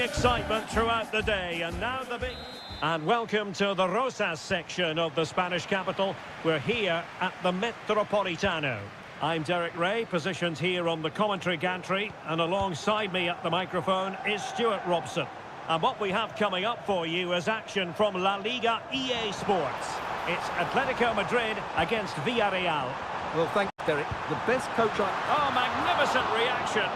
excitement throughout the day, and now the big... And welcome to the Rosas section of the Spanish capital. We're here at the Metropolitano. I'm Derek Ray, positioned here on the commentary gantry, and alongside me at the microphone is Stuart Robson. And what we have coming up for you is action from La Liga EA Sports. It's Atletico Madrid against Villarreal. Well, thanks, Derek. The best coach I... Oh, magnificent reaction.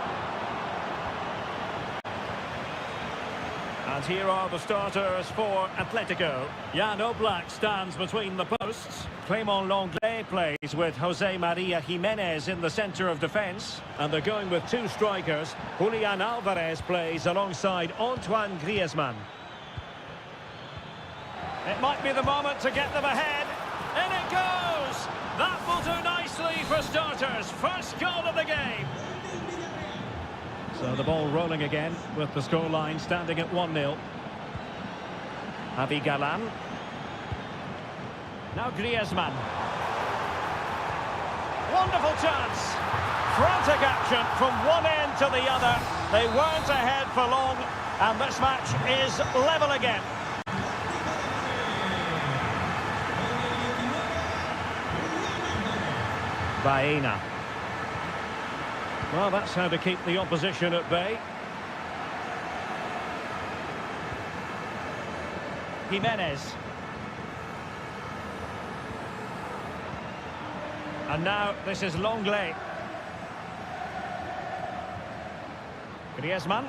And here are the starters for Atletico. Jan Oblak stands between the posts. Clément Lenglet plays with Jose Maria Jimenez in the centre of defence. And they're going with two strikers. Julian Alvarez plays alongside Antoine Griezmann. It might be the moment to get them ahead. In it goes! That will do nicely for starters. First goal of the game. So the ball rolling again with the scoreline standing at 1-0. Javi Galan. Now Griezmann. Wonderful chance. Frantic action from one end to the other. They weren't ahead for long, and this match is level again. Baena. Well, that's how to keep the opposition at bay. Jimenez. And now this is Lenglet. Griezmann.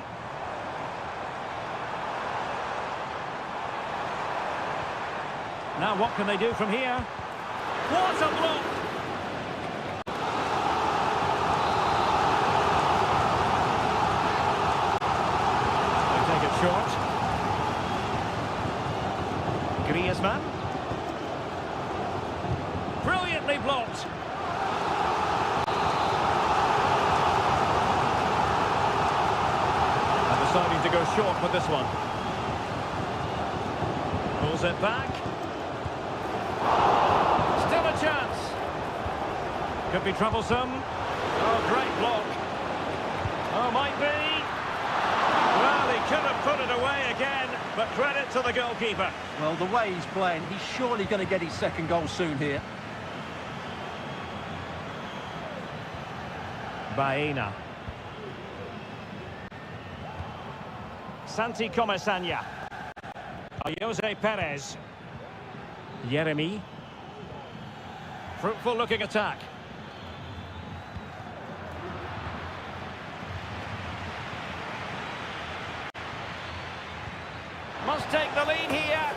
Now what can they do from here? What a block! Short. Griezmann. Brilliantly blocked. And deciding to go short with this one. Pulls it back. Still a chance. Could be troublesome. Oh, great block. Oh, might be. Well, he could have put it away again, but credit to the goalkeeper. Well, the way he's playing, he's surely going to get his second goal soon here. Baena. Santi Comesaña. Jose Perez. Yeremy. Fruitful looking attack. Must take the lead here,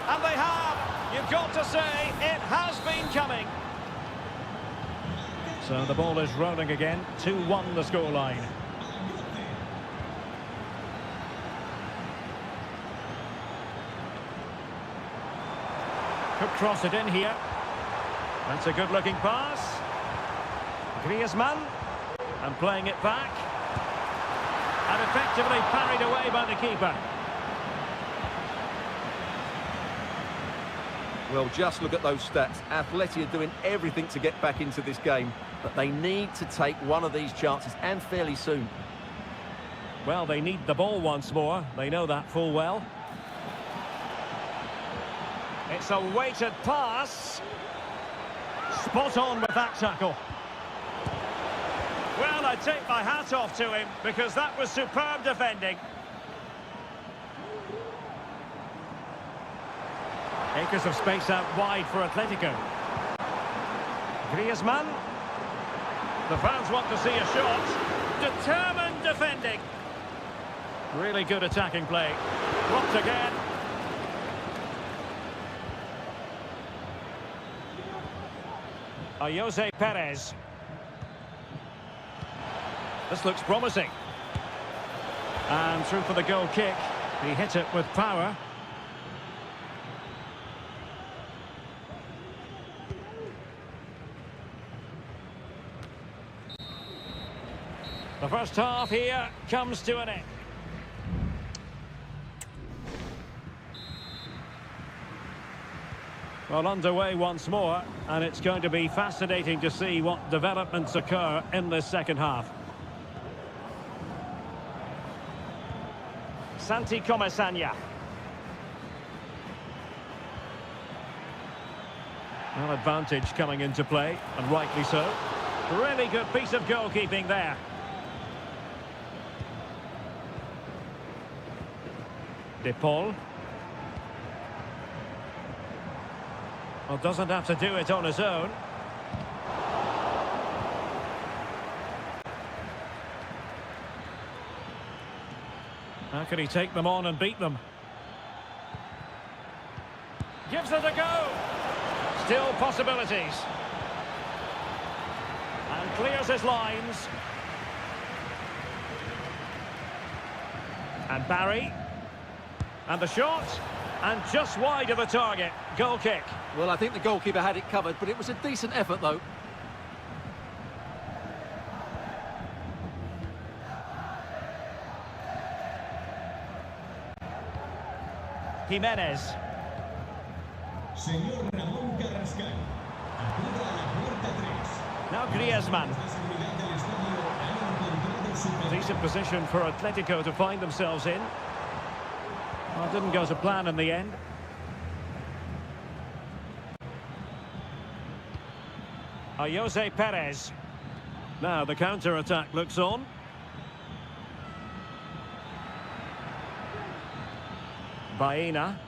and they have. You've got to say, it has been coming. So the ball is rolling again, 2-1 the scoreline. Could cross it in here. That's a good-looking pass. Griezmann, and playing it back. And effectively parried away by the keeper. Well, just look at those stats. Atleti are doing everything to get back into this game, but they need to take one of these chances, and fairly soon. Well, they need the ball once more. They know that full well. It's a weighted pass. Spot on with that tackle. Well, I take my hat off to him, because that was superb defending. Acres of space out wide for Atletico. Griezmann. The fans want to see a shot. Determined defending. Really good attacking play. Blocked again. Jose Perez. This looks promising. And through for the goal kick. He hit it with power. The first half here comes to an end. Well, underway once more, and it's going to be fascinating to see what developments occur in this second half. Santi Comesaña. Well, advantage coming into play, and rightly so. Really good piece of goalkeeping there. De Paul. Well, doesn't have to do it on his own. How can he take them on and beat them? Gives it a go. Still possibilities. And clears his lines. And Barry. And the shot. And just wide of the target. Goal kick. Well, I think the goalkeeper had it covered, but it was a decent effort, though. Jimenez. Señor Ramón Carrascal, acuda a la puerta 3. Now Griezmann. La seguridad del estadio ha encontrado su pelota. Decent position for Atletico to find themselves in. Well, didn't go to plan in the end. Jose Perez. Now the counter-attack looks on. Baena.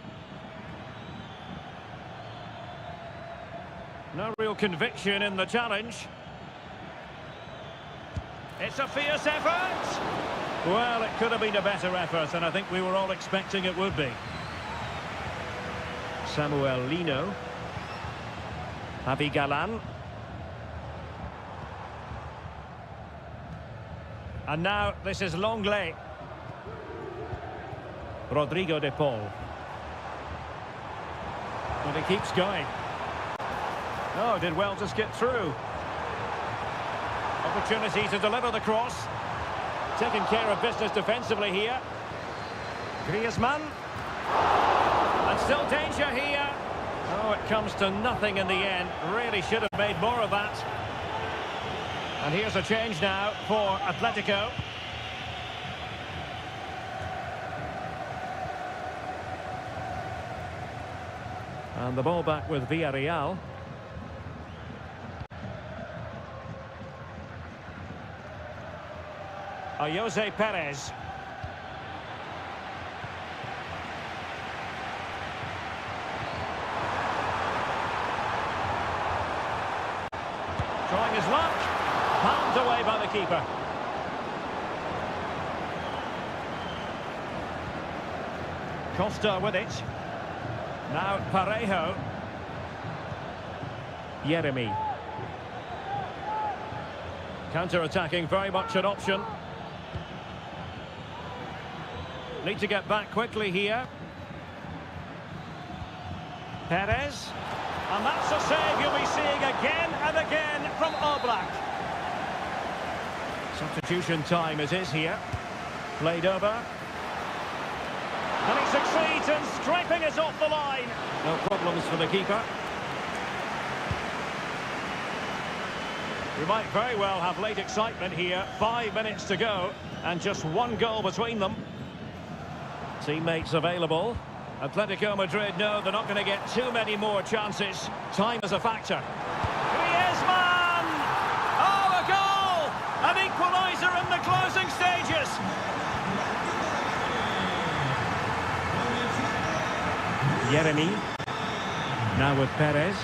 No real conviction in the challenge. It's a fierce effort. Well, it could have been a better effort, and I think we were all expecting it would be. Samuel Lino. Javi Galan. And now this is Longley. Rodrigo de Paul. And he keeps going. Oh, did well to skip through. Opportunity to deliver the cross. Taking care of business defensively here. Griezmann. And still danger here. Oh, it comes to nothing in the end. Really should have made more of that. And here's a change now for Atletico. And the ball back with Villarreal. Jose Perez. Trying his luck. Palmed away by the keeper. Costa with it. Now Parejo. Yeremy. Counter-attacking, very much an option. Need to get back quickly here. Perez. And that's a save you'll be seeing again and again from Oblak. Substitution time it is here. Played over. And he succeeds in scraping it off the line. No problems for the keeper. We might very well have late excitement here. 5 minutes to go and just one goal between them. Teammates available. Atletico Madrid know they're not going to get too many more chances. Time is a factor. Griezmann! Oh, a goal! An equaliser in the closing stages. Yeremy. Now with Perez.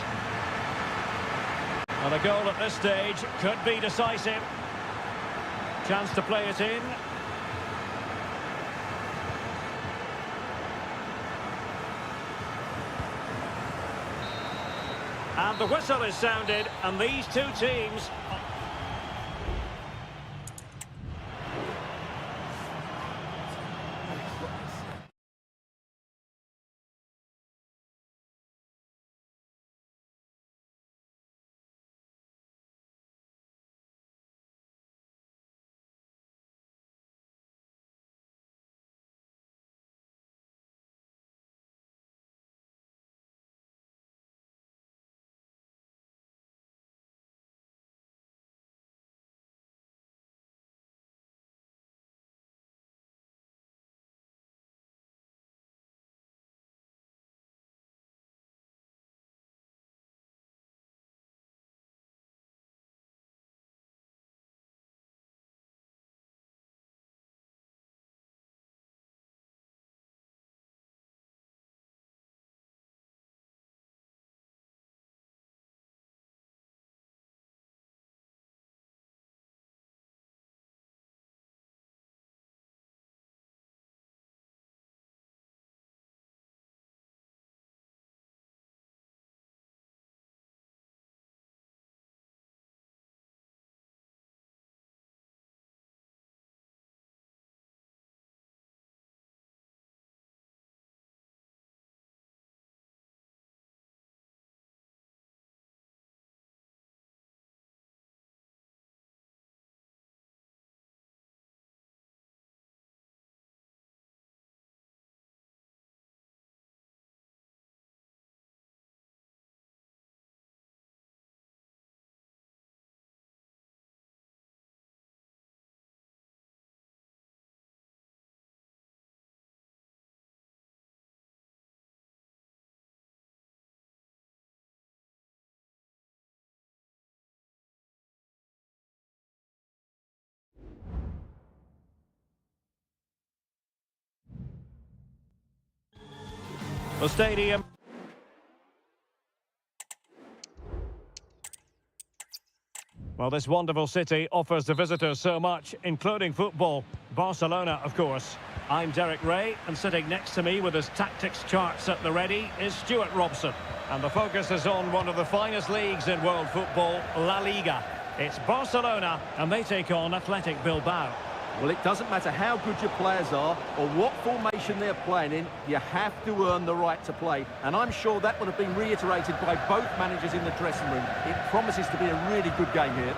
And a goal at this stage could be decisive. Chance to play it in. And the whistle is sounded, and these two teams The stadium. Well, this wonderful city offers the visitors so much, including football. Barcelona, of course. I'm Derek Ray, and sitting next to me with his tactics charts at the ready is Stuart Robson. And the focus is on one of the finest leagues in world football, La Liga. It's Barcelona, and they take on Athletic Bilbao. Well, it doesn't matter how good your players are or what formation they're playing in, you have to earn the right to play. And I'm sure that would have been reiterated by both managers in the dressing room. It promises to be a really good game here.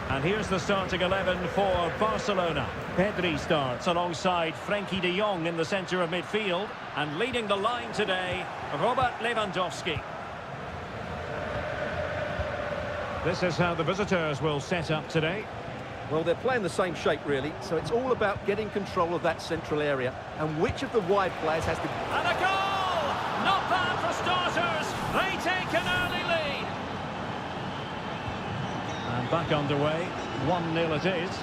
And here's the starting 11 for Barcelona. Pedri starts alongside Frenkie de Jong in the centre of midfield. And leading the line today, Robert Lewandowski. This is how the visitors will set up today. Well, they're playing the same shape, really, so it's all about getting control of that central area. And which of the wide players has to... And a goal! Not bad for starters. They take an early lead. And back underway. 1-0 it is.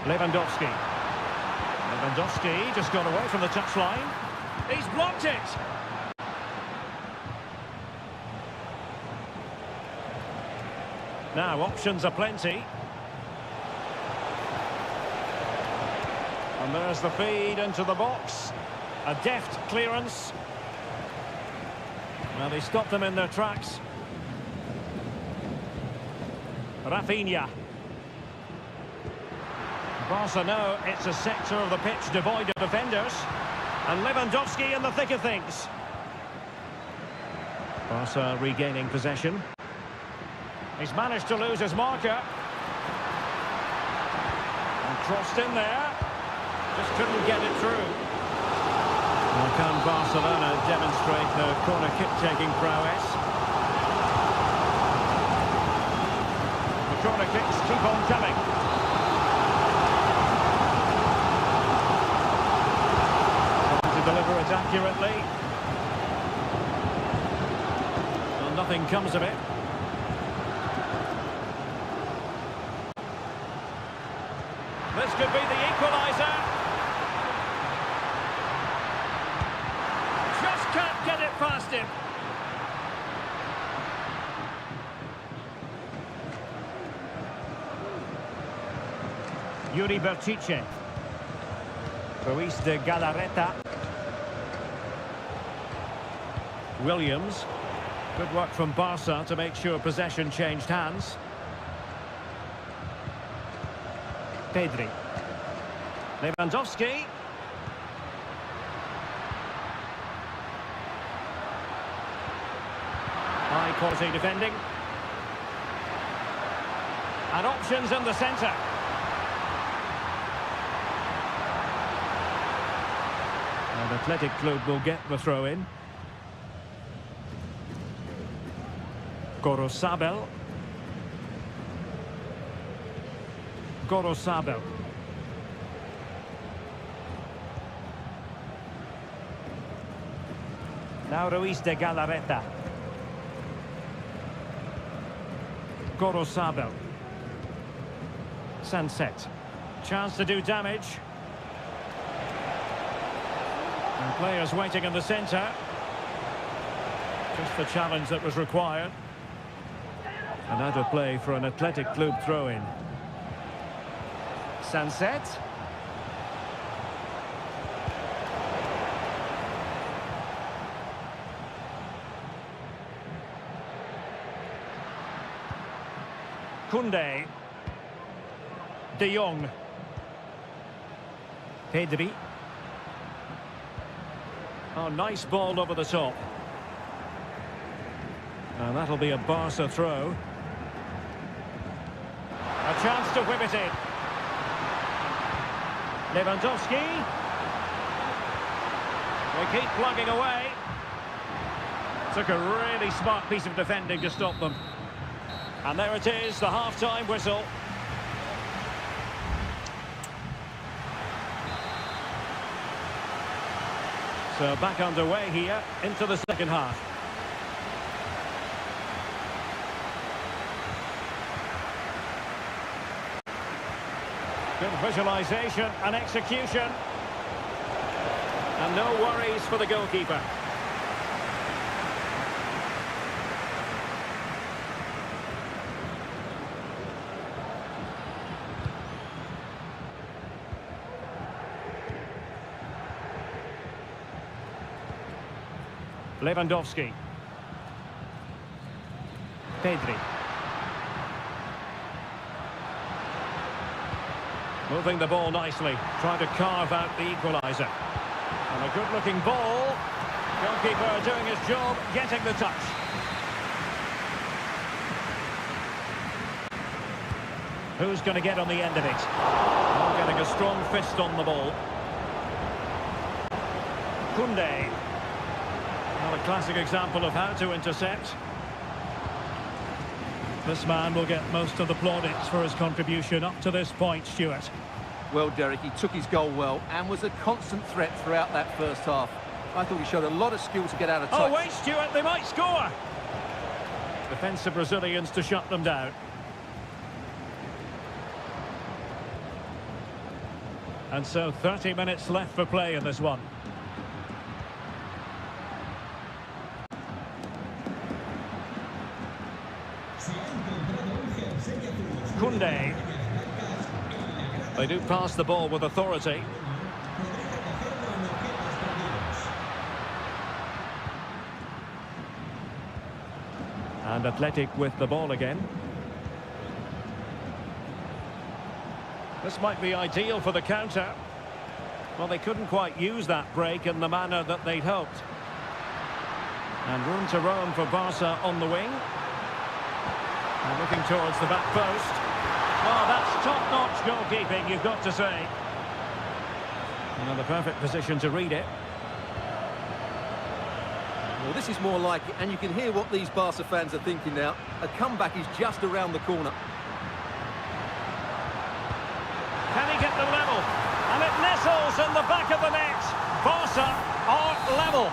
Lewandowski. Lewandowski just got away from the touchline. He's blocked it. Now options are plenty. And there's the feed into the box. A deft clearance. Well, they stopped them in their tracks. Rafinha. Barca know it's a sector of the pitch devoid of defenders. And Lewandowski in the thick of things. Barca regaining possession. He's managed to lose his marker. And crossed in there. Just couldn't get it through. Now can Barcelona demonstrate their corner kick-taking prowess? The corner kicks keep on coming. Deliver it accurately. Well, nothing comes of it. This could be the equaliser. Just can't get it past him. Yuri Berchiche. Ruiz de Galarreta. Williams. Good work from Barca to make sure possession changed hands. Pedri. Lewandowski. High quality defending. And options in the centre. And Athletic Club will get the throw in. Gorosabel. Gorosabel. Now Ruiz de Galarreta. Gorosabel. Sunset. Chance to do damage. And players waiting in the centre. Just the challenge that was required. And out of play for an Athletic Club throw-in. Sunset. Koundé. De Jong. Pedri. Oh, nice ball over the top. And that'll be a Barca throw. A chance to whip it in. Lewandowski. They keep plugging away. Took a really smart piece of defending to stop them. And there it is, the half-time whistle. So back underway here into the second half. Good visualisation and execution. And no worries for the goalkeeper. Lewandowski. Pedri. Moving the ball nicely, trying to carve out the equaliser. And a good-looking ball. Goalkeeper doing his job, getting the touch. Who's going to get on the end of it? Oh, getting a strong fist on the ball. Koundé. Well, a classic example of how to intercept. This man will get most of the plaudits for his contribution up to this point, Stuart. Well, Derek, he took his goal well and was a constant threat throughout that first half. I thought he showed a lot of skill to get out of touch. Oh, wait, Stuart, they might score! Defensive Brazilians to shut them down. And so 30 minutes left for play in this one. Koundé. They do pass the ball with authority. And Athletic with the ball again. This might be ideal for the counter. Well, they couldn't quite use that break in the manner that they'd hoped. And room to roam for Barca on the wing. And looking towards the back post. Oh, that's top-notch goalkeeping, you've got to say. And the perfect position to read it. Well, this is more like it, and you can hear what these Barca fans are thinking now. A comeback is just around the corner. Can he get the level? And it nestles in the back of the net. Barca are level.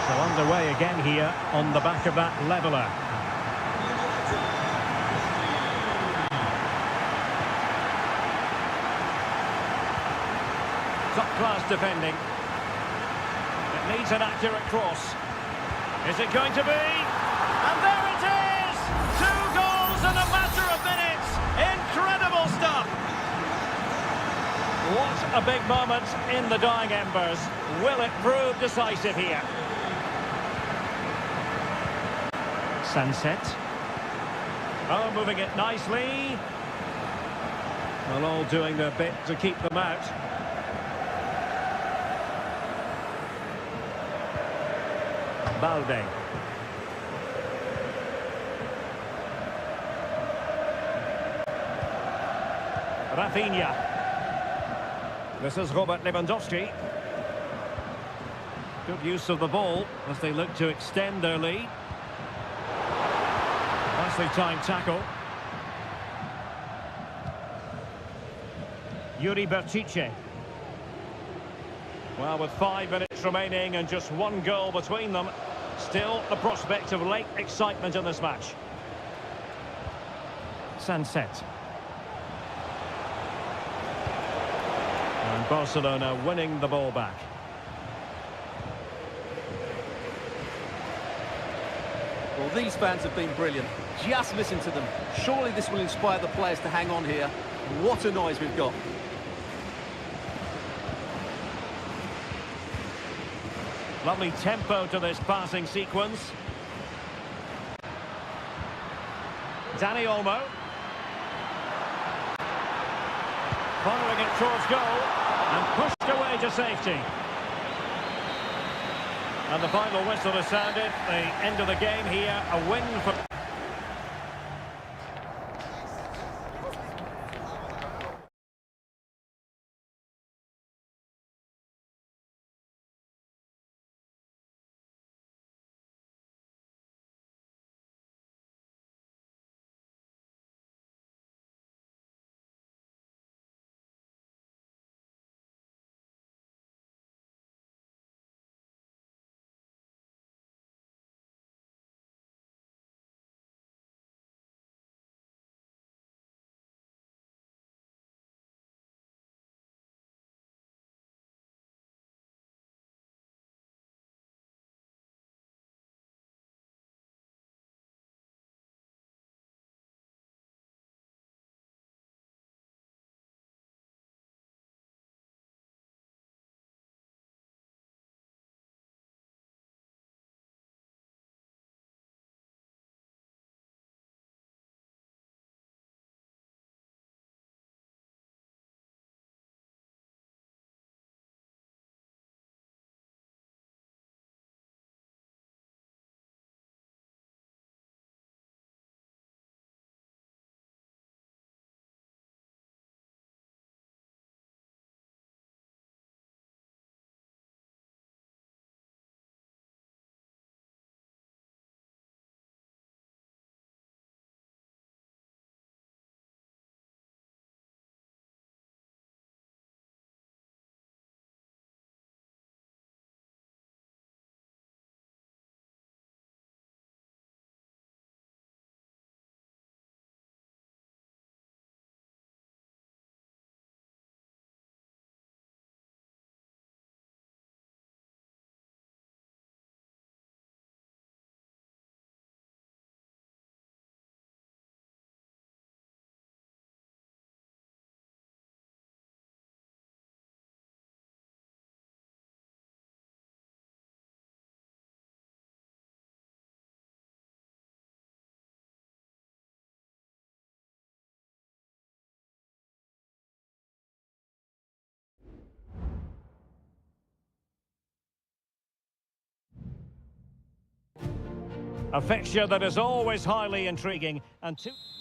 So underway again here on the back of that leveller. Top-class defending. It needs an accurate cross. Is it going to be? And there it is! 2 goals in a matter of minutes! Incredible stuff! What a big moment in the dying embers. Will it prove decisive here? Sunset. Oh, moving it nicely. Well, all doing their bit to keep them out. Balde. Rafinha. This is Robert Lewandowski. Good use of the ball as they look to extend their lead. Nicely timed tackle. Yuri Bertice. Well, with 5 minutes remaining and just 1 goal between them, still the prospect of late excitement in this match. Sunset. And Barcelona winning the ball back. Well, these fans have been brilliant. Just listen to them. Surely this will inspire the players to hang on here. What a noise we've got. Lovely tempo to this passing sequence. Dani Olmo. Following it towards goal and pushed away to safety. And the final whistle has sounded. The end of the game here, a win for... A fixture that is always highly intriguing.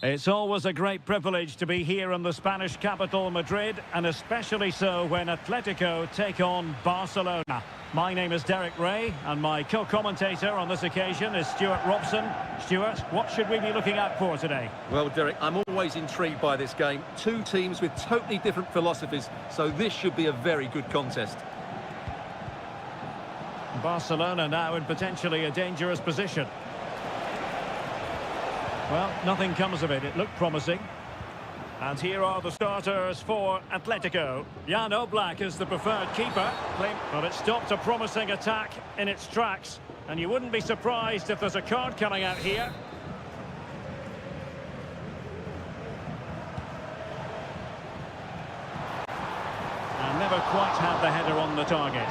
It's always a great privilege to be here in the Spanish capital, Madrid, and especially so when Atletico take on Barcelona. My name is Derek Ray, and my co-commentator on this occasion is Stuart Robson. Stuart, what should we be looking out for today? Well, Derek, I'm always intrigued by this game. Two teams with totally different philosophies, so this should be a very good contest. Barcelona now in potentially a dangerous position. Well, nothing comes of it. It looked promising. And here are the starters for Atletico. Jan Oblak is the preferred keeper. But it stopped a promising attack in its tracks. And you wouldn't be surprised if there's a card coming out here. And never quite had the header on the target.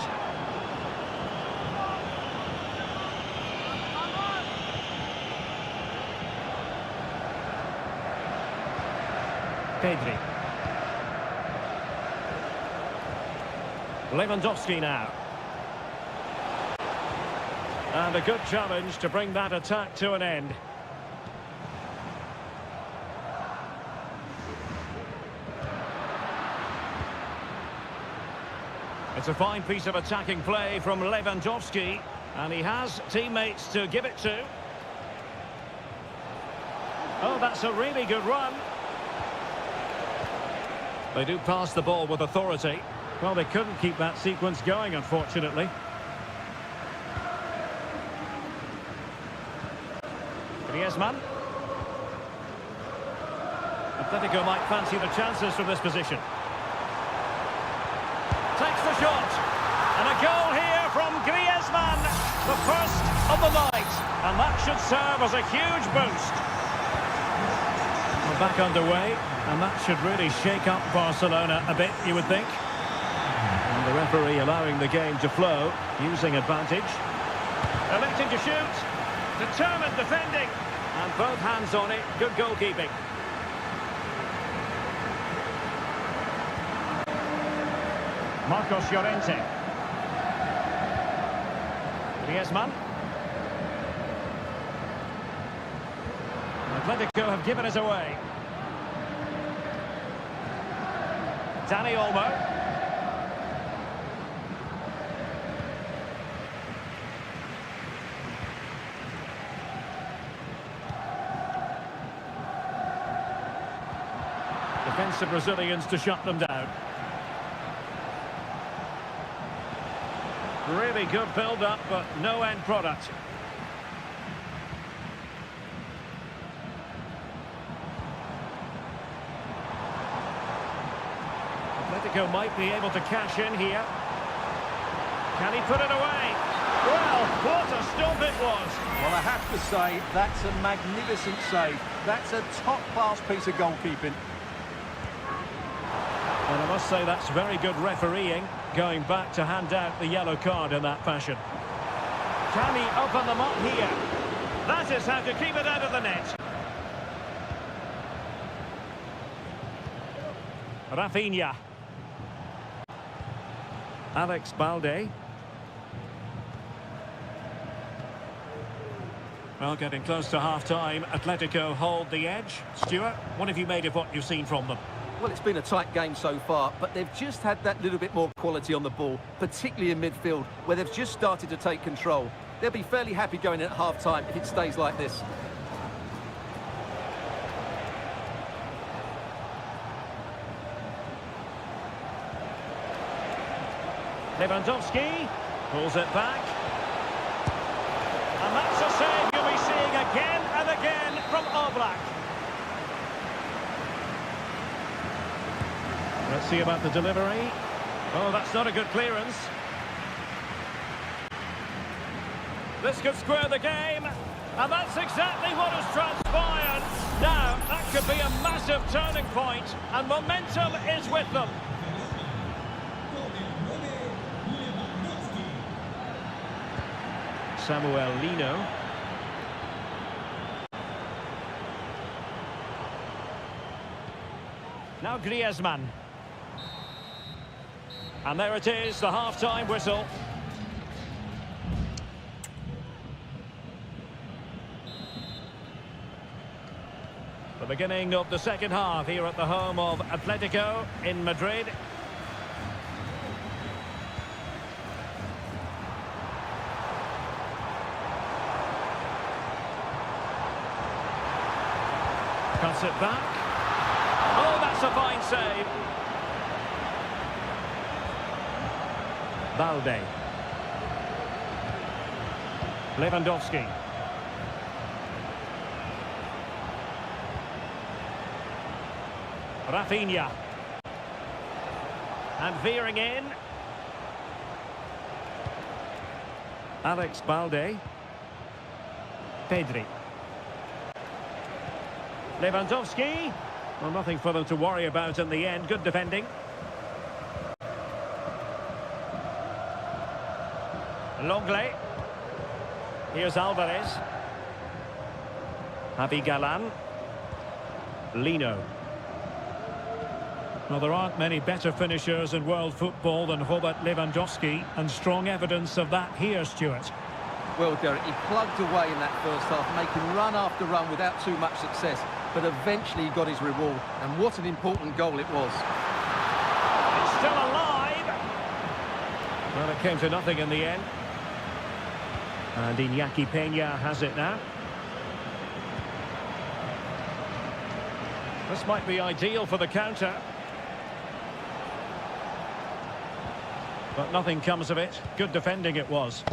Pedri. Lewandowski now. And a good challenge to bring that attack to an end. It's a fine piece of attacking play from Lewandowski, and he has teammates to give it to. Oh, that's a really good run. They do pass the ball with authority. Well, they couldn't keep that sequence going, unfortunately. Griezmann. Atletico might fancy the chances from this position. Takes the shot. And a goal here from Griezmann. The first of the night. And that should serve as a huge boost. We're back underway. And that should really shake up Barcelona a bit, you would think. And the referee allowing the game to flow, using advantage. Electing to shoot. Determined defending. And both hands on it. Good goalkeeping. Marcos Llorente. Griezmann. Atletico have given us away. Dani Olmo. Defensive Brazilians to shut them down. Really good build-up, but no end product. Atletico might be able to cash in here. Can he put it away? Well, what a stop it was. Well, I have to say, that's a magnificent save. That's a top-class piece of goalkeeping. And I must say that's very good refereeing, going back to hand out the yellow card in that fashion. Can he open them up here? That is how to keep it out of the net. Rafinha. Alex Balde. Well, getting close to half-time, Atletico hold the edge. Stuart, what have you made of what you've seen from them? Well, it's been a tight game so far, but they've just had that little bit more quality on the ball, particularly in midfield, where they've just started to take control. They'll be fairly happy going in at half-time if it stays like this. Lewandowski pulls it back. And that's a save you'll be seeing again and again from Oblak. Let's see about the delivery. Oh, that's not a good clearance. This could square the game. And that's exactly what has transpired. Now, that could be a massive turning point, and momentum is with them. Samuel Lino. Now Griezmann. And there it is, the half-time whistle. The beginning of the second half here at the home of Atletico in Madrid. Cuts it back. Oh, that's a fine save. Balde. Lewandowski. Rafinha. And veering in. Alex Balde. Pedri. Lewandowski. Well, nothing for them to worry about in the end. Good defending. Longley. Here's Alvarez. Javi Galan. Lino. Well, there aren't many better finishers in world football than Robert Lewandowski, and strong evidence of that here, Stuart. Well, Derek, he plugged away in that first half, making run after run without too much success. But eventually he got his reward, and what an important goal it was. It's still alive. Well, it came to nothing in the end. And Iñaki Peña has it now. This might be ideal for the counter. But nothing comes of it. Good defending it was.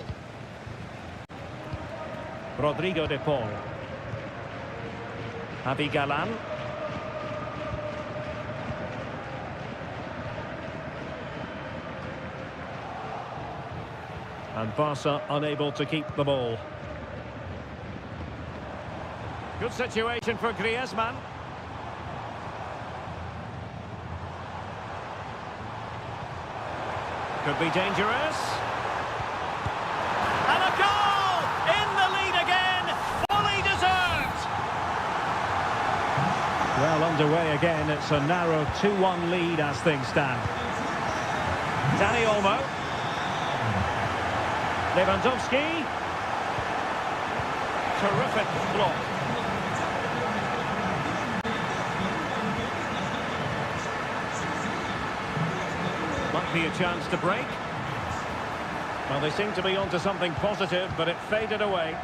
Rodrigo de Paul. Javi Galan. And Barca unable to keep the ball. Good situation for Griezmann. Could be dangerous. And a goal! In the lead again! Fully deserved! Well, underway again. It's a narrow 2-1 lead as things stand. Dani Olmo. Lewandowski. Terrific block. Might be a chance to break. Well, they seem to be onto something positive, but it faded away.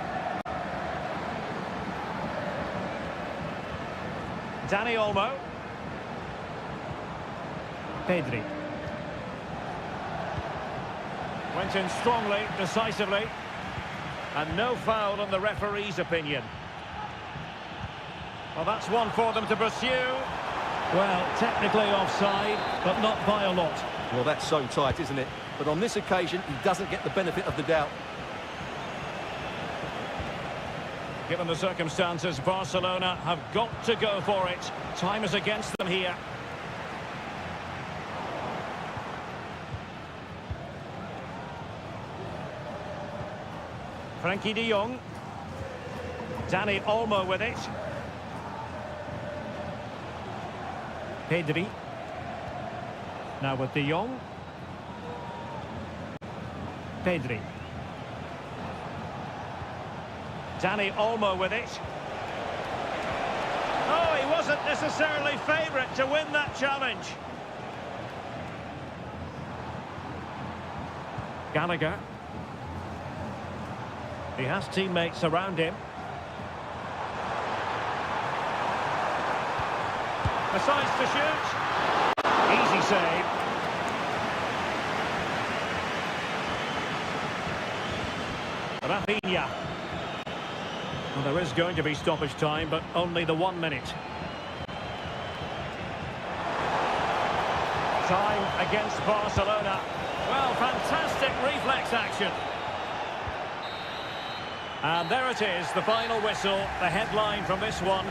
Dani Olmo. Pedri. Went in strongly, decisively. And no foul in the referee's opinion. Well, that's one for them to pursue. Well, technically offside, but not by a lot. Well, that's so tight, isn't it? But on this occasion, he doesn't get the benefit of the doubt. Given the circumstances, Barcelona have got to go for it. Time is against them here. Frankie de Jong. Dani Olmo with it. Pedri. Now with de Jong. Pedri. Dani Olmo with it. Oh, he wasn't necessarily favourite to win that challenge. Gallagher. He has teammates around him. Decides to shoot. Easy save. Rafinha. Well, there is going to be stoppage time, but only the 1 minute. Time against Barcelona. Well, fantastic reflex action. And there it is, the final whistle, the headline from this one.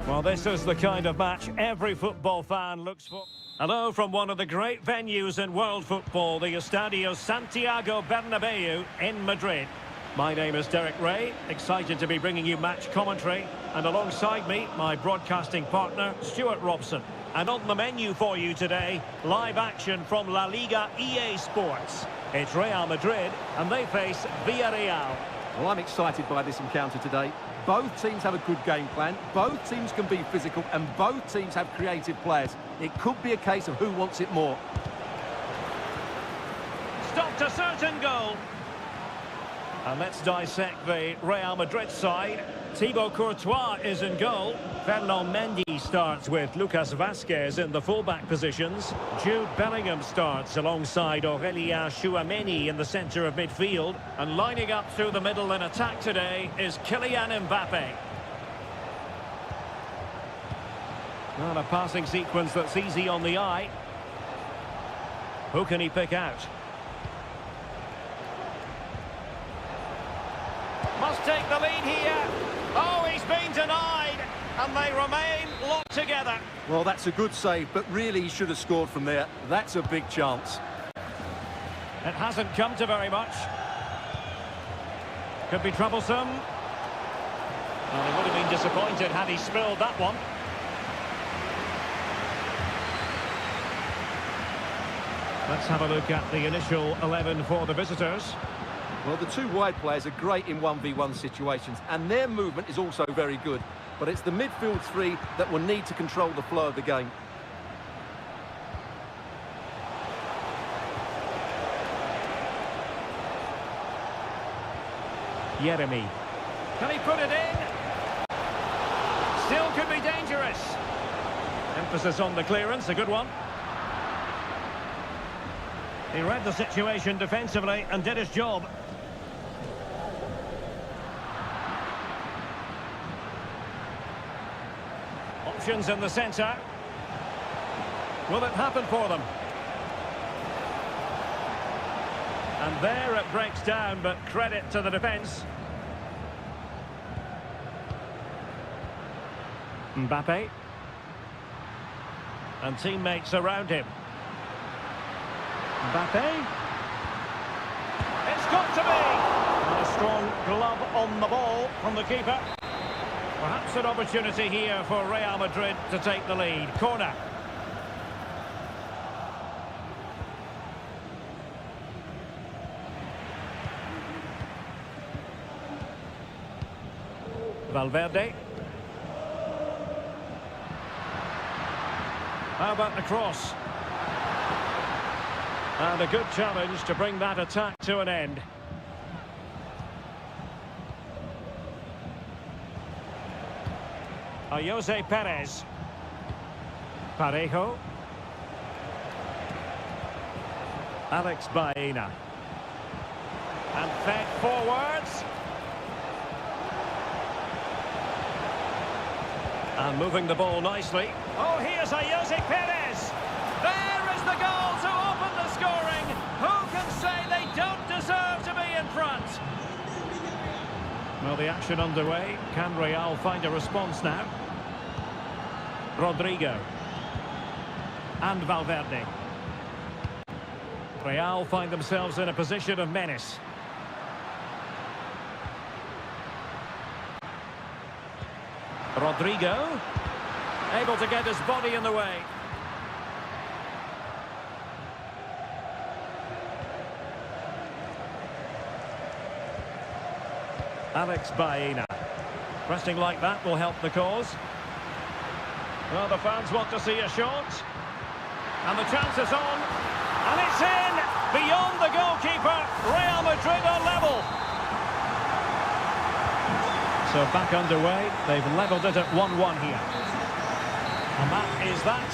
Well, this is the kind of match every football fan looks for. Hello from one of the great venues in world football, the Estadio Santiago Bernabeu in Madrid. My name is Derek Ray, excited to be bringing you match commentary, and alongside me, my broadcasting partner, Stuart Robson. And on the menu for you today, live action from La Liga EA Sports. It's Real Madrid, and they face Villarreal. Well, I'm excited by this encounter today. Both teams have a good game plan, both teams can be physical, and both teams have creative players. It could be a case of who wants it more. Stopped a certain goal. And let's dissect the Real Madrid side. Thibaut Courtois is in goal. Ferland Mendy starts with Lucas Vazquez in the fullback positions. Jude Bellingham starts alongside Aurélien Tchouameni in the centre of midfield. And lining up through the middle in attack today is Kylian Mbappe. Well, a passing sequence that's easy on the eye. Who can he pick out? Must take the lead here. Oh, he's been denied. And they remain locked together. Well, that's a good save, but really he should have scored from there. That's a big chance. It hasn't come to very much. Could be troublesome. Well, he would have been disappointed had he spilled that one. Let's have a look at the initial 11 for the visitors. Well, the two wide players are great in 1v1 situations, and their movement is also very good. But it's the midfield three that will need to control the flow of the game. Jeremy. Can he put it in? Still could be dangerous. Emphasis on the clearance, a good one. He read the situation defensively and did his job. Options in the centre. Will it happen for them? And there it breaks down, but credit to the defence. Mbappe. And teammates around him. Mbappe. It's got to be! And a strong glove on the ball from the keeper. Perhaps an opportunity here for Real Madrid to take the lead. Corner. Valverde. How about the cross? And a good challenge to bring that attack to an end. Jose Perez. Parejo. Alex Baena. And fed forwards. And moving the ball nicely. Oh, here's Jose Perez. There is the goal to open the scoring. Who can say they don't deserve to be in front? Well, the action underway. Can Real find a response now? Rodrigo. And Valverde. Real find themselves in a position of menace. Rodrigo. Able to get his body in the way. Alex Baena. Pressing like that will help the cause. Well, the fans want to see a shot. And the chance is on. And it's in! Beyond the goalkeeper. Real Madrid are level. So back underway. They've levelled it at 1-1 here. And that is that.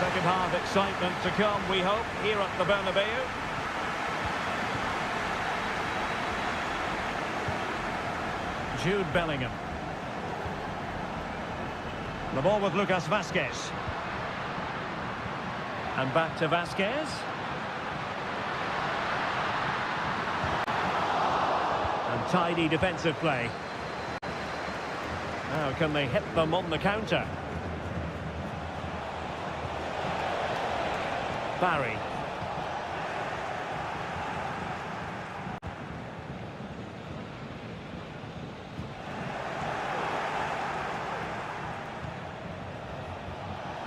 Second half excitement to come, we hope, here at the Bernabeu. Jude Bellingham. The ball with Lucas Vazquez. And back to Vasquez. And tidy defensive play. Now can they hit them on the counter? Barry.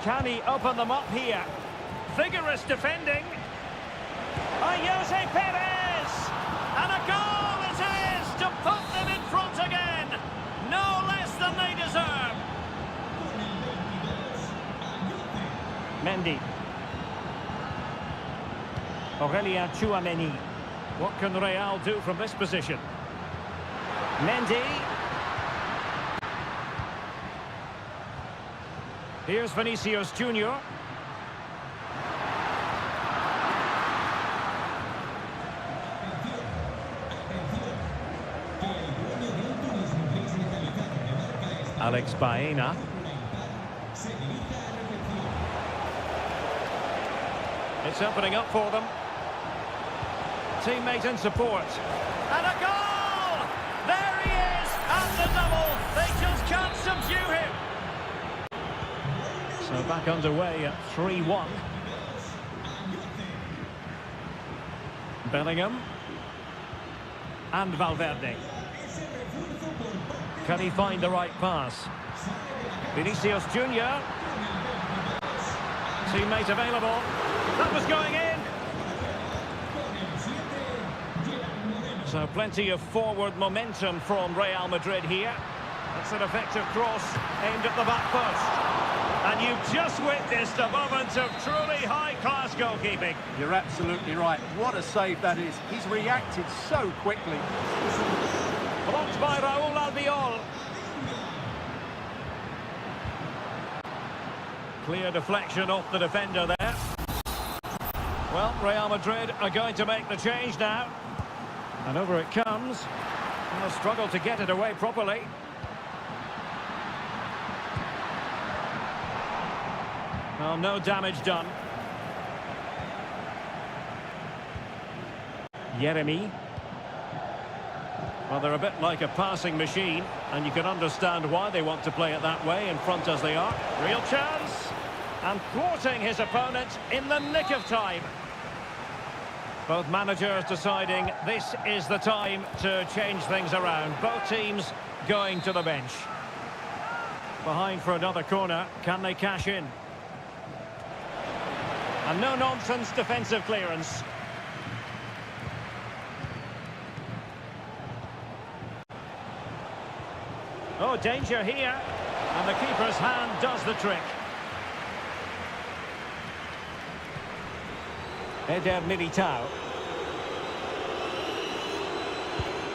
Can he open them up here? Vigorous defending. Jose Perez! And a goal it is to put them in front again. No less than they deserve. Mendy. Aurelien Tchouameni. What can Real do from this position? Mendy. Here's Vinicius Junior. Alex Baena. It's opening up for them. Teammate in support. And a goal! There he is! And the double! They just can't subdue him! So back underway at 3-1. Bellingham. And Valverde. Can he find the right pass? Vinicius Junior. Teammate available. That was going in. So plenty of forward momentum from Real Madrid here. That's an effective cross aimed at the back post. And you've just witnessed a moment of truly high-class goalkeeping. You're absolutely right. What a save that is. He's reacted so quickly. Blocked by Raúl Albiol. Clear deflection off the defender there. Well, Real Madrid are going to make the change now. And over it comes. They'll struggle to get it away properly. Well, no damage done. Jeremy. Well, they're a bit like a passing machine, and you can understand why they want to play it that way, in front as they are. Real chance, and thwarting his opponent in the nick of time. Both managers deciding this is the time to change things around. Both teams going to the bench. Behind for another corner. Can they cash in? And no-nonsense defensive clearance. Oh, danger here. And the keeper's hand does the trick. Eder Militao.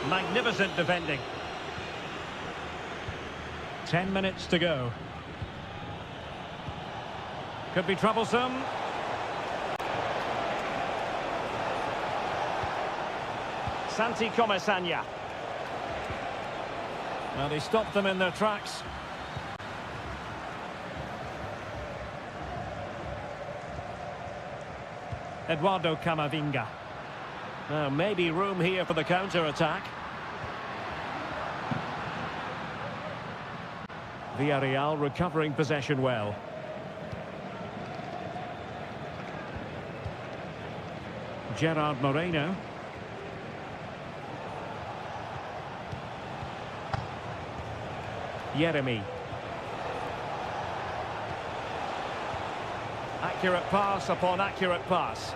Magnificent defending. 10 minutes to go. Could be troublesome. Santi Comesaña. Well, they stopped them in their tracks. Eduardo Camavinga. Now, maybe room here for the counter-attack. Villarreal recovering possession well. Gerard Moreno. Jeremy. Accurate pass upon accurate pass.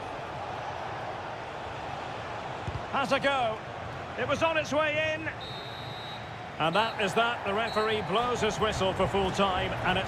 Has a go. It was on its way in. And that is that. The referee blows his whistle for full time, and it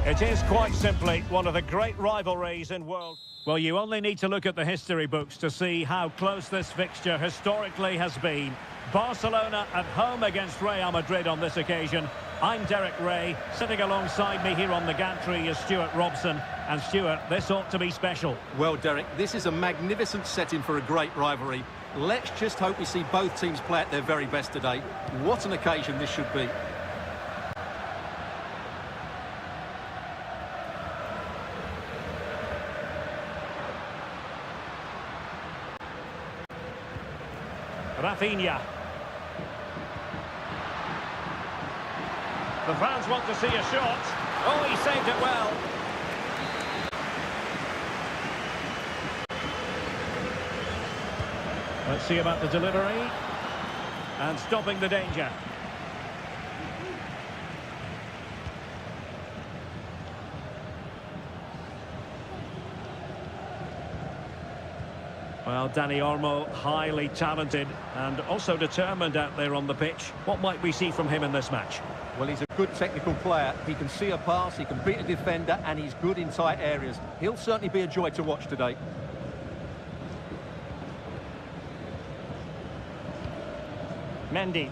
It is quite simply one of the great rivalries in world. Well, you only need to look at the history books to see how close this fixture historically has been. Barcelona at home against Real Madrid on this occasion. I'm Derek Ray. Sitting alongside me here on the gantry is Stuart Robson. And Stuart, this ought to be special. Well, Derek, this is a magnificent setting for a great rivalry. Let's just hope we see both teams play at their very best today. What an occasion this should be. Rafinha. The fans want to see a shot. Oh, he saved it well. Let's see about the delivery. And stopping the danger. Well, Dani Olmo, highly talented and also determined out there on the pitch. What might we see from him in this match? Well, he's a good technical player. He can see a pass, he can beat a defender, and he's good in tight areas. He'll certainly be a joy to watch today. Mendy.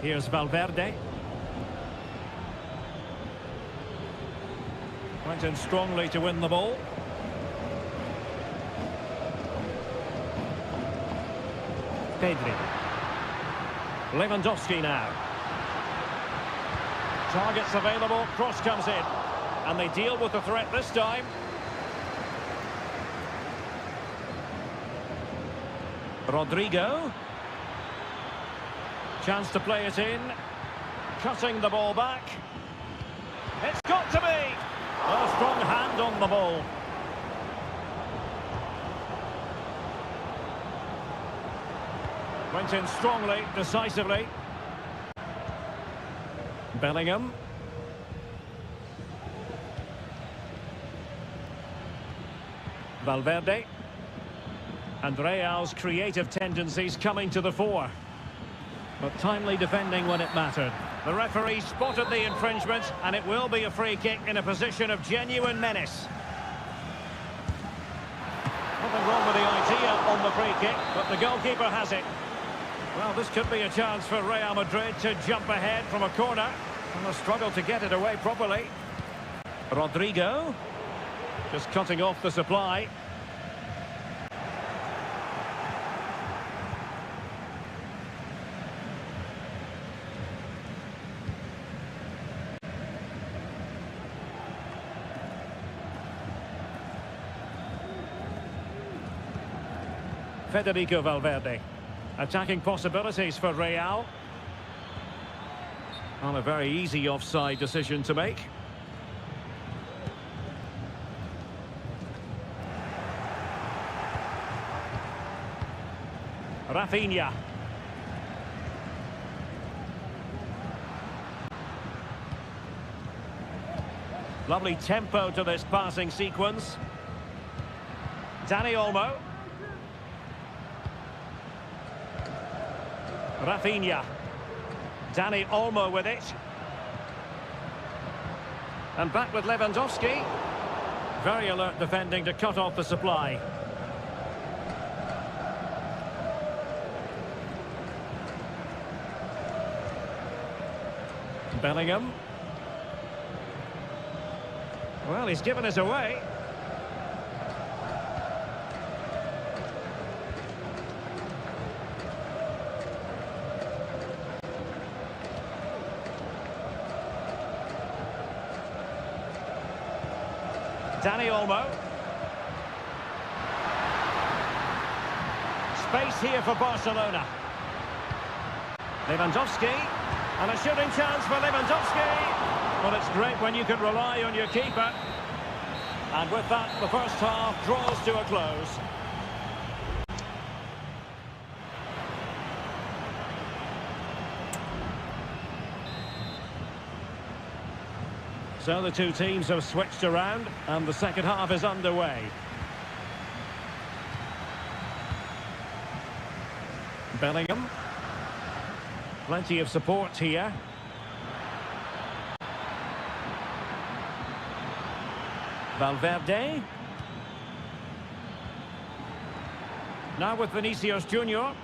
Here's Valverde. Went in strongly to win the ball. Pedri. Lewandowski now. Targets available, cross comes in. And they deal with the threat this time. Rodrigo. Chance to play it in. Cutting the ball back. It's got to be! A strong hand on the ball. Went in strongly, decisively. Bellingham. Valverde. And Real's creative tendencies coming to the fore. But timely defending when it mattered. The referee spotted the infringement, and it will be a free kick in a position of genuine menace. Nothing wrong with the idea on the free kick, but the goalkeeper has it. Well, this could be a chance for Real Madrid to jump ahead from a corner. And a struggle to get it away properly. Rodrigo. Just cutting off the supply. Federico Valverde. Attacking possibilities for Real. On a very easy offside decision to make. Rafinha. Lovely tempo to this passing sequence. Dani Olmo. Rafinha. Dani Olmo with it. And back with Lewandowski. Very alert defending to cut off the supply. Bellingham. Well, he's given us away. Dani Olmo. Space here for Barcelona. Lewandowski. And a shooting chance for Lewandowski. Well, it's great when you can rely on your keeper. And with that, the first half draws to a close. So the two teams have switched around and the second half is underway. Bellingham. Plenty of support here. Valverde. Now with Vinicius Junior.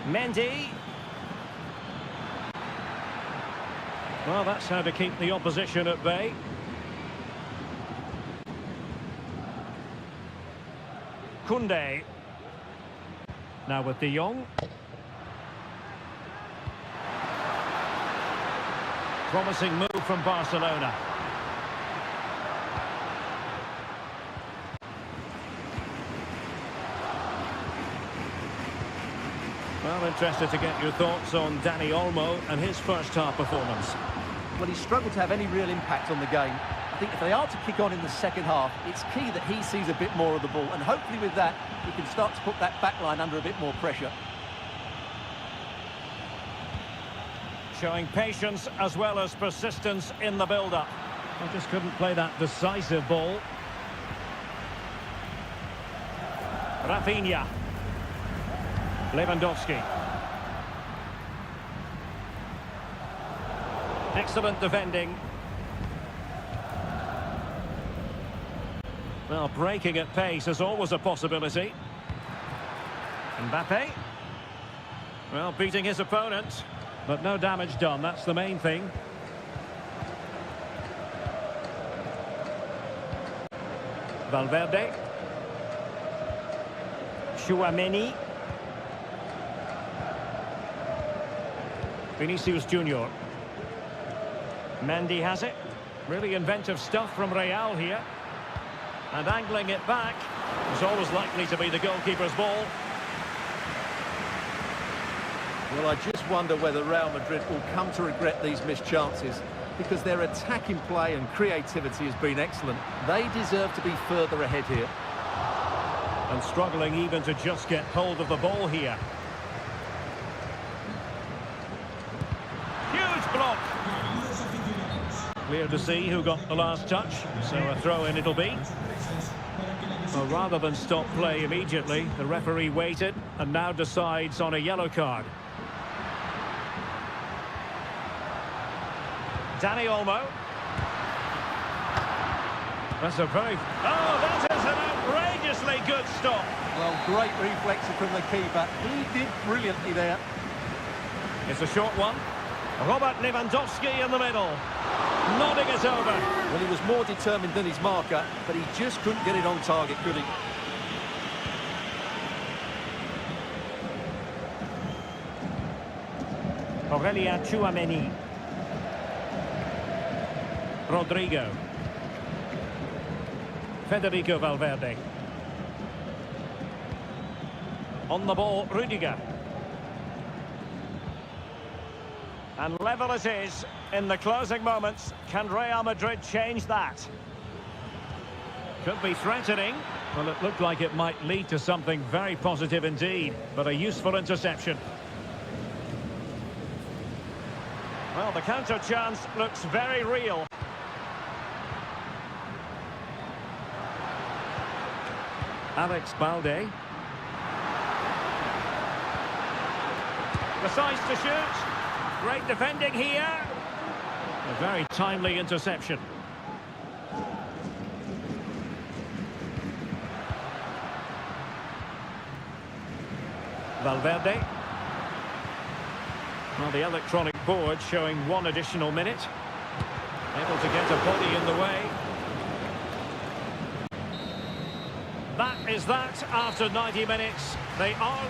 Mendy. Well, that's how to keep the opposition at bay. Koundé. Now with De Jong. Promising move from Barcelona. Well, interested to get your thoughts on Dani Olmo and his first half performance. Well, he struggled to have any real impact on the game. I think if they are to kick on in the second half, it's key that he sees a bit more of the ball, and hopefully with that, he can start to put that back line under a bit more pressure. Showing patience as well as persistence in the build-up. They just couldn't play that decisive ball. Rafinha. Lewandowski. Excellent defending. Well, breaking at pace is always a possibility. Mbappe. Well, beating his opponent, but no damage done. That's the main thing. Valverde. Tchouaméni. Vinicius Junior. Mendy has it. Really inventive stuff from Real here. And angling it back is always likely to be the goalkeeper's ball. Well, I just wonder whether Real Madrid will come to regret these missed chances, because their attacking play and creativity has been excellent. They deserve to be further ahead here. And struggling even to just get hold of the ball here. Huge block. Clear to see who got the last touch, so a throw-in it'll be. Well, rather than stop play immediately, the referee waited and now decides on a yellow card. Dani Olmo. That's a very... Oh, that is an outrageously good stop. Well, great reflection from the keeper. He did brilliantly there. It's a short one. Robert Lewandowski in the middle. Nodding it over. Well, he was more determined than his marker, but he just couldn't get it on target, could he? Aurelien Tchouaméni. Rodrigo. Federico Valverde. On the ball, Rudiger. And level it is in the closing moments. Can Real Madrid change that? Could be threatening. Well, it looked like it might lead to something very positive indeed, but a useful interception. Well, the counter chance looks very real. Alex Balde. Decides to shoot. Great defending here. A very timely interception. Valverde. Well, the electronic board showing 1 additional minute. Able to get a body in the way. That is that after 90 minutes. They are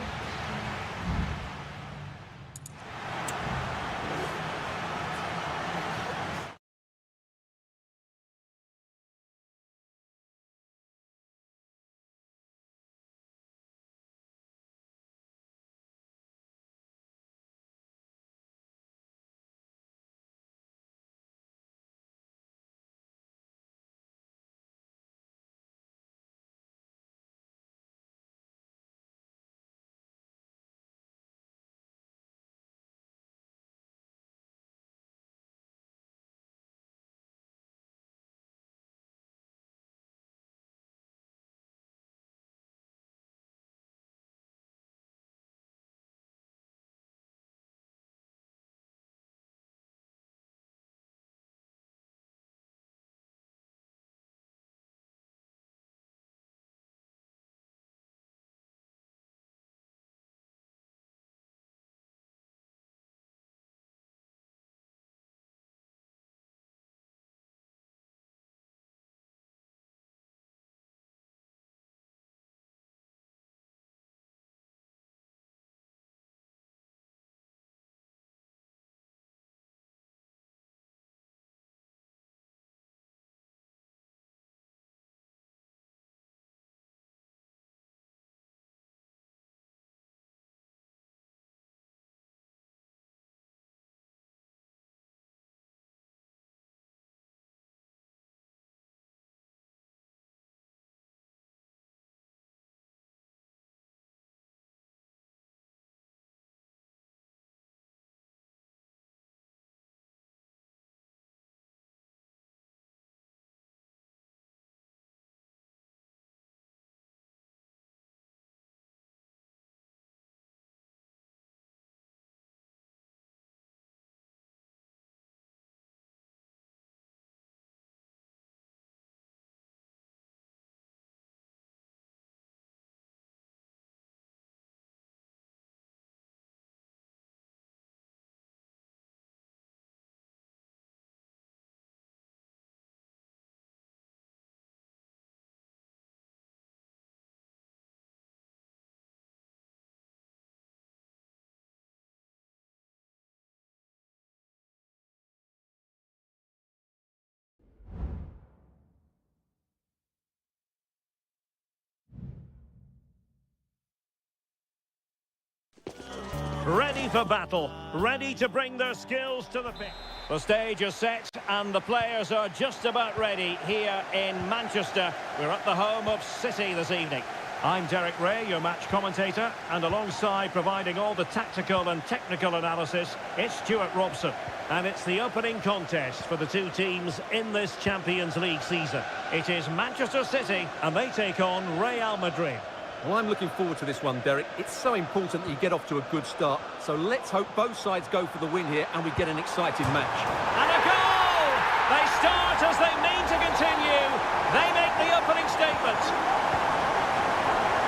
the battle, ready to bring their skills to the pitch. The stage is set and the players are just about ready here in Manchester. We're at the home of City this evening. I'm Derek Ray, your match commentator, and alongside providing all the tactical and technical analysis, it's Stuart Robson. And it's the opening contest for the two teams in this Champions League season. It is Manchester City, and they take on Real Madrid. Well, I'm looking forward to this one, Derek. It's so important that you get off to a good start. So let's hope both sides go for the win here and we get an exciting match. And a goal! They start as they mean to continue. They make the opening statement.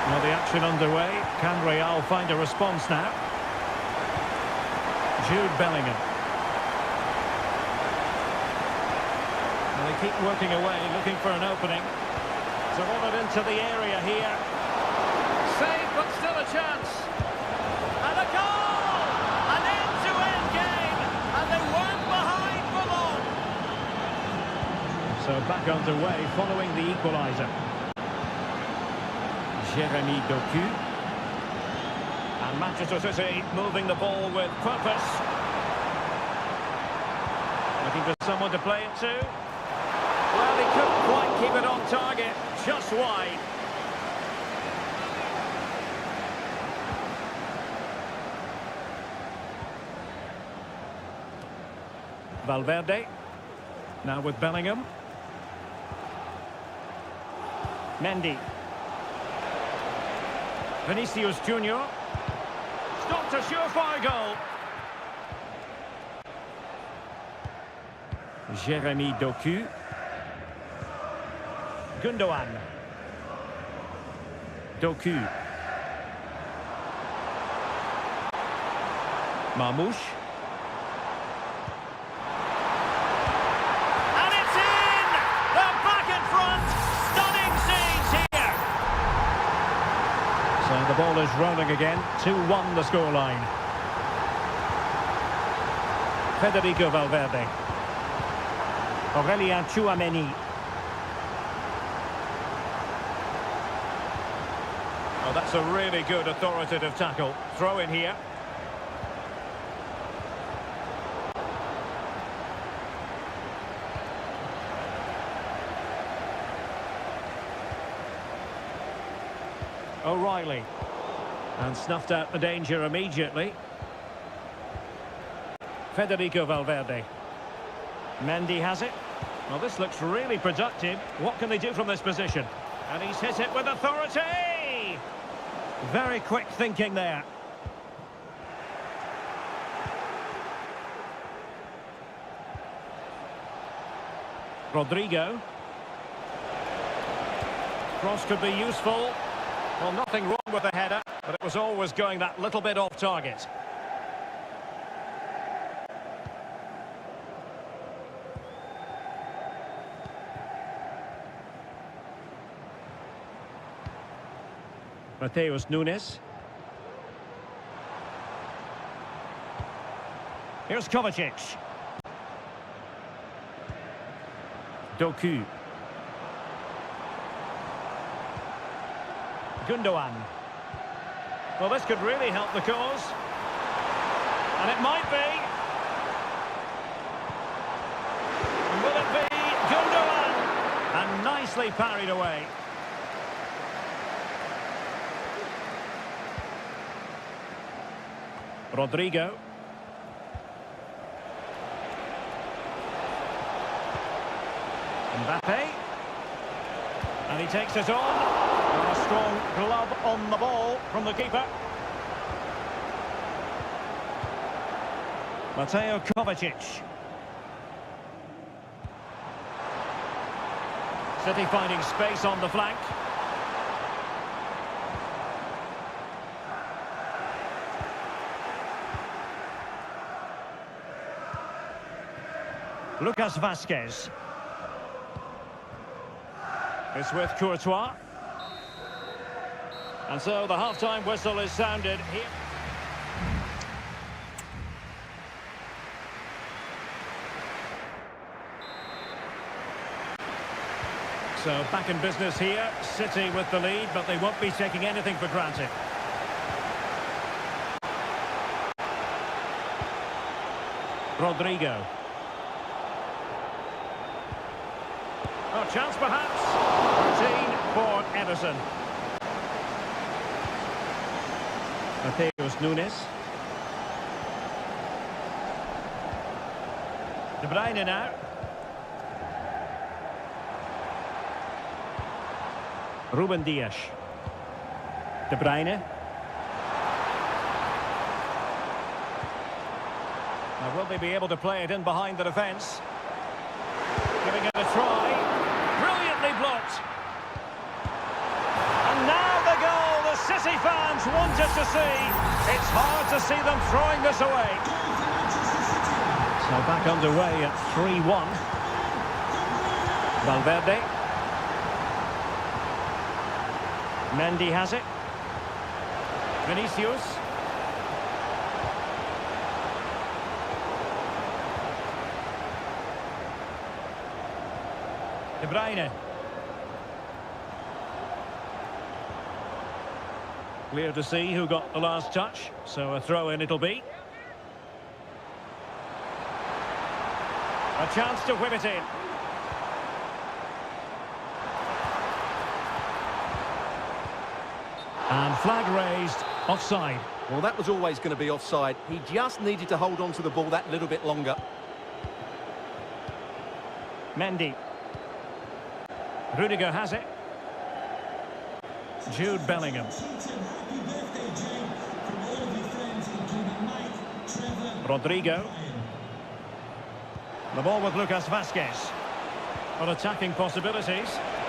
Well, the action underway. Can Real find a response now? Jude Bellingham. Well, they keep working away, looking for an opening. To run it into the area here. Save, but still a chance. And a goal! An end-to-end game, and they weren't behind for long. So back underway following the equaliser. Jeremy Doku. And Manchester City moving the ball with purpose. Looking for someone to play it to. Well, he couldn't quite keep it on target, just wide. Valverde, now with Bellingham. Mendy. Vinicius Junior. Stopped a surefire goal. Jeremy Doku. Gundogan. Doku. Marmoush. The ball is rolling again. 2-1 the scoreline. Federico Valverde. Aurelien Tchouameni. Oh, that's a really good authoritative tackle. Throw in here. O'Reilly. And snuffed out the danger immediately. Federico Valverde. Mendy has it. Well, this looks really productive. What can they do from this position? And he's hit it with authority! Very quick thinking there. Rodrigo. Cross could be useful. Well, nothing wrong with the header, but it was always going that little bit off target. Mateus Nunes. Here's Kovacic. Doku. Gundogan. Well, this could really help the cause. And it might be. Will it be Gundogan? And nicely parried away. Rodrigo. Mbappe. And he takes it on. A strong glove on the ball from the keeper. Mateo Kovacic. City finding space on the flank. Lucas Vazquez. It's with Courtois. And so the half-time whistle is sounded here. So back in business here, City with the lead, but they won't be taking anything for granted. Rodrigo. Oh, chance perhaps. Routine for Everton. Mateus Nunes. De Bruyne now. Ruben Dias. De Bruyne. Now, will they be able to play it in behind the defence? Giving it a try. Brilliantly blocked. And now the goal the City fans wanted to see. It's hard to see them throwing this away. So back underway at 3-1. Valverde. Mendy has it. Vinicius. De Bruyne. Clear to see who got the last touch, so a throw-in it'll be. A chance to whip it in. And flag raised, offside. Well, that was always going to be offside. He just needed to hold on to the ball that little bit longer. Mendy. Rudiger has it. Jude Bellingham. Rodrigo. The ball with Lucas Vazquez. On attacking possibilities.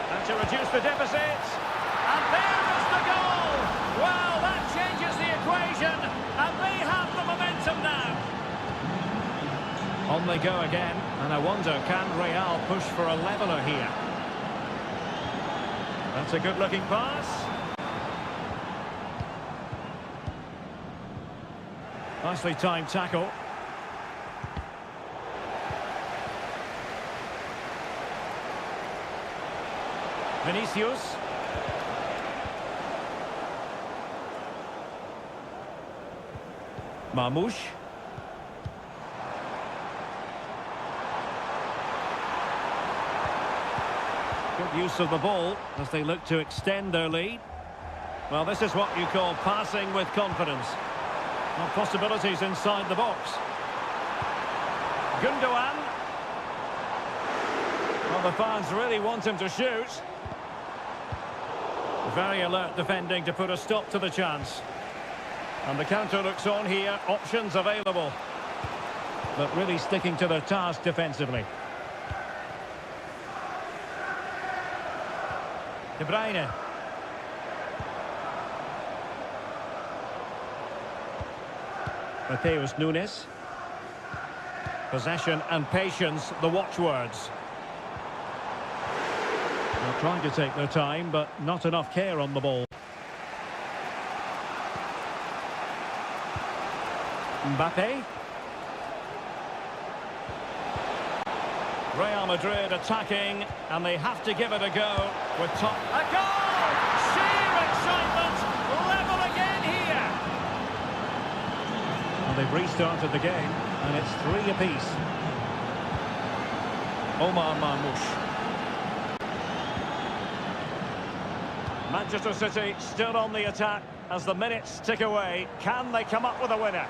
And to reduce the deficit. And there is the goal! Well, that changes the equation. And they have the momentum now. On they go again. And I wonder, can Real push for a leveller here? That's a good-looking pass. Nicely timed tackle. Vinicius. Marmoush. Good use of the ball as they look to extend their lead. Well, this is what you call passing with confidence. Well, possibilities inside the box. Gundogan. Well, the fans really want him to shoot. Very alert defending to put a stop to the chance. And the counter looks on here, options available. But really sticking to their task defensively. De Bruyne. Mateus Nunes. Possession and patience, the watchwords. They're trying to take their time, but not enough care on the ball. Mbappe. Real Madrid attacking, and they have to give it a go with top. A goal! Sheer excitement! Level again here! And they've restarted the game, and it's 3 apiece. Omar Marmoush. Manchester City still on the attack as the minutes tick away. Can they come up with a winner?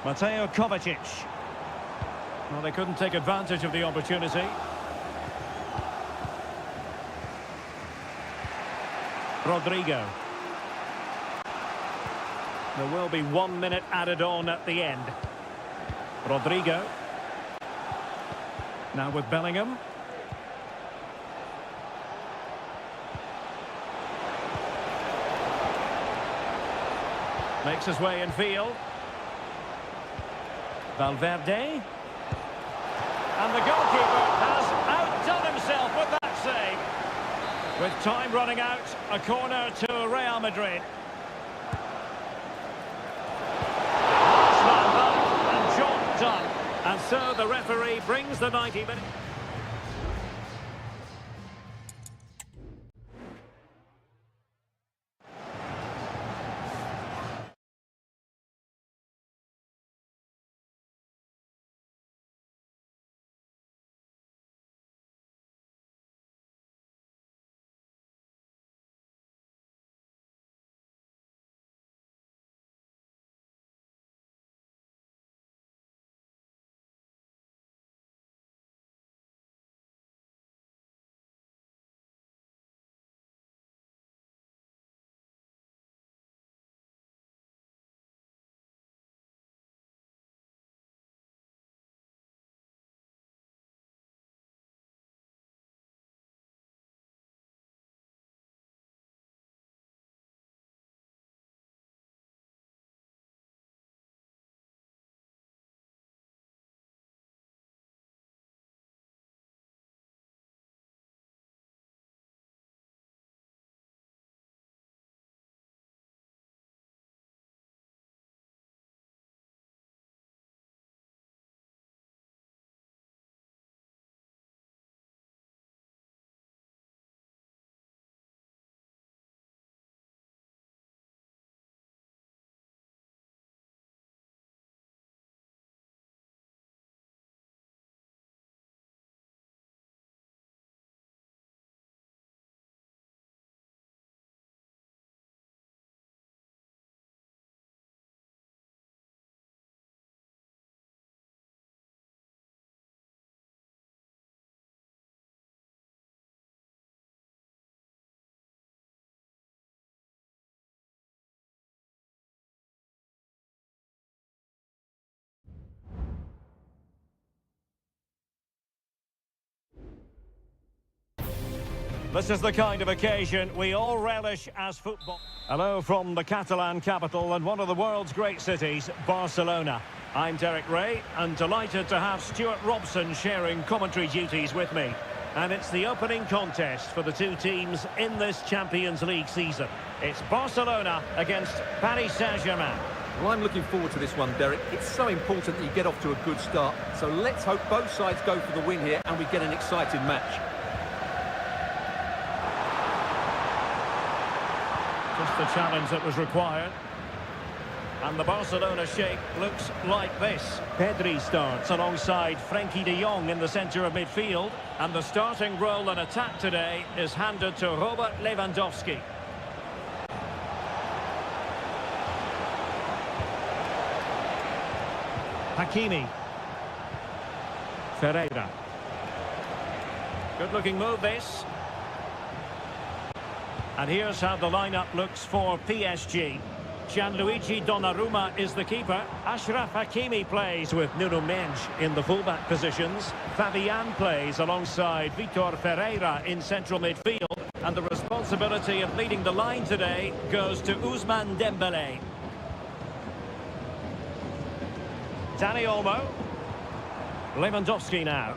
Mateo Kovacic. Well, they couldn't take advantage of the opportunity. Rodrigo. There will be 1 minute added on at the end. Rodrigo. Now with Bellingham. Makes his way in field. Valverde. And the goalkeeper has outdone himself with that save. With time running out, a corner to Real Madrid. Last man back and job done. And so the referee brings the 90 minutes. This is the kind of occasion we all relish as football. Hello from the Catalan capital and one of the world's great cities, Barcelona. I'm Derek Ray and delighted to have Stuart Robson sharing commentary duties with me. And it's the opening contest for the two teams in this Champions League season. It's Barcelona against Paris Saint-Germain. Well, I'm looking forward to this one, Derek. It's so important that you get off to a good start. So let's hope both sides go for the win here and we get an exciting match. Just the challenge that was required. And the Barcelona shape looks like this. Pedri starts alongside Frenkie de Jong in the centre of midfield. And the starting role in attack today is handed to Robert Lewandowski. Hakimi. Ferreira. Good-looking move, this. And here's how the lineup looks for PSG. Gianluigi Donnarumma is the keeper. Achraf Hakimi plays with Nuno Mendes in the fullback positions. Fabian plays alongside Vitor Ferreira in central midfield. And the responsibility of leading the line today goes to Ousmane Dembélé. Dani Olmo. Lewandowski now.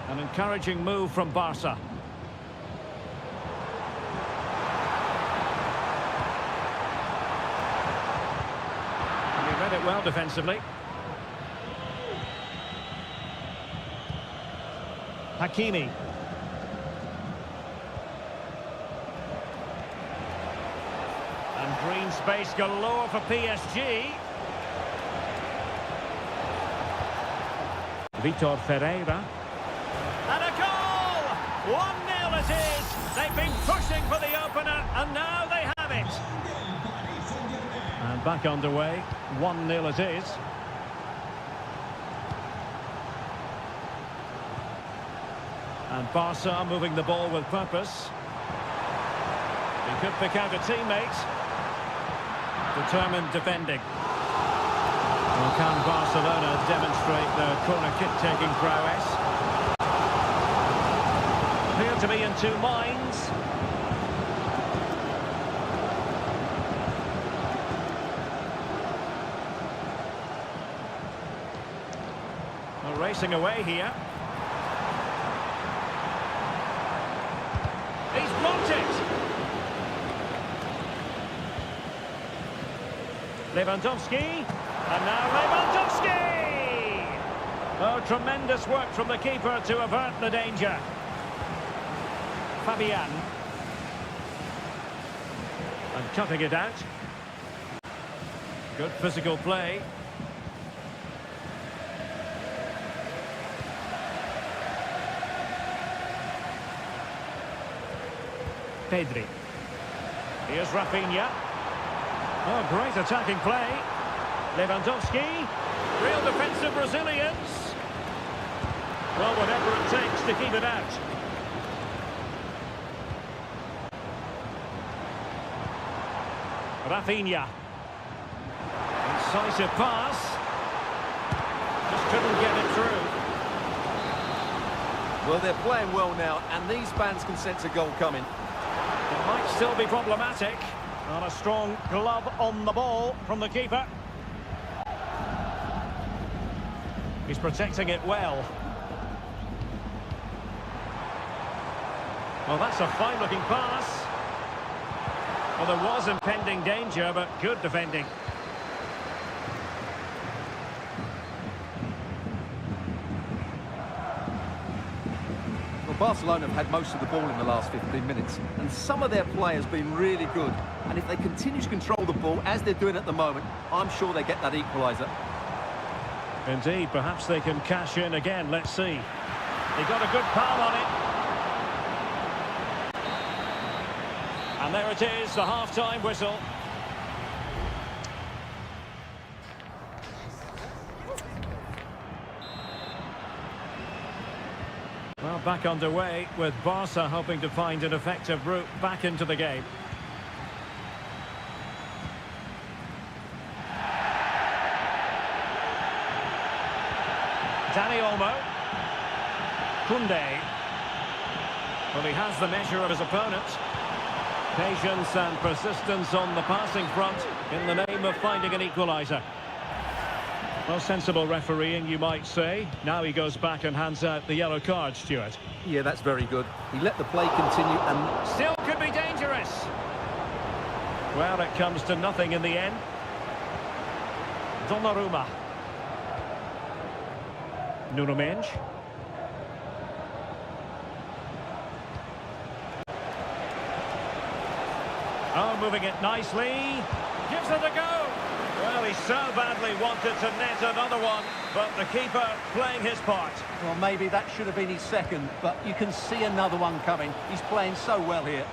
An encouraging move from Barca. Read it well defensively. Hakimi. And green space galore for PSG. Vitor Ferreira. And a goal! 1-0 it is! They've been pushing for the opener and now they have it! And back underway, 1-0 it is. And Barca moving the ball with purpose. He could pick out a teammate. Determined defending. Well, can Barcelona demonstrate their corner kick-taking prowess? Appear to be in two minds. Racing away here. He's blocked it. Lewandowski. And now Lewandowski! Oh, tremendous work from the keeper to avert the danger. Fabian. And cutting it out. Good physical play. Pedri. Here's Rafinha. Oh, great attacking play. Lewandowski. Real defensive resilience. Well, whatever it takes to keep it out. Rafinha. Incisive pass. Just couldn't get it through. Well, they're playing well now, and these fans can sense a goal coming. It might still be problematic. Not a strong glove on the ball from the keeper. He's protecting it well. Well, that's a fine-looking pass. Well, there was impending danger, but good defending. Barcelona have had most of the ball in the last 15 minutes, and some of their players have been really good. And if they continue to control the ball, as they're doing at the moment, I'm sure they get that equaliser. Indeed, perhaps they can cash in again. Let's see. They got a good palm on it. And there it is, the half-time whistle. Well, back underway with Barca hoping to find an effective route back into the game. Dani Olmo. Koundé. Well, he has the measure of his opponent. Patience and persistence on the passing front in the name of finding an equaliser. Well, sensible refereeing, you might say. Now he goes back and hands out the yellow card, Stuart. Yeah, that's very good. He let the play continue and... Still could be dangerous. Well, it comes to nothing in the end. Donnarumma. Nuno Mendes. Oh, moving it nicely. Gives it a go. Well, he so badly wanted to net another one, but the keeper playing his part. Well, maybe that should have been his second, but you can see another one coming. He's playing so well here.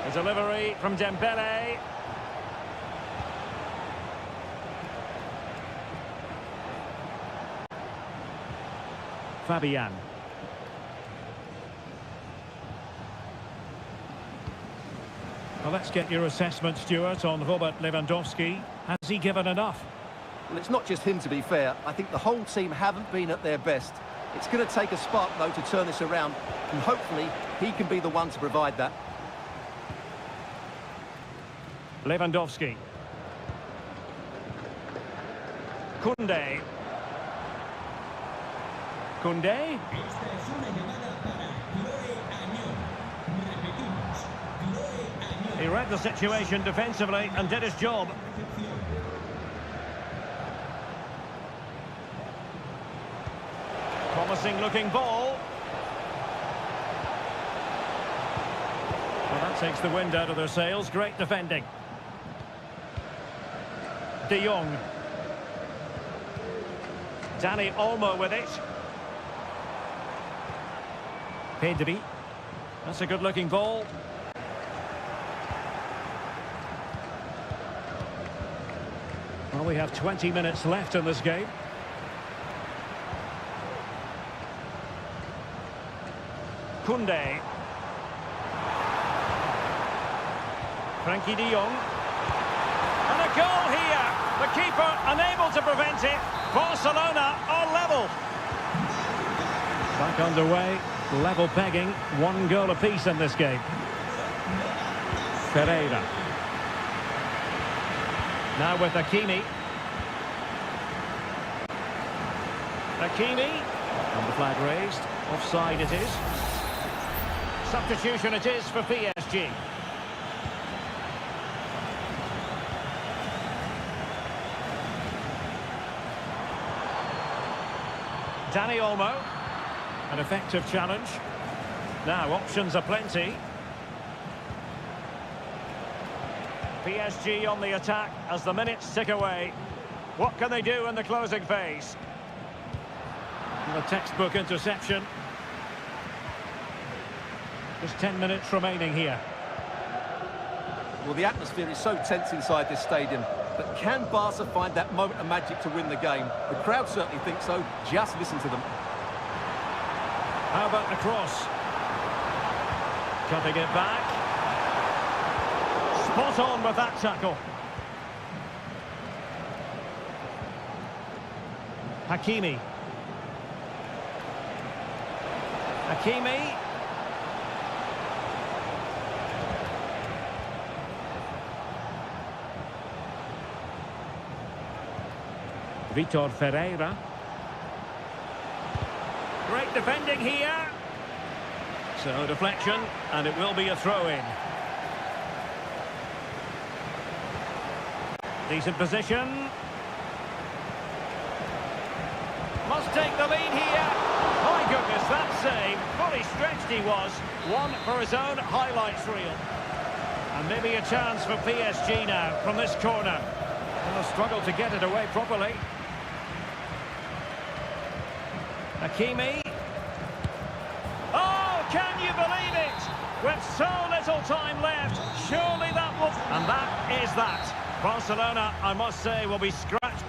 The delivery from Dembele. Fabian. Well, let's get your assessment, Stuart, on Robert Lewandowski. Has he given enough? Well, it's not just him, to be fair. I think the whole team haven't been at their best. It's going to take a spark, though, to turn this around, and hopefully he can be the one to provide that. Lewandowski. Koundé. Koundé. Esta es una llamada para Chloe Añón. Repetimos, Chloe Añón. He read the situation defensively and did his job. Promising looking ball. Well, that takes the wind out of their sails. Great defending. De Jong. Dani Olmo with it. Pedri. That's a good-looking ball. Well, we have 20 minutes left in this game. Koundé. Frankie de Jong. And a goal here. The keeper unable to prevent it. Barcelona are level. Back underway. Level pegging. 1 goal apiece in this game. Pereira. Now with Hakimi. Hakimi. And the flag raised. Offside it is. Substitution it is for PSG. Dani Olmo. An effective challenge. Now options are plenty. PSG on the attack as the minutes tick away. What can they do in the closing phase? And a textbook interception. Just 10 minutes remaining here. Well, the atmosphere is so tense inside this stadium, but can Barca find that moment of magic to win the game? The crowd certainly think so. Just listen to them. How about the cross? Cutting it back. Spot on with that tackle. Hakimi. Hakimi. Vitor Ferreira. Great defending here. So deflection, and it will be a throw-in. Decent position. Must take the lead here. My goodness, that save. Fully stretched he was. One for his own highlights reel. And maybe a chance for PSG now from this corner. They'll struggle to get it away properly. Hakimi. Oh, can you believe it? With so little time left, surely that will... And that is that. Barcelona, I must say, will be scratched.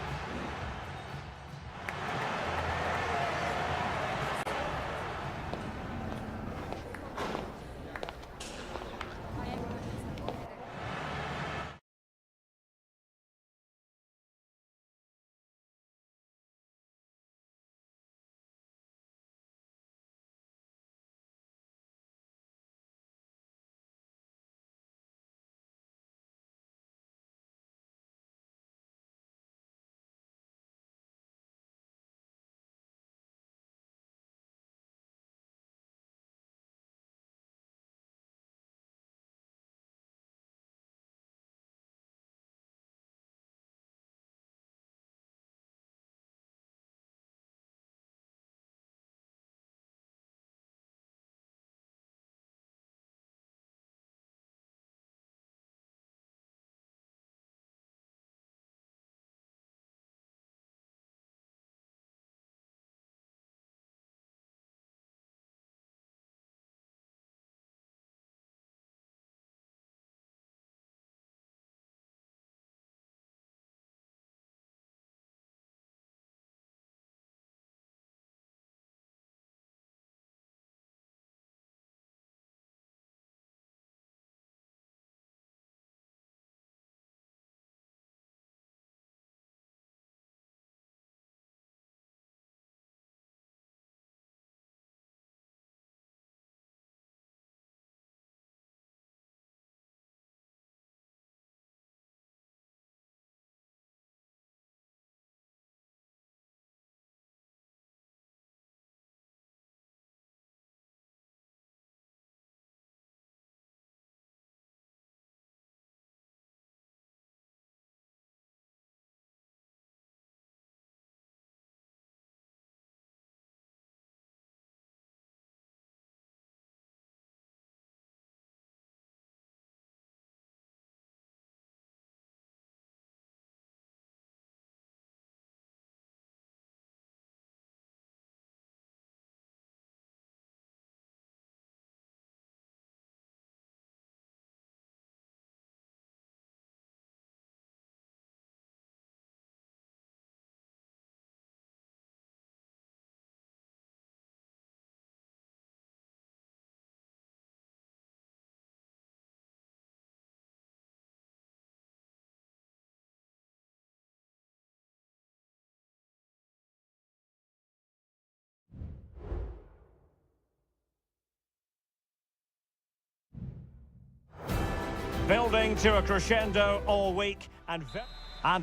Building to a crescendo all week and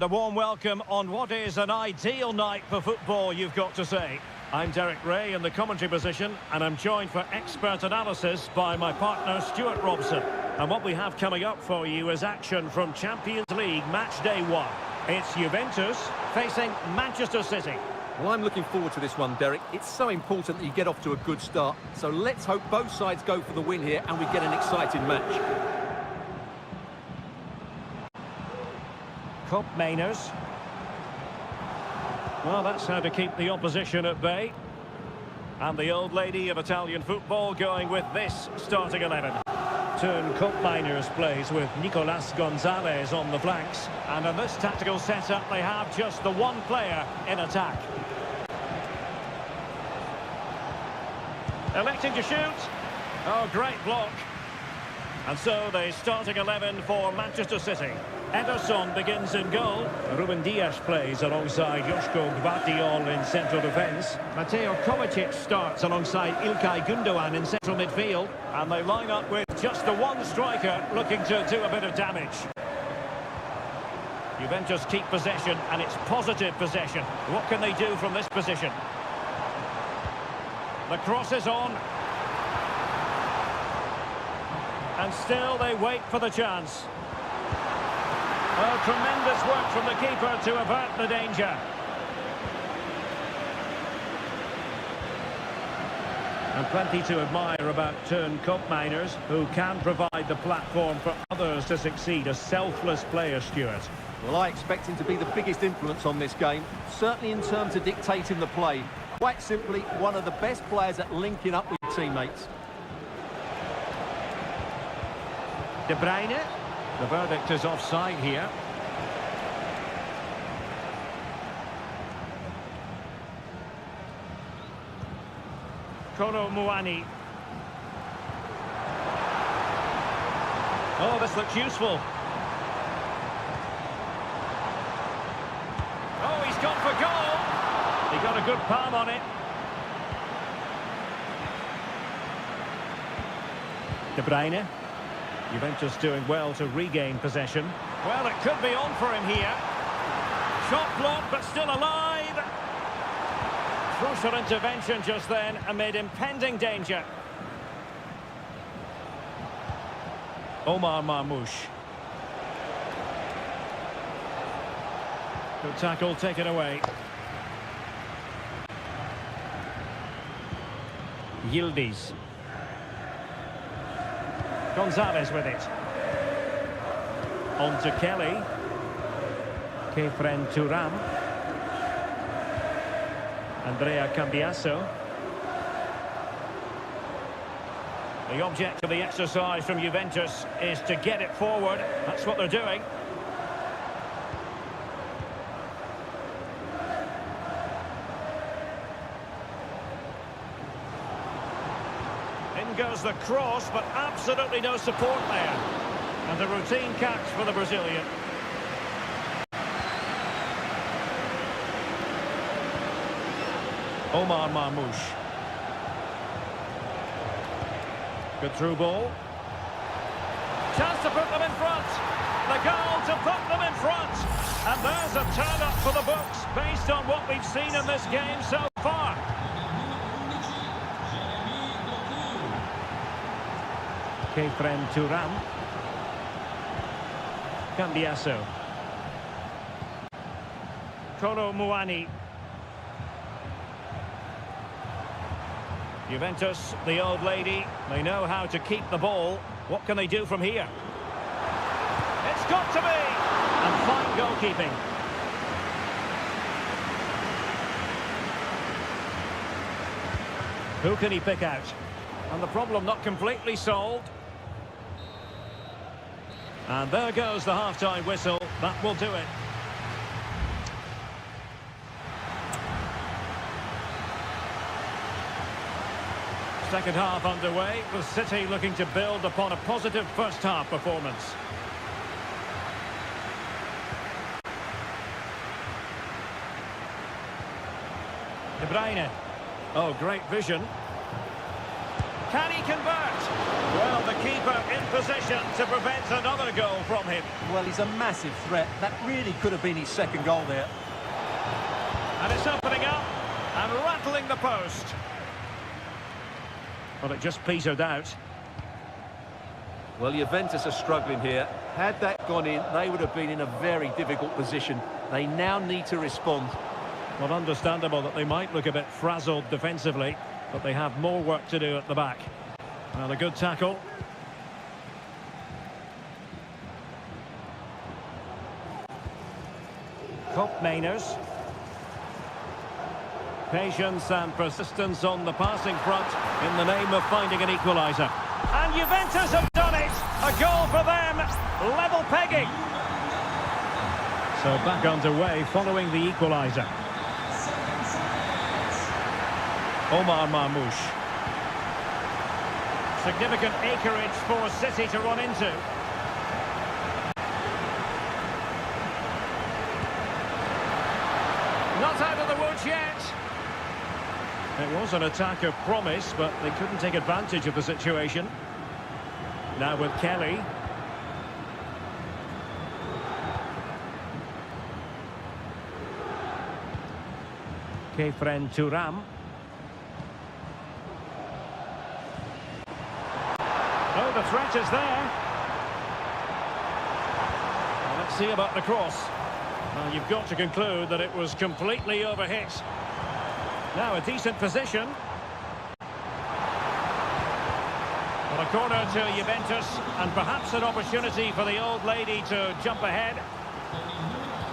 a warm welcome on what is an ideal night for football, you've got to say. I'm Derek Ray in the commentary position, and I'm joined for expert analysis by my partner Stuart Robson. And what we have coming up for you is action from Champions League match day 1. It's Juventus facing Manchester City. Well, I'm looking forward to this one, Derek. It's so important that you get off to a good start. So let's hope both sides go for the win here and we get an exciting match. Cup Mainers. Well, that's how to keep the opposition at bay. And the old lady of Italian football going with this starting 11. Turn Cup Miners plays with Nicolas Gonzalez on the flanks. And in this tactical setup, they have just the one player in attack. Electing to shoot. Oh, great block. And so the starting 11 for Manchester City. Ederson begins in goal. Ruben Dias plays alongside Joško Gvardiol in central defence. Mateo Kovacic starts alongside İlkay Gündoğan in central midfield. And they line up with just the one striker looking to do a bit of damage. Juventus keep possession, and it's positive possession. What can they do from this position? The cross is on. And still they wait for the chance. Oh, tremendous work from the keeper to avert the danger. And plenty to admire about Turn Cup Miners, who can provide the platform for others to succeed. A selfless player, Stuart. Well, I expect him to be the biggest influence on this game, certainly in terms of dictating the play. Quite simply, one of the best players at linking up with teammates. De Bruyne. The verdict is offside here. Kolo Muani. Oh, this looks useful. Oh, he's gone for goal. He got a good palm on it. De Bruyne. Juventus doing well to regain possession. Well, it could be on for him here. Shot blocked, but still alive. Crucial intervention just then amid impending danger. Omar Marmoush. Good tackle taken away. Yildiz. Gonzalez with it. On to Kelly. Kefren Turam. Andrea Cambiaso. The object of the exercise from Juventus is to get it forward. That's what they're doing. In goes the cross, but absolutely no support there. And a routine catch for the Brazilian. Omar Marmoush. Good through ball. Chance to put them in front. The goal to put them in front. And there's a turn-up for the books based on what we've seen in this game so far. Kefren Turam. Cambiaso. Kolo Muani. Juventus, the old lady, they know how to keep the ball. What can they do from here? It's got to be! And fine goalkeeping. Who can he pick out? And the problem not completely solved. And there goes the half-time whistle. That will do it. Second half underway, with City looking to build upon a positive first-half performance. De Bruyne. Oh, great vision. Can he convert? Well, the keeper in position to prevent another goal from him. Well, he's a massive threat. That really could have been his second goal there. And it's opening up and rattling the post. Well, it just petered out. Well, Juventus are struggling here. Had that gone in, they would have been in a very difficult position. They now need to respond. Well, understandable that they might look a bit frazzled defensively, but they have more work to do at the back. Well, a good tackle. Mainers. Patience and persistence on the passing front in the name of finding an equaliser. And Juventus have done it! A goal for them! Level pegging! So back underway following the equaliser. Omar Marmoush. Significant acreage for City to run into. Not out of the woods yet. It was an attack of promise, but they couldn't take advantage of the situation. Now with Kelly. Kefren Turam. Oh, the threat is there. Well, let's see about the cross. Well, you've got to conclude that it was completely overhit. Now a decent position. Well, a corner to Juventus, and perhaps an opportunity for the old lady to jump ahead.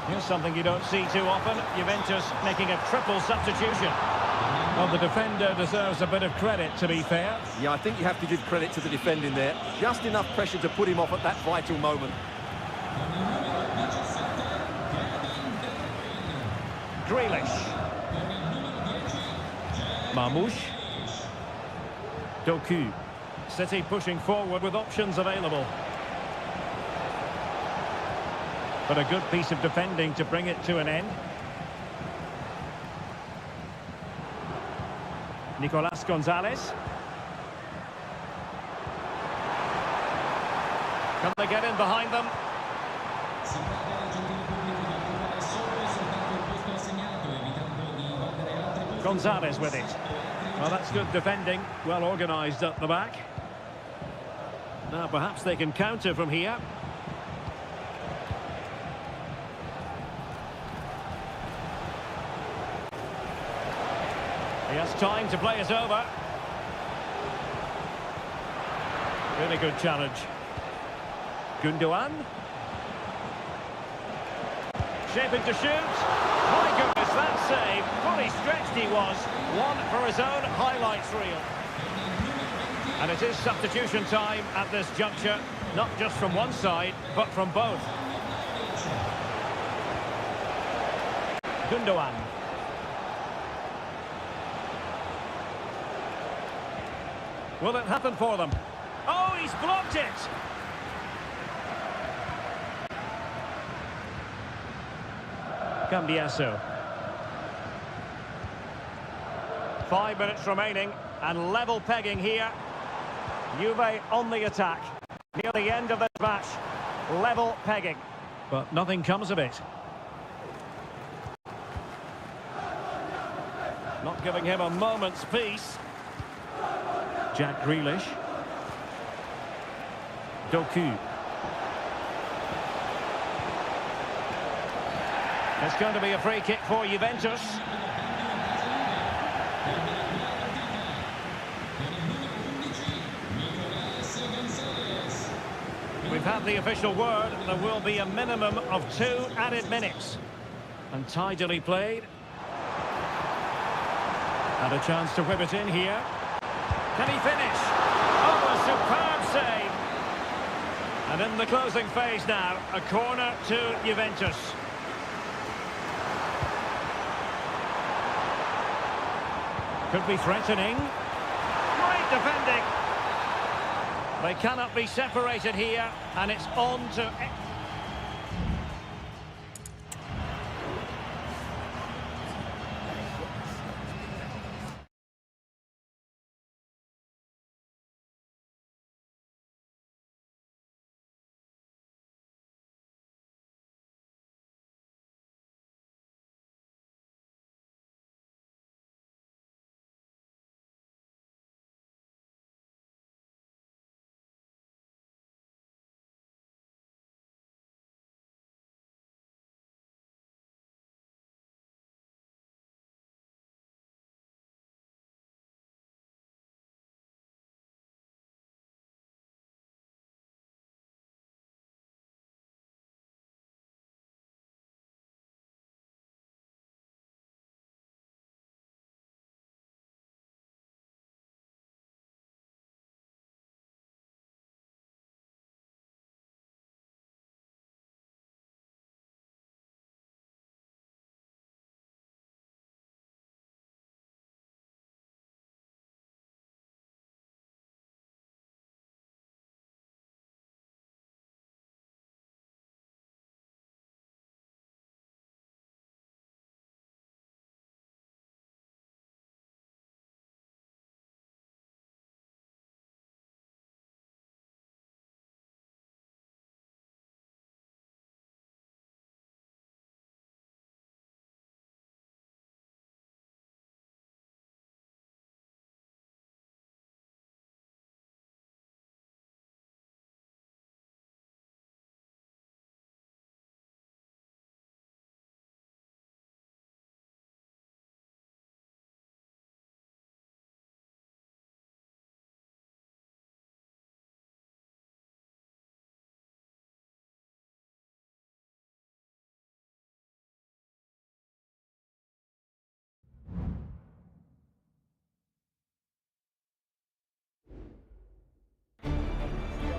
Here's something you don't see too often. Juventus making a triple substitution. Well, the defender deserves a bit of credit, to be fair. Yeah, I think you have to give credit to the defending there. Just enough pressure to put him off at that vital moment. Grealish. Marmoush. Doku. City pushing forward with options available. But a good piece of defending to bring it to an end. Nicolas Gonzalez. Can they get in behind them? Gonzalez with it. Well, that's good defending. Well organised at the back. Now perhaps they can counter from here. He has time to play it over. Really good challenge. Gundogan. Shaping to shoot. My goodness, that save. Fully stretched he was. One for his own highlights reel. And it is substitution time at this juncture. Not just from one side, but from both. Gundogan. Will it happen for them? Oh, he's blocked it! Cambiasso. 5 minutes remaining and level pegging here. Juve on the attack. Near the end of this match. Level pegging. But nothing comes of it. Not giving him a moment's peace. Jack Grealish. Doku. It's going to be a free kick for Juventus. We've had the official word. There will be a minimum of 2 added minutes. And tidily played. Had a chance to whip it in here. Can he finish? Oh, a superb save. And in the closing phase now, a corner to Juventus. Could be threatening. Great defending. They cannot be separated here, and it's on to...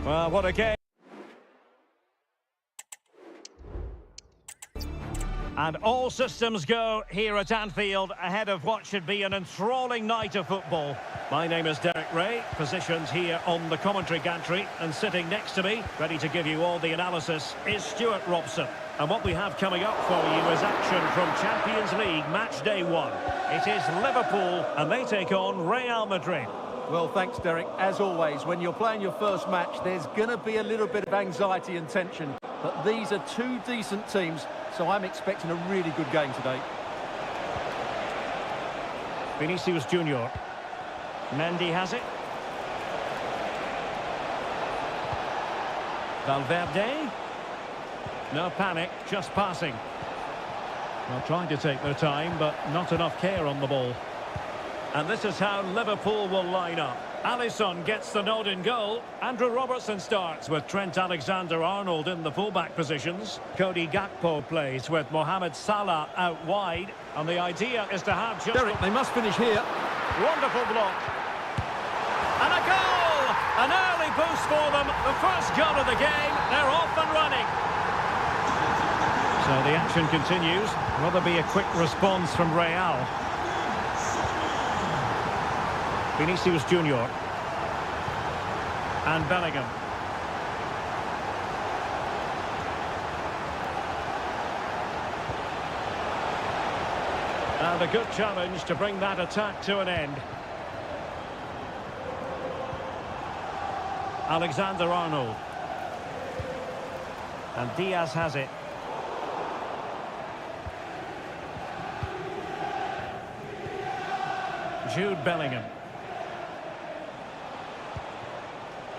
Well, what a game. And all systems go here at Anfield ahead of what should be an enthralling night of football. My name is Derek Ray, positioned here on the commentary gantry, and sitting next to me, ready to give you all the analysis, is Stuart Robson. And what we have coming up for you is action from Champions League match day 1. It is Liverpool, and they take on Real Madrid. Well, thanks, Derek. As always, when you're playing your first match, there's going to be a little bit of anxiety and tension. But these are two decent teams, so I'm expecting a really good game today. Vinicius Junior. Mendy has it. Valverde. No panic, just passing. Well, trying to take their time, but not enough care on the ball. And this is how Liverpool will line up. Alisson gets the nod in goal. Andrew Robertson starts with Trent Alexander-Arnold in the fullback positions. Cody Gakpo plays with Mohamed Salah out wide. And the idea is to have just... Derek, they must finish here. Wonderful block. And a goal! An early boost for them. The first goal of the game. They're off and running. So the action continues. Will there be a quick response from Real? Vinicius Junior. And Bellingham. And a good challenge to bring that attack to an end. Alexander-Arnold. And Diaz has it. Jude Bellingham.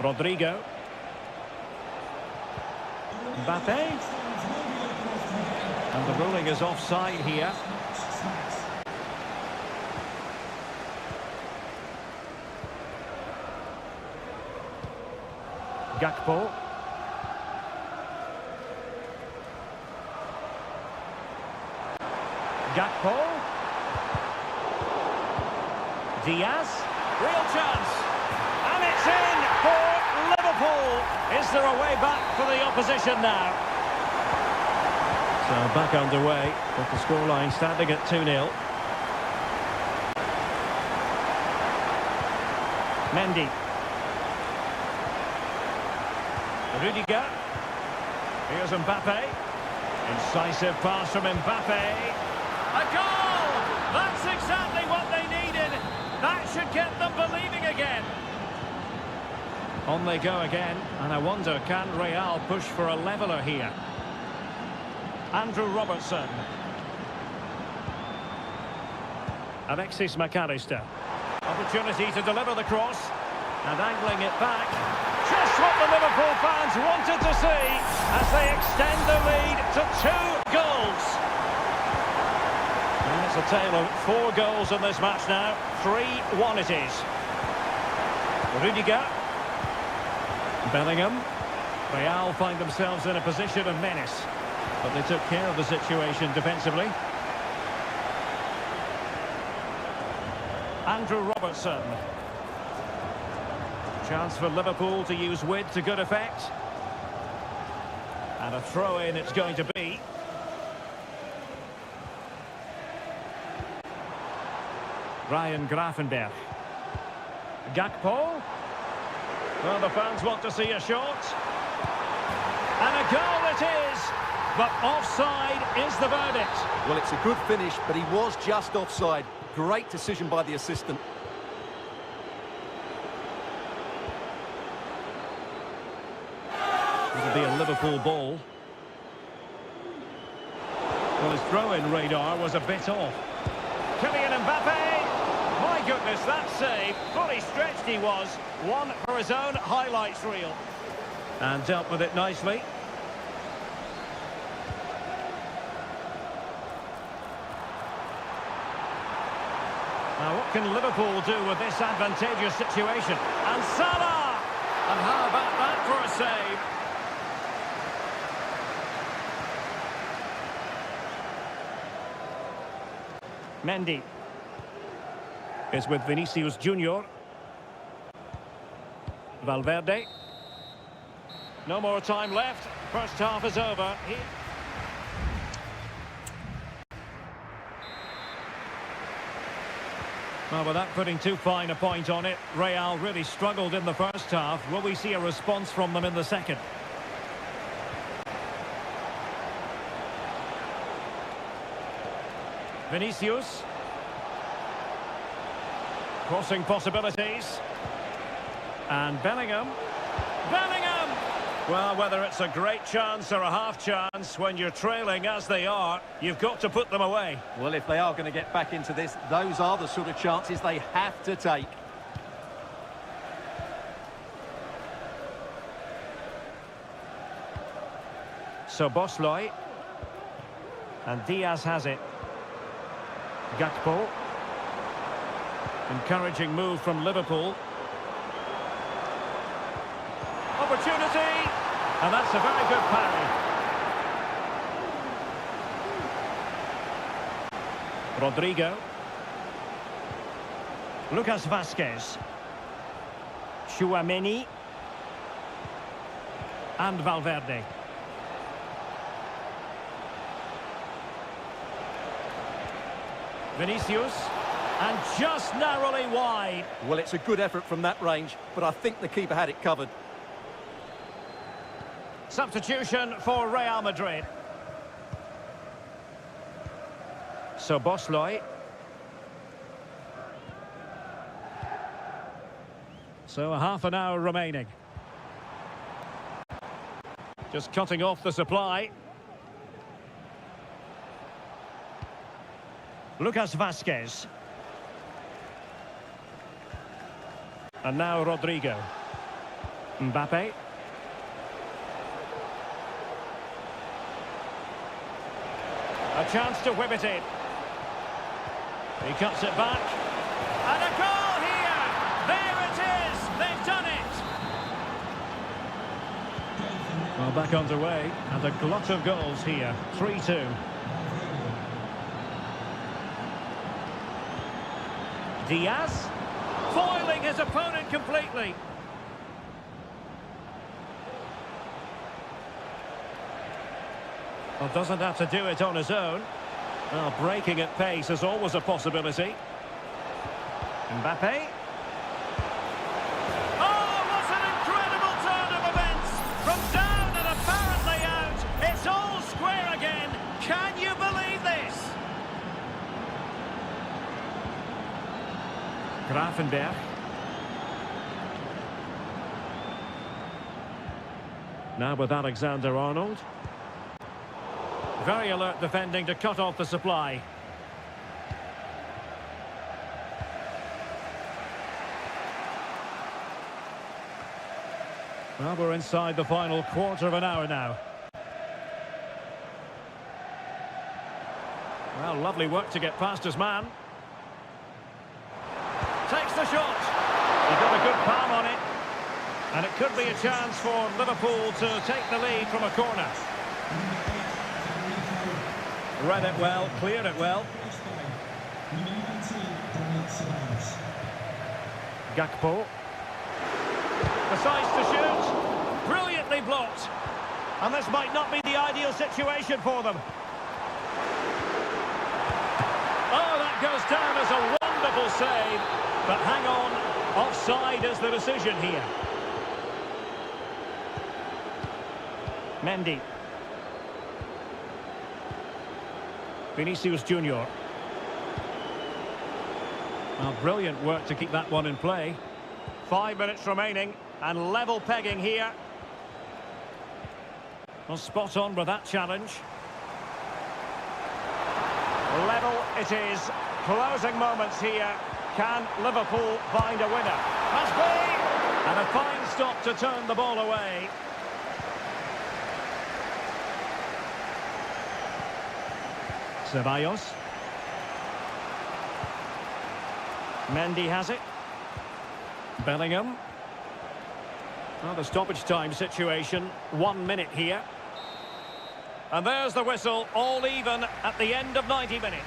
Rodrigo. Mbappe. And the ruling is offside here. Gakpo. Gakpo. Diaz. Real chance. And it's in for Liverpool. Is there a way back for the opposition now? So back underway with the scoreline standing at 2-0. Mendy. Rudiger. Here's Mbappe. Incisive pass from Mbappe. A goal! That's exactly what they needed. That should get them believing again. On they go again, and I wonder, can Real push for a leveller here? Andrew Robertson. Alexis McAllister. Opportunity to deliver the cross, and angling it back. Just what the Liverpool fans wanted to see as they extend the lead to 2 goals. And it's a tale of 4 goals in this match now. 3-1 it is. Rudiger. Bellingham. Real find themselves in a position of menace, but they took care of the situation defensively. Andrew Robertson. Chance for Liverpool to use width to good effect. And a throw-in it's going to be. Ryan Gravenberch. Gakpo. Well, the fans want to see a shot. And a goal it is. But offside is the verdict. Well, it's a good finish, but he was just offside. Great decision by the assistant. It'll be a Liverpool ball. Well, his throw-in radar was a bit off. Kylian Mbappe! My goodness, that save. Fully stretched he was. One for his own highlights reel. And dealt with it nicely. Now, what can Liverpool do with this advantageous situation? And Salah! And how about that for a save? Mendy is with Vinicius Junior. Valverde. No more time left. First half is over. Well, without putting too fine a point on it, Real really struggled in the first half. Will we see a response from them in the second? Vinicius. Crossing possibilities. And Bellingham. Bellingham! Well, whether it's a great chance or a half chance, when you're trailing as they are, you've got to put them away. Well, if they are going to get back into this, those are the sort of chances they have to take. So Bosley. And Diaz has it. Gakpo. Encouraging move from Liverpool. Opportunity! And that's a very good parry. Rodrigo. Lucas Vazquez. Tchouaméni. And Valverde. Vinicius. And just narrowly wide. Well, it's a good effort from that range, but I think the keeper had it covered. Substitution for Real Madrid. So Bosley. So a half an hour remaining. Just cutting off the supply. Lucas Vazquez. And now Rodrigo. Mbappe. A chance to whip it in. He cuts it back. And a goal here! There it is! They've done it! Well, back underway. And a glut of goals here. 3-2. Diaz. Foiling his opponent completely. Well, doesn't have to do it on his own. Well, breaking at pace is always a possibility. Mbappe. Oh, what an incredible turn of events! From down and apparently out, it's all square again. Can you believe this? Gravenberch. Now with Alexander-Arnold. Very alert defending to cut off the supply. Well, we're inside the final quarter of an hour now. Well, lovely work to get past his man. Takes the shot. He got a good palm on it. And it could be a chance for Liverpool to take the lead from a corner. Read it well, cleared it well. Gakpo. Decides to shoot. Brilliantly blocked. And this might not be the ideal situation for them. Oh, that goes down as a wonderful save. But hang on, offside is the decision here. Mendy. Vinicius Junior. Well, brilliant work to keep that one in play. 5 minutes remaining and level pegging here. Well, spot on with that challenge. Level it is. Closing moments here. Can Liverpool find a winner? Must be! And a fine stop to turn the ball away. Ceballos. Mendy has it. Bellingham. Well, the stoppage time situation. 1 minute here. And there's the whistle, all even at the end of 90 minutes.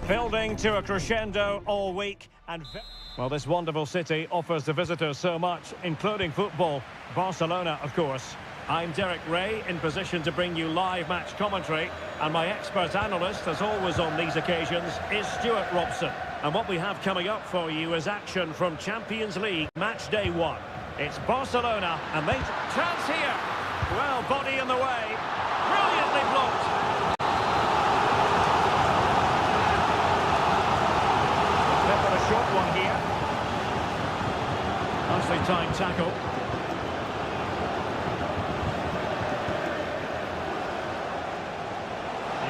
Building to a crescendo all week and... Well, this wonderful city offers the visitors so much, including football. Barcelona, of course. I'm Derek Ray, in position to bring you live match commentary, and my expert analyst, as always on these occasions, is Stuart Robson. And what we have coming up for you is action from Champions League match day 1. It's Barcelona, and they... Chance here! Well, body in the way. Brilliantly blocked. They've got a short one here. Nicely timed tackle.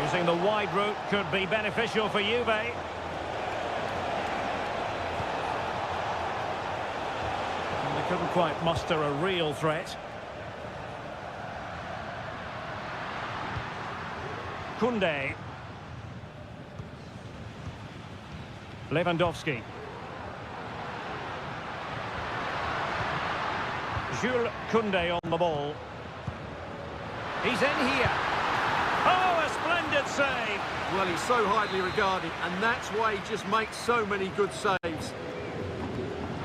Using the wide route could be beneficial for Juve. And they couldn't quite muster a real threat. Koundé. Lewandowski. Jules Koundé on the ball. He's in here. Oh, a splendid save. Well, he's so highly regarded, and that's why he just makes so many good saves.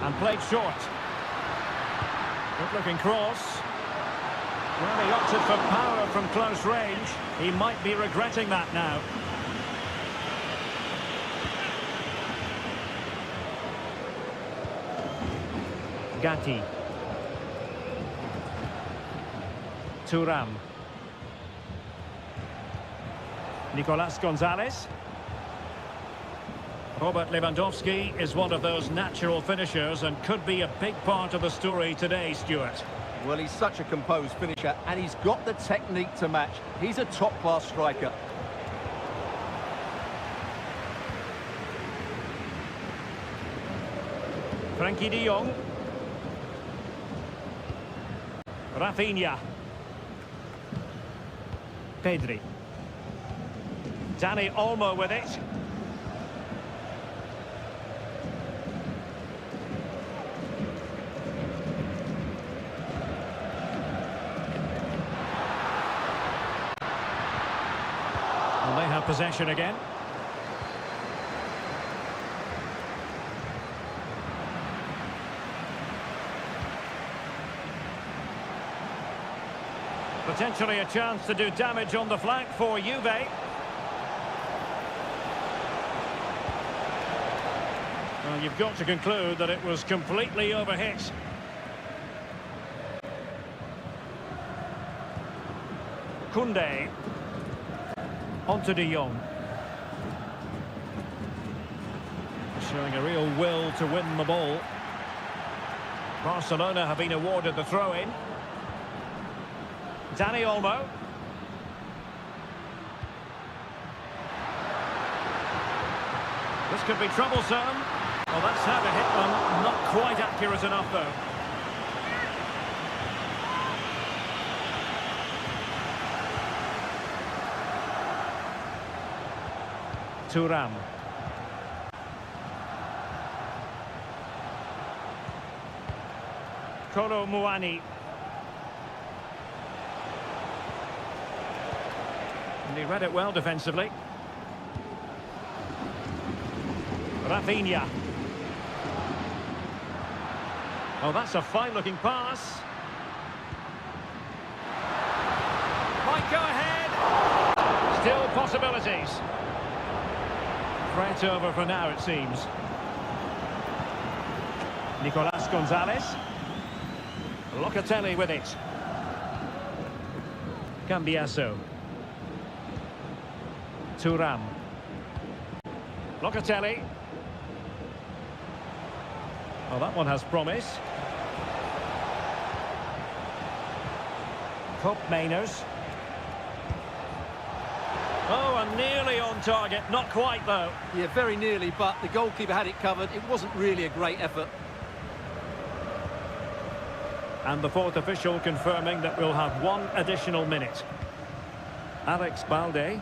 And played short. Good-looking cross. Well, he opted for power from close range. He might be regretting that now. Gatti. Thuram. Nicolas Gonzalez. Robert Lewandowski is one of those natural finishers and could be a big part of the story today, Stuart. Well, he's such a composed finisher, and he's got the technique to match. He's a top-class striker. Frankie de Jong. Rafinha. Pedri. Dani Olmo with it. And they have possession again. Potentially a chance to do damage on the flank for Juve. Well, you've got to conclude that it was completely overhit. Koundé. Onto de Jong. Showing a real will to win the ball. Barcelona have been awarded the throw-in. Dani Olmo. This could be troublesome. Well, that's how to hit them. Not quite accurate enough, though. Thuram. Kolo Muani. And he read it well defensively. Rafinha. Oh, that's a fine-looking pass. Might go ahead. Still possibilities. Threat over for now, it seems. Nicolas Gonzalez. Locatelli with it. Cambiaso. Thuram. Locatelli. Oh, that one has promise. Cup Mainers. Oh, and nearly on target. Not quite, though. Yeah, very nearly, but the goalkeeper had it covered. It wasn't really a great effort. And the fourth official confirming that we'll have one additional minute. Alex Balde.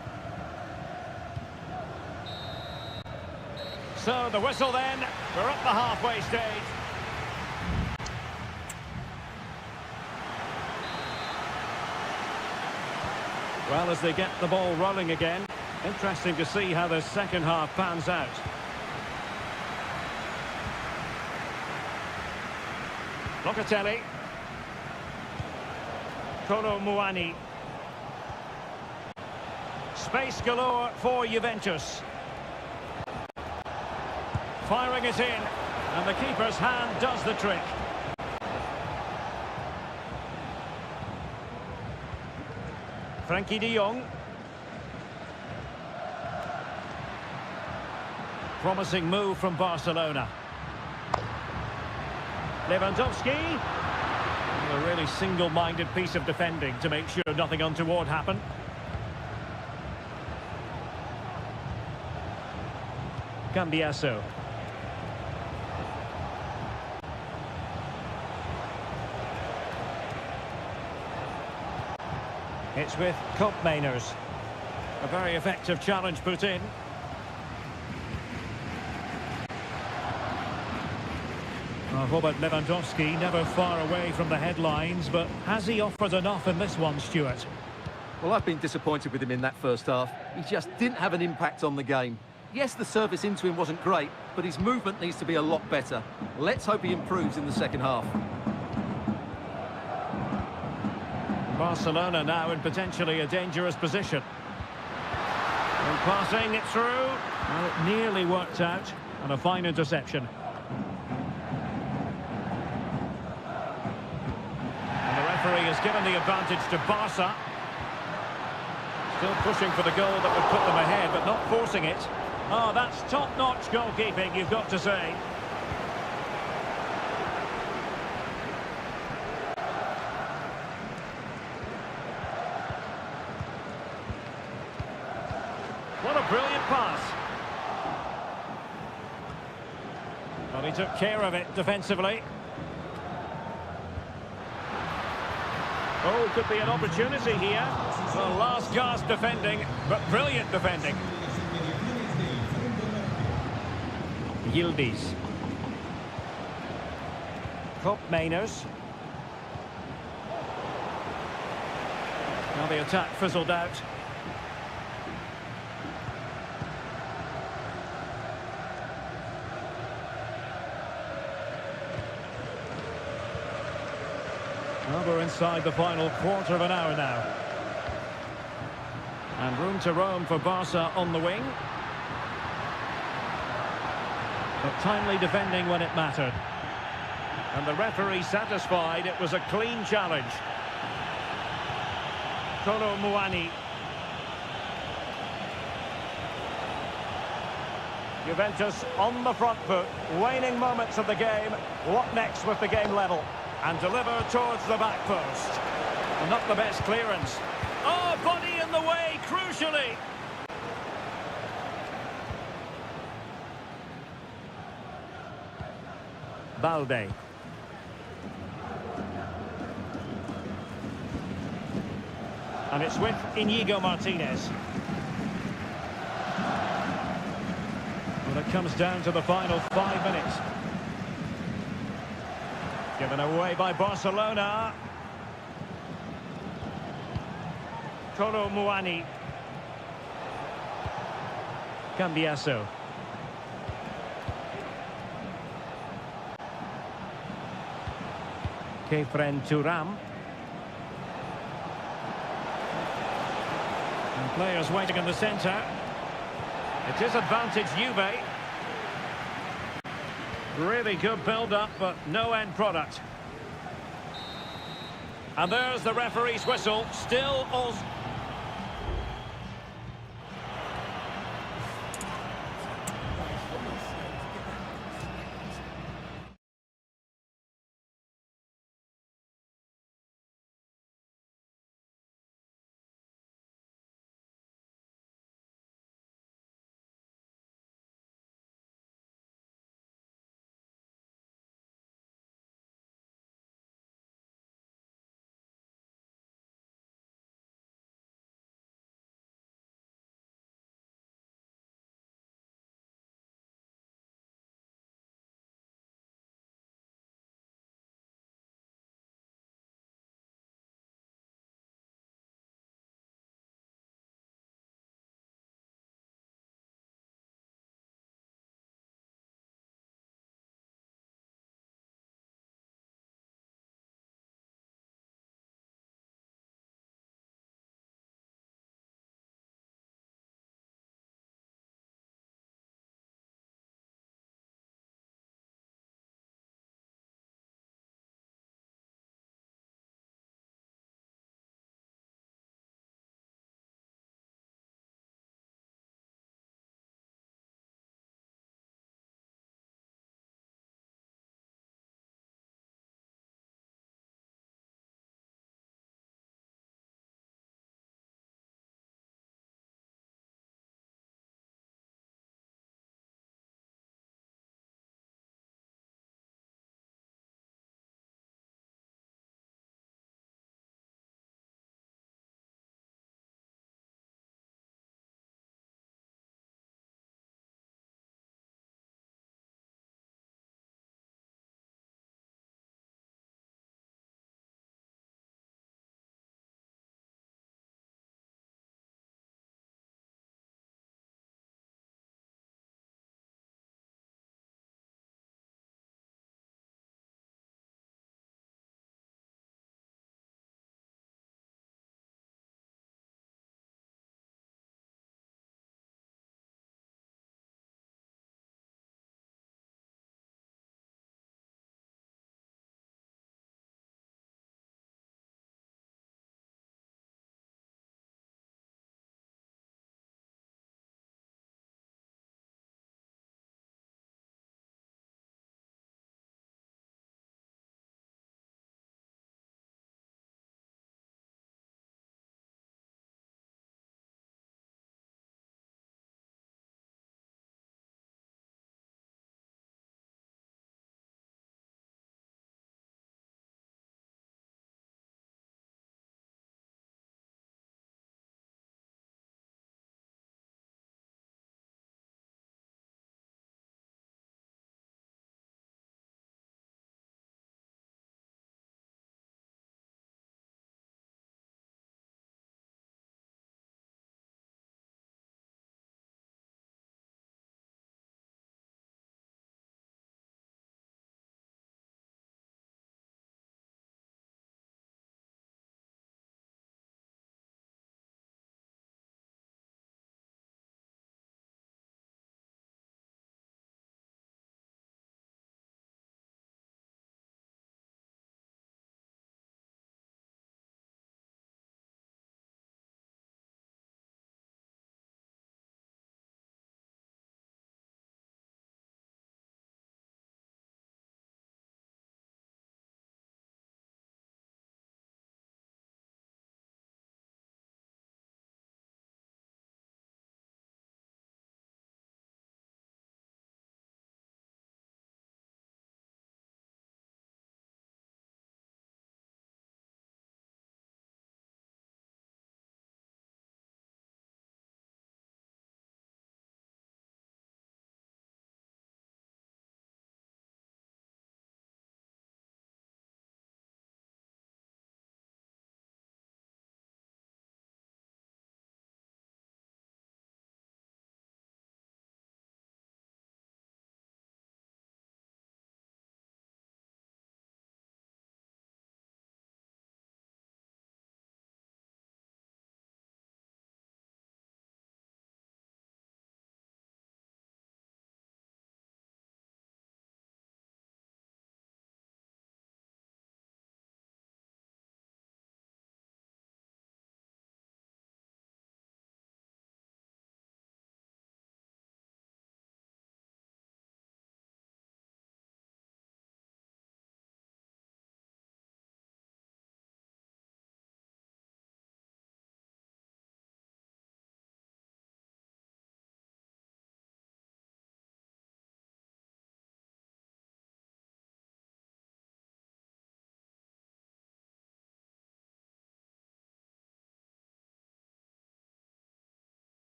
So the whistle then. We're up the halfway stage. Well, as they get the ball rolling again. Interesting to see how the second half pans out. Locatelli. Kolo Muani. Space galore for Juventus. Firing it in, and the keeper's hand does the trick. Frankie de Jong. Promising move from Barcelona. Lewandowski. A really single-minded piece of defending to make sure nothing untoward happened. Cambiaso. It's with Mainers. A very effective challenge put in. Robert Lewandowski never far away from the headlines, but has he offered enough in this one, Stuart? Well, I've been disappointed with him in that first half. He just didn't have an impact on the game. Yes, the service into him wasn't great, but his movement needs to be a lot better. Let's hope he improves in the second half. Barcelona now in potentially a dangerous position. And passing it through. Well, it nearly worked out. And a fine interception. And the referee has given the advantage to Barca. Still pushing for the goal that would put them ahead, but not forcing it. Oh, that's top-notch goalkeeping, you've got to say. What a brilliant pass. Well, he took care of it defensively. Oh, could be an opportunity here. Well, last gasp defending, but brilliant defending. Yildiz. Mainers. Now the attack fizzled out. Well, we're inside the final quarter of an hour now. And room to roam for Barca on the wing. But timely defending when it mattered. And the referee satisfied it was a clean challenge. Kolo Muani. Juventus on the front foot. Waning moments of the game. What next with the game level? And delivered towards the back post. And not the best clearance. Oh, body in the way, crucially. Balde. And it's with Inigo Martinez. Well, it comes down to the final 5 minutes. Given away by Barcelona. Kolo Muani. Cambiaso. Kefren Turam. And players waiting in the centre. It is advantage Juve. Really good build-up, but no end product. And there's the referee's whistle. Still all...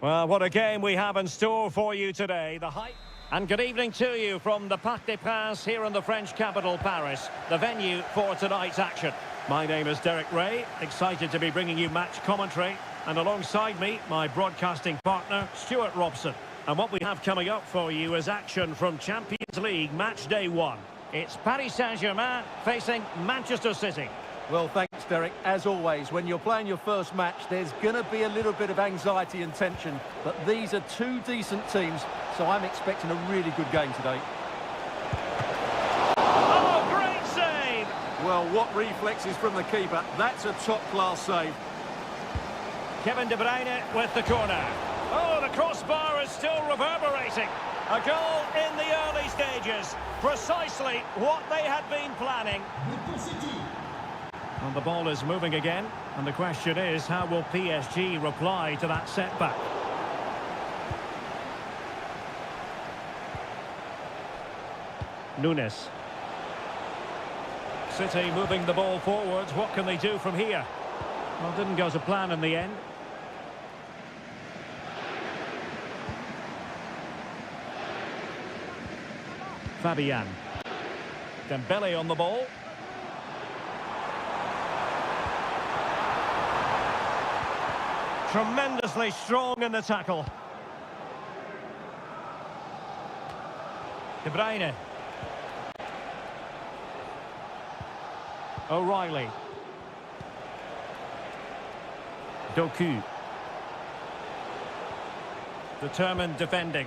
Well, what a game we have in store for you today. The hype. And good evening to you from the Parc des Princes here in the French capital, Paris, the venue for tonight's action. My name is Derek Ray, excited to be bringing you match commentary. And alongside me, my broadcasting partner, Stuart Robson. And what we have coming up for you is action from Champions League match day 1. It's Paris Saint-Germain facing Manchester City. Well, thanks, Derek. As always, when you're playing your first match, there's going to be a little bit of anxiety and tension. But these are two decent teams, so I'm expecting a really good game today. Oh, great save! Well, what reflexes from the keeper. That's a top-class save. Kevin De Bruyne with the corner. Oh, the crossbar is still reverberating. A goal in the early stages. Precisely what they had been planning. And the ball is moving again. And the question is, how will PSG reply to that setback? Nunes. City moving the ball forwards. What can they do from here? Well, didn't go to plan in the end. Fabian. Dembele on the ball. Tremendously strong in the tackle. De Bruyne. O'Reilly. Doku. Determined defending.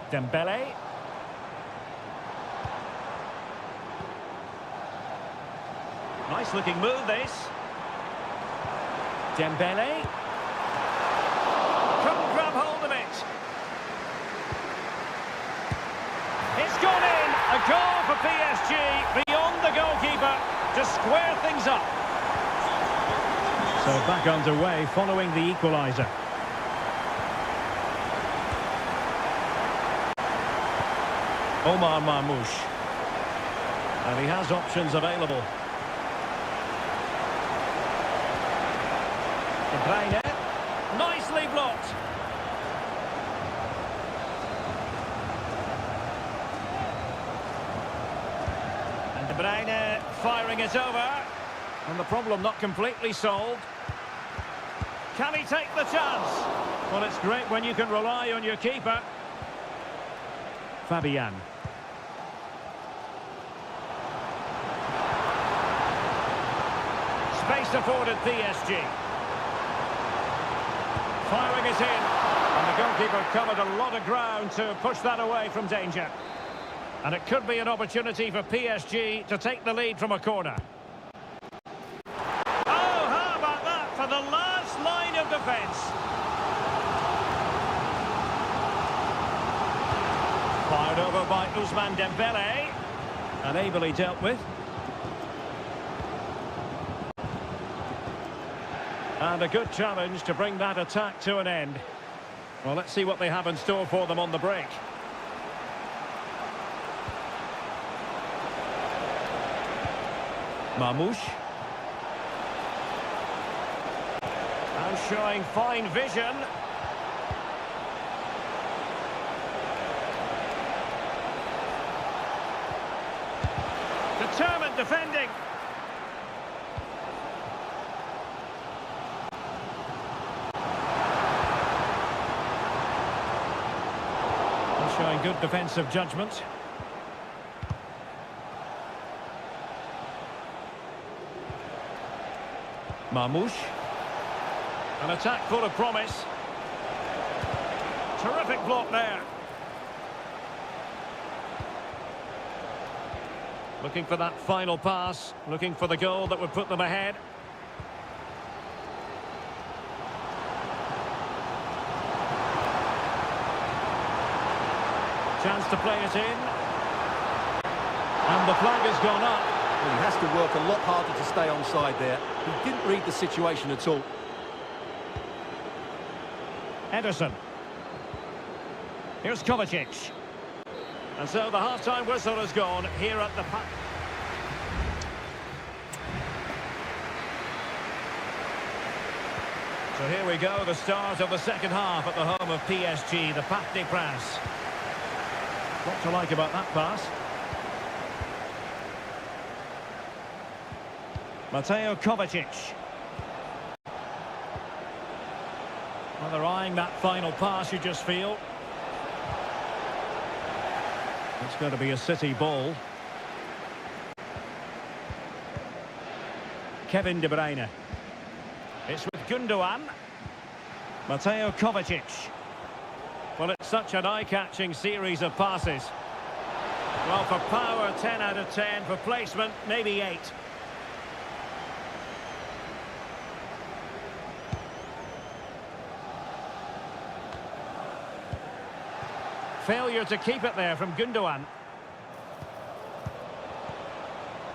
Dembele. Nice looking move this. Dembele. Couldn't grab hold of it. It's gone in. A goal for PSG beyond the goalkeeper to square things up. So back underway following the equaliser. Omar Marmoush. And he has options available. De Bruyne. Nicely blocked. And De Bruyne firing it over. And the problem not completely solved. Can he take the chance? Well, it's great when you can rely on your keeper. Fabian. Space afforded PSG. Firing it in. And the goalkeeper covered a lot of ground to push that away from danger. And it could be an opportunity for PSG to take the lead from a corner. Oh, how about that for the last line of defence? Fired over by Ousmane Dembele. And ably dealt with. And a good challenge to bring that attack to an end. Well, let's see what they have in store for them on the break. Marmoush. And showing fine vision. Determined defending. Showing good defensive judgment. Marmoush. An attack full of promise. Terrific block there. Looking for that final pass. Looking for the goal that would put them ahead. Chance to play it in. And the flag has gone up. Well, he has to work a lot harder to stay onside there. He didn't read the situation at all. Ederson. Here's Kovacic. And so the half-time whistle has gone here at the... So here we go, the start of the second half at the home of PSG, the Parc des Princes. What to like about that pass? Mateo Kovacic. Well, they're eyeing that final pass, you just feel. It's going to be a City ball. Kevin De Bruyne. It's with Gundogan. Mateo Kovacic. Well, it's such an eye-catching series of passes. Well, for power, 10 out of 10. For placement, maybe 8. Failure to keep it there from Gundogan.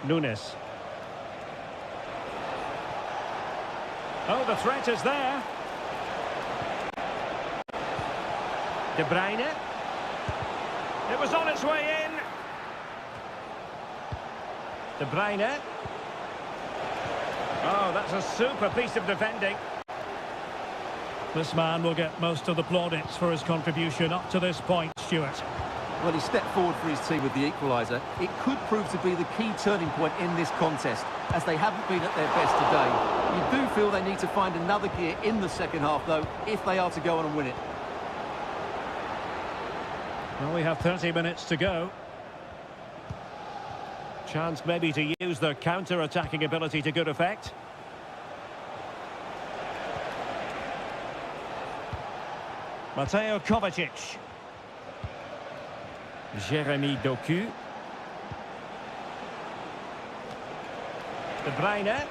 Nunes. Oh, the threat is there. De Bruyne. It was on its way in. De Bruyne. Oh, that's a super piece of defending. This man will get most of the plaudits for his contribution up to this point, Stuart. Well, he stepped forward for his team with the equaliser. It could prove to be the key turning point in this contest, as they haven't been at their best today. You do feel they need to find another gear in the second half, though, if they are to go on and win it. Well, we have 30 minutes to go. Chance maybe to use their counter-attacking ability to good effect. Mateo Kovacic. Jeremy Doku. De Bruyne.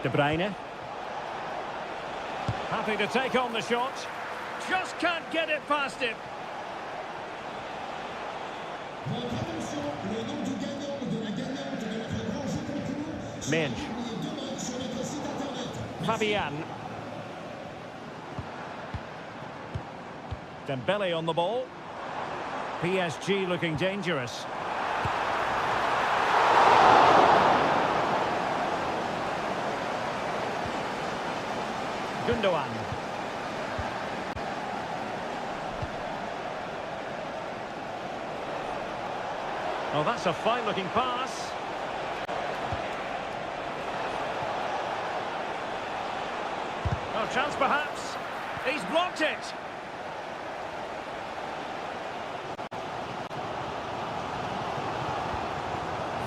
De Bruyne. Happy to take on the shot. Just can't get it past him. Votre attention, le nom du gagnant ou de la gagnante de notre grand jeu concours sera Minge. publié demain sur notre site internet. Fabian. Dembele on the ball. PSG looking dangerous. Gundogan. Oh, that's a fine-looking pass. Oh, chance perhaps. He's blocked it.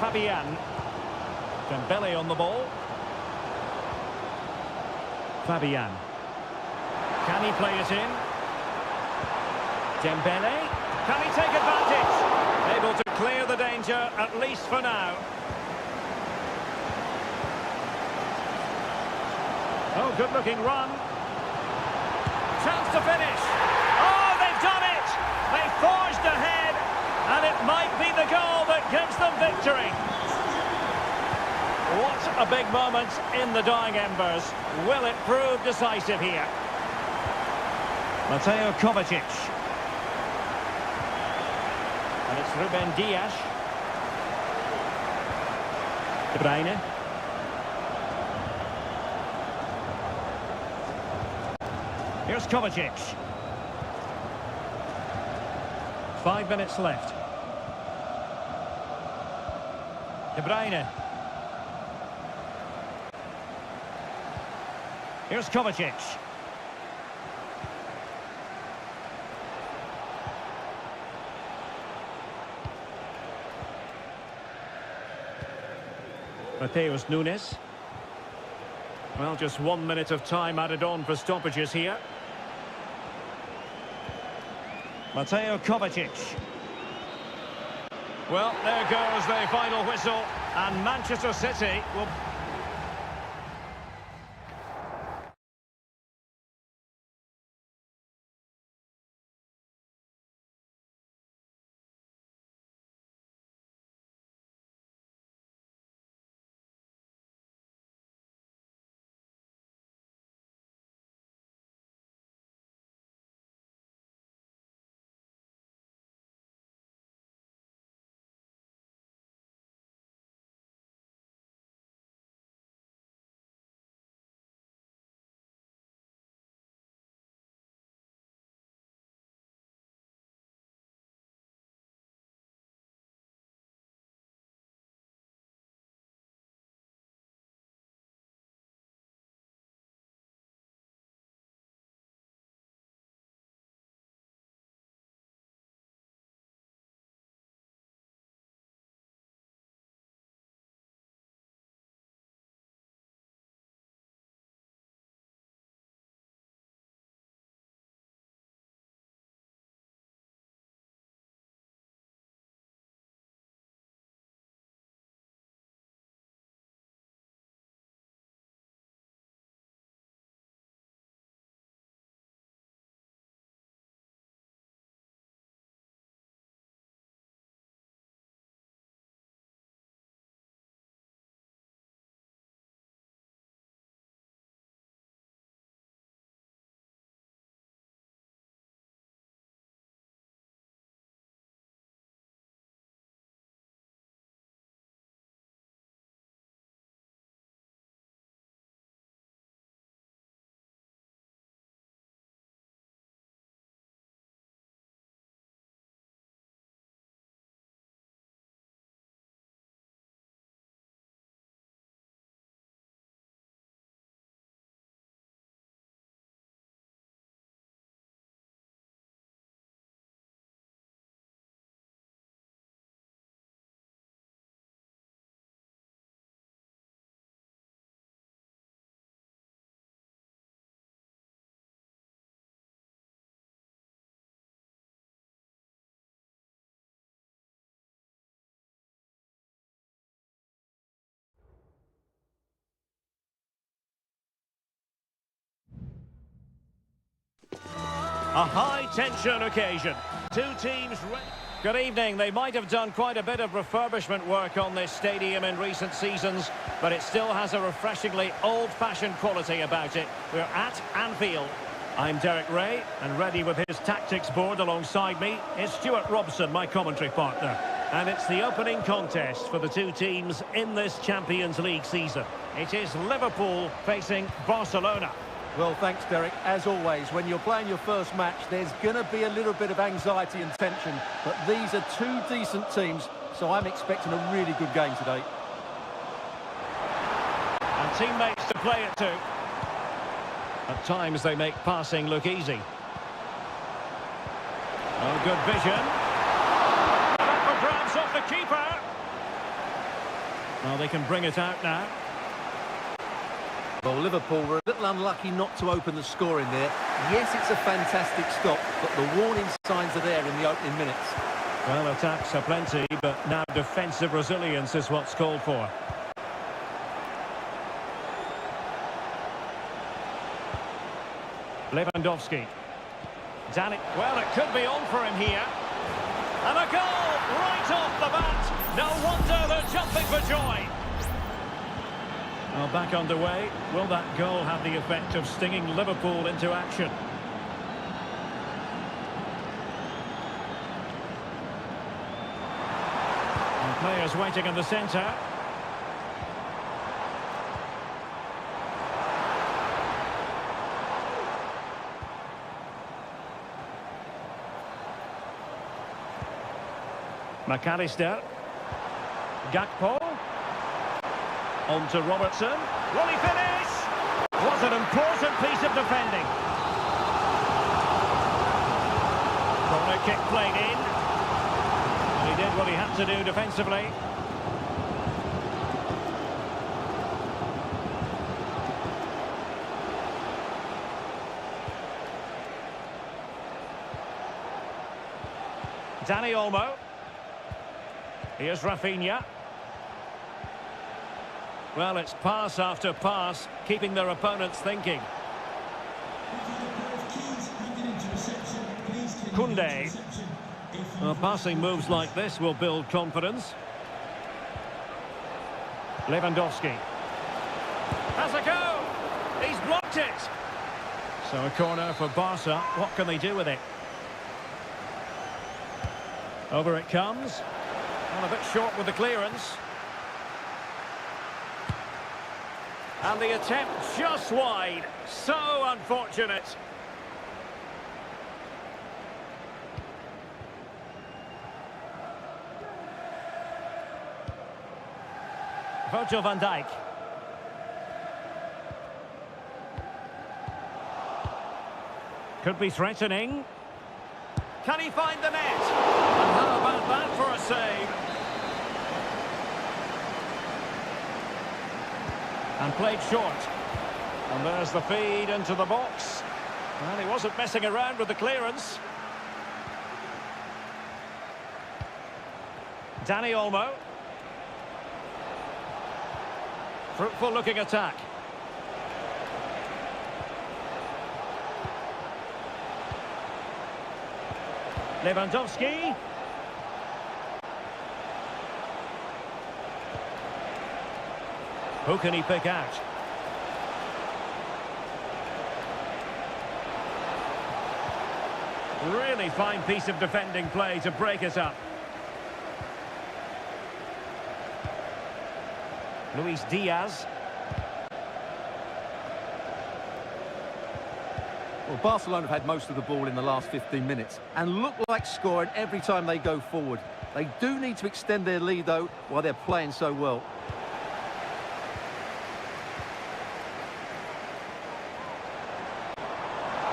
Fabian. Dembele on the ball. Fabian. Can he play it in? Dembele. Can he take advantage? Able to clear the danger, at least for now. Oh, good-looking run. Chance to finish. Oh, they've done it! They forged ahead, and it might be the goal that gives them victory. What a big moment in the dying embers. Will it prove decisive here? Mateo Kovacic. And it's Ruben Dias. De Bruyne. Here's Kovacic. 5 minutes left. De Bruyne. Here's Kovacic. Mateus Nunes. Well, just 1 minute of time added on for stoppages here. Mateo Kovacic. Well, there goes the final whistle, and Manchester City will A high-tension occasion. Two teams... Good evening. They might have done quite a bit of refurbishment work on this stadium in recent seasons, but it still has a refreshingly old-fashioned quality about it. We're at Anfield. I'm Derek Ray, and ready with his tactics board alongside me is Stuart Robson, my commentary partner. And it's the opening contest for the two teams in this Champions League season. It is Liverpool facing Barcelona. Well, thanks, Derek. As always, when you're playing your first match, there's going to be a little bit of anxiety and tension. But these are two decent teams, so I'm expecting a really good game today. And teammates to play it to. At times, they make passing look easy. Oh, good vision. That for grabs off the keeper. Well, they can bring it out now. Well, Liverpool were a little unlucky not to open the score in there. Yes, it's a fantastic stop, but the warning signs are there in the opening minutes. Well, attacks are plenty, but now defensive resilience is what's called for. Lewandowski. Danny. Well, it could be on for him here. And a goal right off the bat. No wonder they're jumping for joy. Well, back underway. Will that goal have the effect of stinging Liverpool into action? And players waiting in the centre. McAllister. Gakpo. On to Robertson. Will he finish? Was an important piece of defending. Corner kick played in. And he did what he had to do defensively. Dani Olmo. Here's Rafinha. Well, it's pass after pass, keeping their opponents thinking. Koundé. Well, passing moves like this will build confidence. Lewandowski. Has a go! He's blocked it! So a corner for Barca. What can they do with it? Over it comes. Well, a bit short with the clearance. And the attempt just wide. So unfortunate. Virgil van Dijk. Could be threatening. Can he find the net? And how about that for a save? And played short. And there's the feed into the box. Well, he wasn't messing around with the clearance. Dani Olmo. Fruitful looking attack. Lewandowski. Who can he pick out? Really fine piece of defending play to break it up. Luis Diaz. Well, Barcelona have had most of the ball in the last 15 minutes and look like scoring every time they go forward. They do need to extend their lead, though, while they're playing so well.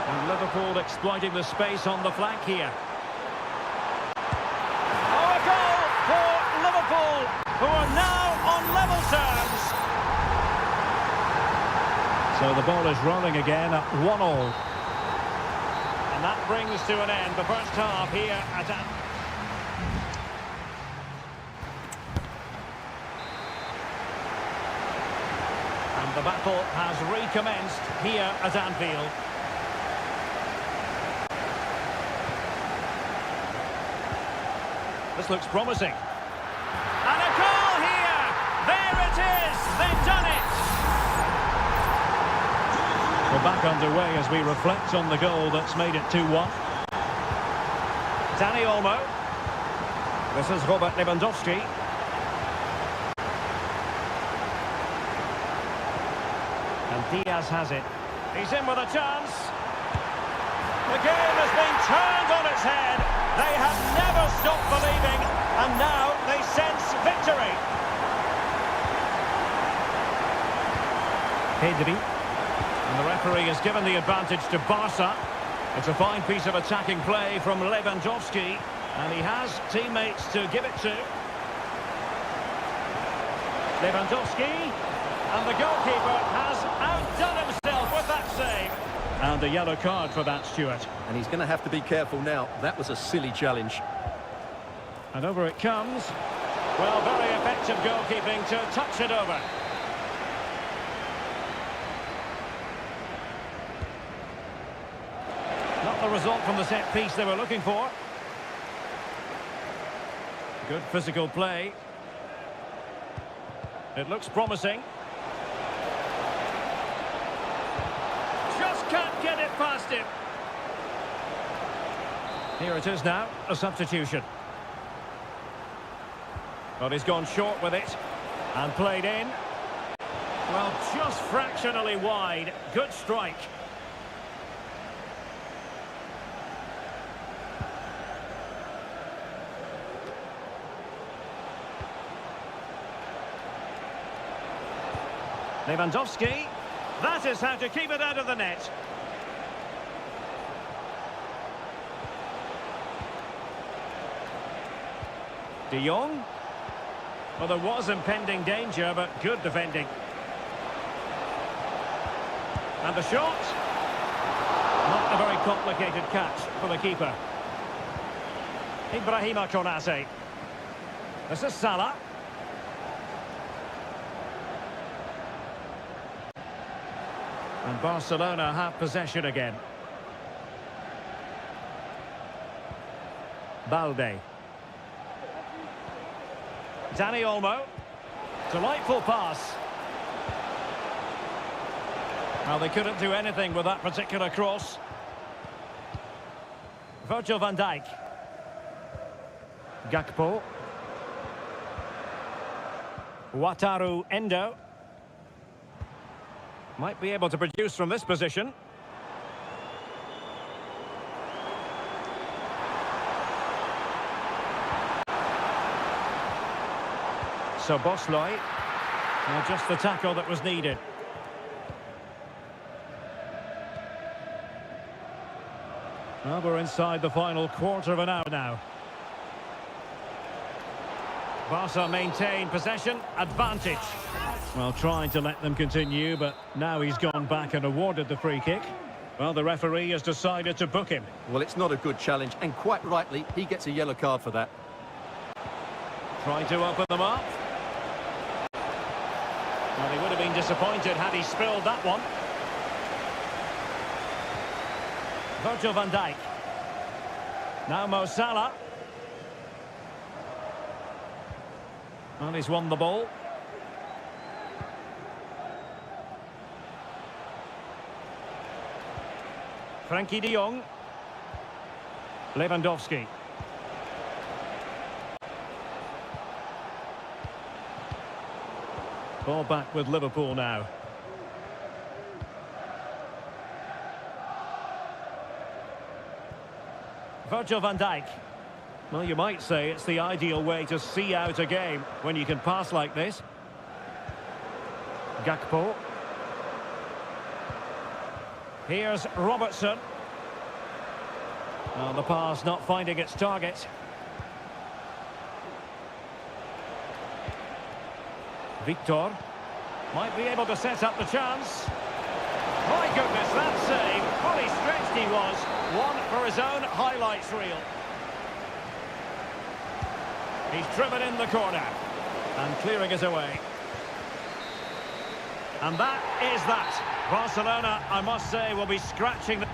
And Liverpool exploiting the space on the flank here. Oh, a goal for Liverpool, who are now on level terms. So the ball is rolling again at 1-1. And that brings to an end the first half here at Anfield. And the battle has recommenced here at Anfield. This looks promising. And a goal here! There it is! They've done it! We're back underway as we reflect on the goal that's made it 2-1. Dani Olmo. This is Robert Lewandowski. And Diaz has it. He's in with a chance. The game has been turned on its head. They have never stopped believing, and now they sense victory. Pedri. And the referee has given the advantage to Barca. It's a fine piece of attacking play from Lewandowski, and he has teammates to give it to. Lewandowski, and the goalkeeper has outdone himself with that save. And a yellow card for that, Stuart. And he's going to have to be careful now. That was a silly challenge. And over it comes. Well, very effective goalkeeping to touch it over. Not the result from the set piece they were looking for. Good physical play. It looks promising. Just can't get it past him. Here it is now, a substitution. But he's gone short with it. And played in. Well, just fractionally wide. Good strike. Lewandowski. That is how to keep it out of the net. De Jong. Well, there was impending danger, but good defending. And the shot. Not a very complicated catch for the keeper. Ibrahima Konate. This is Salah. And Barcelona have possession again. Balde. Dani Olmo. Delightful pass. Well, they couldn't do anything with that particular cross. Virgil van Dijk. Gakpo. Wataru Endo. Might be able to produce from this position. So Bosley. Well, just the tackle that was needed. Well, we're inside the final quarter of an hour now. Barca maintain possession, advantage. Well, trying to let them continue, but now he's gone back and awarded the free kick. Well, the referee has decided to book him. Well, it's not a good challenge, and quite rightly, he gets a yellow card for that. Trying to open them up. Well, he would have been disappointed had he spilled that one. Virgil van Dijk. Now Mo Salah. Well, he's won the ball. Frankie de Jong. Lewandowski. Ball back with Liverpool now. Virgil van Dijk. Well, you might say it's the ideal way to see out a game when you can pass like this. Gakpo. Here's Robertson. Well, the pass not finding its target. Victor might be able to set up the chance. My goodness, that save. Fully stretched he was. One for his own highlights reel. He's driven in the corner and clearing it away. And that is that. Barcelona, I must say, will be scratching the...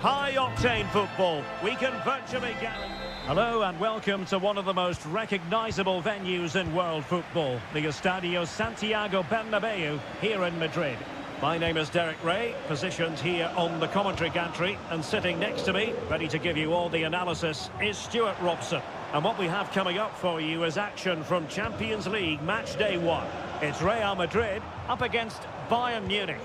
High-octane football. We can virtually guarantee... Hello and welcome to one of the most recognisable venues in world football, the Estadio Santiago Bernabeu here in Madrid. My name is Derek Ray, positioned here on the commentary gantry, and sitting next to me, ready to give you all the analysis, is Stuart Robson. And what we have coming up for you is action from Champions League match day 1. It's Real Madrid up against Bayern Munich.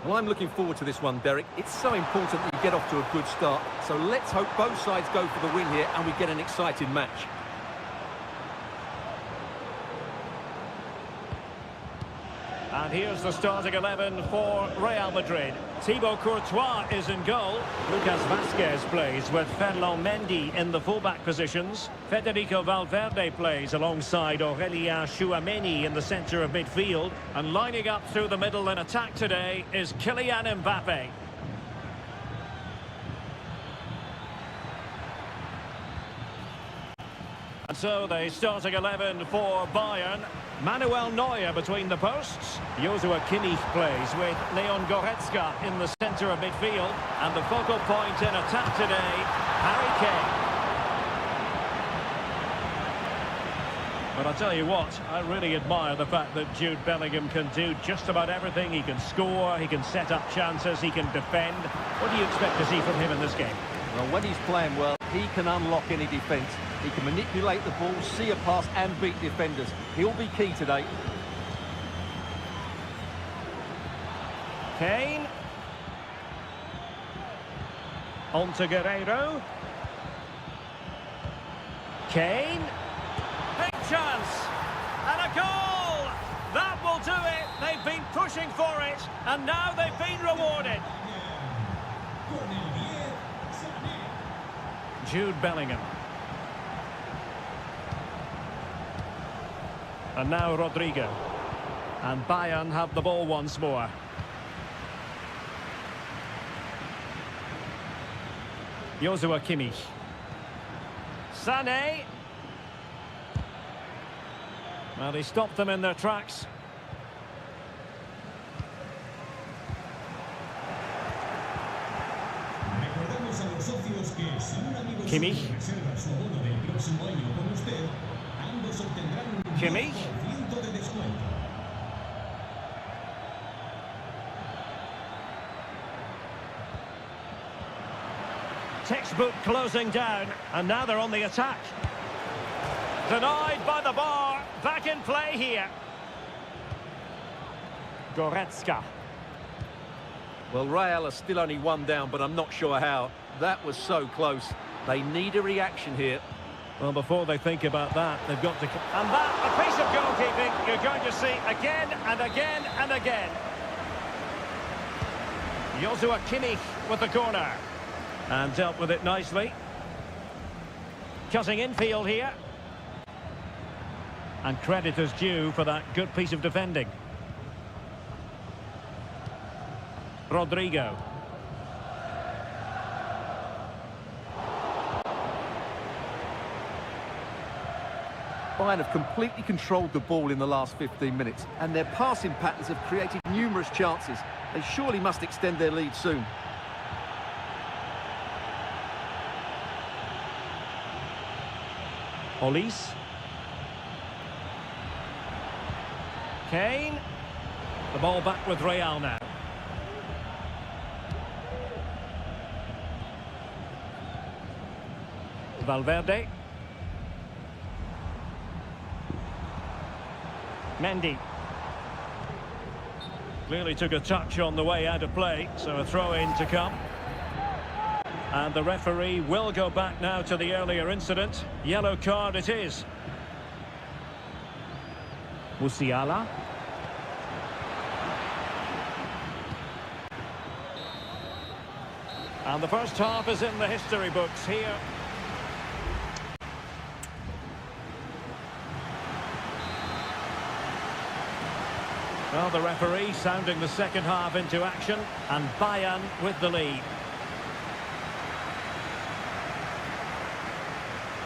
Well, I'm looking forward to this one, Derek. It's so important that you get off to a good start. So let's hope both sides go for the win here and we get an exciting match. And here's the starting 11 for Real Madrid. Thibaut Courtois is in goal. Lucas Vazquez plays with Ferland Mendy in the fullback positions. Federico Valverde plays alongside Aurelien Chouameni in the centre of midfield. And lining up through the middle in attack today is Kylian Mbappe. And so the starting 11 for Bayern. Manuel Neuer between the posts. Joshua Kimmich plays with Leon Goretzka in the centre of midfield. And the focal point in attack today, Harry Kane. But I'll tell you what, I really admire the fact that Jude Bellingham can do just about everything. He can score, he can set up chances, he can defend. What do you expect to see from him in this game? Well, when he's playing well, he can unlock any defence. He can manipulate the ball, see a pass and beat defenders. He'll be key today. Kane. On to Guerreiro. Kane. Big chance. And a goal! That will do it. They've been pushing for it. And now they've been rewarded. Jude Bellingham. And now Rodrigo. And Bayern have the ball once more. Joshua Kimmich. Sané. Well, he stopped them in their tracks. Kimmich. Kimmich. Textbook closing down, and now they're on the attack. Denied by the bar. Back in play here. Goretzka. Well, Real are still only one down, but I'm not sure how. That was so close. They need a reaction here. Well, before they think about that, they've got to... And that, a piece of goalkeeping you're going to see again and again and again. Joshua Kimmich with the corner. And dealt with it nicely. Cutting infield here. And credit is due for that good piece of defending. Rodrigo. Bayern have completely controlled the ball in the last 15 minutes, and their passing patterns have created numerous chances. They surely must extend their lead soon. Olise. Kane. The ball back with Real now. Valverde. Mendy. Clearly took a touch on the way out of play, so a throw-in to come. And the referee will go back now to the earlier incident. Yellow card it is. Musiala. And the first half is in the history books here. Well, the referee sounding the second half into action, and Bayern with the lead.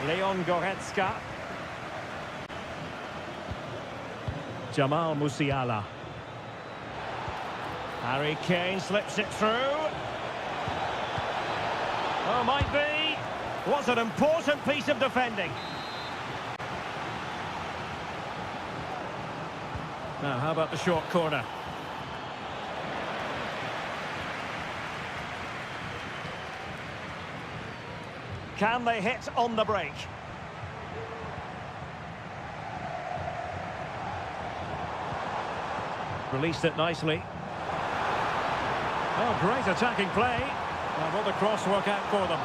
Leon Goretzka. Jamal Musiala. Harry Kane slips it through. Oh, might be. Was an important piece of defending. Now, how about the short corner? Can they hit on the break? Released it nicely. Oh, great attacking play. Now, will the cross work out for them?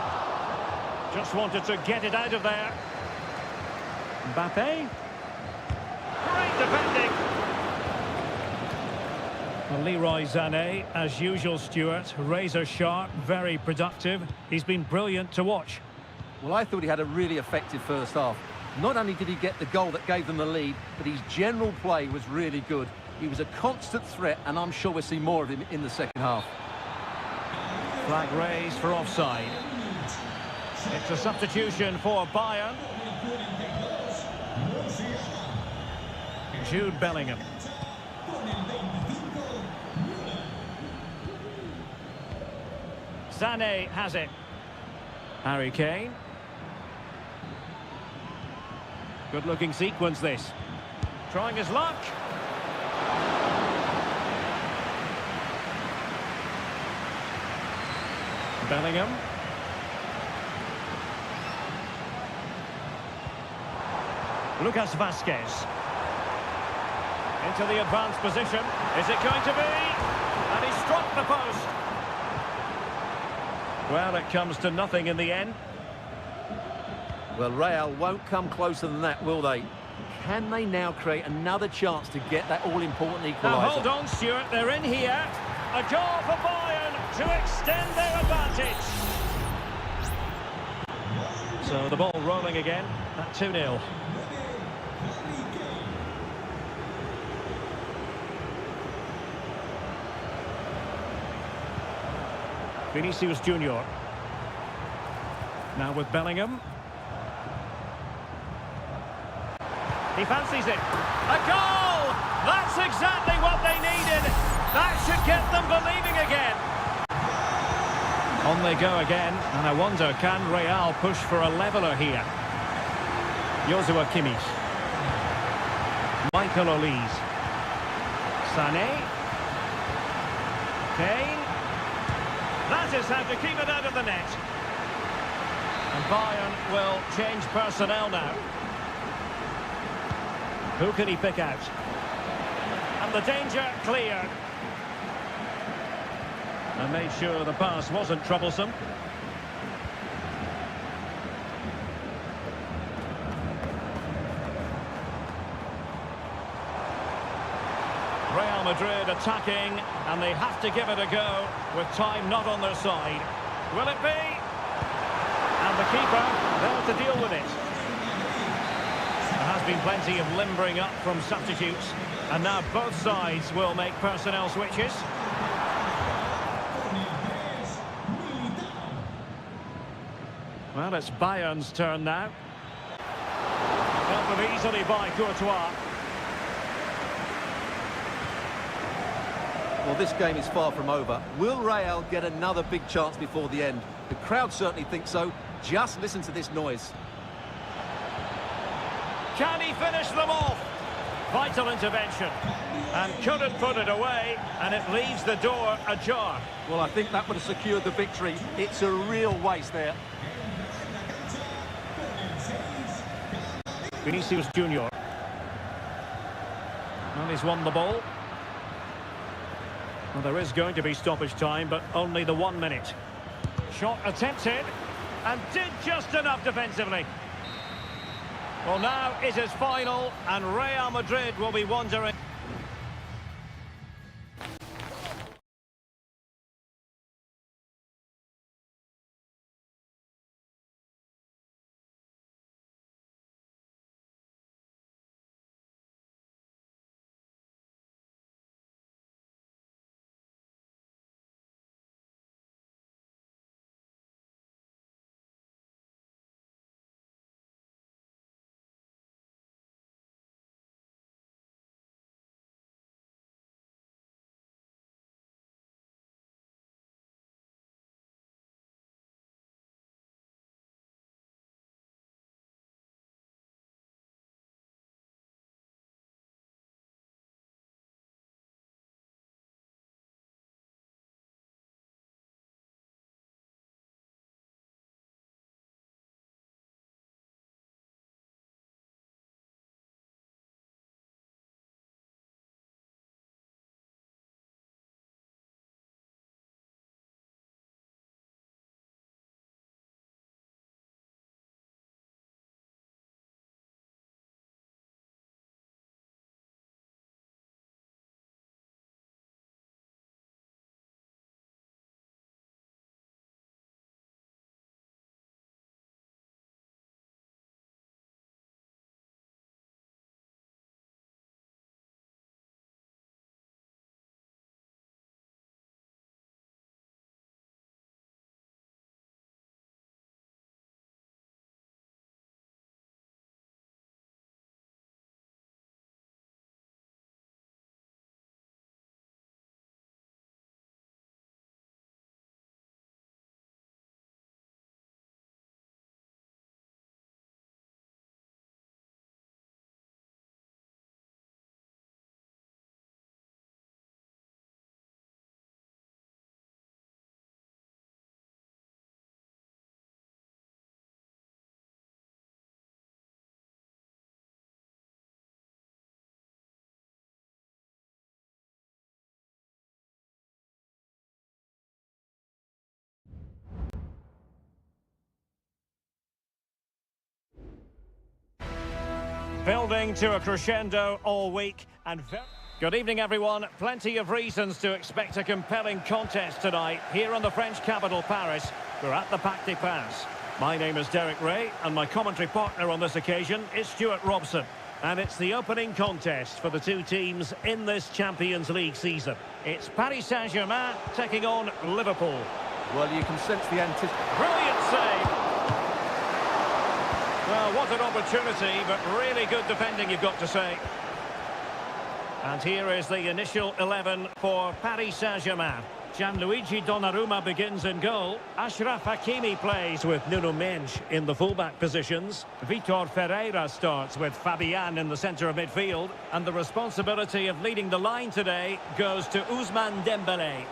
Just wanted to get it out of there. Mbappe. Great defending. Well, Leroy Sané, as usual, Stuart, razor sharp, very productive. He's been brilliant to watch. Well, I thought he had a really effective first half. Not only did he get the goal that gave them the lead, but his general play was really good. He was a constant threat, and I'm sure we'll see more of him in the second half. Flag raised for offside. It's a substitution for Bayern. Jude Bellingham. Sané has it. Harry Kane. Good-looking sequence, this. Trying his luck. Bellingham. Lucas Vasquez. Into the advanced position. Is it going to be? And he struck the post. Well, it comes to nothing in the end. Well, Real won't come closer than that, will they? Can they now create another chance to get that all-important equaliser? Now, hold on, Stuart. They're in here. A goal for Bayern to extend their advantage. So the ball rolling again at 2-0. Vinicius Junior. Now with Bellingham. He fancies it. A goal! That's exactly what they needed. That should get them believing again. On they go again, and I wonder, can Real push for a leveller here? Joshua Kimmich. Michael Olise. Sané. Kane. That is how to keep it out of the net. And Bayern will change personnel now. Who can he pick out? And the danger cleared. And made sure the pass wasn't troublesome. Real Madrid attacking, and they have to give it a go with time not on their side. Will it be? And the keeper there to deal with it. There has been plenty of limbering up from substitutes, and now both sides will make personnel switches. Well, it's Bayern's turn now. Dealt with easily by Courtois. Well, this game is far from over. Will Real get another big chance before the end? The crowd certainly think so. Just listen to this noise. Can he finish them off? Vital intervention. And couldn't put it away, and it leaves the door ajar. Well, I think that would have secured the victory. It's a real waste there. Vinicius Junior. Well, he's won the ball. Well, there is going to be stoppage time, but only the 1 minute. Shot attempted, and did just enough defensively. Well, now it is final, and Real Madrid will be wondering... Building to a crescendo all week and good evening everyone. Plenty of reasons to expect a compelling contest tonight here in the French capital Paris. We're at the Parc des Princes. My name is Derek Ray and my commentary partner on this occasion is Stuart Robson. And it's the opening contest for the two teams in this Champions League season. It's Paris Saint-Germain taking on Liverpool. Well, you can sense the anticipation. Brilliant save. Well, what an opportunity, but really good defending, you've got to say. And here is the initial 11 for Paris Saint-Germain. Gianluigi Donnarumma begins in goal. Achraf Hakimi plays with Nuno Mendes in the fullback positions. Vitor Ferreira starts with Fabian in the centre of midfield. And the responsibility of leading the line today goes to Ousmane Dembélé.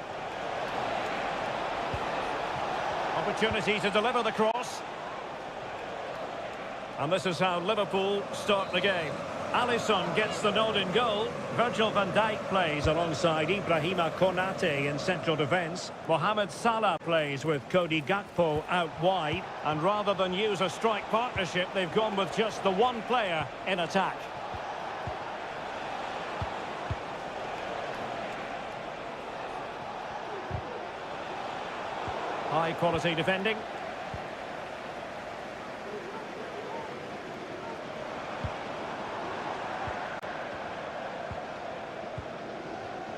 Opportunity to deliver the cross. And this is how Liverpool start the game. Alisson gets the nod in goal. Virgil van Dijk plays alongside Ibrahima Konate in central defence. Mohamed Salah plays with Cody Gakpo out wide. And rather than use a strike partnership, they've gone with just the one player in attack. High quality defending.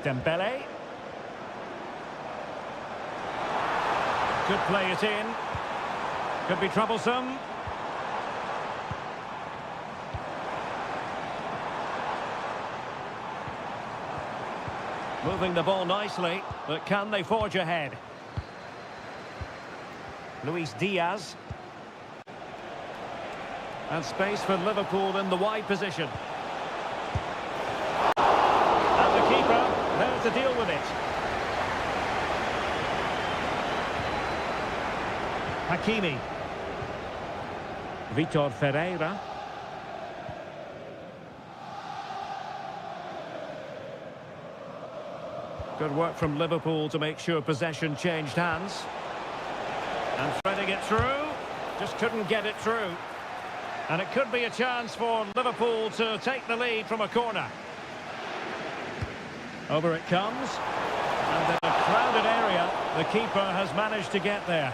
Dembele. Could play it in. Could be troublesome. Moving the ball nicely, but can they forge ahead? Luis Diaz. And space for Liverpool in the wide position. And the keeper there to deal with it. Hakimi. Vitor Ferreira. Good work from Liverpool to make sure possession changed hands. And threading it through. Just couldn't get it through. And it could be a chance for Liverpool to take the lead from a corner. Over it comes. And in a crowded area, the keeper has managed to get there.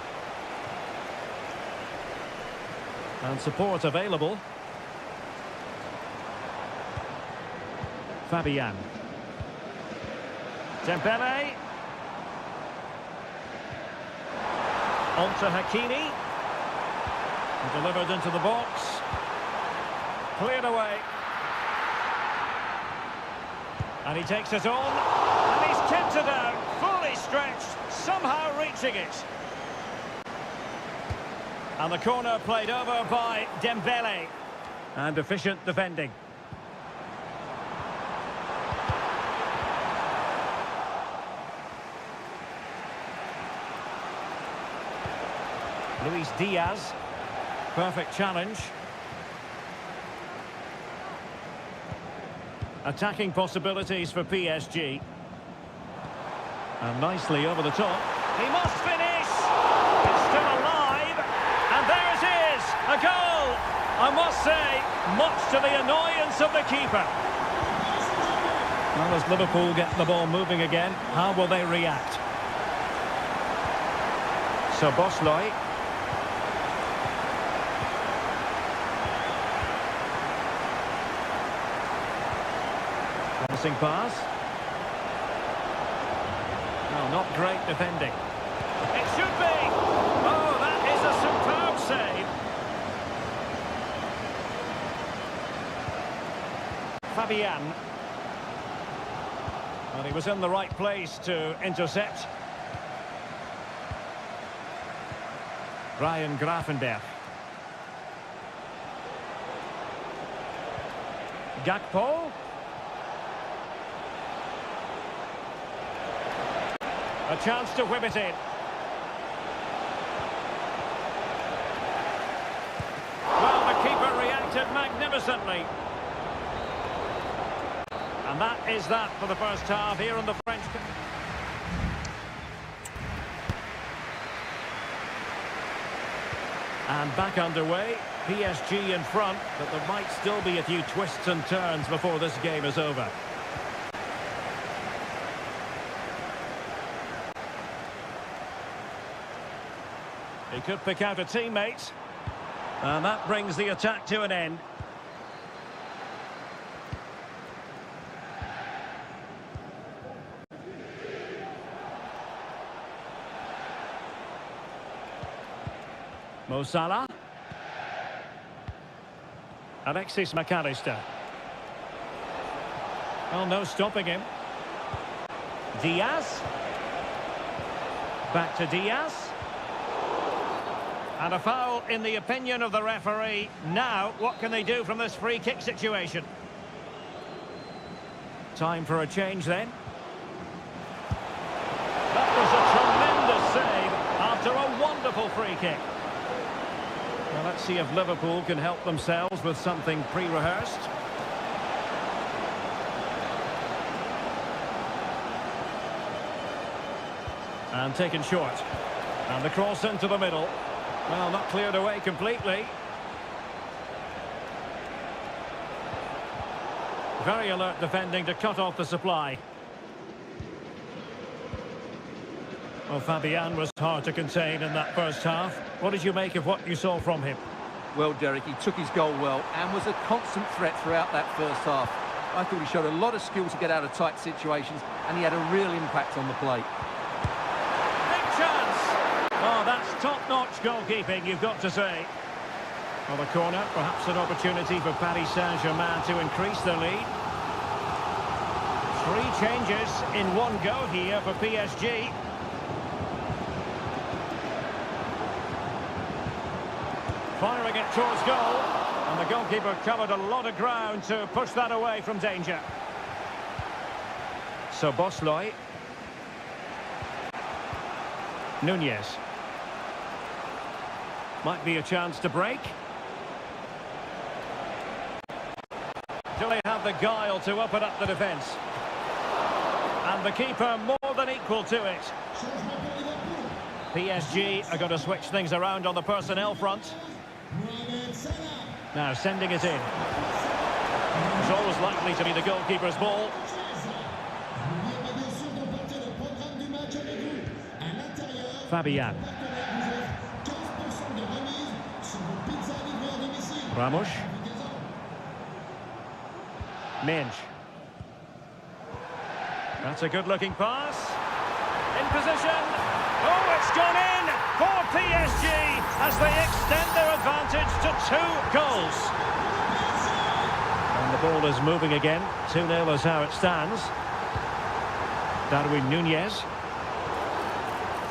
And support available. Fabian. Dembele. On to Hakimi. And delivered into the box. Cleared away. And he takes it on. And he's kept it out. Fully stretched. Somehow reaching it. And the corner played over by Dembele. And efficient defending. Luis Diaz. Perfect challenge. Attacking possibilities for PSG. And nicely over the top. He must finish! It's still alive! And there it is! A goal! I must say, much to the annoyance of the keeper. Well, as Liverpool get the ball moving again, how will they react? So Bosley. Promising pass. Well, not great defending. It should be! Oh, that is a superb save. Fabian. Well, he was in the right place to intercept. Ryan Gravenberch. Gakpo. A chance to whip it in. Well, the keeper reacted magnificently. And that is that for the first half here in the French. And back underway. PSG in front, but there might still be a few twists and turns before this game is over. He could pick out a teammate. And that brings the attack to an end. Mo Salah. Alexis McAllister. Well, no stopping him. Diaz. Back to Diaz. And a foul in the opinion of the referee. Now, what can they do from this free kick situation? Time for a change then. That was a tremendous save after a wonderful free kick. Well, let's see if Liverpool can help themselves with something pre-rehearsed. And taken short. And the cross into the middle. Well, not cleared away completely. Very alert defending to cut off the supply. Well, Fabian was hard to contain in that first half. What did you make of what you saw from him? Well, Derek, he took his goal well and was a constant threat throughout that first half. I thought he showed a lot of skill to get out of tight situations, and he had a real impact on the plate. Oh, that's top-notch goalkeeping, you've got to say. Well, the corner, perhaps an opportunity for Paris Saint-Germain to increase their lead. 3 changes in one go here for PSG. Firing it towards goal. And the goalkeeper covered a lot of ground to push that away from danger. So Bosloy. Nunez. Might be a chance to break. Do they have the guile to open up the defence? And the keeper more than equal to it. PSG are going to switch things around on the personnel front. Now sending it in. It's always likely to be the goalkeeper's ball. Fabian. Ramos. Minge. That's a good-looking pass. In position. Oh, it's gone in for PSG as they extend their advantage to 2 goals. And the ball is moving again. 2-0 is how it stands. Darwin Nunez.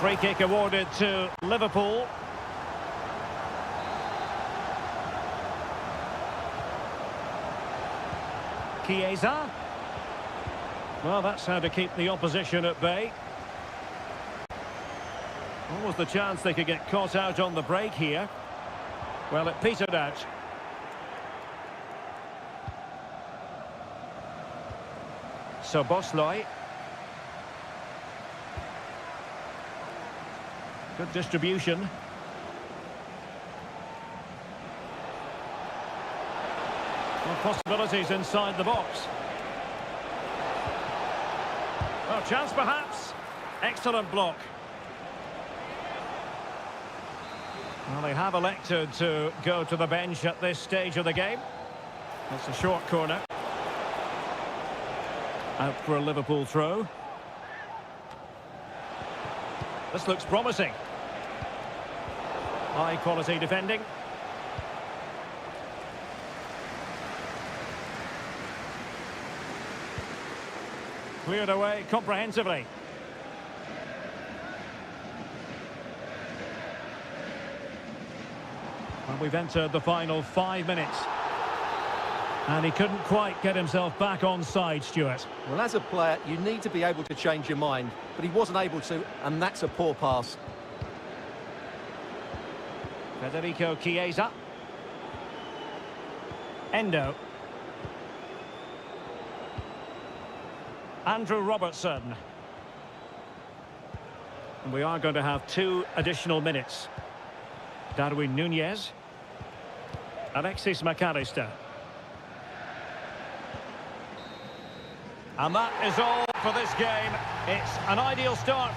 Free kick awarded to Liverpool. Chiesa. Well, that's how to keep the opposition at bay. What was the chance they could get caught out on the break here? Well, it petered out. So Bosloy. Good distribution. Well, possibilities inside the box. Oh, chance perhaps. Excellent block. Well, they have elected to go to the bench at this stage of the game. That's a short corner. Out for a Liverpool throw. This looks promising. High quality defending. Cleared away comprehensively. And we've entered the final 5 minutes. And he couldn't quite get himself back on side, Stuart. Well, as a player, you need to be able to change your mind, but he wasn't able to, and that's a poor pass. Federico Chiesa. Endo. Andrew Robertson. And we are going to have 2 additional minutes. Darwin Nunez. Alexis McAllister. And that is all for this game. It's an ideal start.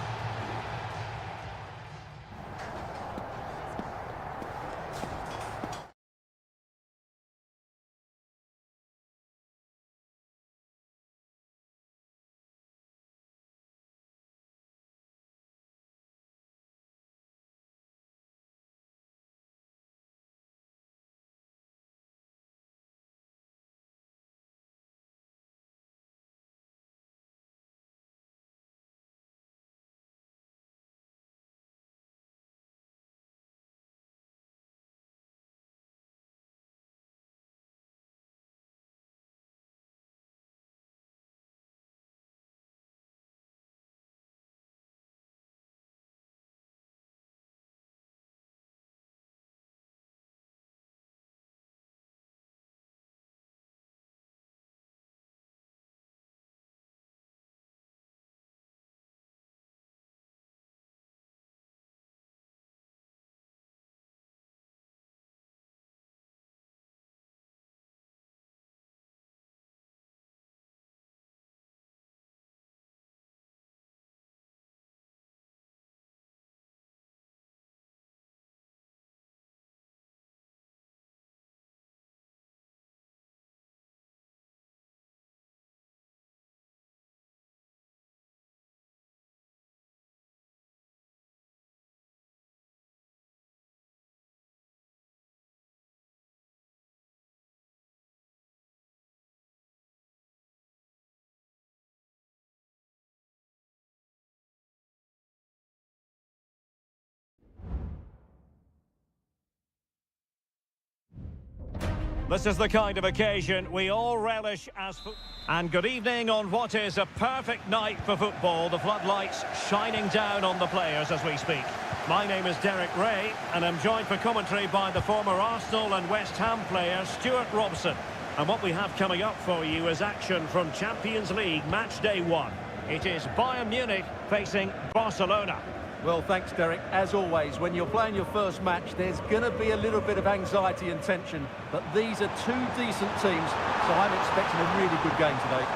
This is the kind of occasion we all relish as and good evening on what is a perfect night for football. The floodlights shining down on the players as we speak. My name is Derek Ray and I'm joined for commentary by the former Arsenal and West Ham player Stuart Robson. And what we have coming up for you is action from Champions League match day 1. It is Bayern Munich facing Barcelona. Well, thanks, Derek. As always, when you're playing your first match, there's going to be a little bit of anxiety and tension. But these are two decent teams, so I'm expecting a really good game today.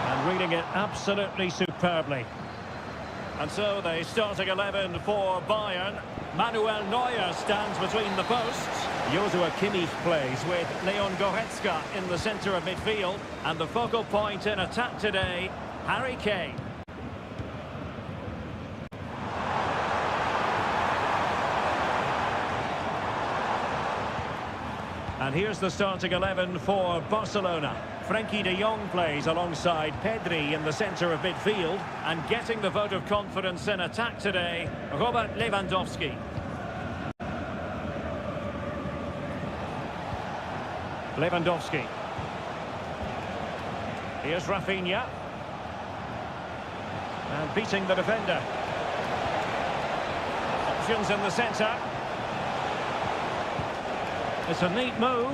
And reading it absolutely superbly. And so the starting 11 for Bayern. Manuel Neuer stands between the posts. Joshua Kimmich plays with Leon Goretzka in the centre of midfield. And the focal point in attack today, Harry Kane. And here's the starting 11 for Barcelona. Frenkie de Jong plays alongside Pedri in the centre of midfield. And getting the vote of confidence in attack today, Robert Lewandowski. Lewandowski. Here's Rafinha. And beating the defender. Options in the centre. It's a neat move.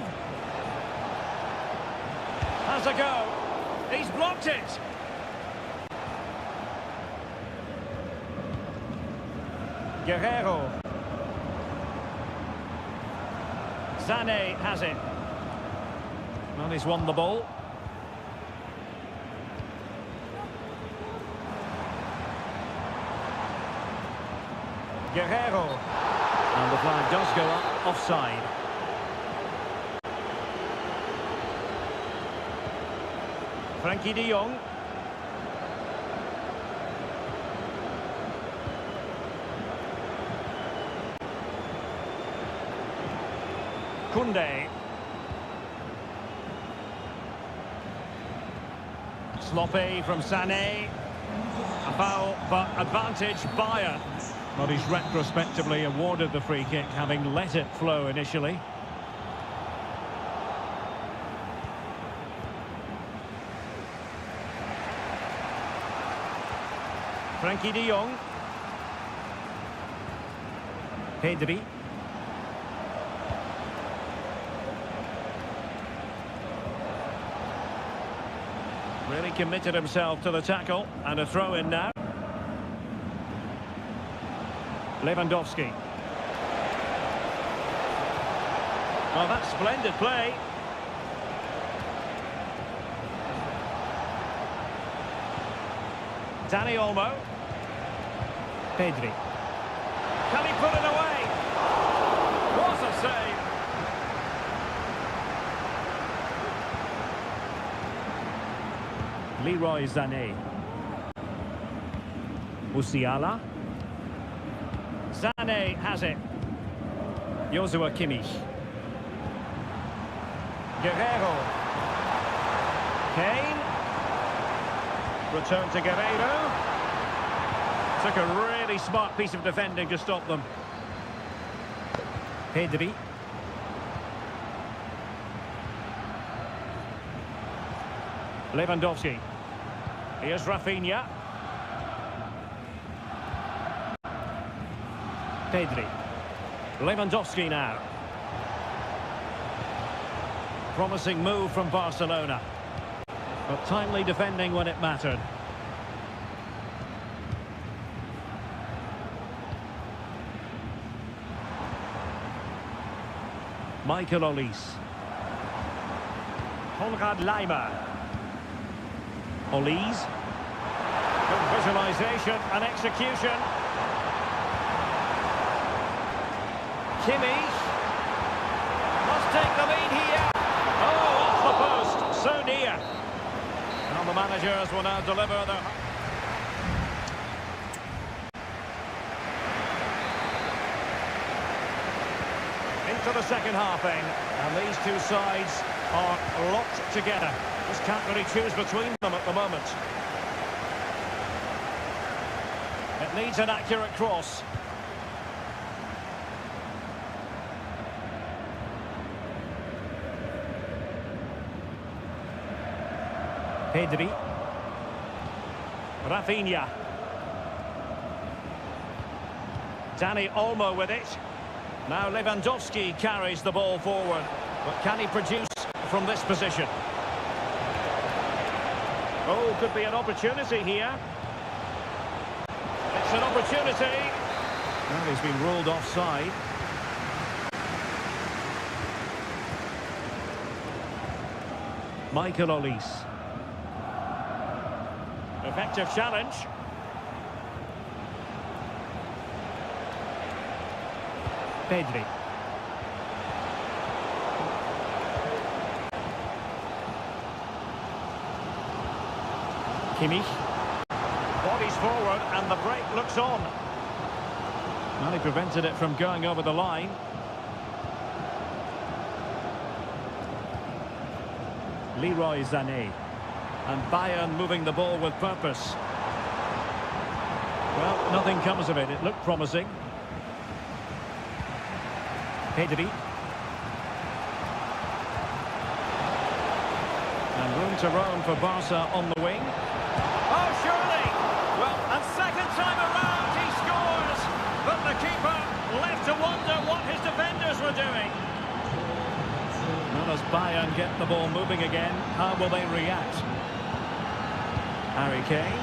Has a go. He's blocked it. Guerrero. Sané has it. Well, he's won the ball. Guerrero. And the flag does go up offside. Frenkie de Jong. Koundé. Sloppy from Sané. A foul, but advantage Bayern. Well, he's retrospectively awarded the free kick, having let it flow initially. Frenkie de Jong. Pedri. Really committed himself to the tackle, and a throw in now. Lewandowski. Well, that's splendid play. Dani Olmo. Pedri. Can he put it away? What a save! Leroy Sané. Musiala. Sané has it. Joshua Kimmich. Guerrero. Kane. Return to Guerrero. Took a really smart piece of defending to stop them. Pedri. Lewandowski. Here's Rafinha. Pedri. Lewandowski now. Promising move from Barcelona. But timely defending when it mattered. Michael Olise. Konrad Laimer. Olise. Good visualisation and execution. Kimmich. Must take the lead here. Oh, off the post. So near. And the managers will now deliver their... Into the second half then. And these two sides are locked together. Just can't really choose between them at the moment. It needs an accurate cross. Pedri. Rafinha. Dani Olmo with it. Now Lewandowski carries the ball forward. But can he produce from this position? Oh, could be an opportunity here. It's an opportunity. Well, he's been ruled offside. Michael Olise. Effective challenge. Pedri. Kimmich. Bodies forward and the break looks on. Well, he prevented it from going over the line. Leroy Sané. And Bayern moving the ball with purpose. Well, nothing comes of it. It looked promising. Pedri. And room to roam for Barca on the wing. Oh, surely! Well, and second time around he scores! But the keeper left to wonder what his defenders were doing. Well, as Bayern get the ball moving again, how will they react? Harry Kane.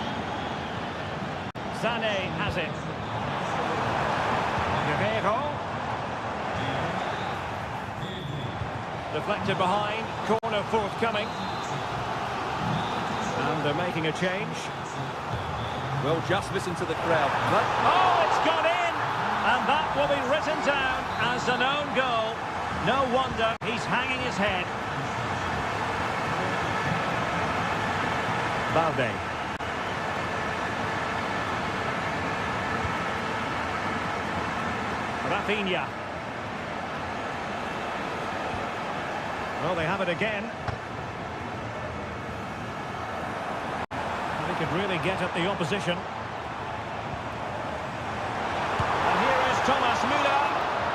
Sané has it. Guerrero. Deflected behind, corner forthcoming. And they're making a change. Well, just listen to the crowd. Oh, it's gone in! And that will be written down as an own goal. No wonder he's hanging his head. Balde. Rafinha. Well, they have it again. They could really get at the opposition. And here is Thomas Müller.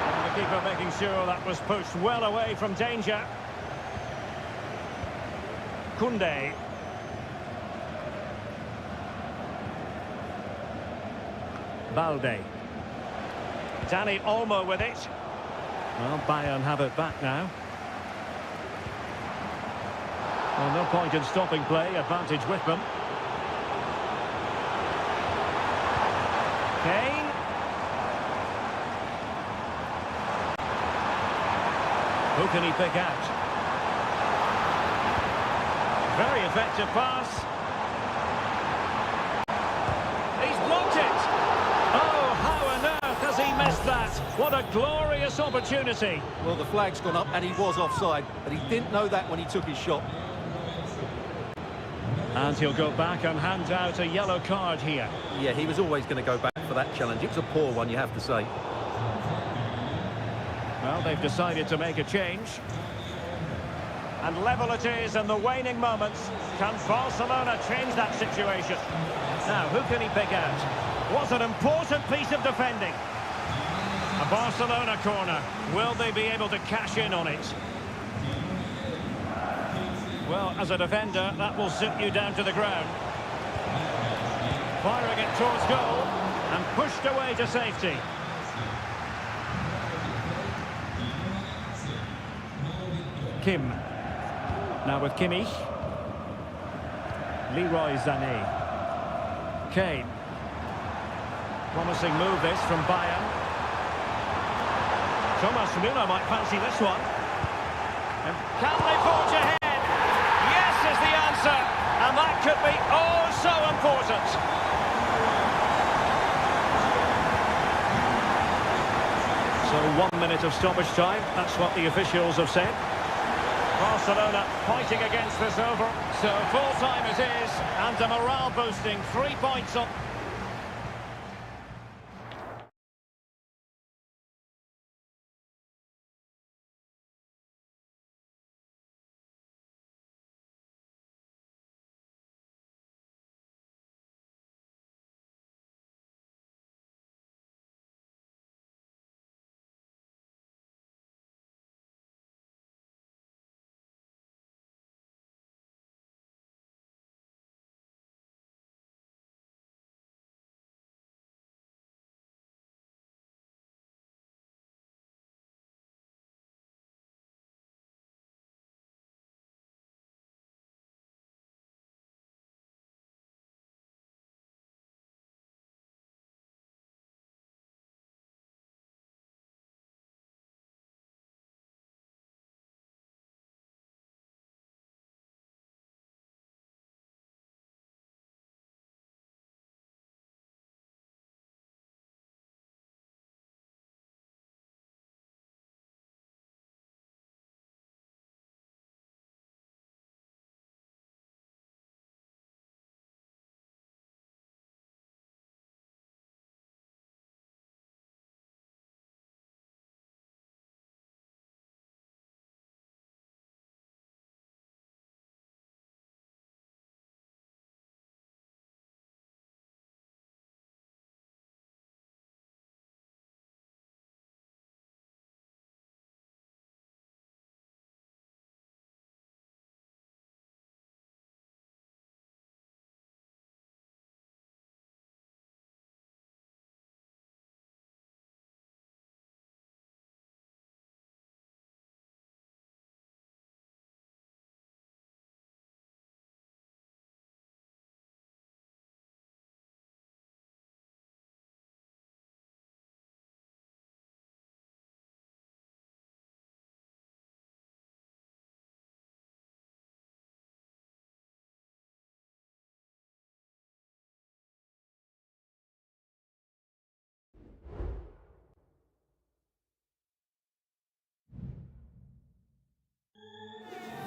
And the keeper making sure that was pushed well away from danger. Koundé. Balde. Dani Olmo with it. Well, Bayern have it back now. Well, no point in stopping play, advantage with them. Kane. Who can he pick out? Very effective pass. He's blocked it. Oh, how on earth has he missed that? What a glorious opportunity. Well, the flag's gone up and he was offside, but he didn't know that when he took his shot. And he'll go back and hand out a yellow card here. Yeah, he was always going to go back for that challenge. It was a poor one, you have to say. Well, they've decided to make a change. And level it is in the waning moments. Can Barcelona change that situation? Now, who can he pick out? What an important piece of defending. A Barcelona corner. Will they be able to cash in on it? Well, as a defender, that will sit you down to the ground. Firing it towards goal and pushed away to safety. Kim. Now with Kimmich. Leroy Sané. Kane. Promising move this from Bayern. Thomas Müller might fancy this one. And can they forge ahead? Yes is the answer. And that could be oh so important. So 1 minute of stoppage time. That's what the officials have said. Barcelona fighting against this over. So full time it is. And a morale boosting 3 points on.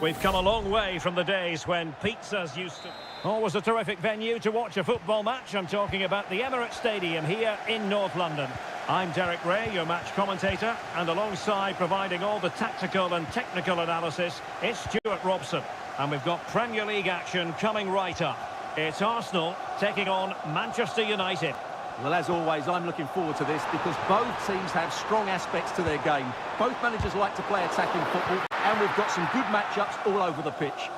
We've come a long way from the days when pizzas used to... Always a terrific venue to watch a football match. I'm talking about the Emirates Stadium here in North London. I'm Derek Ray, your match commentator, and alongside providing all the tactical and technical analysis, it's Stuart Robson. And we've got Premier League action coming right up. It's Arsenal taking on Manchester United. Well, as always, I'm looking forward to this because both teams have strong aspects to their game. Both managers like to play attacking football, and we've got some good matchups all over the pitch.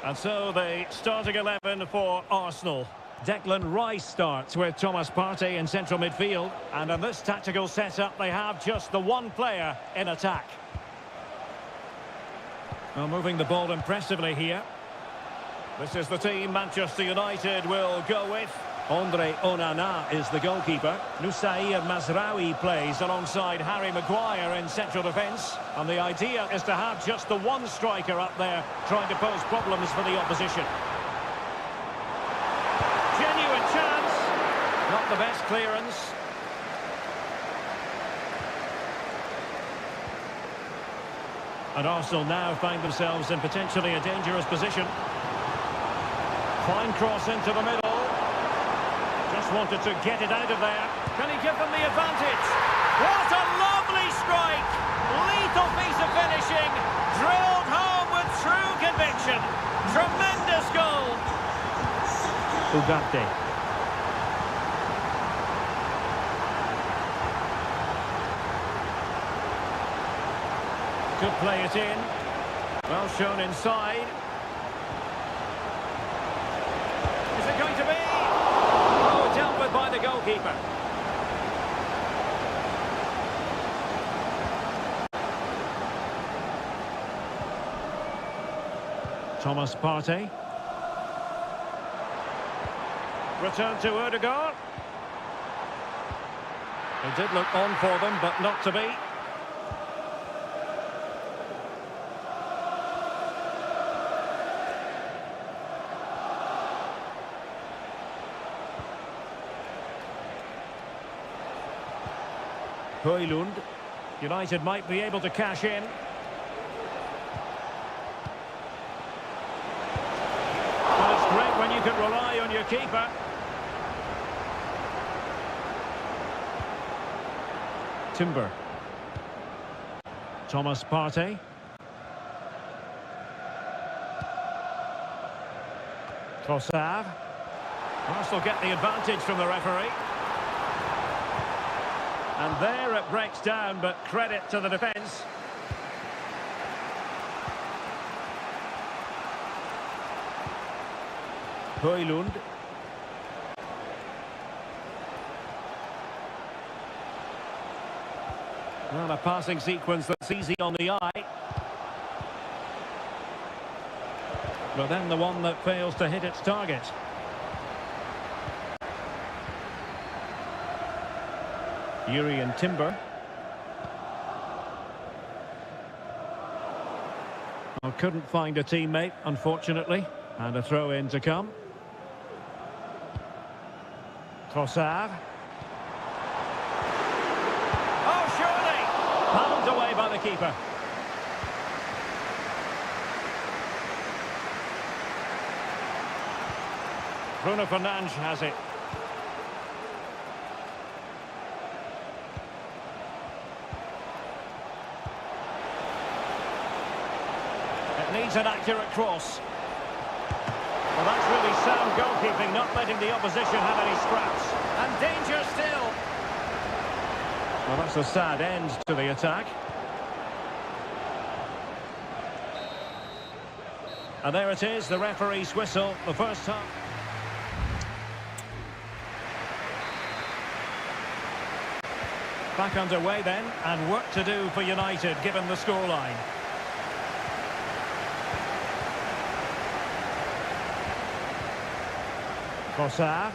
And so the starting 11 for Arsenal. Declan Rice starts with Thomas Partey in central midfield. And in this tactical setup, they have just the one player in attack. Well, moving the ball impressively here. This is the team Manchester United will go with. Andre Onana is the goalkeeper. Nusair Mazraoui plays alongside Harry Maguire in central defence. And the idea is to have just the one striker up there trying to pose problems for the opposition. Genuine chance. Not the best clearance. And Arsenal now find themselves in potentially a dangerous position. Fine cross into the middle. Just wanted to get it out of there. Can he give them the advantage? What a lovely strike! Lethal piece of finishing. Drilled home with true conviction. Tremendous goal. Ugarte. Could play it in. Well shown inside. Is it going to be? Oh, dealt with by the goalkeeper. Thomas Partey. Return to Ødegaard. It did look on for them, but not to be. Højlund. United might be able to cash in. Well, it's great when you can rely on your keeper. Timber. Thomas Partey. Trossard. Arsenal get the advantage from the referee. And there it breaks down, but credit to the defence. Højlund. Well, a passing sequence that's easy on the eye. But then the one that fails to hit its target. Yuri and Timber. Well, couldn't find a teammate, unfortunately. And a throw-in to come. Trossard. Oh, surely! Palmed away by the keeper. Bruno Fernandes has it. Needs an accurate cross. Well, that's really sound goalkeeping, not letting the opposition have any scraps. And danger still. Well, that's a sad end to the attack. And there it is, the referee's whistle, the first half. Back underway then, and work to do for United, given the scoreline. Trossard.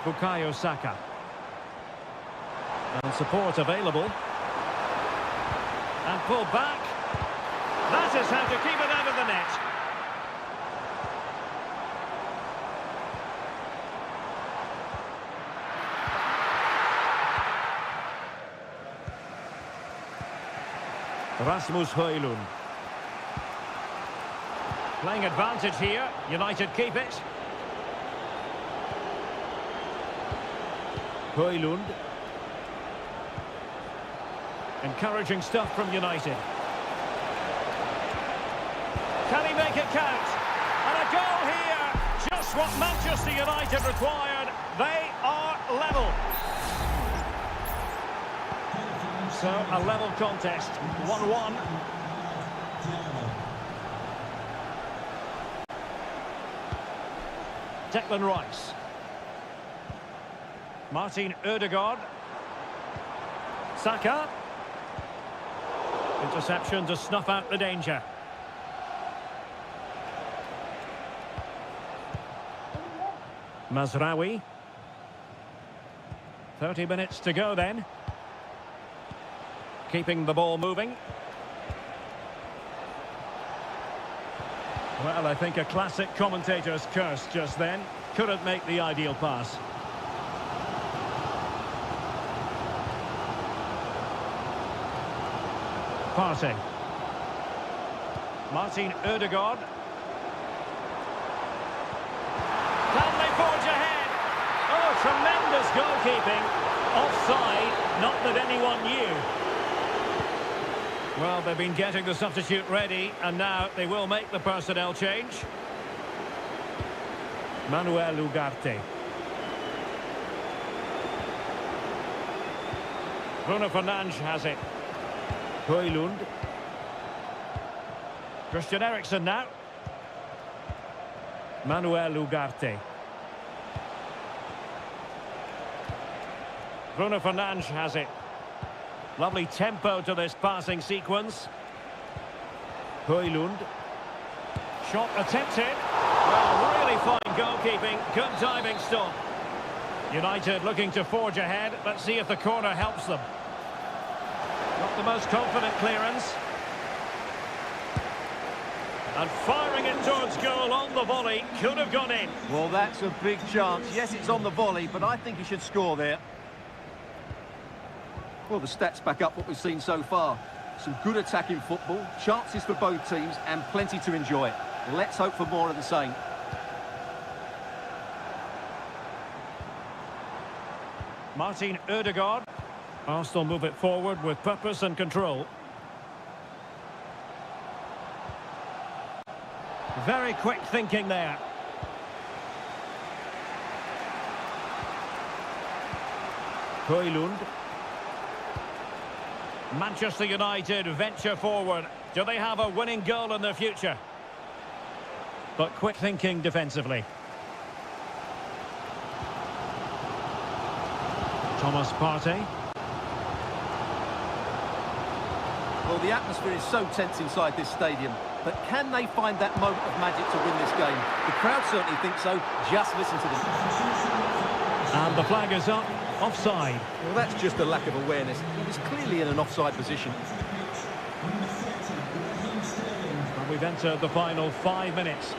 Bukayo Saka. And support available. And pulled back. That is how to keep it out of the net. Rasmus Højlund. Playing advantage here. United keep it. Højlund. Encouraging stuff from United. Can he make it count? And a goal here. Just what Manchester United required. They are level. So, a level contest. 1-1. Declan Rice. Martin Ødegaard. Saka. Interception to snuff out the danger. Mazraoui. 30 minutes to go then. Keeping the ball moving. Well, I think a classic commentator's curse just then. Couldn't make the ideal pass. Partey. Martin Ødegaard. Can they forge ahead? Oh, tremendous goalkeeping. Offside, not that anyone knew. Well, they've been getting the substitute ready, and now they will make the personnel change. Manuel Ugarte. Bruno Fernandes has it. Højlund. Christian Eriksen now. Manuel Ugarte. Bruno Fernandes has it. Lovely tempo to this passing sequence. Højlund. Shot attempted. Well, really fine goalkeeping. Good diving stop. United looking to forge ahead. Let's see if the corner helps them. Not the most confident clearance. And firing it towards goal on the volley. Could have gone in. Well, that's a big chance. Yes, it's on the volley, but I think he should score there. Well, the stats back up what we've seen so far. Some good attacking football, chances for both teams, and plenty to enjoy. Let's hope for more of the same. Martin Ødegaard. Arsenal move it forward with purpose and control. Very quick thinking there. Højlund. Manchester United venture forward. Do they have a winning goal in their future? But quick thinking defensively. Thomas Partey. Well, the atmosphere is so tense inside this stadium, but can they find that moment of magic to win this game? The crowd certainly think so. Just listen to them. And the flag is up. Offside. Well, that's just a lack of awareness. He was clearly in an offside position. And we've entered the final 5 minutes.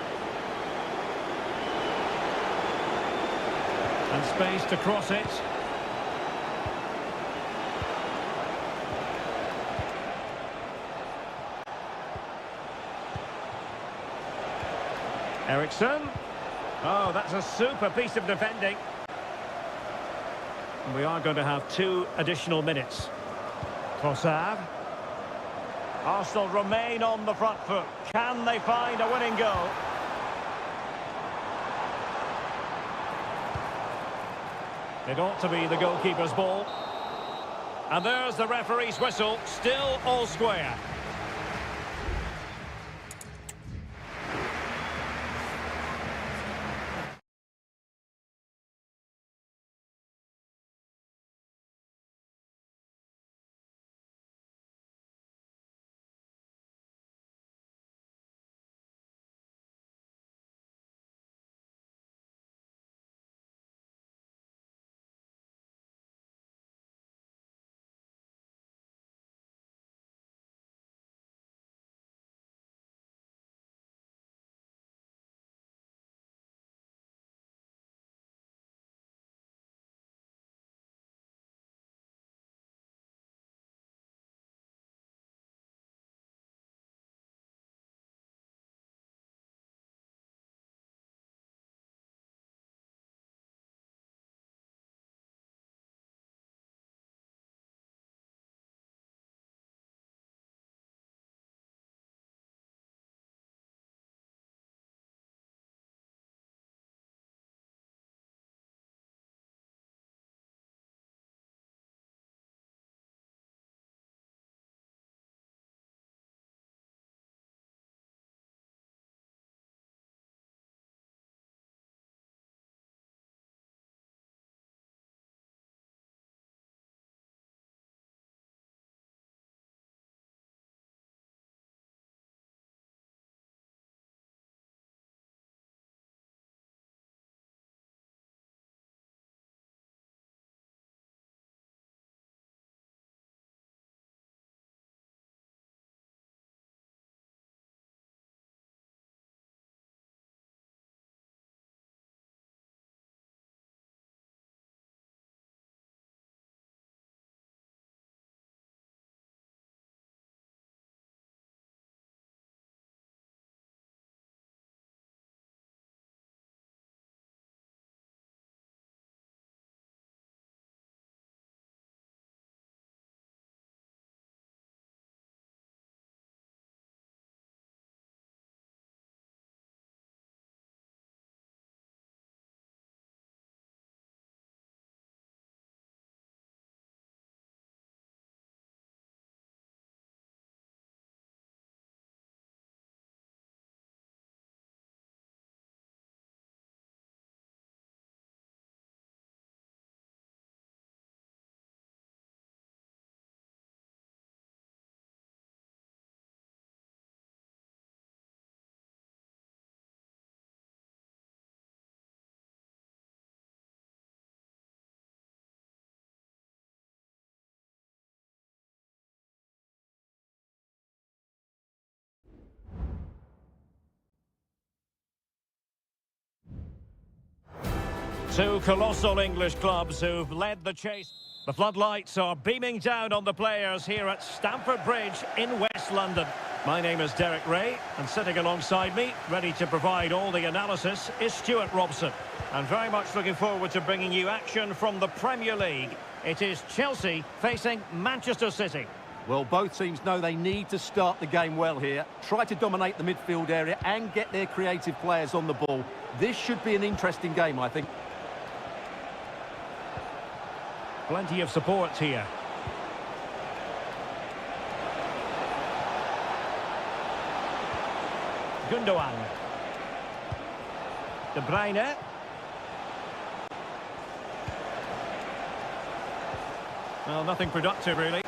And space to cross it. Eriksen. Oh, that's a super piece of defending. We are going to have 2 additional minutes. Trossard. Arsenal remain on the front foot. Can they find a winning goal? It ought to be the goalkeeper's ball. And there's the referee's whistle. Still all square. Two colossal English clubs who've led the chase. The floodlights are beaming down on the players here at Stamford Bridge in West London. My name is Derek Ray, and sitting alongside me, ready to provide all the analysis, is Stuart Robson. And very much looking forward to bringing you action from the Premier League. It is Chelsea facing Manchester City. Well, both teams know they need to start the game well here. Try to dominate the midfield area and get their creative players on the ball. This should be an interesting game, I think. Plenty of support here. Gundogan. De Bruyne. Well, nothing productive, really.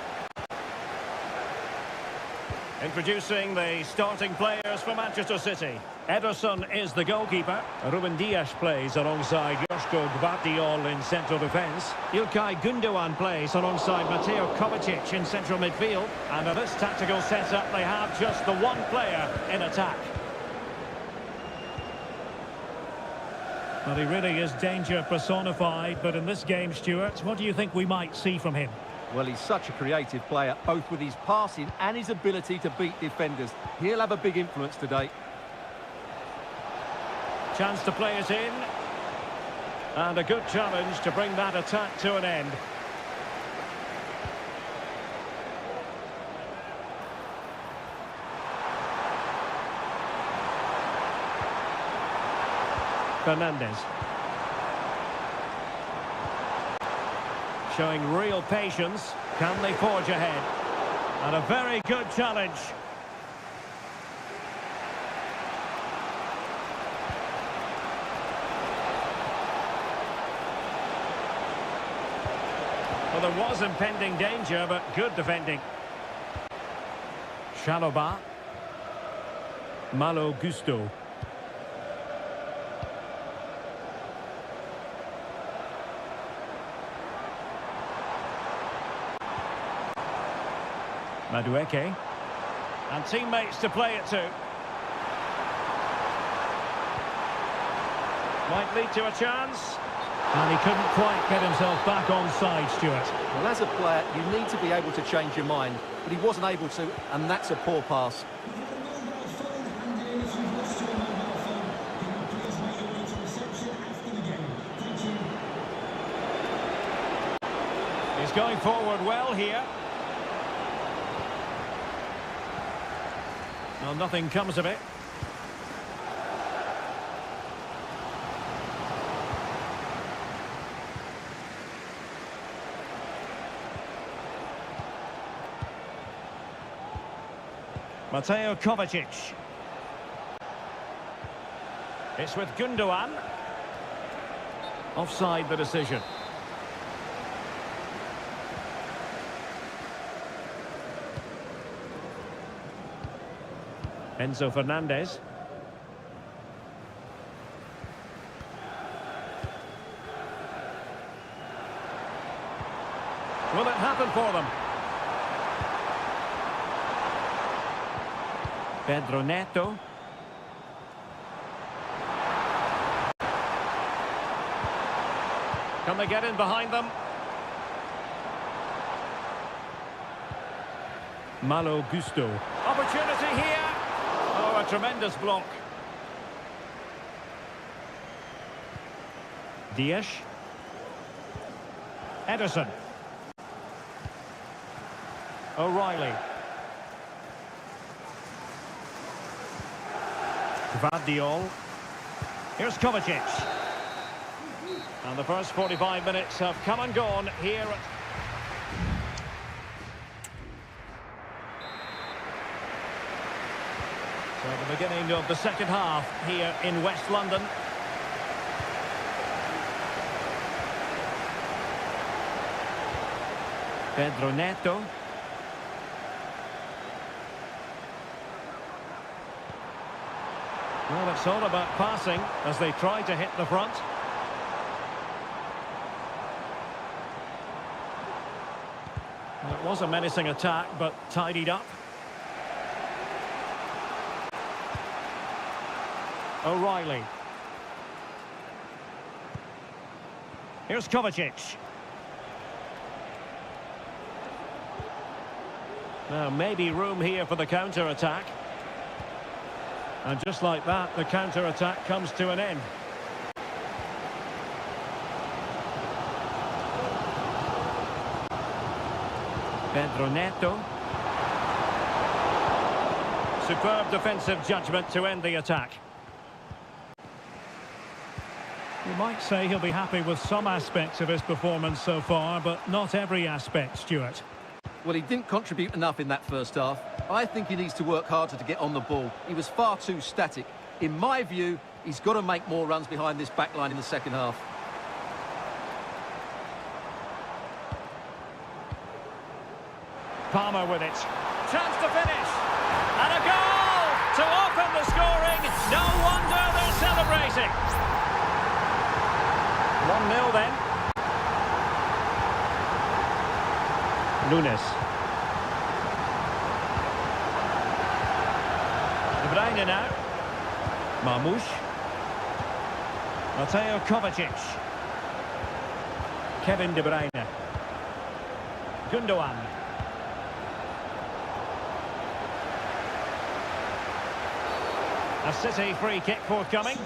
Introducing the starting players for Manchester City. Ederson is the goalkeeper. Ruben Dias plays alongside Joško Gvardiol in central defence. İlkay Gundogan plays alongside Mateo Kovacic in central midfield. And in this tactical setup, they have just the one player in attack. Well, he really is danger personified, but in this game, Stuart, what do you think we might see from him? Well, he's such a creative player, both with his passing and his ability to beat defenders. He'll have a big influence today. Chance to play it in. And a good challenge to bring that attack to an end. Fernandes. Showing real patience. Can they forge ahead? And a very good challenge. Well, there was impending danger, but good defending. Chalobah. Malo Gusto. Madueke. And teammates to play it to. Might lead to a chance. And he couldn't quite get himself back on side, Stuart. Well, as a player, you need to be able to change your mind, but he wasn't able to, and that's a poor pass. He's going forward well here. Well, nothing comes of it. Mateo Kovacic. It's with Gundogan. Offside the decision. Enzo Fernandez. Will it happen for them? Pedro Neto. Can they get in behind them? Malo Gusto. Opportunity here. Oh, a tremendous block. Dias. Ederson. O'Reilly. Gvardiol. Here's Kovacic. And the first 45 minutes have come and gone here at... So the beginning of the second half here in West London. Pedro Neto. Well, it's all about passing as they try to hit the front. Well, it was a menacing attack, but tidied up. O'Reilly. Here's Kovacic. Now, maybe room here for the counter-attack. And just like that, the counter-attack comes to an end. Pedro Neto. Superb defensive judgment to end the attack. You might say he'll be happy with some aspects of his performance so far, but not every aspect, Stuart. Well, he didn't contribute enough in that first half. I think he needs to work harder to get on the ball. He was far too static. In my view, he's got to make more runs behind this back line in the second half. Palmer with it. Chance to finish. And a goal to open the scoring. No wonder they're celebrating. 1-0 then. Nunes. De Bruyne now. Marmoush. Mateo Kovacic. Kevin De Bruyne. Gundogan. A City free kick forthcoming.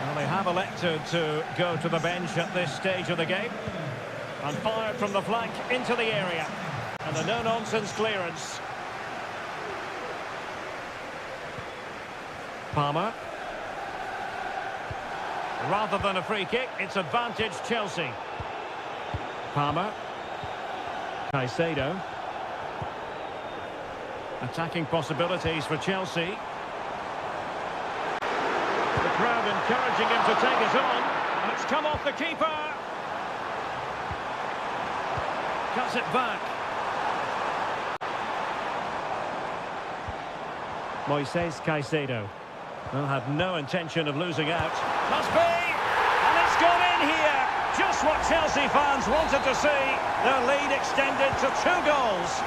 Well, they have elected to go to the bench at this stage of the game. And fired from the flank into the area. And a no-nonsense clearance. Palmer. Rather than a free kick, it's advantage Chelsea. Palmer. Caicedo. Attacking possibilities for Chelsea. The crowd encouraging him to take it on. And it's come off the keeper. Cuts it back. Moises Caicedo. Well, had no intention of losing out. Must be! And it's gone in here! Just what Chelsea fans wanted to see. Their lead extended to 2 goals.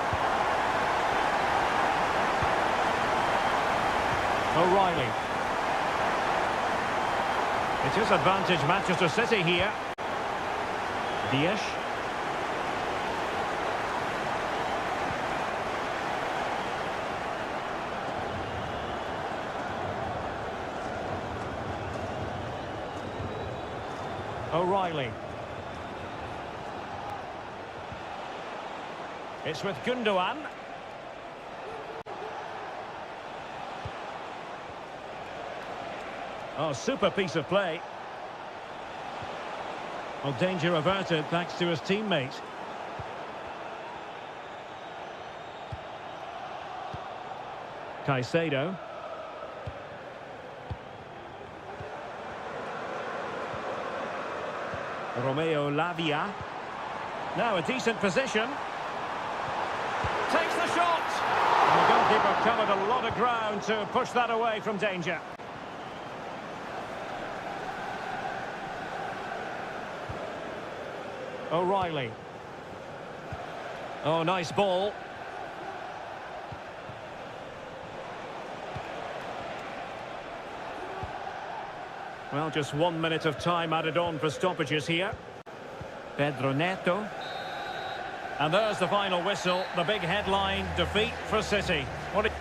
O'Reilly. It is advantage Manchester City here. Dias. O'Reilly. It's with Gundogan. Oh, super piece of play. Well, danger averted thanks to his teammate. Caicedo. Romeo Lavia. Now a decent position. Takes the shot. And the goalkeeper covered a lot of ground to push that away from danger. O'Reilly. Oh, nice ball. Well, just 1 minute of time added on for stoppages here. Pedro Neto. And there's the final whistle, the big headline, defeat for City. What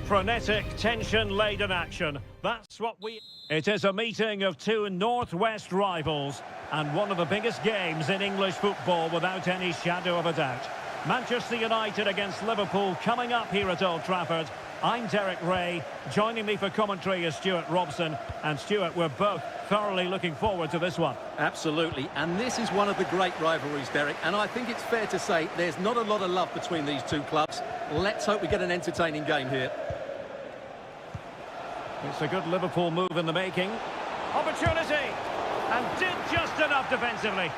Frenetic, tension-laden action. That's what we... It is a meeting of two northwest rivals and one of the biggest games in English football without any shadow of a doubt. Manchester United against Liverpool coming up here at Old Trafford. I'm Derek Ray. Joining me for commentary is Stuart Robson. And Stuart, we're both thoroughly looking forward to this one. Absolutely, and this is one of the great rivalries, Derek, and I think it's fair to say there's not a lot of love between these two clubs. Let's hope we get an entertaining game here. It's a good Liverpool move in the making. Opportunity! And did just enough defensively.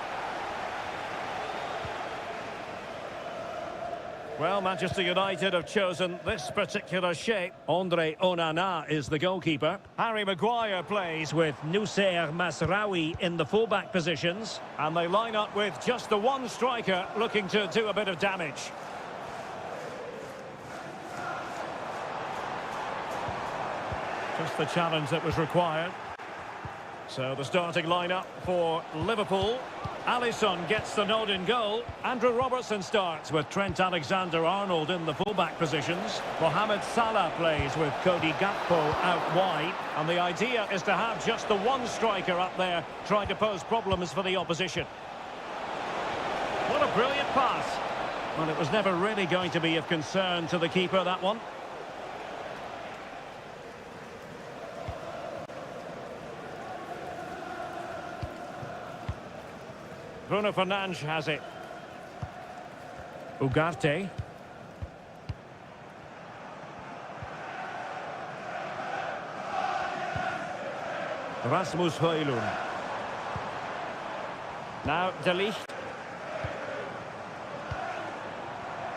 Well, Manchester United have chosen this particular shape. Andre Onana is the goalkeeper. Harry Maguire plays with Noussair Masraoui in the fullback positions. And they line up with just the one striker looking to do a bit of damage. Just the challenge that was required. So the starting lineup for Liverpool. Alisson gets the nod in goal. Andrew Robertson starts with Trent Alexander-Arnold in the fullback positions. Mohamed Salah plays with Cody Gakpo out wide. And the idea is to have just the one striker up there trying to pose problems for the opposition. What a brilliant pass. Well, it was never really going to be of concern to the keeper, that one. Bruno Fernandes has it. Ugarte. Rasmus Højlund. Now De Ligt.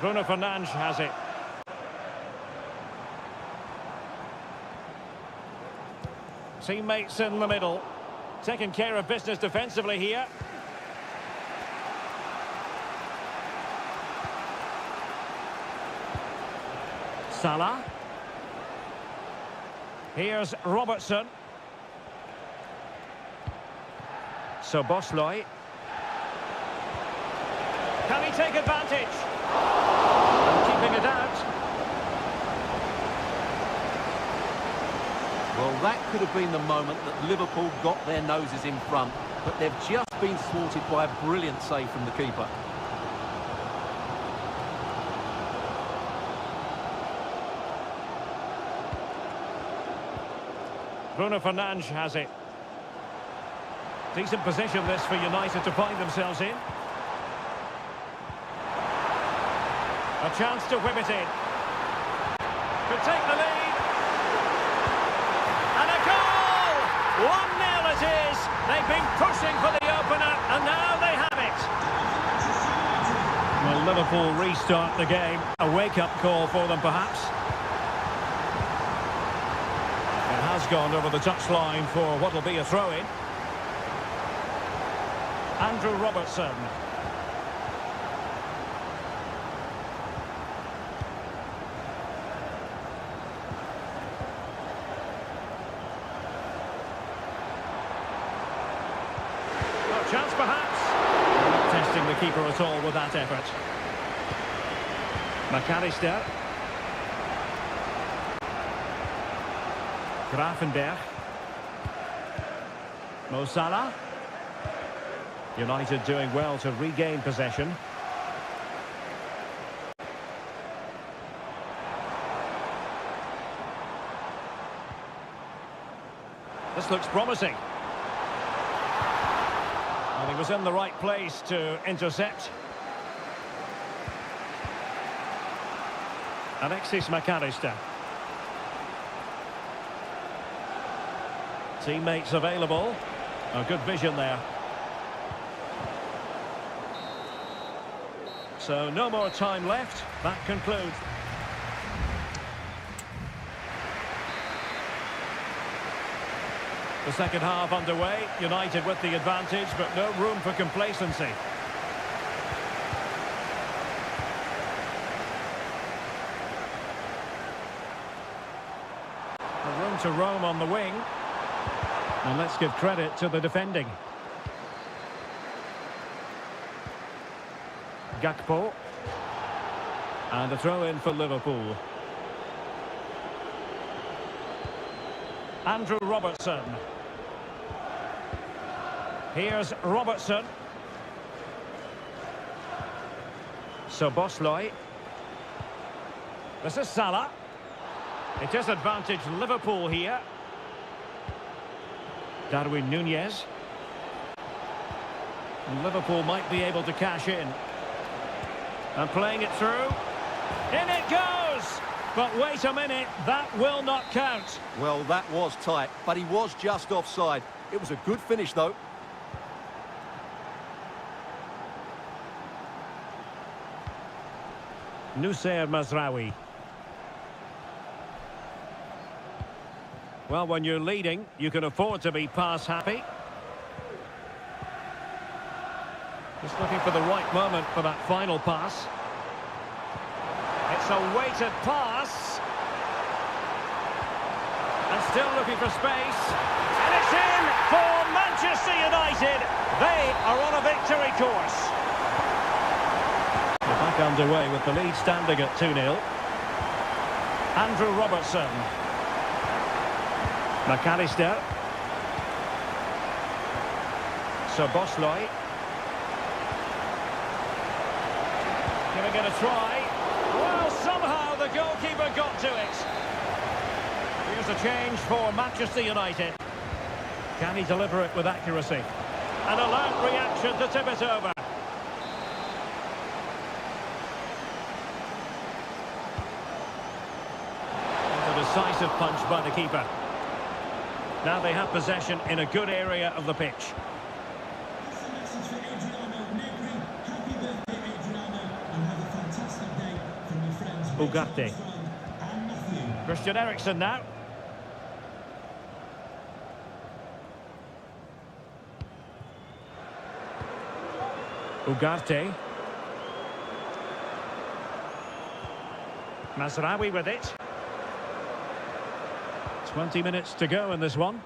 Bruno Fernandes has it. Teammates in the middle. Taking care of business defensively here. Salah. Here's Robertson. Szoboszlai. Can he take advantage? Keeping it out. Well, that could have been the moment that Liverpool got their noses in front, but they've just been thwarted by a brilliant save from the keeper. Bruno Fernandes has it. Decent position this for United to find themselves in. A chance to whip it in. Could take the lead. And a goal! 1-0 it is. They've been pushing for the opener and now they have it. Well, Liverpool restart the game. A wake-up call for them perhaps. Has gone over the touchline for what will be a throw-in. Andrew Robertson. A chance perhaps. Not testing the keeper at all with that effort. McAllister. Gravenberg. Mo Salah. United doing well to regain possession. This looks promising. And he was in the right place to intercept. Alexis McAllister. Teammates available. A good vision there. So no more time left. That concludes. The second half underway. United with the advantage, but no room for complacency. A room to roam on the wing. And let's give credit to the defending. Gakpo. And a throw in for Liverpool. Andrew Robertson. Here's Robertson. So Bosloy. This is Salah. It is advantage Liverpool here. Darwin Núñez. Liverpool might be able to cash in. And playing it through. In it goes! But wait a minute, that will not count. Well, that was tight, but he was just offside. It was a good finish, though. Nusayr Mazraoui. Well, when you're leading, you can afford to be pass happy. Just looking for the right moment for that final pass. It's a weighted pass. And still looking for space. And it's in for Manchester United. They are on a victory course. They're back underway with the lead standing at 2-0. Andrew Robertson. McAllister. So Bosloy. Giving it a try. Well, somehow the goalkeeper got to it. Here's a change for Manchester United. Can he deliver it with accuracy? An alert reaction to tip it over. A decisive punch by the keeper. Now they have possession in a good area of the pitch. That's the message for Adriano Negri. Happy birthday, Adriano, and have a fantastic day from your friends Ugarte. and Matthew. Christian Eriksen now. Ugarte. Mazraoui with it. 20 minutes to go in this one.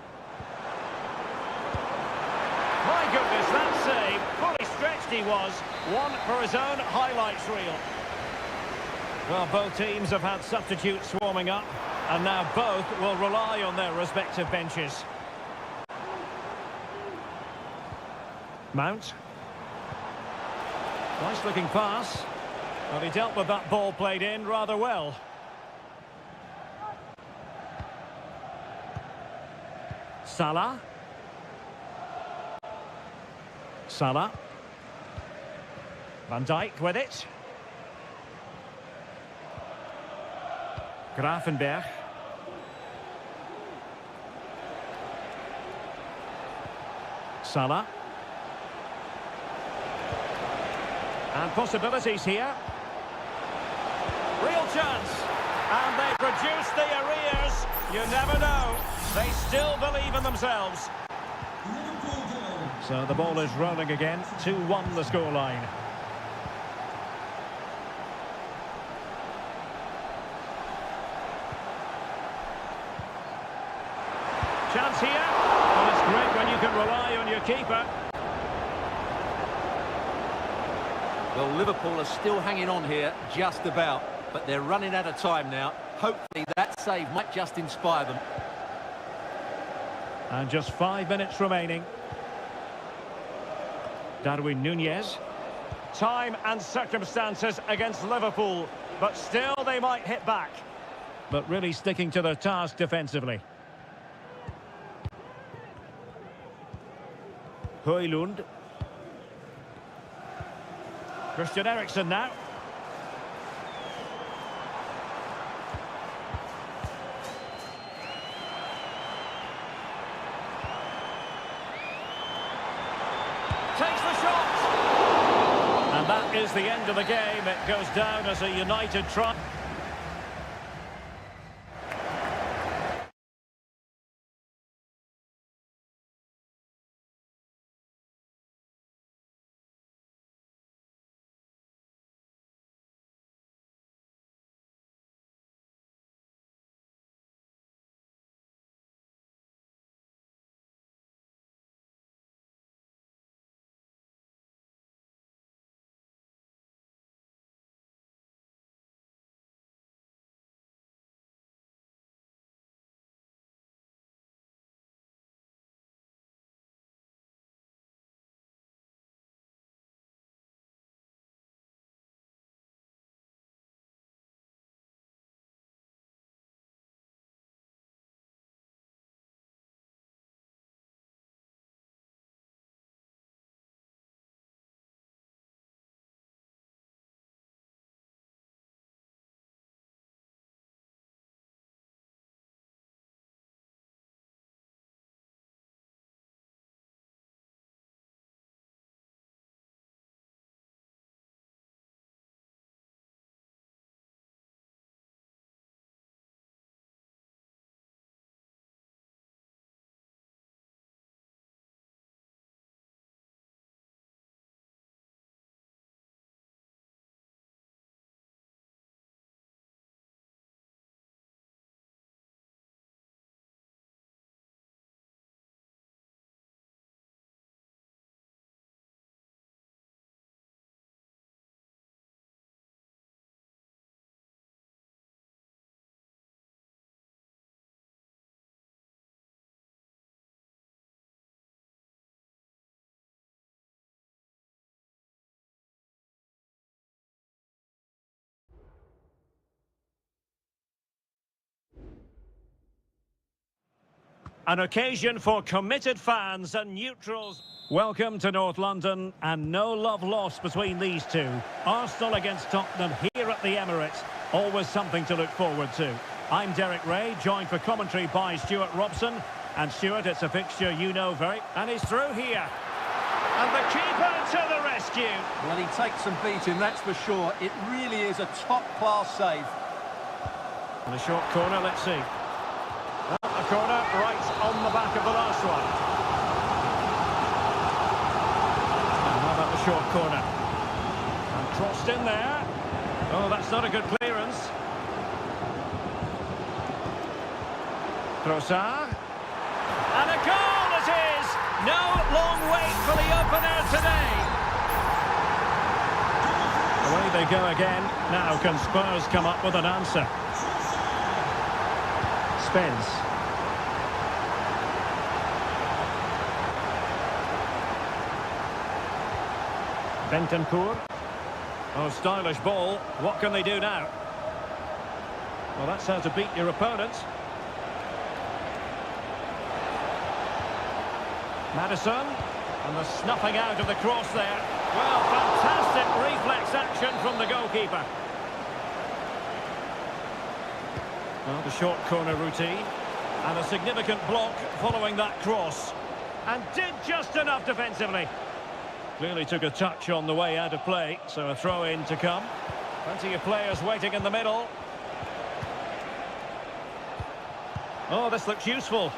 My goodness, that save. Fully stretched he was. One for his own highlights reel. Well, both teams have had substitutes warming up, and now both will rely on their respective benches. Mount. Nice looking pass. Well, he dealt with that ball played in rather well. Salah. Salah. Van Dijk with it. Gravenberch. Salah. And possibilities here. Real chance. And they produce the arrears. You never know. They still believe in themselves. Liverpool goal. So the ball is rolling again. 2-1 the scoreline. Chance here. Well, it's great when you can rely on your keeper. Well, Liverpool are still hanging on here, just about. But they're running out of time now. Hopefully that save might just inspire them. And just 5 minutes remaining. Darwin Núñez. Time and circumstances against Liverpool, but still they might hit back. But really sticking to their task defensively. Højlund. Christian Eriksen now. Takes the shot. And that is the end of the game. It goes down as a United try. An occasion for committed fans and neutrals. Welcome to North London, and no love lost between these two. Arsenal against Tottenham here at the Emirates. Always something to look forward to. I'm Derek Ray, joined for commentary by Stuart Robson. And Stuart, it's a fixture you know very... And he's through here. And the keeper to the rescue. Well, he takes some beating, that's for sure. It really is a top-class save. And a short corner, let's see. A corner right on the back of the last one. And how about the short corner? And crossed in there. Oh, that's not a good clearance. Trossard. And a goal it is! No long wait for the opener today. Away they go again. Now can Spurs come up with an answer? Spence. Bentancur. Oh, stylish ball. What can they do now? Well, that's how to beat your opponent. Maddison. And the snuffing out of the cross there. Well, fantastic reflex action from the goalkeeper. Well, the short corner routine. And a significant block following that cross. And did just enough defensively. Clearly took a touch on the way out of play, so a throw-in to come. Plenty of players waiting in the middle. Oh, this looks useful.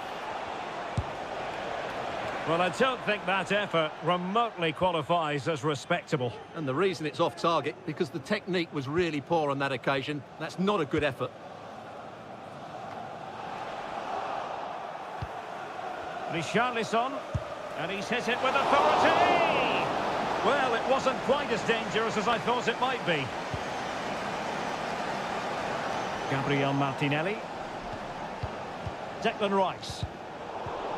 Well, I don't think that effort remotely qualifies as respectable. And the reason it's off target, because the technique was really poor on that occasion. That's not a good effort. Richarlison, and he's hit it with authority! Well, it wasn't quite as dangerous as I thought it might be. Gabriel Martinelli. Declan Rice.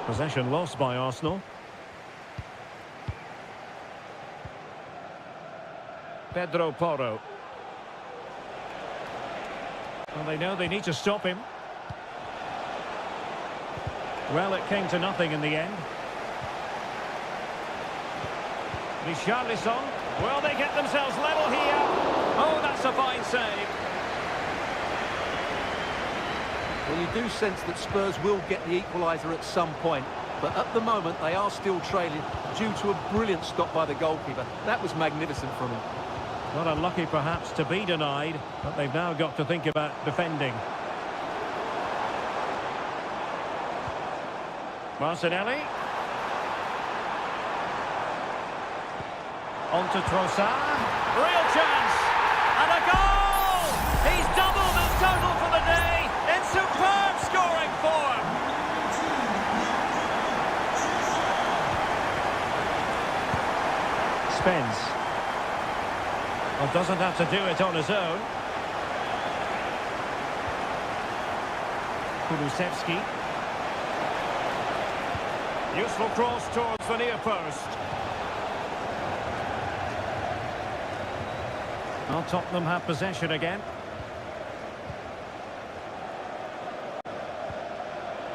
Possession lost by Arsenal. Pedro Porro. Well, they know they need to stop him. Well, it came to nothing in the end. Richarlison. Will they get themselves level here? Oh, that's a fine save. Well, you do sense that Spurs will get the equaliser at some point, but at the moment they are still trailing due to a brilliant stop by the goalkeeper. That was magnificent from him. Not unlucky perhaps to be denied, but they've now got to think about defending. Martinelli. On to Trossard. Real chance. And a goal! He's doubled his total for the day in superb scoring form. Spence. Well, doesn't have to do it on his own. Kulusevski. Useful cross towards the near post. Well, Tottenham have possession again.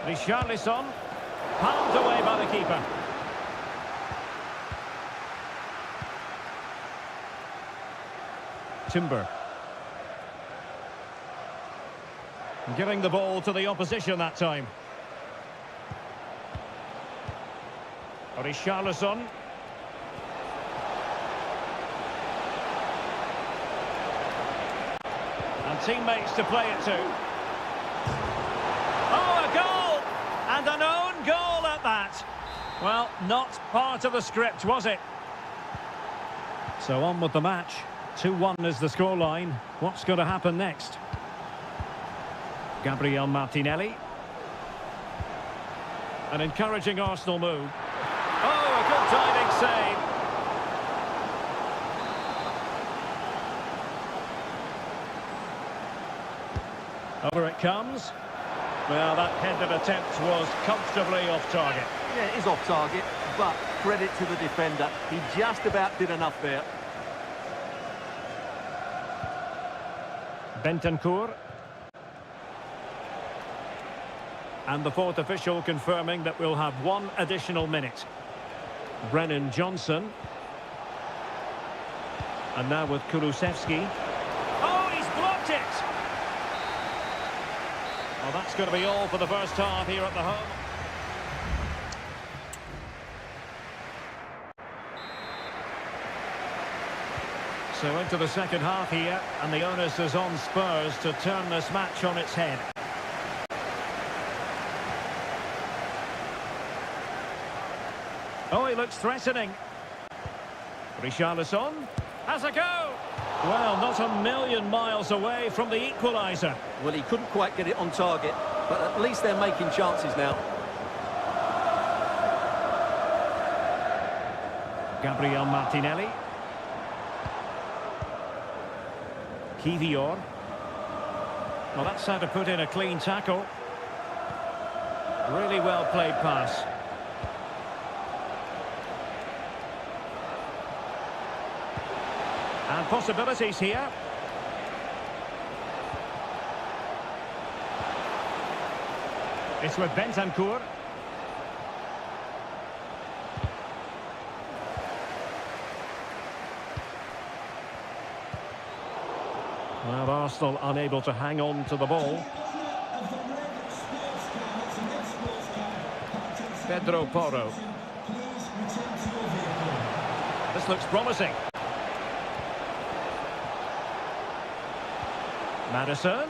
Richarlison. Palmed away by the keeper. Timber. Giving the ball to the opposition that time. Richarlison. And teammates to play it to. Oh, a goal! And an own goal at that. Well, not part of the script, was it? So on with the match. 2-1 is the scoreline. What's going to happen next? Gabriel Martinelli. An encouraging Arsenal move. Oh, a good diving save. Over it comes. Well, that headed attempt was comfortably off target. Yeah, it is off target, but credit to the defender. He just about did enough there. Bentancur. And the fourth official confirming that we'll have one additional minute. Brennan Johnson. And now with Kulusevski. Oh, he's blocked it! Well, that's going to be all for the first half here at the home. So into the second half here, and the onus is on Spurs to turn this match on its head. Oh, he looks threatening. Richarlison has a go. Well, not a million miles away from the equaliser. Well, he couldn't quite get it on target, but at least they're making chances now. Gabriel Martinelli. Kivior. Well, that's how to put in a clean tackle. Really well played pass. And possibilities here. It's with Bentancur. Well, Arsenal unable to hang on to the ball. Pedro Porro. This looks promising. Madison.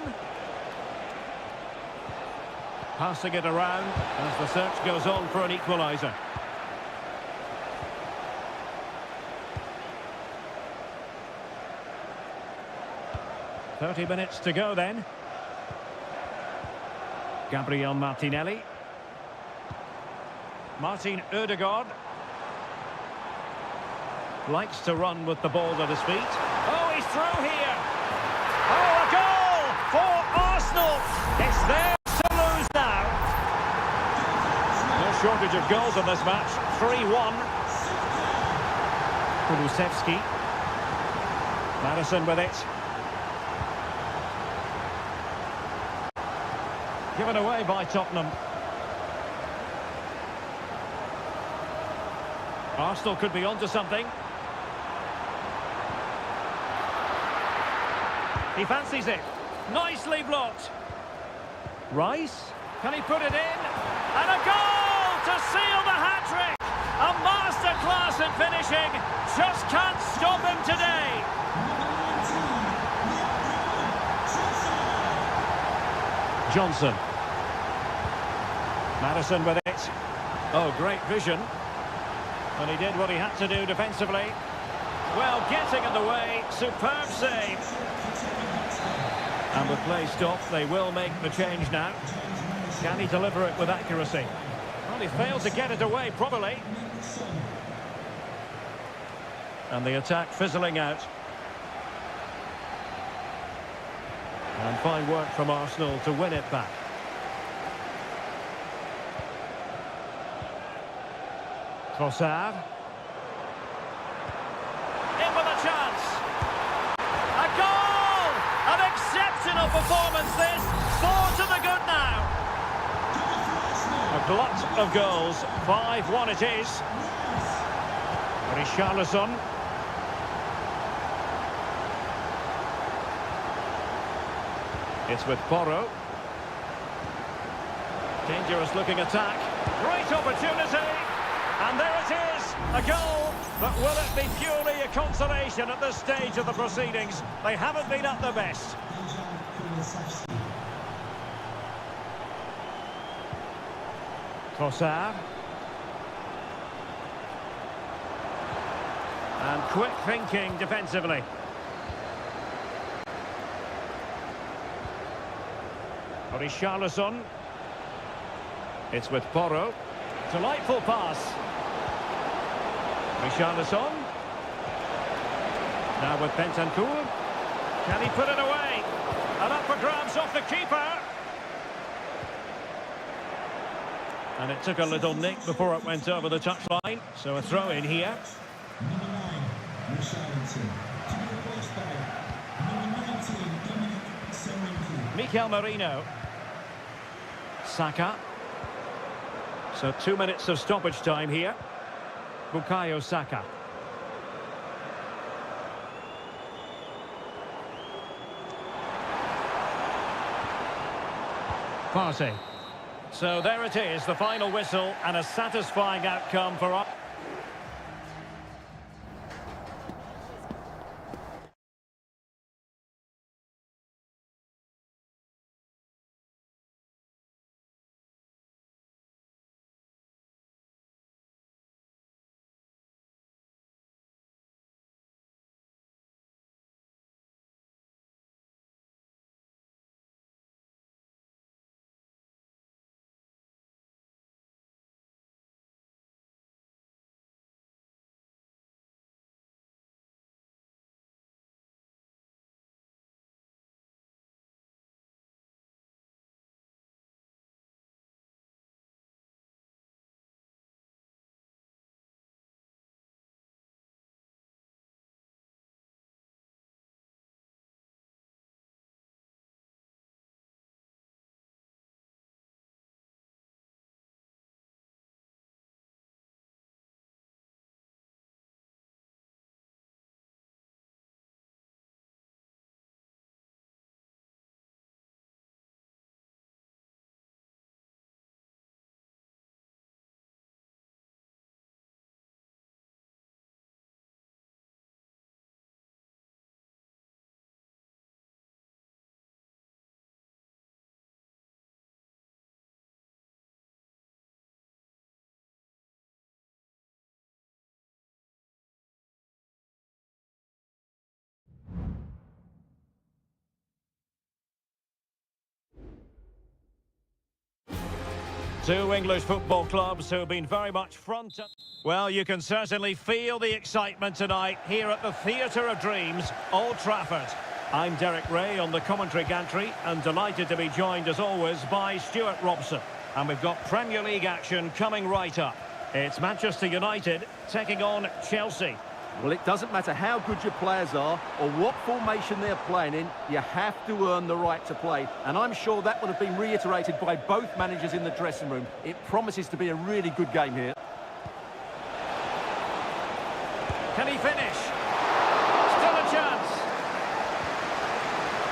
Passing it around as the search goes on for an equaliser. "30 minutes to go then." Gabriel Martinelli. Martin Ødegaard. Likes to run with the ball at his feet. Oh, he's through here. Oh, a goal for Arsenal. It's theirs to lose now. No shortage of goals in this match. 3-1. Kulusevski. Madison with it. Given away by Tottenham. Arsenal could be onto something. He fancies it. Nicely blocked. Rice. Can he put it in? And a goal to seal the hat-trick. A masterclass in finishing. Just can't stop him today. Johnson. Madison with it. Oh, great vision. And he did what he had to do defensively. Well, getting in the way. Superb save. And with play stopped, they will make the change now. Can he deliver it with accuracy? Well, he failed to get it away properly. And the attack fizzling out. And fine work from Arsenal to win it back. Trossard. In with a chance. A goal! An exceptional performance this. 4 to the good now. A glut of goals. 5-1 it is. Richarlison. It's with Porro. Dangerous looking attack. Great opportunity. And there it is, a goal. But will it be purely a consolation at this stage of the proceedings? They haven't been at their best. Trossard. And quick thinking defensively. Richarlison. It's with Porro. Delightful pass. Richarlison. Now with Bentancur. Can he put it away? And up for grabs off the keeper. And it took a little nick before it went over the touchline. So a throw in here. Number 9, Richarlison. To be replaced by number 19, Seria. Mikel Merino. Saka. So 2 minutes of stoppage time here. Bukayo Saka. Partey. So there it is, the final whistle, and a satisfying outcome for us. Two English football clubs who have been very much front. Well, you can certainly feel the excitement tonight here at the Theatre of Dreams, Old Trafford. I'm Derek Ray on the commentary gantry and delighted to be joined as always by Stuart Robson. And we've got Premier League action coming right up. It's Manchester United taking on Chelsea. Well, it doesn't matter how good your players are or what formation they're playing in, you have to earn the right to play. And I'm sure that would have been reiterated by both managers in the dressing room. It promises to be a really good game here. Can he finish? Still a chance.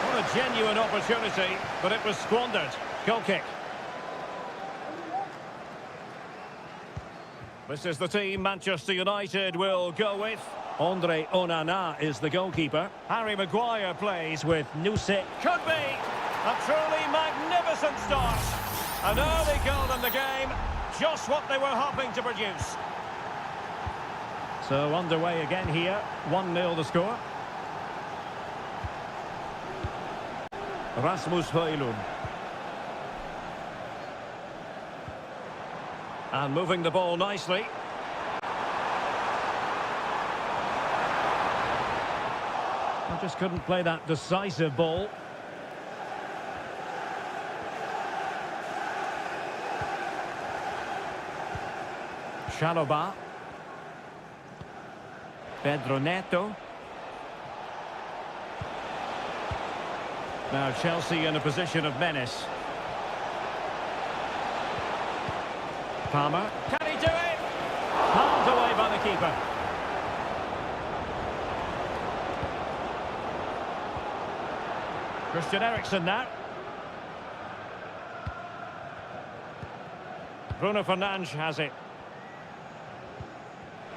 What a genuine opportunity, but it was squandered. Goal kick. This is the team Manchester United will go with. Andre Onana is the goalkeeper. Harry Maguire plays with Nusik. Could be a truly magnificent start. An early goal in the game, just what they were hoping to produce. So underway again here, 1-0 the score. Rasmus Højlund. And moving the ball nicely. I just couldn't play that decisive ball. Chalobah. Pedro Neto. Now Chelsea in a position of menace. Palmer. Can he do it? Palmed away by the keeper. Christian Eriksen now. Bruno Fernandes has it.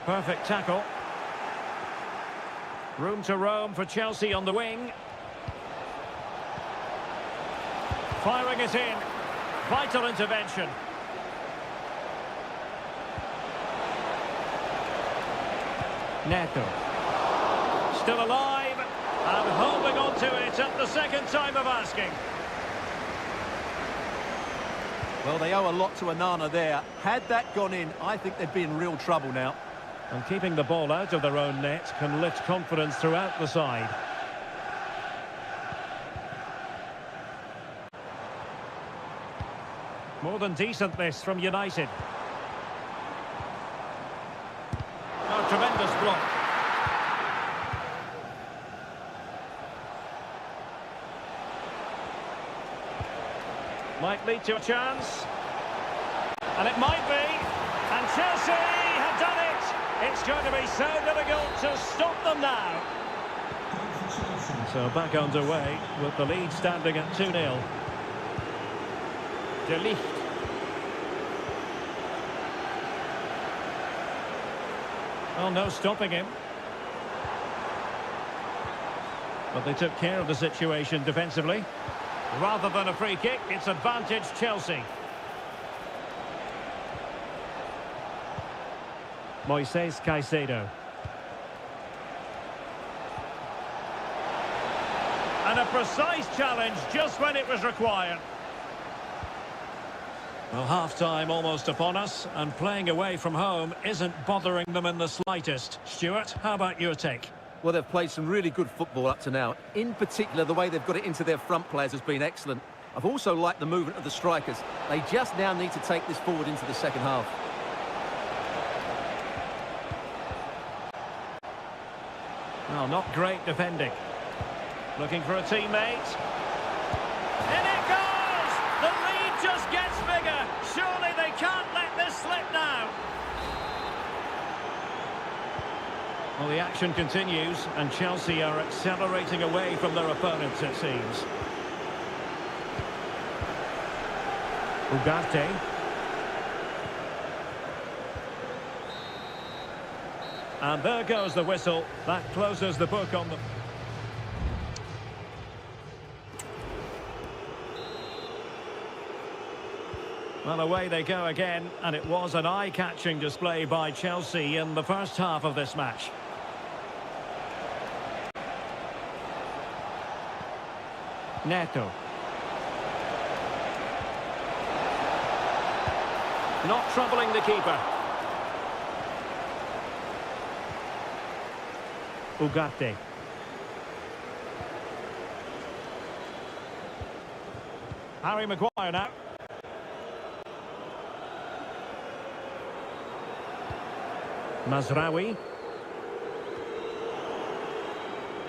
Perfect tackle. Room to roam for Chelsea on the wing. Firing it in. Vital intervention. Neto. Still alive and holding on to it at the second time of asking. Well, they owe a lot to Onana there. Had that gone in, I think they'd be in real trouble now. And keeping the ball out of their own net can lift confidence throughout the side. More than decent this from United. Oh, tremendous block. Might lead to a chance. And it might be. And Chelsea have done it. It's going to be so difficult to stop them now. So back underway with the lead standing at 2-0. De Ligt. Well, no stopping him. But they took care of the situation defensively. Rather than a free kick, it's advantage Chelsea. Moises Caicedo. And a precise challenge just when it was required. Well, half-time almost upon us, and playing away from home isn't bothering them in the slightest. Stuart, how about your take? Well, they've played some really good football up to now. In particular, the way they've got it into their front players has been excellent. I've also liked the movement of the strikers. They just now need to take this forward into the second half. Well, not great defending. Looking for a teammate. In it goes! The lead just gets bigger. Surely they can't let this slip now. Well, the action continues, and Chelsea are accelerating away from their opponents, it seems. Ugarte. And there goes the whistle. That closes the book on them. Well, away they go again, and it was an eye-catching display by Chelsea in the first half of this match. Neto. Not troubling the keeper. Ugarte. Harry Maguire now. Mazraoui.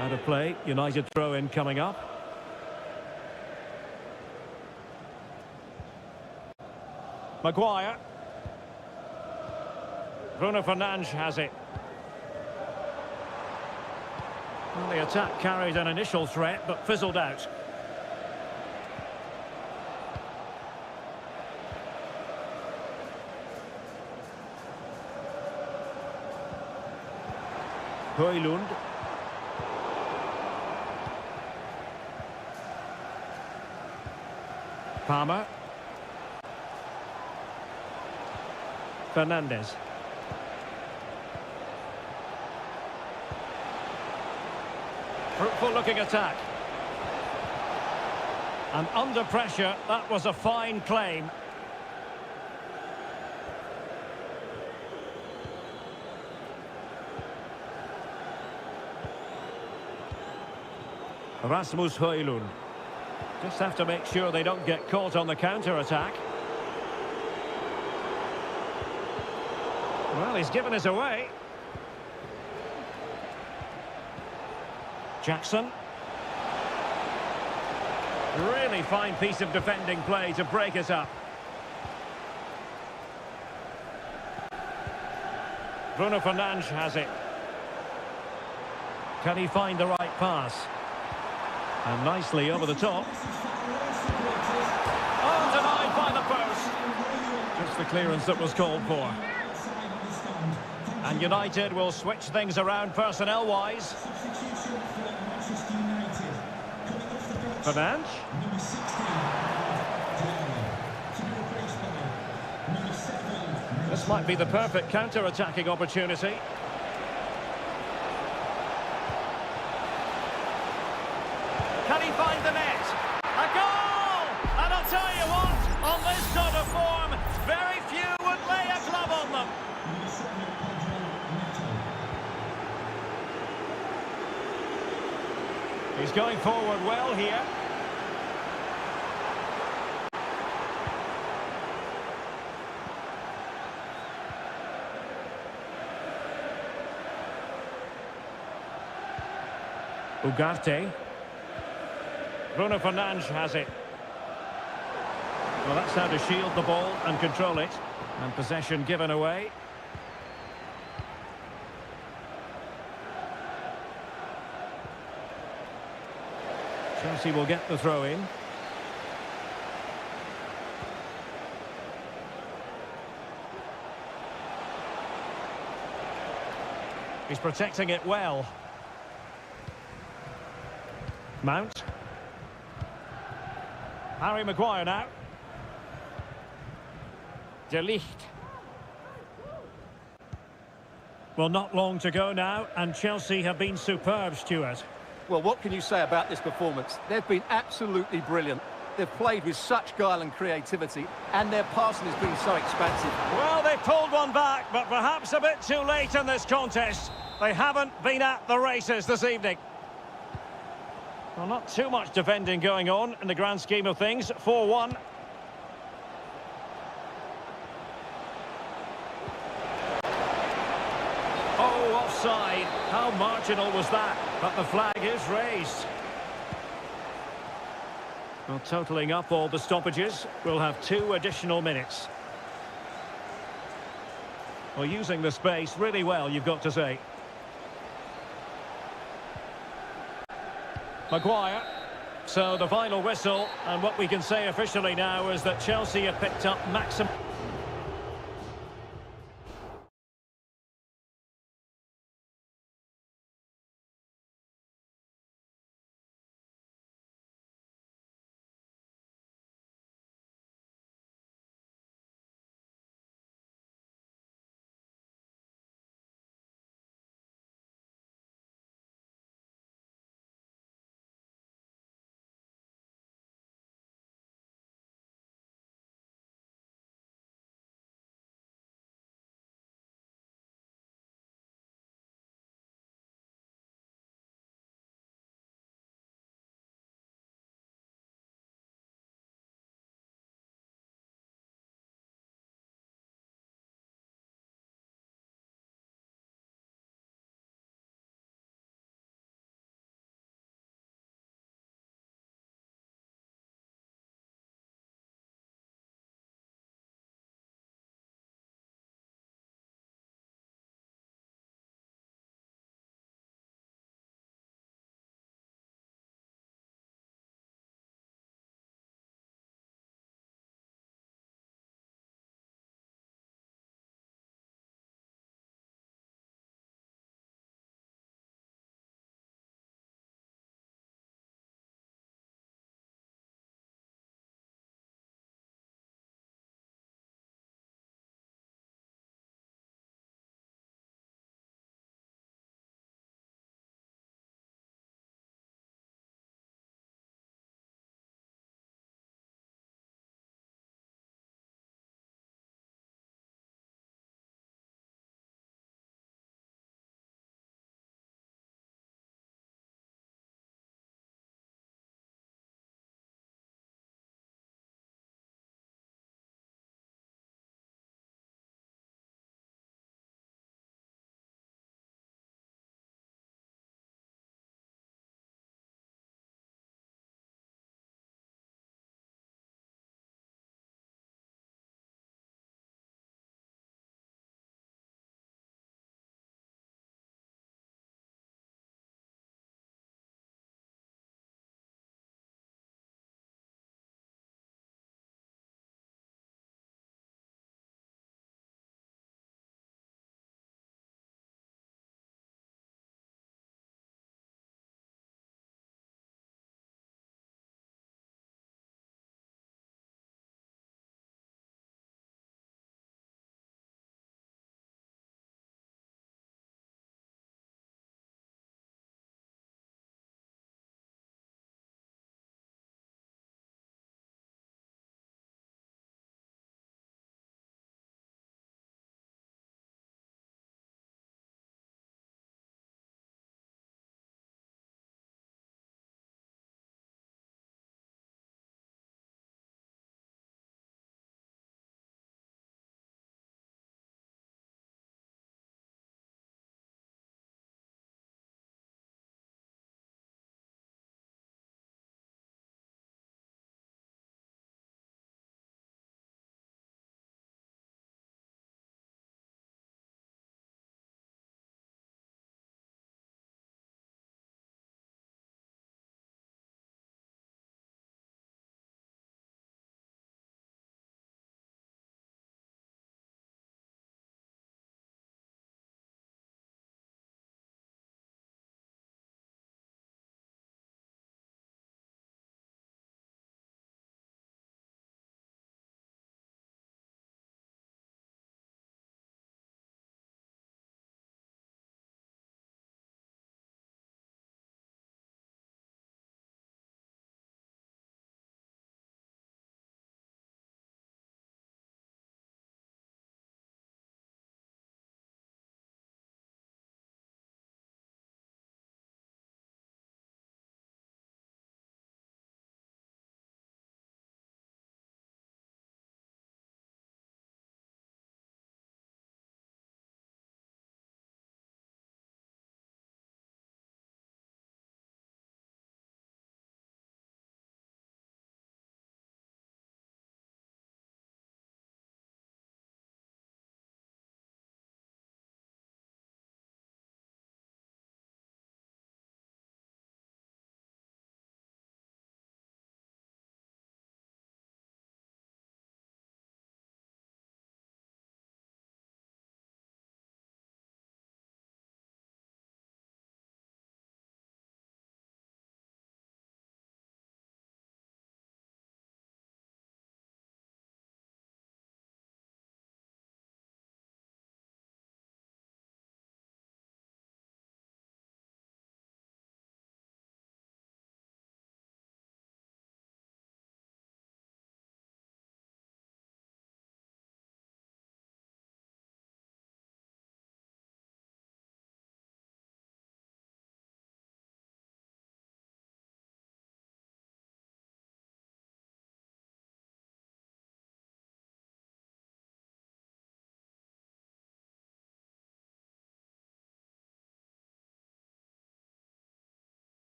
Out of play. United throw-in coming up. Maguire. Bruno Fernandes has it. Well, the attack carried an initial threat, but fizzled out. Højlund. Palmer. Fernandes. Fruitful looking attack. And under pressure, that was a fine claim. Rasmus Højlund. Just have to make sure they don't get caught on the counter-attack. Well, he's given us away. Jackson. Really fine piece of defending play to break it up. Bruno Fernandes has it. Can he find the right pass? And nicely over the top. Oh, denied by the post. Just the clearance that was called for. And United will switch things around personnel-wise. Fernandes. This might be the perfect counter-attacking opportunity. Can he find the net? A goal! And I'll tell you what, on this sort of form, very few would lay a glove on them. He's going forward well here. Ugarte. Bruno Fernandes has it. Well, that's how to shield the ball and control it. And possession given away. Chelsea will get the throw in. He's protecting it well. Mount. Harry Maguire now. De Ligt. Well, not long to go now, and Chelsea have been superb, Stuart. Well, what can you say about this performance? They've been absolutely brilliant. They've played with such guile and creativity, and their passing has been so expansive. Well, they pulled one back, but perhaps a bit too late in this contest. They haven't been at the races this evening. Well, not too much defending going on in the grand scheme of things. 4-1. Oh, offside. How marginal was that? But the flag is raised. Well, totalling up all the stoppages, we'll have 2 additional minutes. Well, using the space really well, you've got to say. Maguire. So the final whistle, and what we can say officially now is that Chelsea have picked up maximum...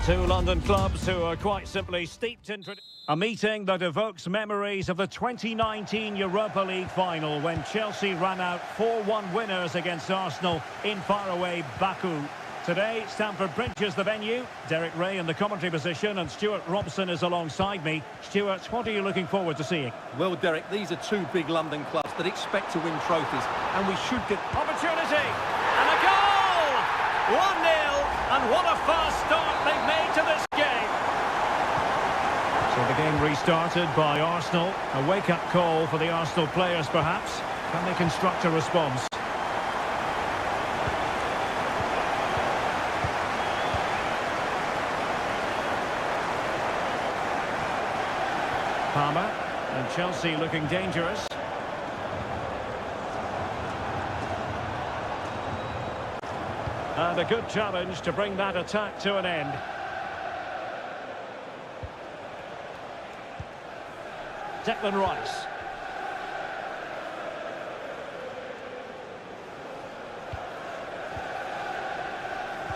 Two London clubs who are quite simply steeped in a meeting that evokes memories of the 2019 Europa League final when Chelsea ran out 4-1 winners against Arsenal in faraway Baku. Today, Stamford Bridge is the venue. Derek Ray in the commentary position and Stuart Robson is alongside me. Stuart, what are you looking forward to seeing? Well, Derek, these are two big London clubs that expect to win trophies, and we should get... Opportunity! And a goal! 1-0, and what a fast start they've made to this game. So the game restarted by Arsenal. A wake-up call for the Arsenal players, perhaps. Can they construct a response? Palmer, and Chelsea looking dangerous. And a good challenge to bring that attack to an end. Declan Rice.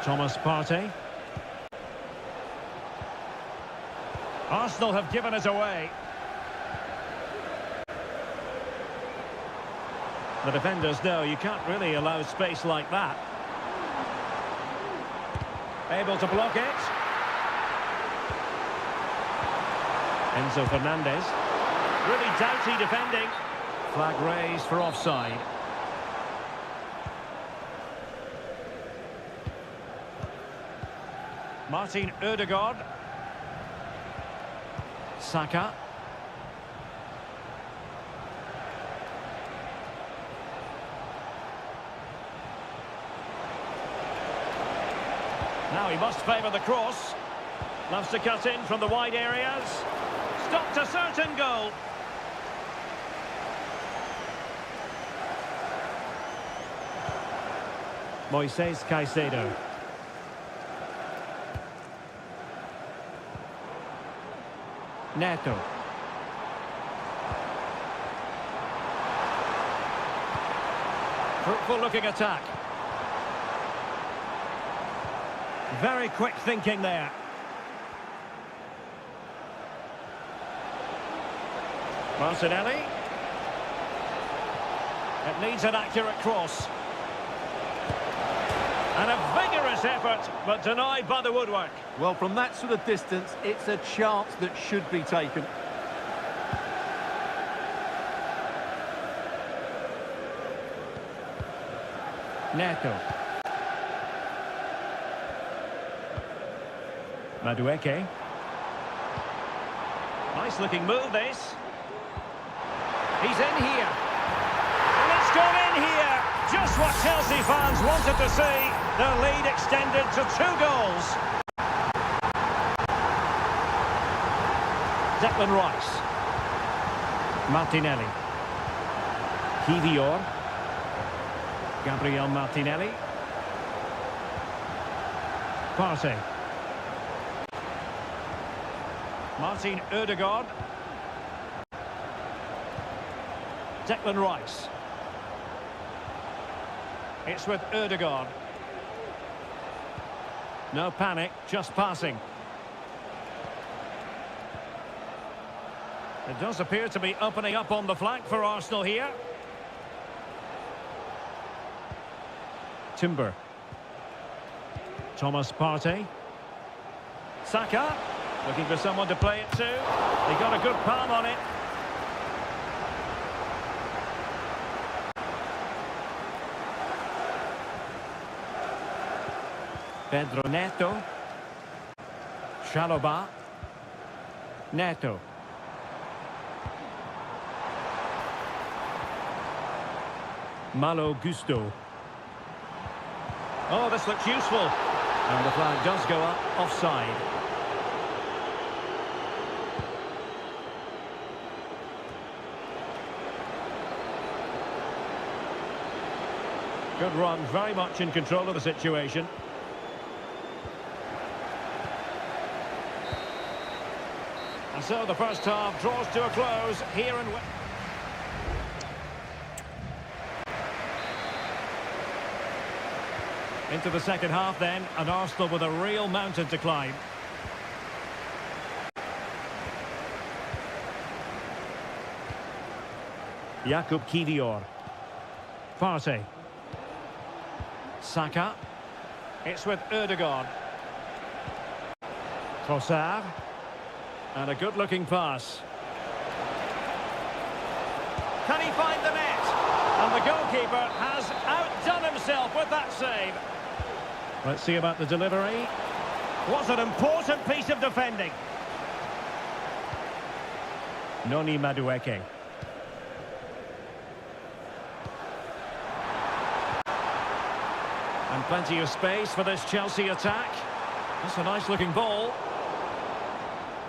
Thomas Partey. Arsenal have given it away. The defenders know you can't really allow space like that. Able to block it. Enzo Fernandez. Really doughty defending. Flag raised for offside. Martin Ødegaard. Saka. Now he must favour the cross. Loves to cut in from the wide areas. Stopped a certain goal. Moises Caicedo. Neto. Fruitful looking attack. Very quick thinking there. Martinelli. It needs an accurate cross. And a vigorous effort, but denied by the woodwork. Well, from that sort of distance, it's a chance that should be taken. Neto. Madueke. Nice looking move, this. He's in here. And it's gone in here. Just what Chelsea fans wanted to see. Their lead extended to 2 goals. Declan Rice. Martinelli. Kivior. Gabriel Martinelli. Partey. Martin Ødegaard. Declan Rice. It's with Ødegaard. No panic, just passing. It does appear to be opening up on the flank for Arsenal here. Timber. Thomas Partey. Saka. Looking for someone to play it to. They got a good palm on it. Pedro Neto. Chalobah. Neto. Malo Gusto. Oh, this looks useful. And the flag does go up, offside. Good run, very much in control of the situation. And so the first half draws to a close here in... Into the second half then, and Arsenal with a real mountain to climb. Jakub Kivior. Partey. Saka. It's with Ødegaard. Trossard. And a good-looking pass. Can he find the net? And the goalkeeper has outdone himself with that save. Let's see about the delivery. Was an important piece of defending. Noni Madueke. And plenty of space for this Chelsea attack. That's a nice-looking ball.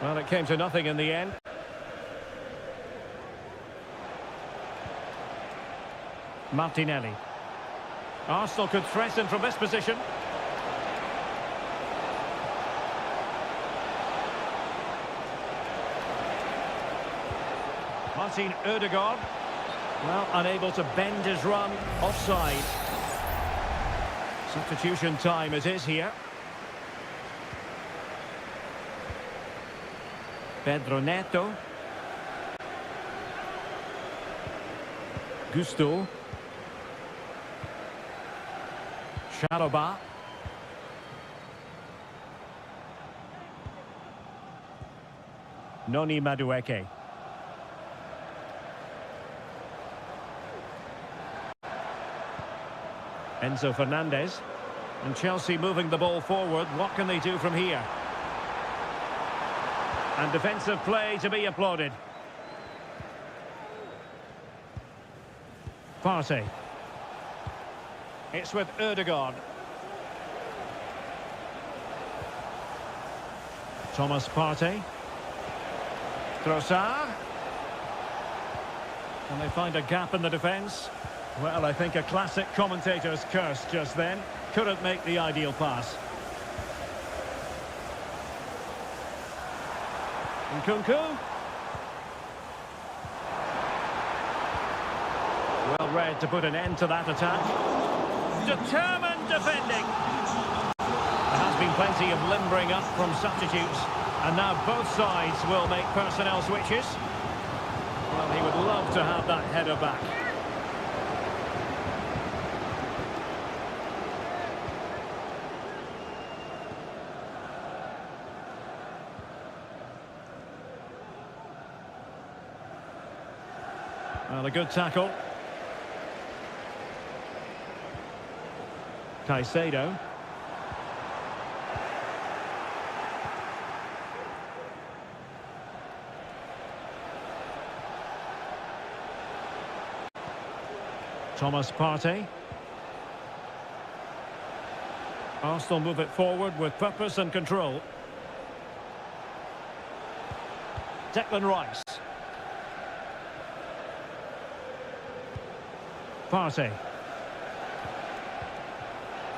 Well, it came to nothing in the end. Martinelli. Arsenal could threaten from this position. Martin Ødegaard. Well, unable to bend his run. Offside. Substitution time it is here. Pedro Neto. Gusto. Sharoba. Noni Madueke. Enzo Fernandez. And Chelsea moving the ball forward. What can they do from here? And defensive play to be applauded. Partey. It's with Ødegaard. Thomas Partey. Trossard. And they find a gap in the defence. Well, I think a classic commentator's curse just then. Couldn't make the ideal pass. Nkunku. Well read to put an end to that attack. Determined defending. There has been plenty of limbering up from substitutes. And now both sides will make personnel switches. Well, he would love to have that header back. Well, a good tackle. Caicedo. Thomas Partey. Arsenal move it forward with purpose and control. Declan Rice. Partey.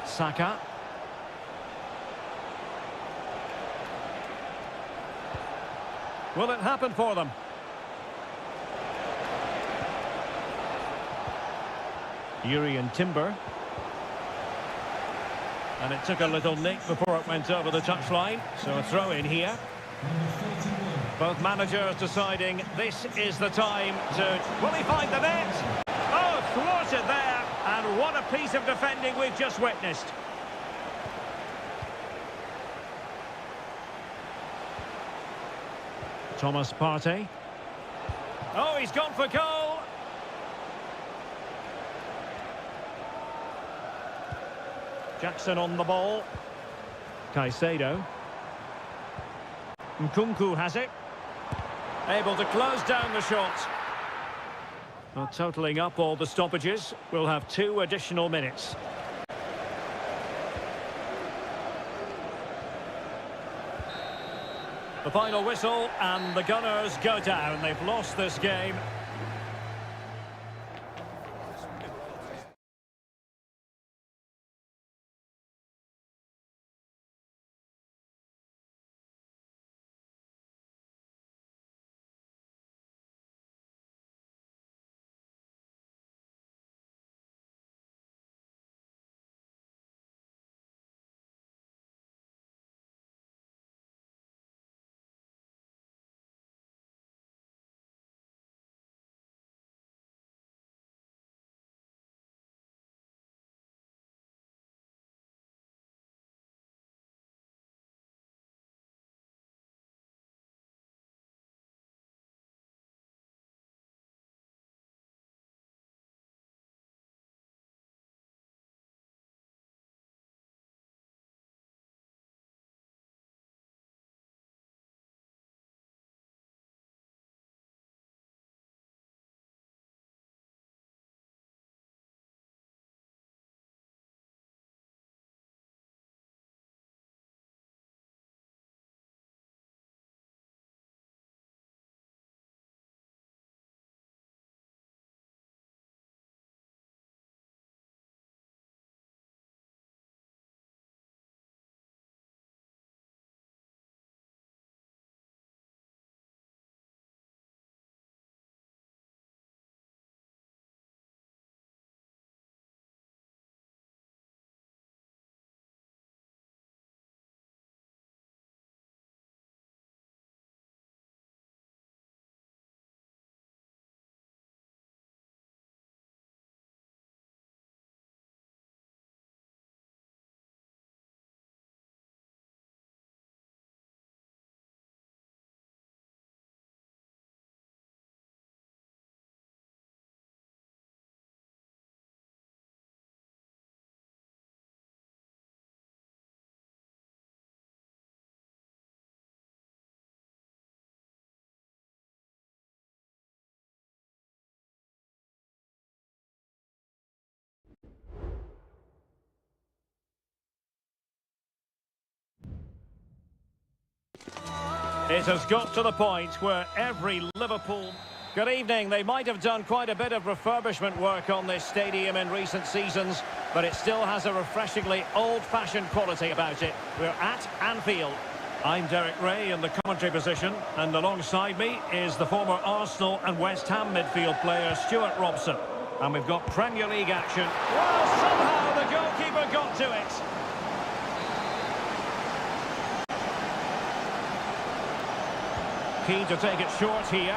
Saka. Will it happen for them? Urian Timber. And it took a little nick before it went over the touchline. So a throw in here. Both managers deciding this is the time to... Will he find the net? Oh, thwarted there. And what a piece of defending we've just witnessed. Thomas Partey. Oh, he's gone for goal. Jackson on the ball. Caicedo. Nkunku has it. Able to close down the shot. Well, totalling up all the stoppages, we'll have 2 additional minutes. The final whistle, and the Gunners go down. They've lost this game. It has got to the point where every Liverpool... Good evening. They might have done quite a bit of refurbishment work on this stadium in recent seasons, but it still has a refreshingly old-fashioned quality about it. We're at Anfield. I'm Derek Ray in the commentary position, and alongside me is the former Arsenal and West Ham midfield player Stuart Robson. And we've got Premier League action. Well, somehow the goalkeeper got to it. Keen to take it short here.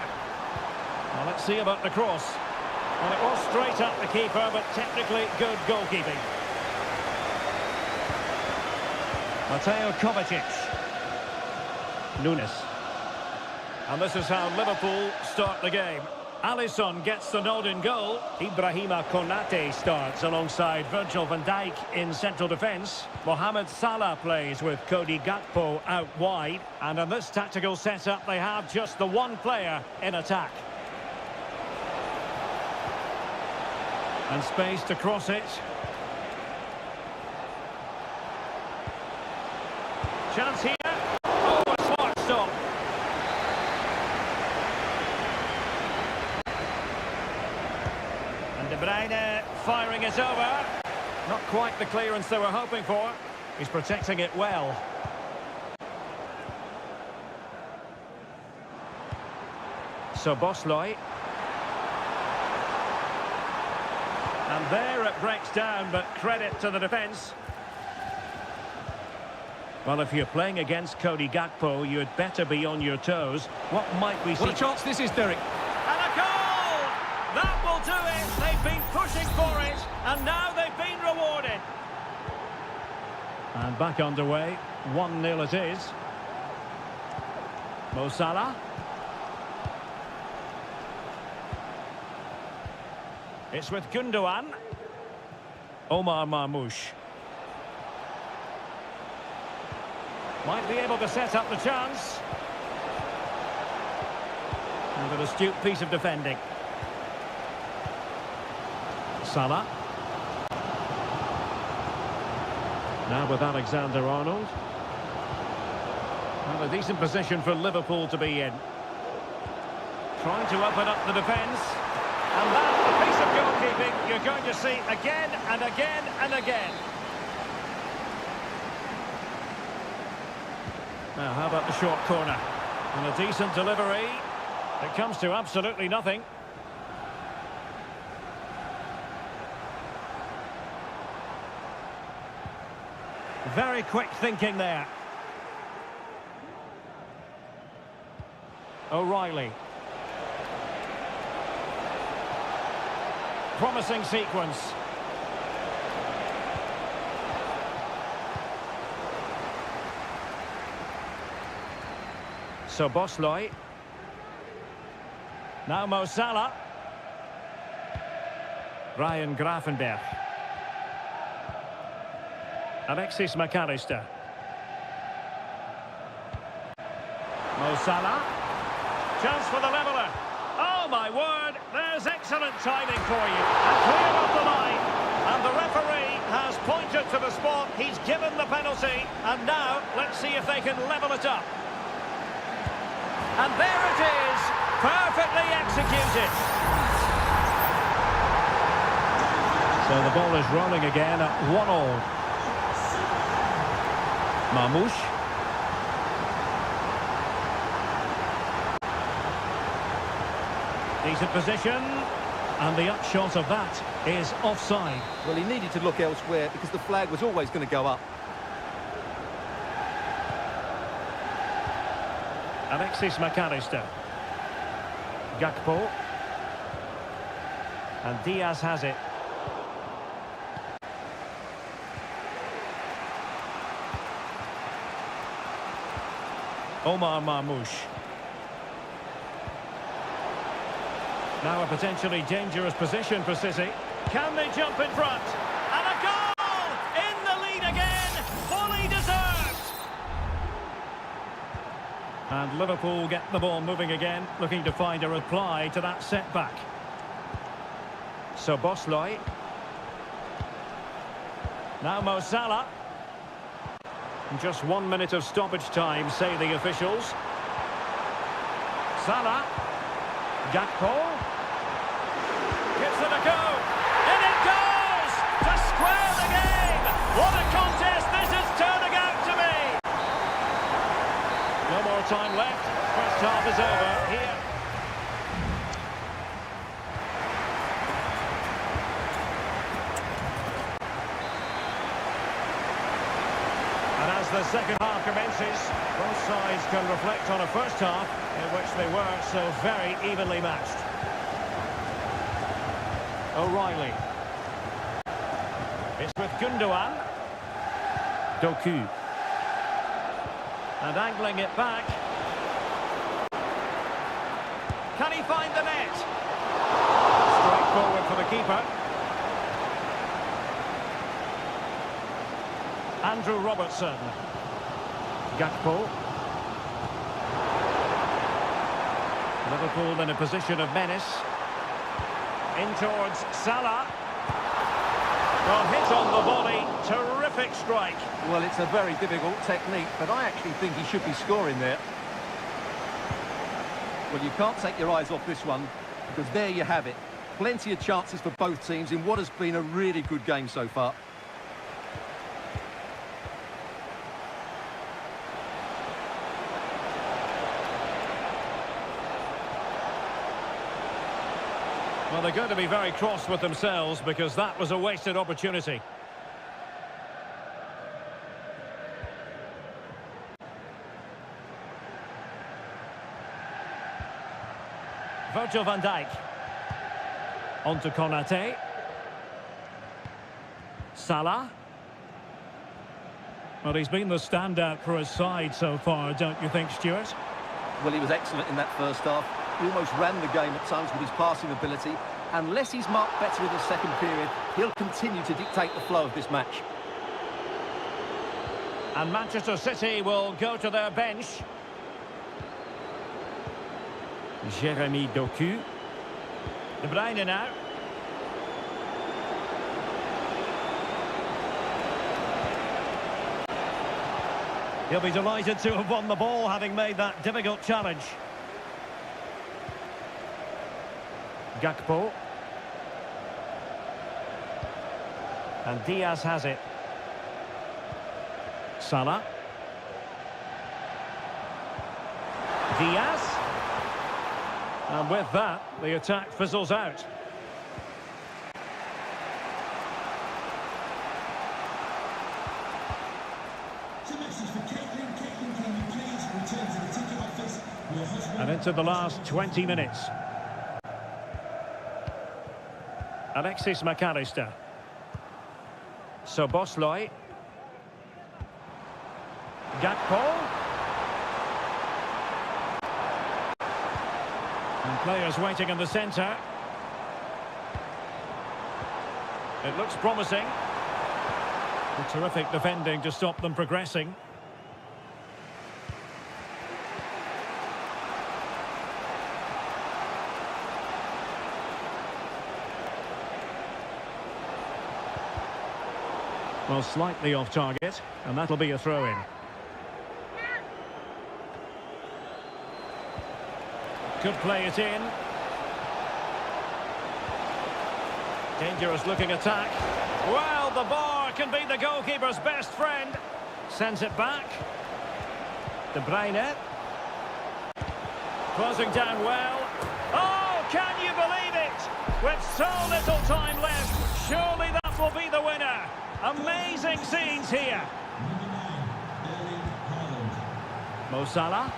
Well, let's see about the cross. Well, it was straight at the keeper, but technically good goalkeeping. Mateo Kovacic. Nunes. And this is how Liverpool start the game. Alisson gets the nod in goal. Ibrahima Konate starts alongside Virgil van Dijk in central defence. Mohamed Salah plays with Cody Gakpo out wide. And in this tactical setup, they have just the one player in attack. And space to cross it. Chance here. Oh, a smart stop. And De Bruyne firing it over. Not quite the clearance they were hoping for. He's protecting it well. So Bosley. And there it breaks down, but credit to the defence. Well, if you're playing against Cody Gakpo, you'd better be on your toes. What might we see? What a chance this is, Derek. And a goal! That will do it. They've been pushing for it, and now they've been rewarded. And back underway. 1-0 it is. Mo Salah. It's with Gundogan. Omar Marmoush. Might be able to set up the chance. And an astute piece of defending. Salah. Now with Alexander-Arnold. Well, a decent position for Liverpool to be in. Trying to open up the defence. And that's a piece of goalkeeping you're going to see again and again and again. Now, how about the short corner? And a decent delivery. It comes to absolutely nothing. Very quick thinking there. O'Reilly. Promising sequence. So Bosley. Now Mo Salah. Ryan Gravenberch. Alexis McAllister. Mo Salah. Chance for the leveller. Oh my word, there's excellent timing for you. And clear off the line. And the referee has pointed to the spot. He's given the penalty. And now, let's see if they can level it up. And there it is, perfectly executed. So the ball is rolling again at 1-1. Marmoush. Decent position, and the upshot of that is offside. Well, he needed to look elsewhere because the flag was always going to go up. Alexis McAllister. Gakpo. And Diaz has it. Omar Marmoush. Now a potentially dangerous position for City. Can they jump in front? And a goal! In the lead again! Fully deserved! And Liverpool get the ball moving again, looking to find a reply to that setback. So Bosley. Now Mo Salah. Just 1 minute of stoppage time, say the officials. Salah. Gakpo. Gives it a go. And it goes! To square the game! What a contest this is turning out to be! No more time left. First half is over here. And as the second half commences, both sides can reflect on a first half in which they were so very evenly matched. O'Reilly. It's with Gundogan. Doku. And angling it back. Can he find the net? Straight forward for the keeper. Andrew Robertson. Gakpo. Liverpool in a position of menace. In towards Salah. Well, hit on the volley. Terrific strike. Well, it's a very difficult technique, but I actually think he should be scoring there. Well, you can't take your eyes off this one, because there you have it. Plenty of chances for both teams in what has been a really good game so far. Well, they're going to be very cross with themselves because that was a wasted opportunity. Virgil van Dijk. On to Konate. Salah. Well, he's been the standout for his side so far, don't you think, Stuart? Well, he was excellent in that first half. He almost ran the game at times with his passing ability. Unless he's marked better in the second period, he'll continue to dictate the flow of this match. And Manchester City will go to their bench. Jeremy Doku. De Bruyne now. He'll be delighted to have won the ball, having made that difficult challenge. Gakpo. And Diaz has it. Salah. Diaz. And with that, the attack fizzles out. And into the last 20 minutes. Alexis McAllister. Szoboszlai. Gakpo. And players waiting in the centre. It looks promising. A terrific defending to stop them progressing. Well, slightly off target, and that'll be a throw-in. Could play it in. Dangerous looking attack. Well, the bar can be the goalkeeper's best friend. Sends it back. De Bruyne. Closing down well. Oh, can you believe it? With so little time left, surely that will be the winner. Amazing scenes here. Mo Salah.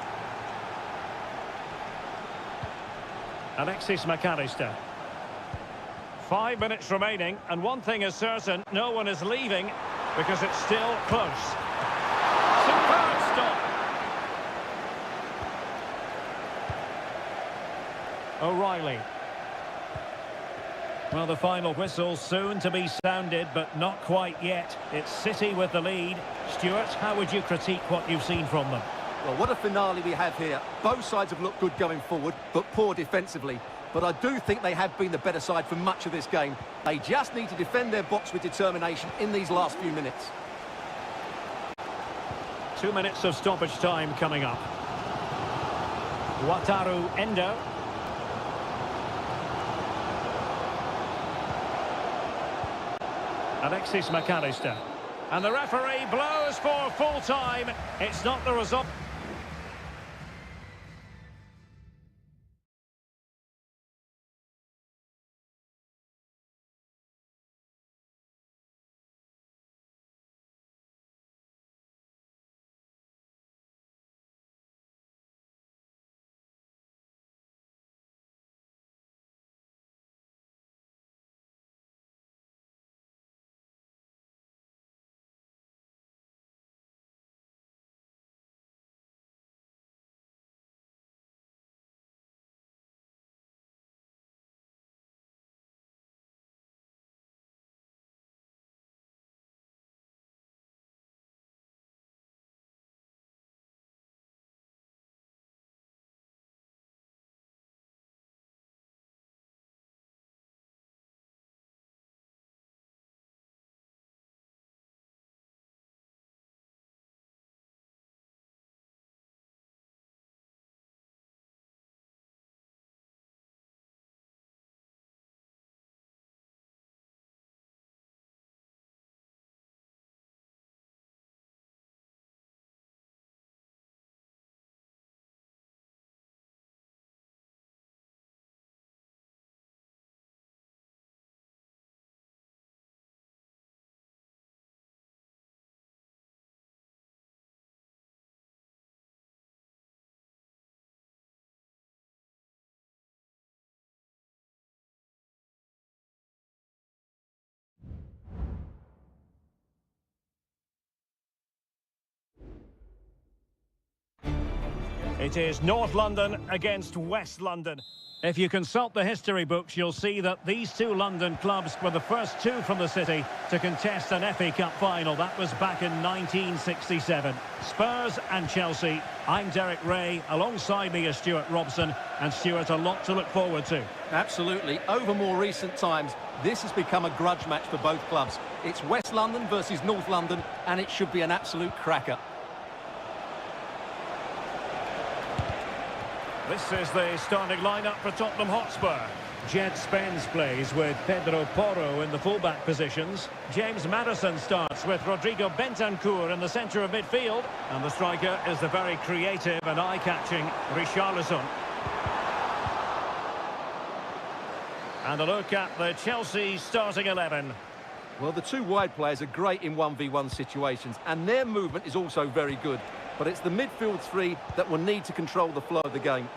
Alexis McAllister. 5 minutes remaining, and one thing is certain, no one is leaving because it's still close. Superb stop. O'Reilly. Well, the final whistle soon to be sounded, but not quite yet. It's City with the lead. Stuart, how would you critique what you've seen from them? Well, what a finale we have here. Both sides have looked good going forward, but poor defensively. But I do think they have been the better side for much of this game. They just need to defend their box with determination in these last few minutes. 2 minutes of stoppage time coming up. Wataru Endo. Alexis McAllister. And the referee blows for full time. It's not the result. It is North London against West London. If you consult the history books, you'll see that these two London clubs were the first two from the city to contest an FA Cup final. That was back in 1967. Spurs and Chelsea. I'm Derek Ray. Alongside me is Stuart Robson. And Stuart, a lot to look forward to. Absolutely. Over more recent times, this has become a grudge match for both clubs. It's West London versus North London, and it should be an absolute cracker. This is the starting lineup for Tottenham Hotspur. Jed Spence plays with Pedro Porro in the fullback positions. James Maddison starts with Rodrigo Bentancur in the centre of midfield. And the striker is the very creative and eye-catching Richarlison. And a look at the Chelsea starting 11. Well, the two wide players are great in 1v1 situations, and their movement is also very good. But it's the midfield three that will need to control the flow of the game.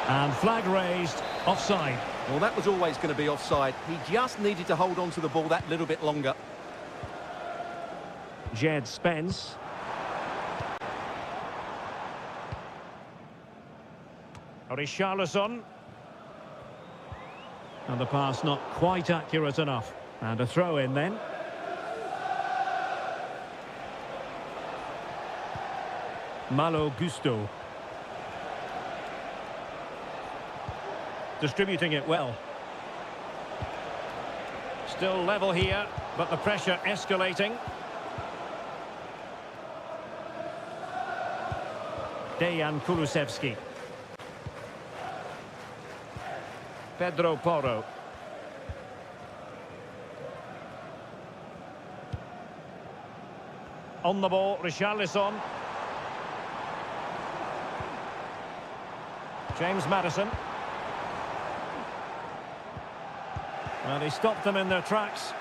And flag raised, offside. Well, that was always going to be offside. He just needed to hold on to the ball that little bit longer. Jed Spence. Richarlison. And the pass not quite accurate enough. And a throw in then. Malo Gusto. Distributing it well. Still level here, but the pressure escalating. Dejan Kulusevski. Pedro Porro. On the ball, Richarlison. James Maddison. And he stopped them in their tracks.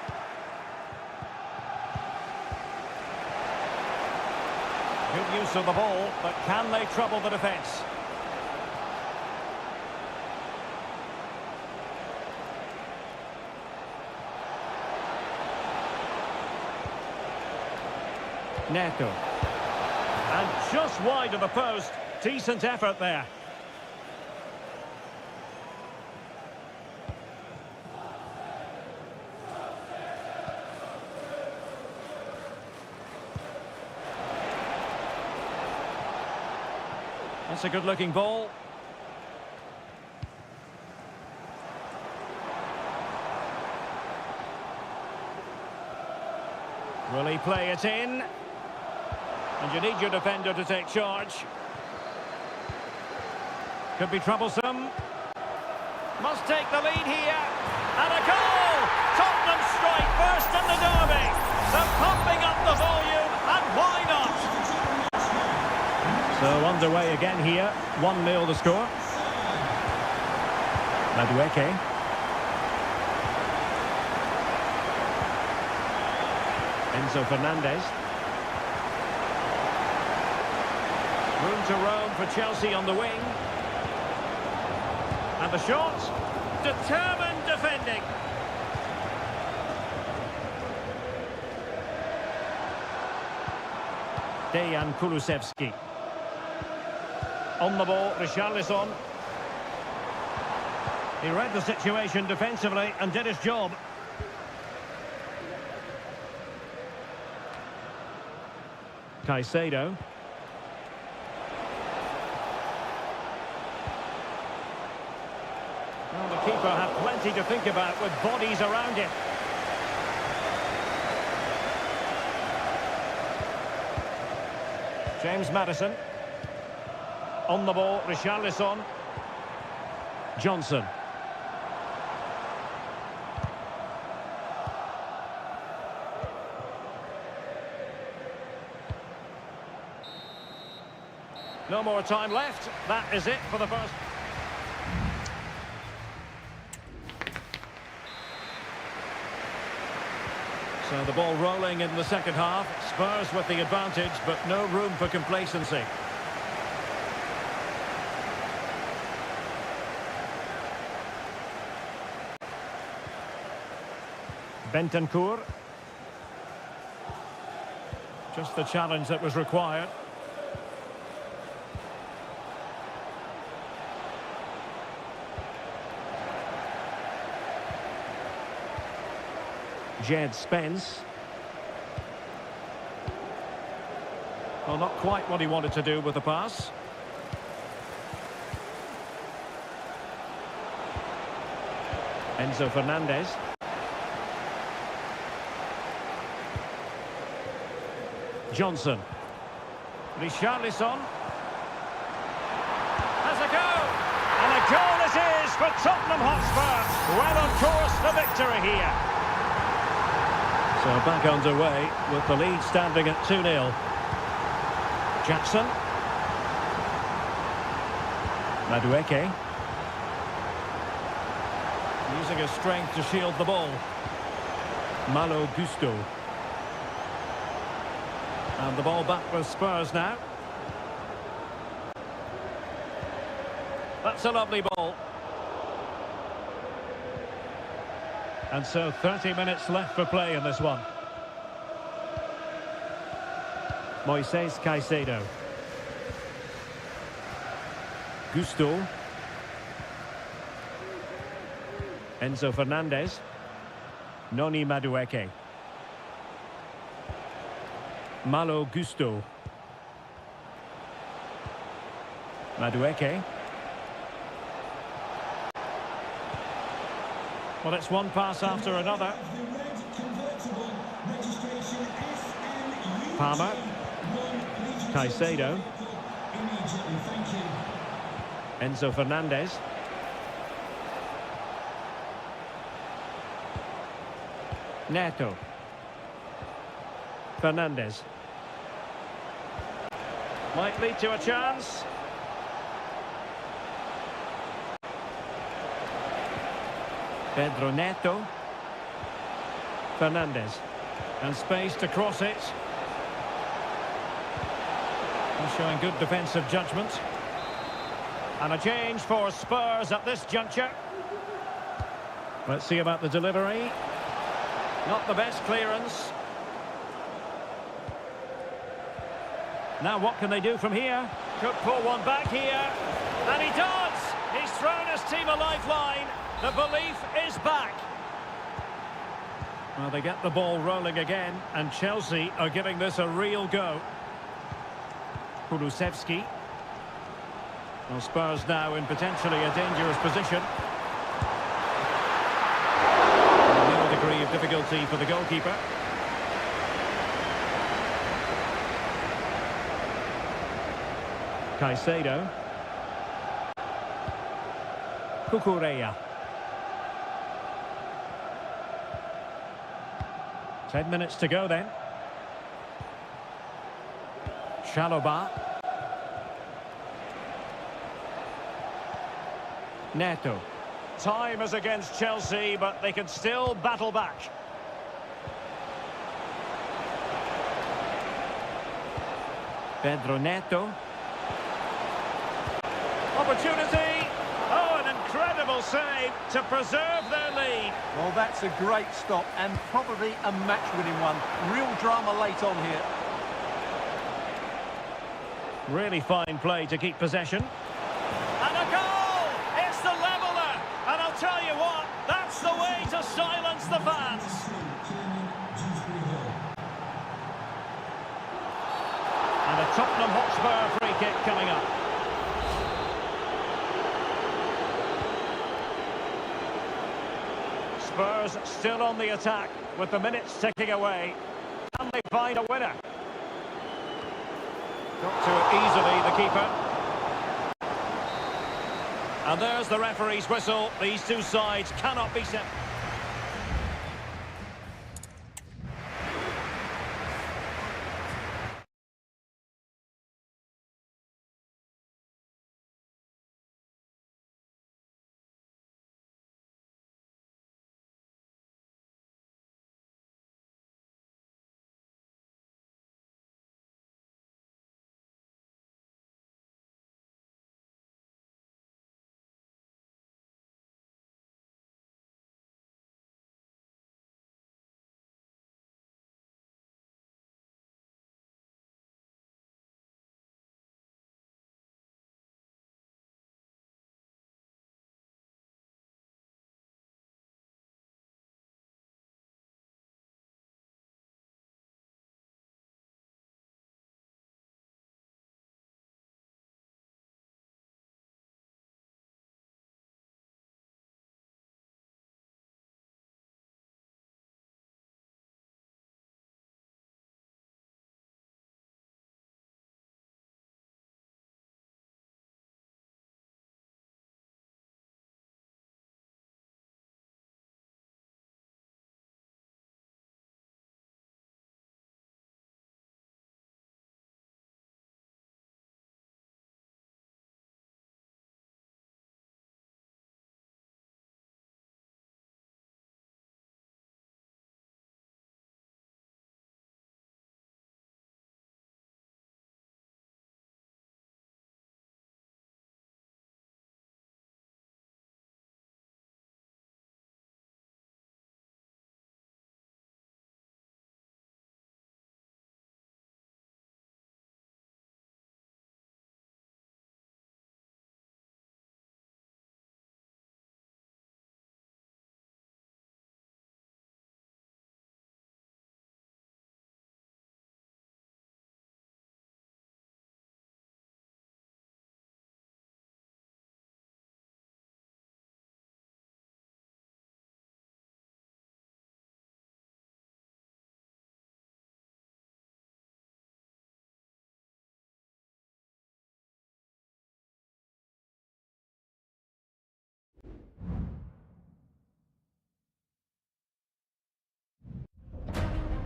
Good use of the ball, but can they trouble the defence? Neto. And just wide of the post. Decent effort there. That's a good-looking ball. Will he play it in? And you need your defender to take charge. Could be troublesome. Must take the lead here. And a goal! Tottenham strike first in the derby. They're pumping up the volume, and why not? So underway again here. 1-0 the score. Madueke. Enzo Fernandez. Room to roam for Chelsea on the wing. And the shot. Determined defending. Dejan Kulusevski. On the ball, Richarlison. He read the situation defensively and did his job. Caicedo. Well, the keeper had plenty to think about with bodies around him. James Maddison. On the ball, Richarlison. Johnson. No more time left. That is it for the first. So the ball rolling in the second half. Spurs with the advantage, but no room for complacency. Bentancur. Just the challenge that was required. Jed Spence. Well, not quite what he wanted to do with the pass. Enzo Fernandez. Johnson. Richarlison. Has a go! And a goal it is for Tottenham Hotspur. Well on course for victory here. So back underway with the lead standing at 2-0. Jackson. Madueke. Using his strength to shield the ball. Malo Gusto. And the ball back with Spurs now. That's a lovely ball. And so 30 minutes left for play in this one. Moises Caicedo. Gusto. Enzo Fernandez. Noni Madueke. Malo Gusto. Madueke. Well, it's one pass after another. Palmer. Caicedo. Enzo Fernandez. Neto. Fernandez. Might lead to a chance. Pedro Neto. Fernandez. And space to cross it. He's showing good defensive judgment. And a change for Spurs at this juncture. Let's see about the delivery. Not the best clearance. Now what can they do from here? Could pull one back here. And he does! He's thrown his team a lifeline. The belief is back. Well, they get the ball rolling again, and Chelsea are giving this a real go. Kulusevski. Well, Spurs now in potentially a dangerous position. No degree of difficulty for the goalkeeper. Caicedo. Cucurella. 10 minutes to go then. Chalobah. Neto. Time is against Chelsea, but they can still battle back. Pedro Neto. Opportunity. Oh, an incredible save to preserve their lead. Well, that's a great stop and probably a match-winning one. Real drama late on here. Really fine play to keep possession. And a goal! It's the leveller! And I'll tell you what, that's the way to silence the fans. And a Tottenham Hotspur free kick coming up. Spurs still on the attack with the minutes ticking away. Can they find a winner? Got to it easily, the keeper. And there's the referee's whistle. These two sides cannot be set.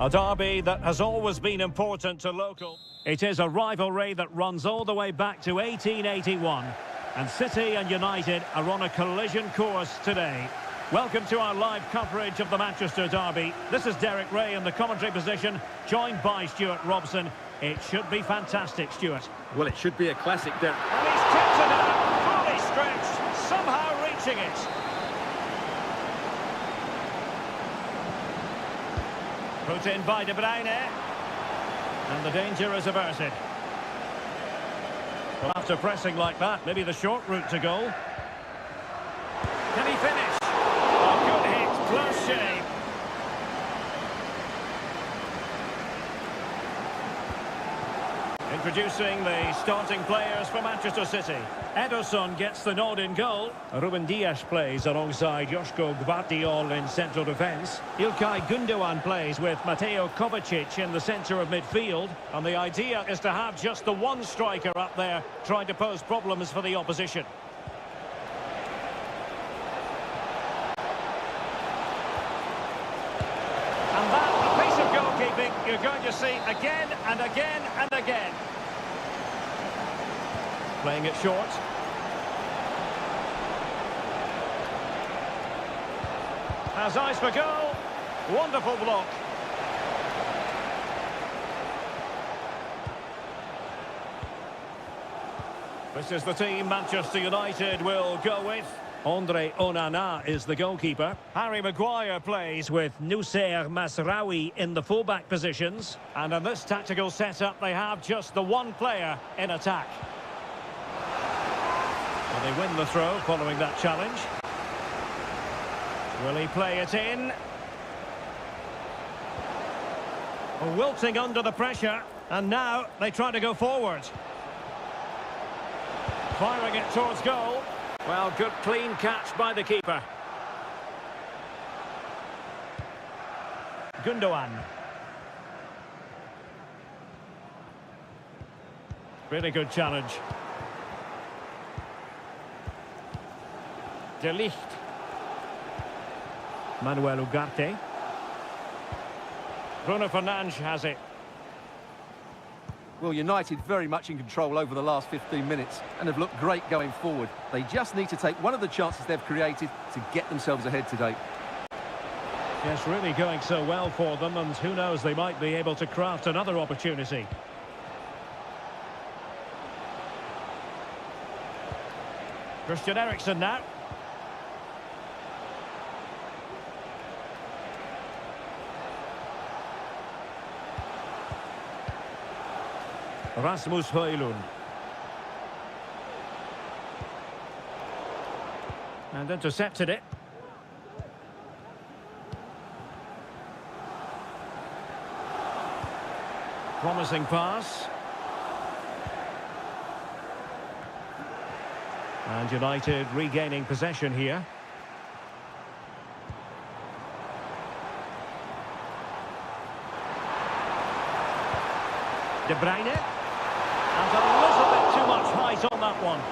A derby that has always been important to local. It is a rivalry that runs all the way back to 1881. And City and United are on a collision course today. Welcome to our live coverage of the Manchester derby. This is Derek Ray in the commentary position, joined by Stuart Robson. It should be fantastic, Stuart. Well, it should be a classic, Derek. And he's tipped it out, fully stretched, somehow reaching it. Put in by De Bruyne. And the danger is averted. Well, after pressing like that, maybe the short route to goal. Can he finish? Oh, good hit, close shave. Introducing the starting players for Manchester City. Ederson gets the nod in goal. Ruben Dias plays alongside Joško Gvardiol in central defence. Ilkay Gundogan plays with Mateo Kovacic in the centre of midfield. And the idea is to have just the one striker up there trying to pose problems for the opposition. And that, a piece of goalkeeping you're going to see again and again and again. Playing it short. Has eyes for goal. Wonderful block. This is the team Manchester United will go with. Andre Onana is the goalkeeper. Harry Maguire plays with Noussair Masraoui in the fullback positions. And in this tactical setup, they have just the one player in attack. And they win the throw following that challenge. Will he play it in? Wilting under the pressure. And now they try to go forward. Firing it towards goal. Well, good clean catch by the keeper. Gundogan. Really good challenge. De Ligt. Manuel Ugarte. Bruno Fernandes has it. Well, United very much in control over the last 15 minutes and have looked great going forward. They just need to take one of the chances they've created to get themselves ahead today. Yes, really going so well for them, and who knows, they might be able to craft another opportunity. Christian Eriksen now. Rasmus Højlund. And intercepted it. Promising pass. And United regaining possession here. De Bruyne. And a little bit too much height on that one.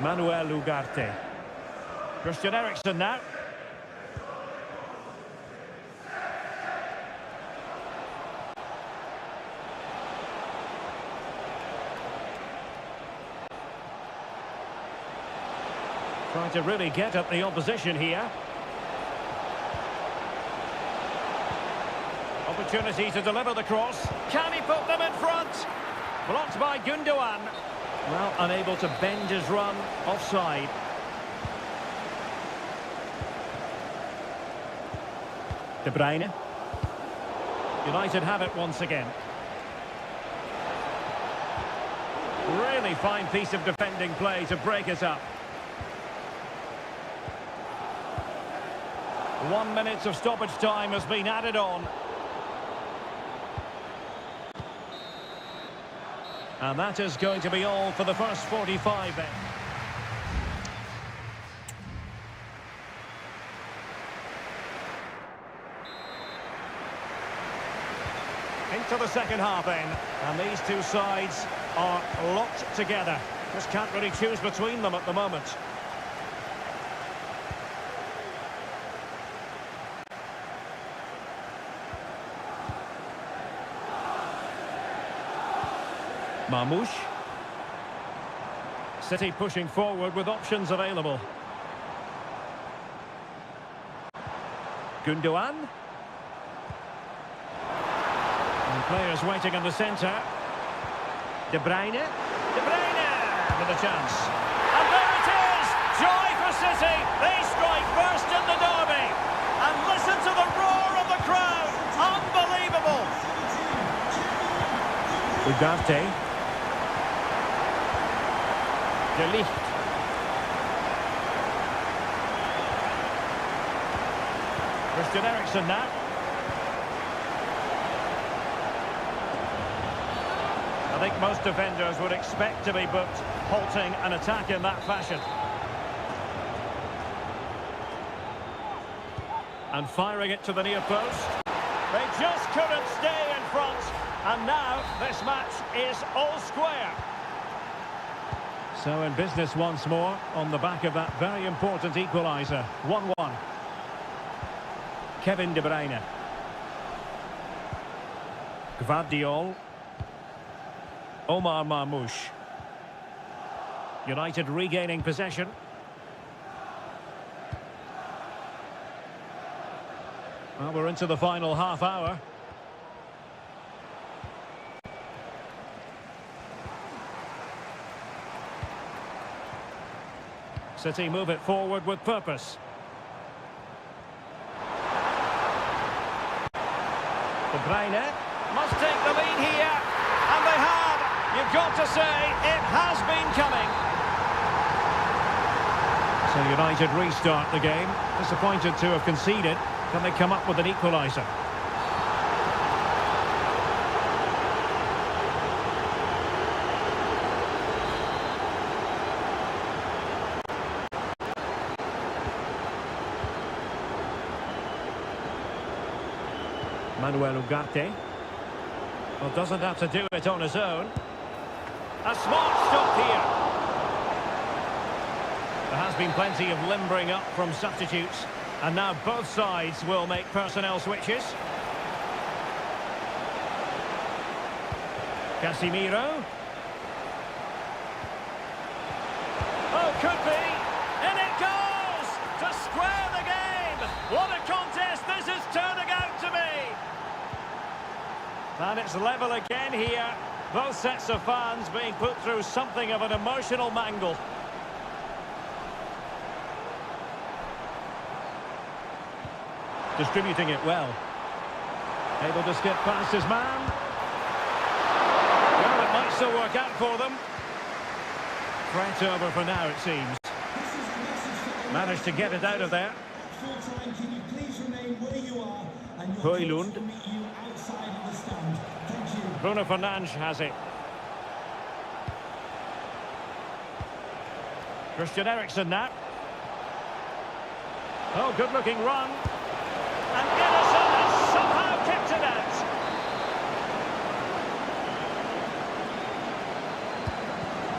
Manuel Ugarte. Christian Eriksen now. Trying to really get at the opposition here. Opportunity to deliver the cross. Can he put them in front? Blocked by Gundogan. Well, unable to bend his run. Offside. De Bruyne. United have it once again. Really fine piece of defending play to break it up. 1 minute of stoppage time has been added on. And that is going to be all for the first 45 then. Into the second half then. And these two sides are locked together. Just can't really choose between them at the moment. Marmoush. City pushing forward with options available. Gundogan. And players waiting in the centre. De Bruyne. De Bruyne with a chance. And there it is! Joy for City! They strike first in the derby. And listen to the roar of the crowd. Unbelievable! Ugarte. De Ligt. Christian Eriksen now. I think most defenders would expect to be booked, halting an attack in that fashion. And firing it to the near post. They just couldn't stay in front. And now this match is all square. So in business once more on the back of that very important equaliser. 1-1. Kevin De Bruyne. Gvardiol. Omar Marmoush. United regaining possession. Well, we're into the final half hour. City move it forward with purpose. De Bruyne must take the lead here, and they have. You've got to say, it has been coming. So United restart the game. Disappointed to have conceded. Can they come up with an equaliser? Manuel Ugarte. Well, doesn't have to do it on his own. A smart stop here. There has been plenty of limbering up from substitutes, and now both sides will make personnel switches. Casemiro. Oh, could be. And it goes to square the game. What a contest this is turning out to be. And it's level again here. Both sets of fans being put through something of an emotional mangle. Distributing it well. Able to skip past his man. Well, it might still work out for them. Threat over for now, it seems. Managed to get it out of there. Full-time, can you please remain where you are, and your Højlund. team will meet you outside of the stand. Thank you. Bruno Fernandes has it. Christian Eriksen now. Oh, good-looking run. And Ederson has somehow kept it out.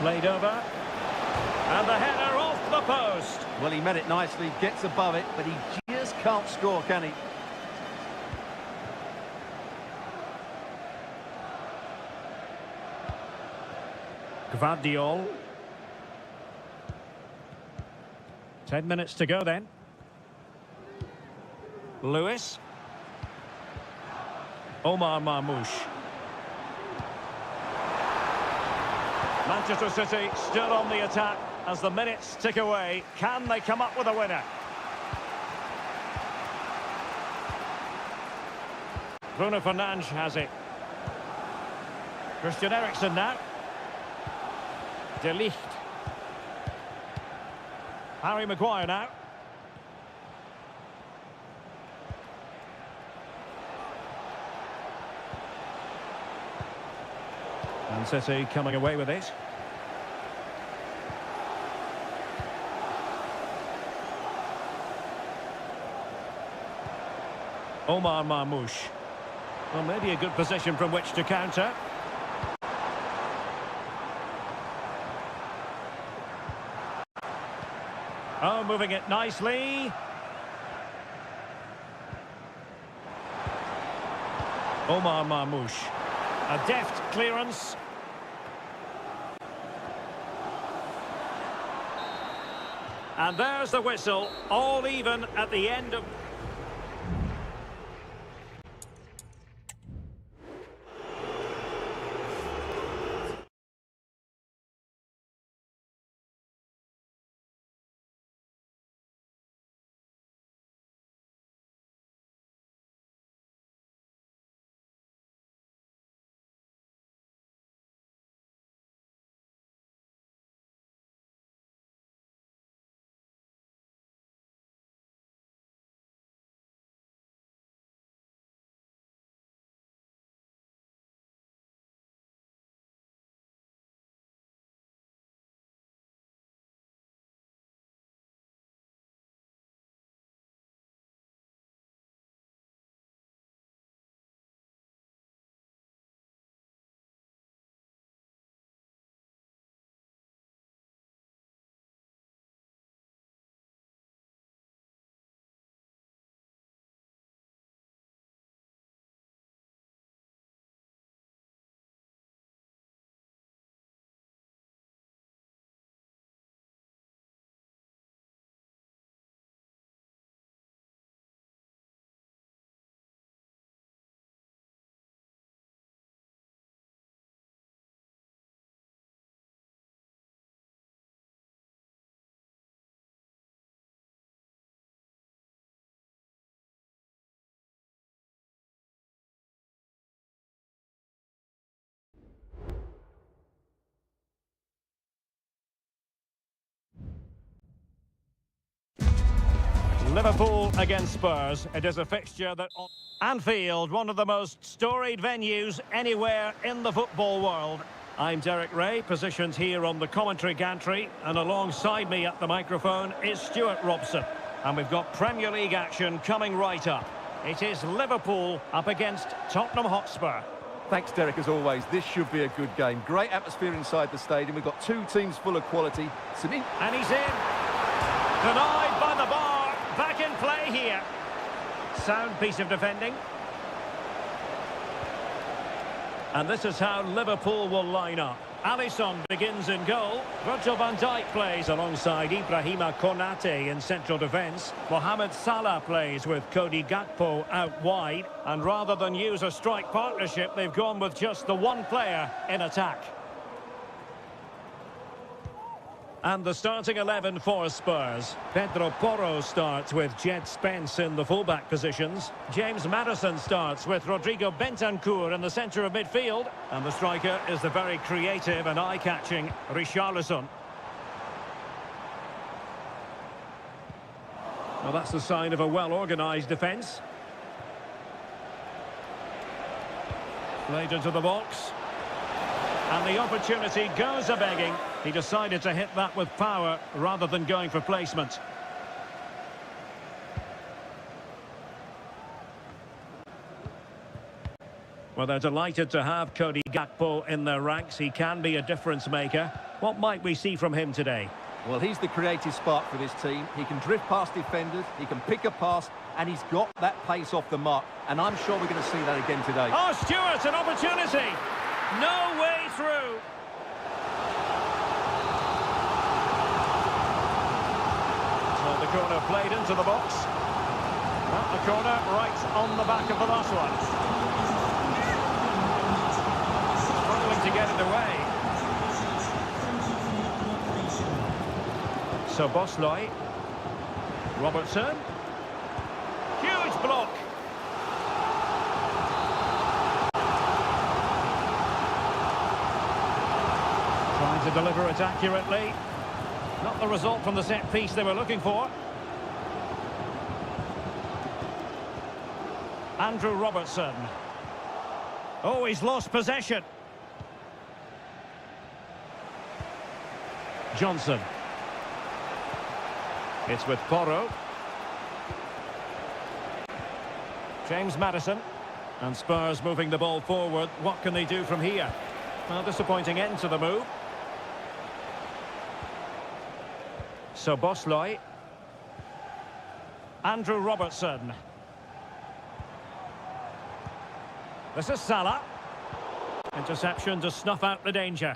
Played over. And the header off the post. Well, he met it nicely, gets above it, but he just can't score, can he? Gvardiol. 10 minutes to go then. Lewis. Omar Marmoush. Manchester City still on the attack as the minutes tick away. Can they come up with a winner? Bruno Fernandes has it. Christian Eriksen now. De Ligt. Harry Maguire now. And City coming away with it. Omar Marmoush. Well, maybe a good position from which to counter. Oh, moving it nicely. Omar Marmoush. A deft clearance. And there's the whistle, all even at the end of... Liverpool against Spurs. It is a fixture that... Anfield, one of the most storied venues anywhere in the football world. I'm Derek Ray, positioned here on the commentary gantry, and alongside me at the microphone is Stuart Robson. And we've got Premier League action coming right up. It is Liverpool up against Tottenham Hotspur. Thanks, Derek, as always. This should be a good game. Great atmosphere inside the stadium. We've got two teams full of quality. And he's in. Denied by the bar. Back in play here. Sound piece of defending. And this is how Liverpool will line up. Alisson begins in goal. Virgil van Dijk plays alongside Ibrahima Konate in central defence. Mohamed Salah plays with Cody Gakpo out wide. And rather than use a strike partnership, they've gone with just the one player in attack. And the starting 11 for Spurs. Pedro Porro starts with Jed Spence in the fullback positions. James Maddison starts with Rodrigo Bentancur in the centre of midfield. And the striker is the very creative and eye-catching Richarlison. Well, that's the sign of a well-organised defence. Played into the box. And the opportunity goes a-begging. He decided to hit that with power rather than going for placement. Well, they're delighted to have Cody Gakpo in their ranks. He can be a difference maker. What might we see from him today? Well, he's the creative spark for this team. He can drift past defenders, he can pick a pass, and he's got that pace off the mark. And I'm sure we're going to see that again today. Oh, Stuart, an opportunity! No way through! So the corner played into the box. Well, the corner right on the back of the last one. Struggling to get it away. So Bosloy. Robertson. Huge block. Trying to deliver it accurately. Not the result from the set piece they were looking for. Andrew Robertson. Oh, he's lost possession. Johnson. It's with Porro. James Maddison. And Spurs moving the ball forward. What can they do from here? Well, disappointing end to the move. So Bosloy. Andrew Robertson. This is Salah. Interception to snuff out the danger.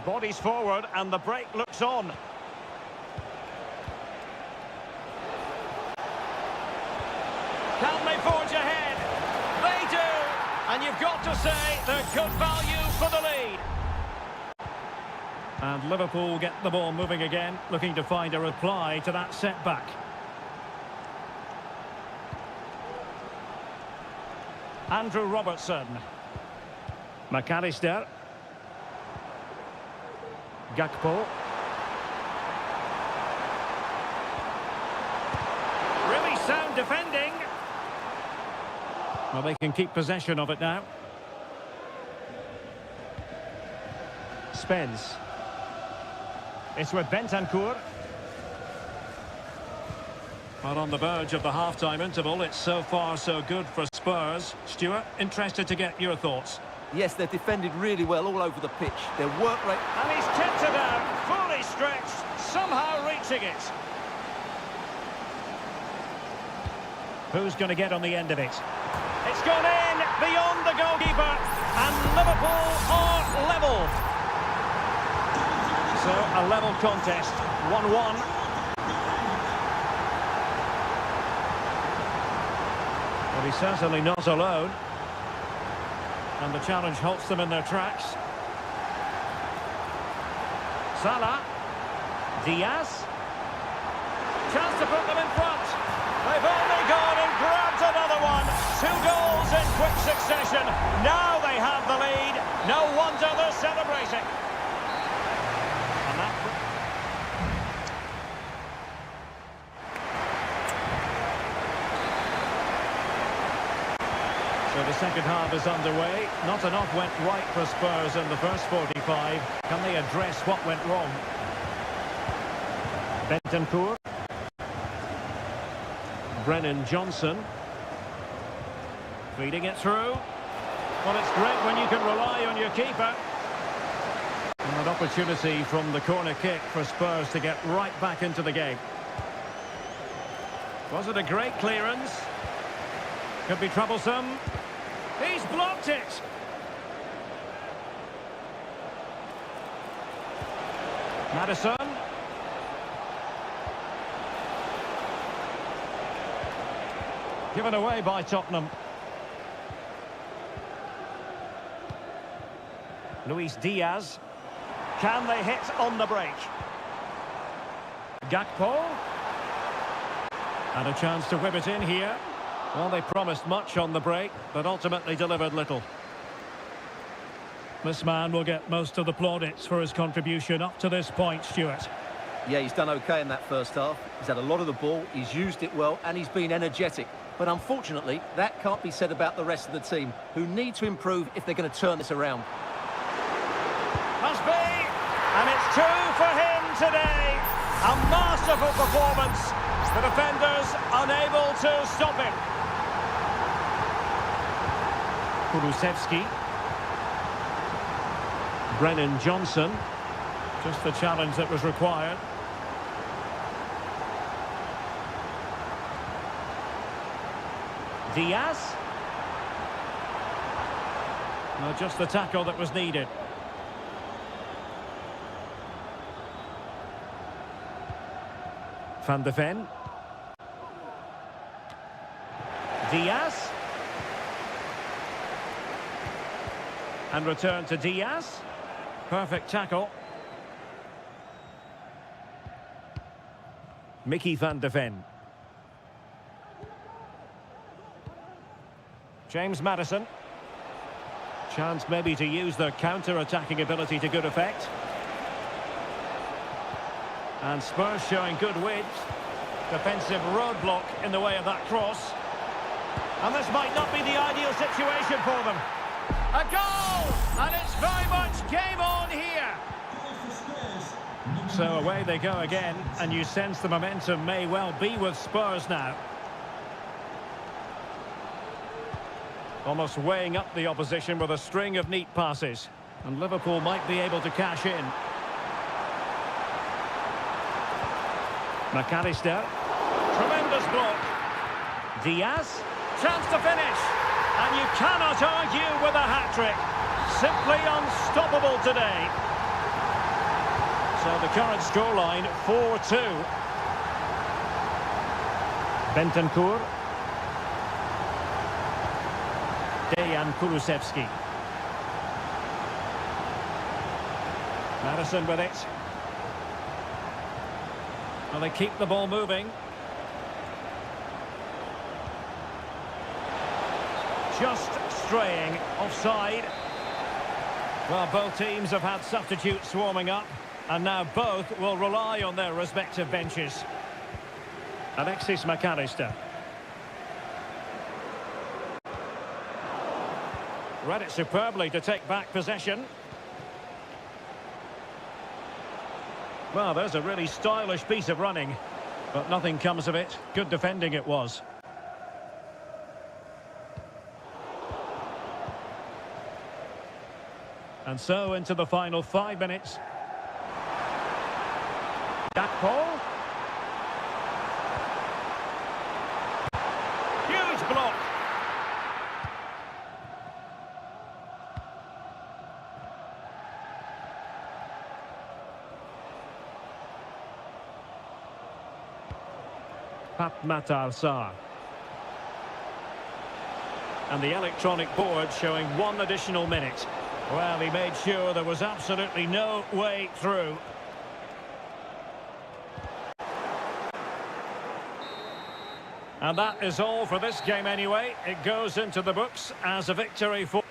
Bodies forward and the break looks on. Can they forge ahead? They do! And you've got to say they're good value for the lead. And Liverpool get the ball moving again, looking to find a reply to that setback. Andrew Robertson. McAllister. Gakpo. Really sound defending. Well, they can keep possession of it now. Spence. It's with Bentancur. Well, on the verge of the half-time interval, it's so far so good for Spurs. Stuart, interested to get your thoughts. Yes, they've defended really well all over the pitch. Their work rate... And he's kept it out, fully stretched, somehow reaching it. Who's going to get on the end of it? It's gone in, beyond the goalkeeper, and Liverpool are level. So, a level contest, 1-1. But he's certainly not alone. And the challenge halts them in their tracks. Salah. Diaz. Chance to put them in front. They've only gone and grabbed another one. 2 goals in quick succession. Now they have the lead. No wonder they're celebrating. And So the second half is underway. Not enough went right for Spurs in the first 45. Can they address what went wrong? Bentancur. Brennan Johnson. Feeding it through. Well, it's great when you can rely on your keeper. And an opportunity from the corner kick for Spurs to get right back into the game. Was it a great clearance? Could be troublesome. He's blocked it. Maddison. Given away by Tottenham. Luis Diaz. Can they hit on the break? Gakpo. And a chance to whip it in here. Well, they promised much on the break, but ultimately delivered little. This man will get most of the plaudits for his contribution up to this point, Stuart. Yeah, he's done okay in that first half. He's had a lot of the ball, he's used it well, and he's been energetic. But unfortunately, that can't be said about the rest of the team, who need to improve if they're going to turn this around. Must be! And it's two for him today. A masterful performance. The defenders unable to stop him. Kulusevski. Brennan Johnson. Just the challenge that was required. Diaz. No, just the tackle that was needed. Van de Ven. Diaz. And return to Diaz. Perfect tackle. Mickey van de Ven. James Maddison. Chance maybe to use their counter-attacking ability to good effect. And Spurs showing good width. Defensive roadblock in the way of that cross. And this might not be the ideal situation for them. A goal! And it's very much game on here. So away they go again, and you sense the momentum may well be with Spurs now. Almost weighing up the opposition with a string of neat passes. And Liverpool might be able to cash in. McAllister. Tremendous block. Diaz. Chance to finish. And you cannot argue with a hat-trick. Simply unstoppable today. So the current scoreline, 4-2. Bentancur. Dejan Kulusevski. Maddison with it. Well, they keep the ball moving. Just straying offside. Well, both teams have had substitutes warming up, and now both will rely on their respective benches. Alexis McAllister. Read it superbly to take back possession. Well, there's a really stylish piece of running, but nothing comes of it. Good defending it was. And so into the final 5 minutes. Gakpo. Huge block. Matar Sarr. And the electronic board showing 1 additional minute. Well, he made sure there was absolutely no way through. And that is all for this game anyway. It goes into the books as a victory for...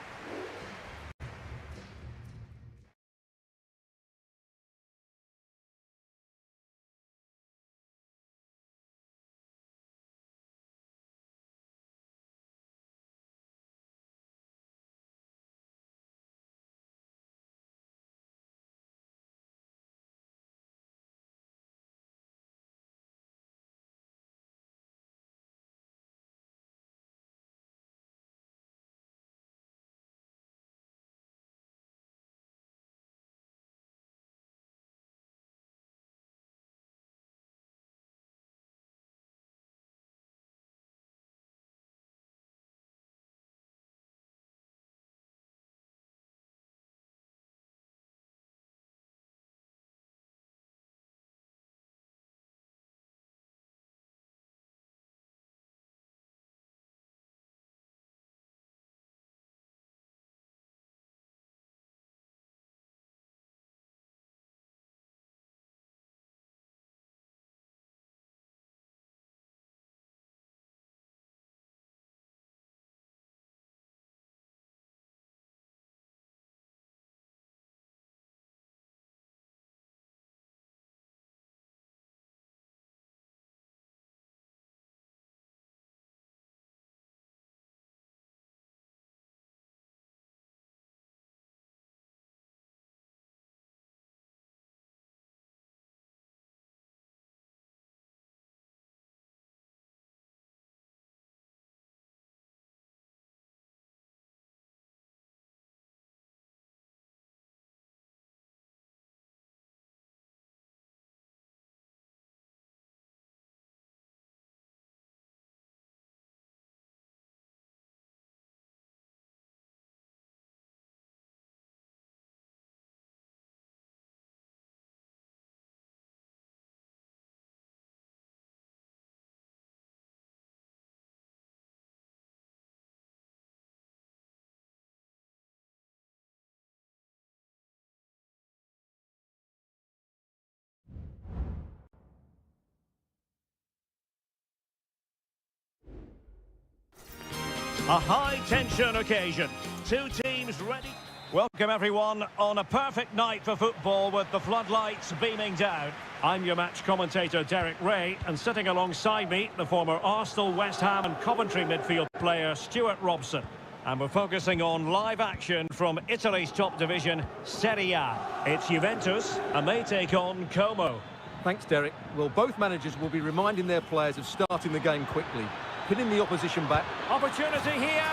A high-tension occasion. Two teams ready. Welcome, everyone, on a perfect night for football with the floodlights beaming down. I'm your match commentator, Derek Ray, and sitting alongside me, the former Arsenal, West Ham and Coventry midfield player, Stuart Robson. And we're focusing on live action from Italy's top division, Seria. It's Juventus, and they take on Como. Thanks, Derek. Well, both managers will be reminding their players of starting the game quickly, pinning the opposition back. Opportunity here,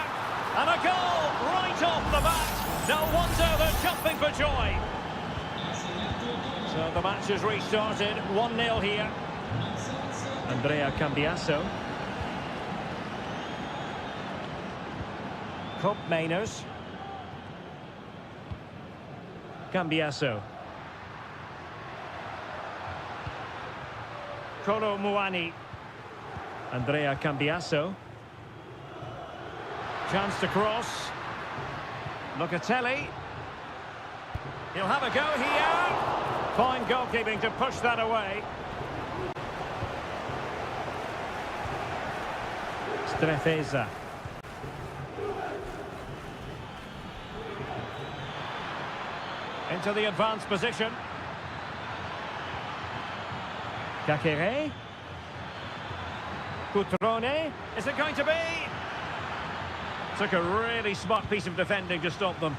and a goal right off the bat. No wonder they're jumping for joy. So the match has restarted, 1-0 here. Andrea Cambiasso. Cup Mainers. Cambiasso. Kolo Muani. Andrea Cambiasso. Chance to cross. Locatelli. He'll have a go here. Fine goalkeeping to push that away. Strefeza. Into the advanced position. Kakere. Cutrone. Is it going to be? Took a really smart piece of defending to stop them.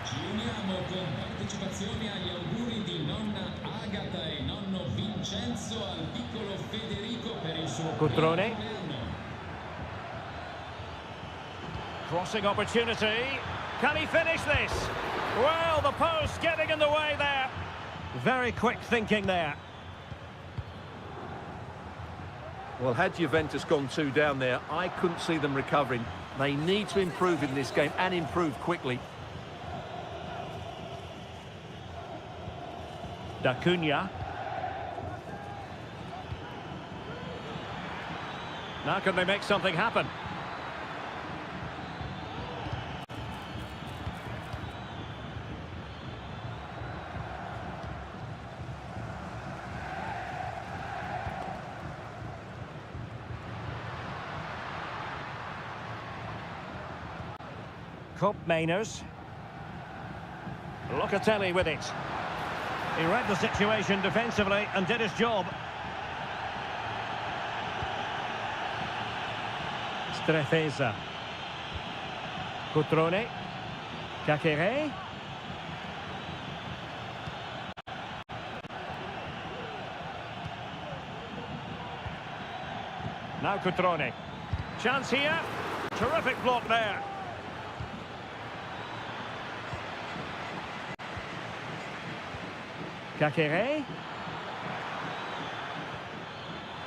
Ci uniamo con partecipazione agli auguri di nonna Agata e nonno Vincenzo al piccolo Federico per il suo Cutrone. compleanno. Crossing opportunity. Can he finish this? Well, the post getting in the way there. Very quick thinking there. Well, had Juventus gone 2 down there, I couldn't see them recovering. They need to improve in this game and improve quickly. Da Cunha. Now can they make something happen? Cup Mainers. Locatelli with it. He read the situation defensively and did his job. Strefeza. Cutrone. Kakere. Now Cutrone. Chance here. Terrific block there. Kakere.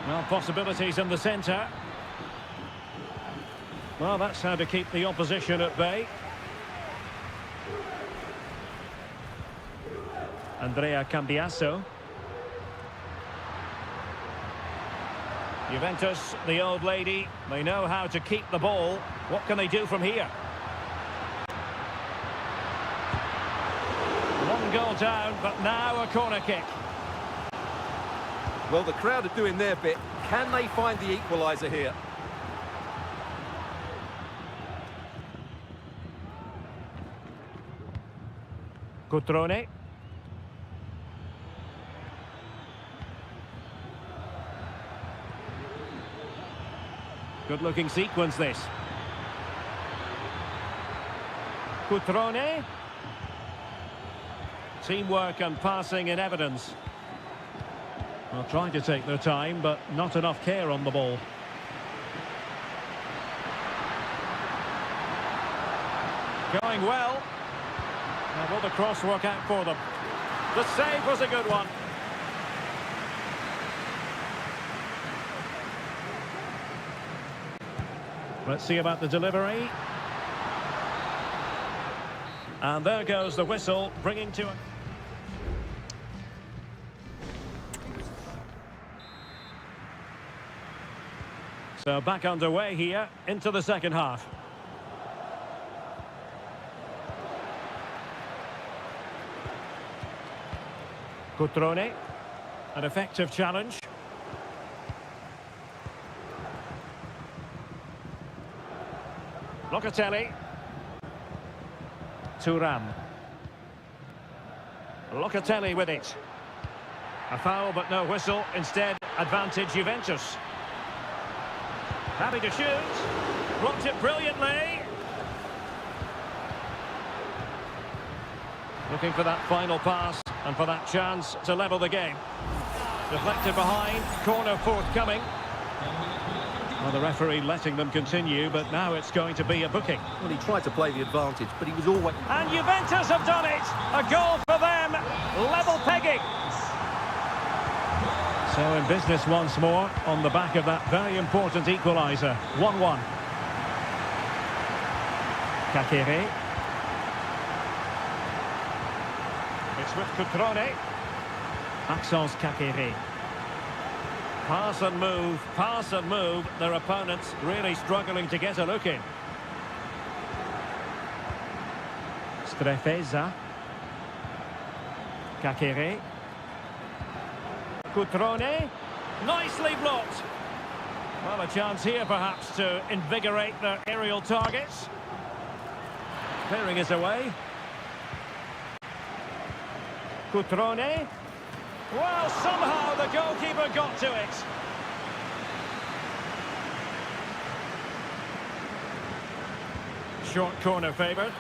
Well, possibilities in the centre. Well, that's how to keep the opposition at bay. Andrea Cambiasso. Juventus, the old lady, they know how to keep the ball. What can they do from here? One goal down, but now a corner kick. Well, the crowd are doing their bit. Can they find the equaliser here? Cutrone. Good-looking sequence, this. Cutrone. Teamwork and passing in evidence. Well, trying to take their time, but not enough care on the ball. Going well. Now, will the cross work out for them? The save was a good one. Let's see about the delivery. And there goes the whistle, bringing to it. So back underway here into the second half. Cutrone, an effective challenge. Locatelli. Thuram. Locatelli with it. A foul but no whistle. Instead, advantage Juventus. Happy to shoot. Blocked it brilliantly. Looking for that final pass and for that chance to level the game. Deflected behind. Corner forthcoming. Well, the referee letting them continue, but now it's going to be a booking. Well, he tried to play the advantage, but he was always... And Juventus have done it! A goal for them! Level pegging! So in business once more, on the back of that very important equaliser. 1-1. Kakere. It's with Cutrone. Maxence Kakere. Pass and move. Their opponents really struggling to get a look in. Strefeza. Kakere. Cutrone. Nicely blocked. Well, a chance here perhaps to invigorate their aerial targets. Clearing is away. Cutrone. Well, somehow the goalkeeper got to it. Short corner favoured.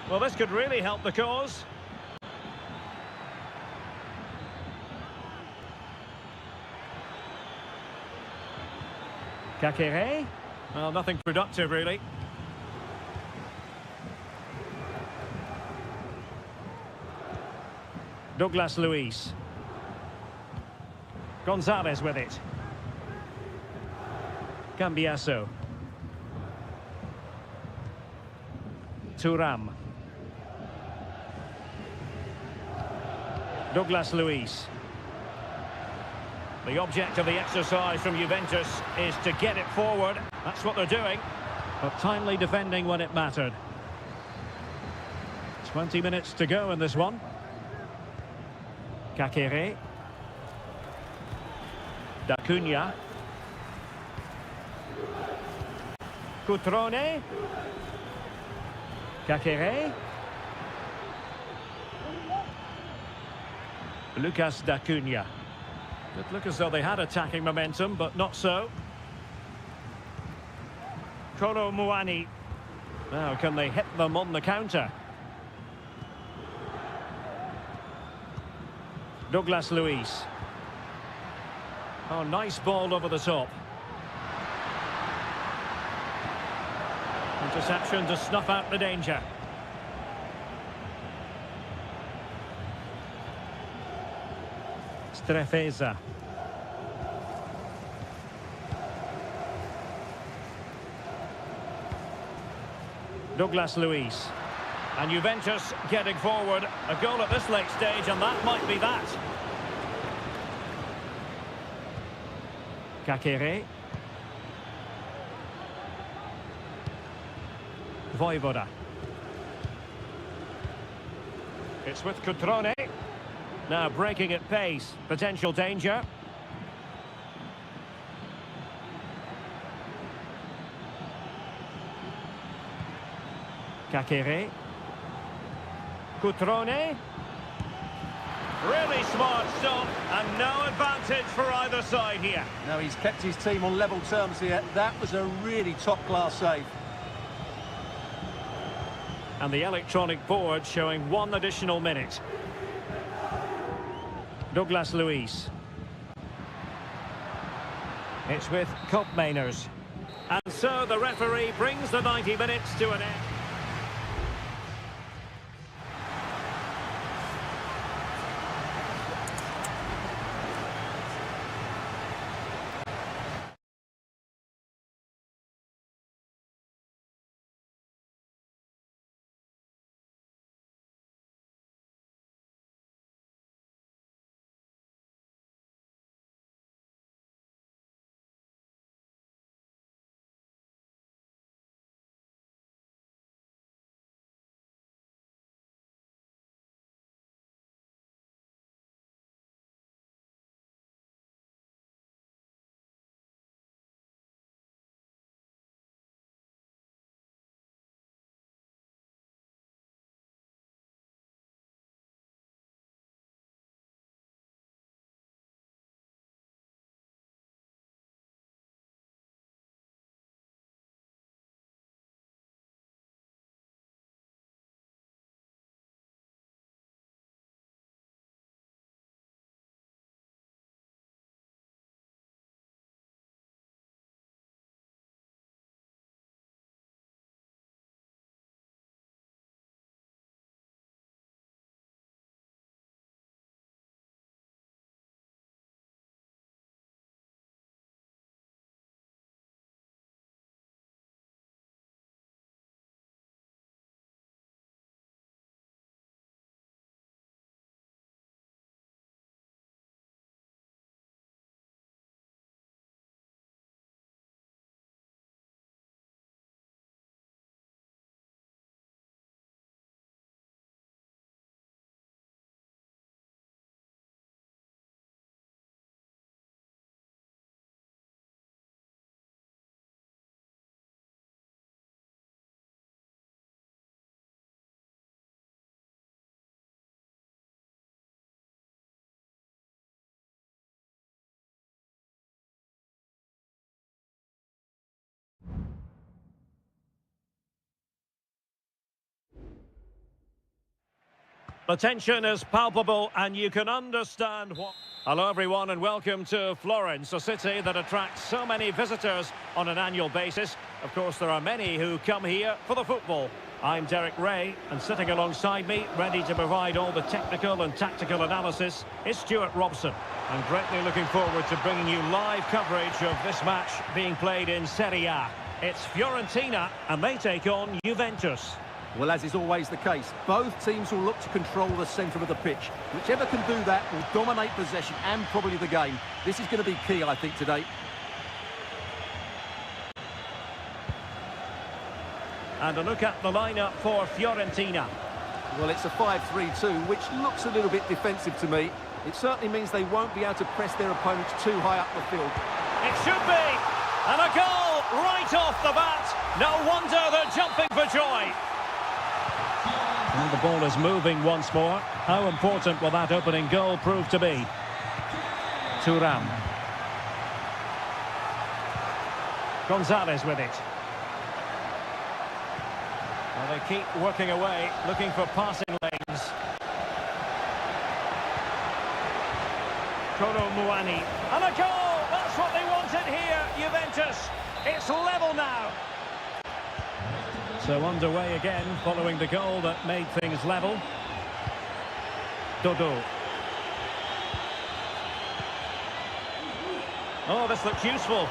Well, this could really help the cause. Kakere. Well, nothing productive, really. Douglas Luiz. Gonzalez with it. Cambiaso. Thuram. Douglas Luiz. The object of the exercise from Juventus is to get it forward. That's what they're doing. But timely defending when it mattered. 20 minutes to go in this one. Kakere. D'Acunha. Cutrone. Kakere. Lucas D'Acunha. It looked as though they had attacking momentum, but not so. Kolo Muani. Now, can they hit them on the counter? Douglas Luiz. Oh, nice ball over the top. Interception to snuff out the danger. Strefeza. Douglas Luiz. And Juventus getting forward. A goal at this late stage, and that might be that. Kakere. Voivoda. It's with Cutrone. Now breaking at pace. Potential danger. Kakere. Cutrone. Really smart stop, and no advantage for either side here. No, he's kept his team on level terms here. That was a really top-class save. And the electronic board showing 1 additional minute. Douglas Luiz. It's with Koopmeiners. And so the referee brings the 90 minutes to an end. The tension is palpable and you can understand what... Hello everyone and welcome to Florence, a city that attracts so many visitors on an annual basis. Of course, there are many who come here for the football. I'm Derek Ray, and sitting alongside me, ready to provide all the technical and tactical analysis, is Stuart Robson. I'm greatly looking forward to bringing you live coverage of this match being played in Seria. It's Fiorentina, and they take on Juventus. Well, as is always the case, both teams will look to control the centre of the pitch. Whichever can do that will dominate possession and probably the game. This is going to be key, I think, today. And a look at the lineup for Fiorentina. Well, it's a 5-3-2, which looks a little bit defensive to me. It certainly means they won't be able to press their opponents too high up the field. It should be! And a goal right off the bat. No wonder they're jumping for joy. And the ball is moving once more. How important will that opening goal prove to be? Thuram. Gonzalez with it. Well, they keep working away, looking for passing lanes. Kolo Muani. And a goal! That's what they wanted here, Juventus. It's level now. So underway again, following the goal that made things level. Dodo. Oh, this looks useful.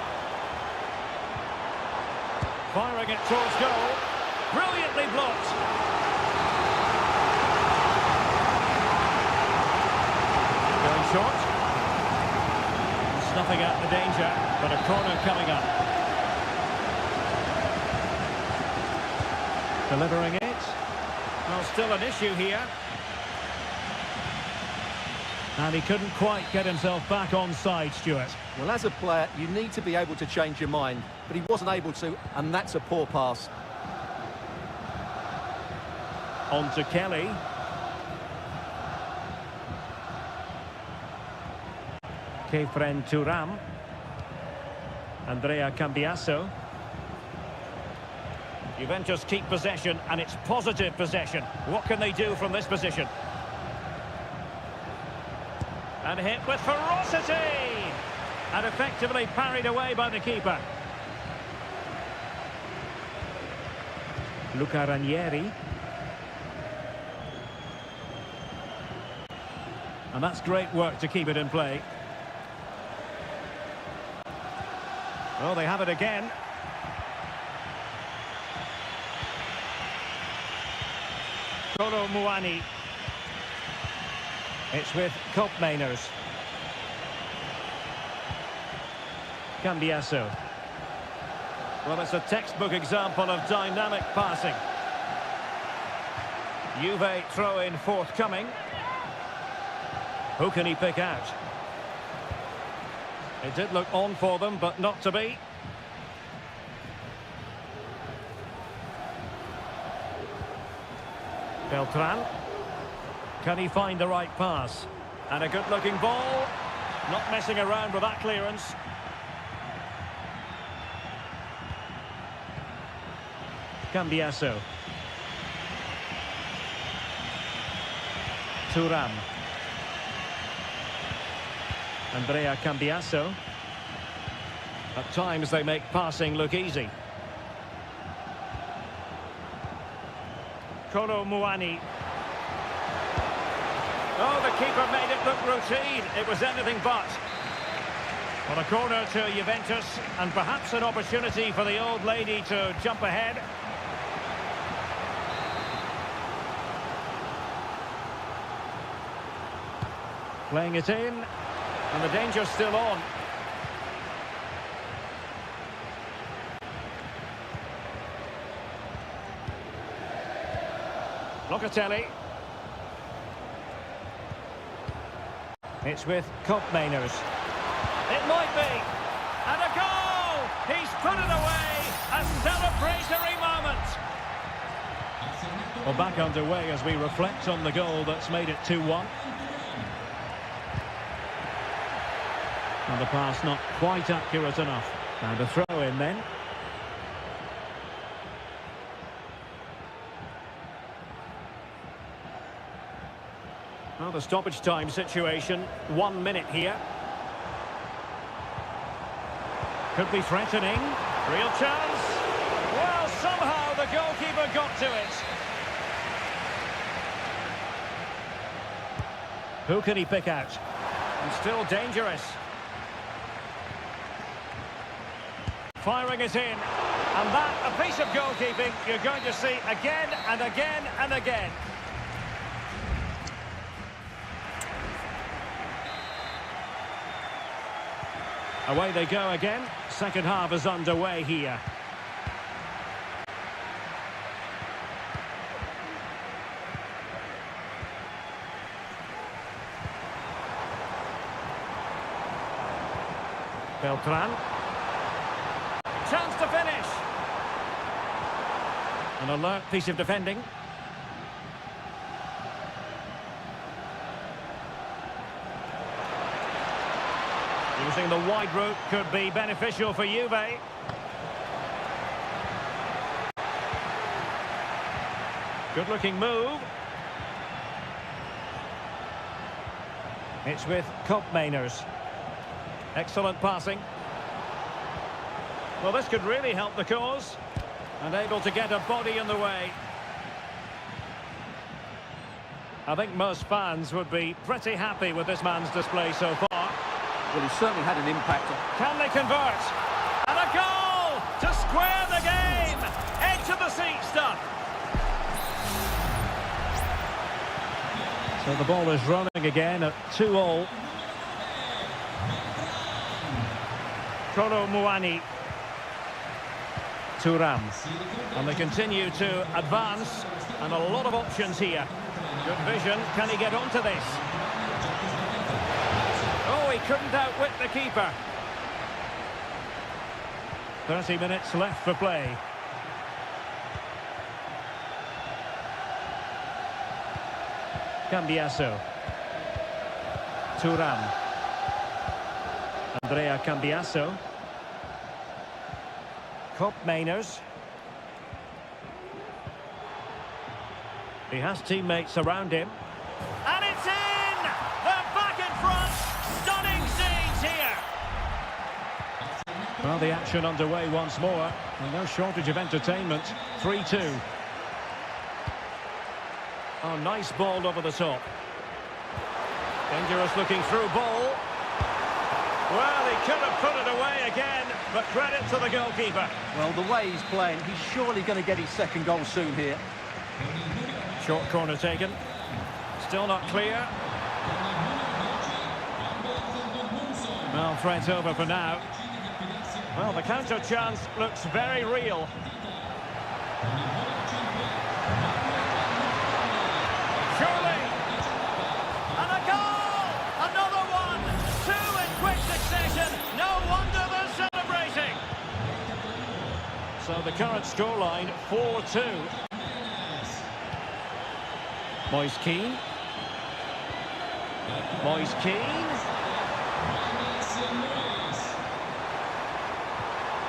Firing it towards goal. Brilliantly blocked. Going short. Snuffing out the danger, but a corner coming up. Delivering it. Well, still an issue here. And he couldn't quite get himself back on side, Stuart. Well, as a player, you need to be able to change your mind, but he wasn't able to, and that's a poor pass. On to Kelly. Kefren Thuram. Andrea Cambiasso. Juventus keep possession, and it's positive possession. What can they do from this position? And hit with ferocity! And effectively parried away by the keeper. Luca Ranieri. And that's great work to keep it in play. Oh, they have it again. Kolo Muani. It's with Kopmeiners. Cambiasso. Well, it's a textbook example of dynamic passing. Juve throw-in forthcoming. Who can he pick out? It did look on for them, but not to be. Beltran. Can he find the right pass? And a good-looking ball. Not messing around with that clearance. Cambiasso. Thuram. Andrea Cambiasso. At times they make passing look easy. Kolo Muani. Oh, the keeper made it look routine. It was anything but. Well, a corner to Juventus, and perhaps an opportunity for the old lady to jump ahead. Playing it in, and the danger's still on. Locatelli. It's with Kopmeiners. It might be. And a goal! He's put it away! A celebratory moment! Well, back underway as we reflect on the goal that's made it 2-1. And the pass not quite accurate enough. And a throw in then. Well, a stoppage time situation. 1 minute here. Could be threatening. Real chance. Well, somehow the goalkeeper got to it. Who can he pick out? And still dangerous. Firing it in. And that, a piece of goalkeeping you're going to see again and again and again. Away they go again. Second half is underway here. Beltran. Chance to finish. An alert piece of defending. Using the wide route could be beneficial for Juve. Good looking move. It's with Koopmeiners. Excellent passing. Well, this could really help the cause. And able to get a body in the way. I think most fans would be pretty happy with this man's display so far. Well, he certainly had an impact. Can they convert? And a goal to square the game. Edge of the seat stuff. So the ball is running again at 2-2. Kolo Muani. Thuram. And they continue to advance. And a lot of options here. Good vision. Can he get onto this? Oh, he couldn't outwit the keeper. 30 minutes left for play. Cambiasso. Thuram. Andrea Cambiasso. Koopmeiners. He has teammates around him. And it's in! They're back in front! Stunning scenes here! Well, the action underway once more. And no shortage of entertainment. 3-2. Oh, nice ball over the top. Dangerous looking through ball. Well, he could have put it away again, but credit to the goalkeeper. Well, the way he's playing, he's surely going to get his second goal soon here. Short corner taken. Still not clear. Well, threat over for now. Well, the counter chance looks very real. Surely! And a goal! Another one! Two in quick succession! No wonder they're celebrating! So the current scoreline, 4-2. Moise Keane. Moise Keane.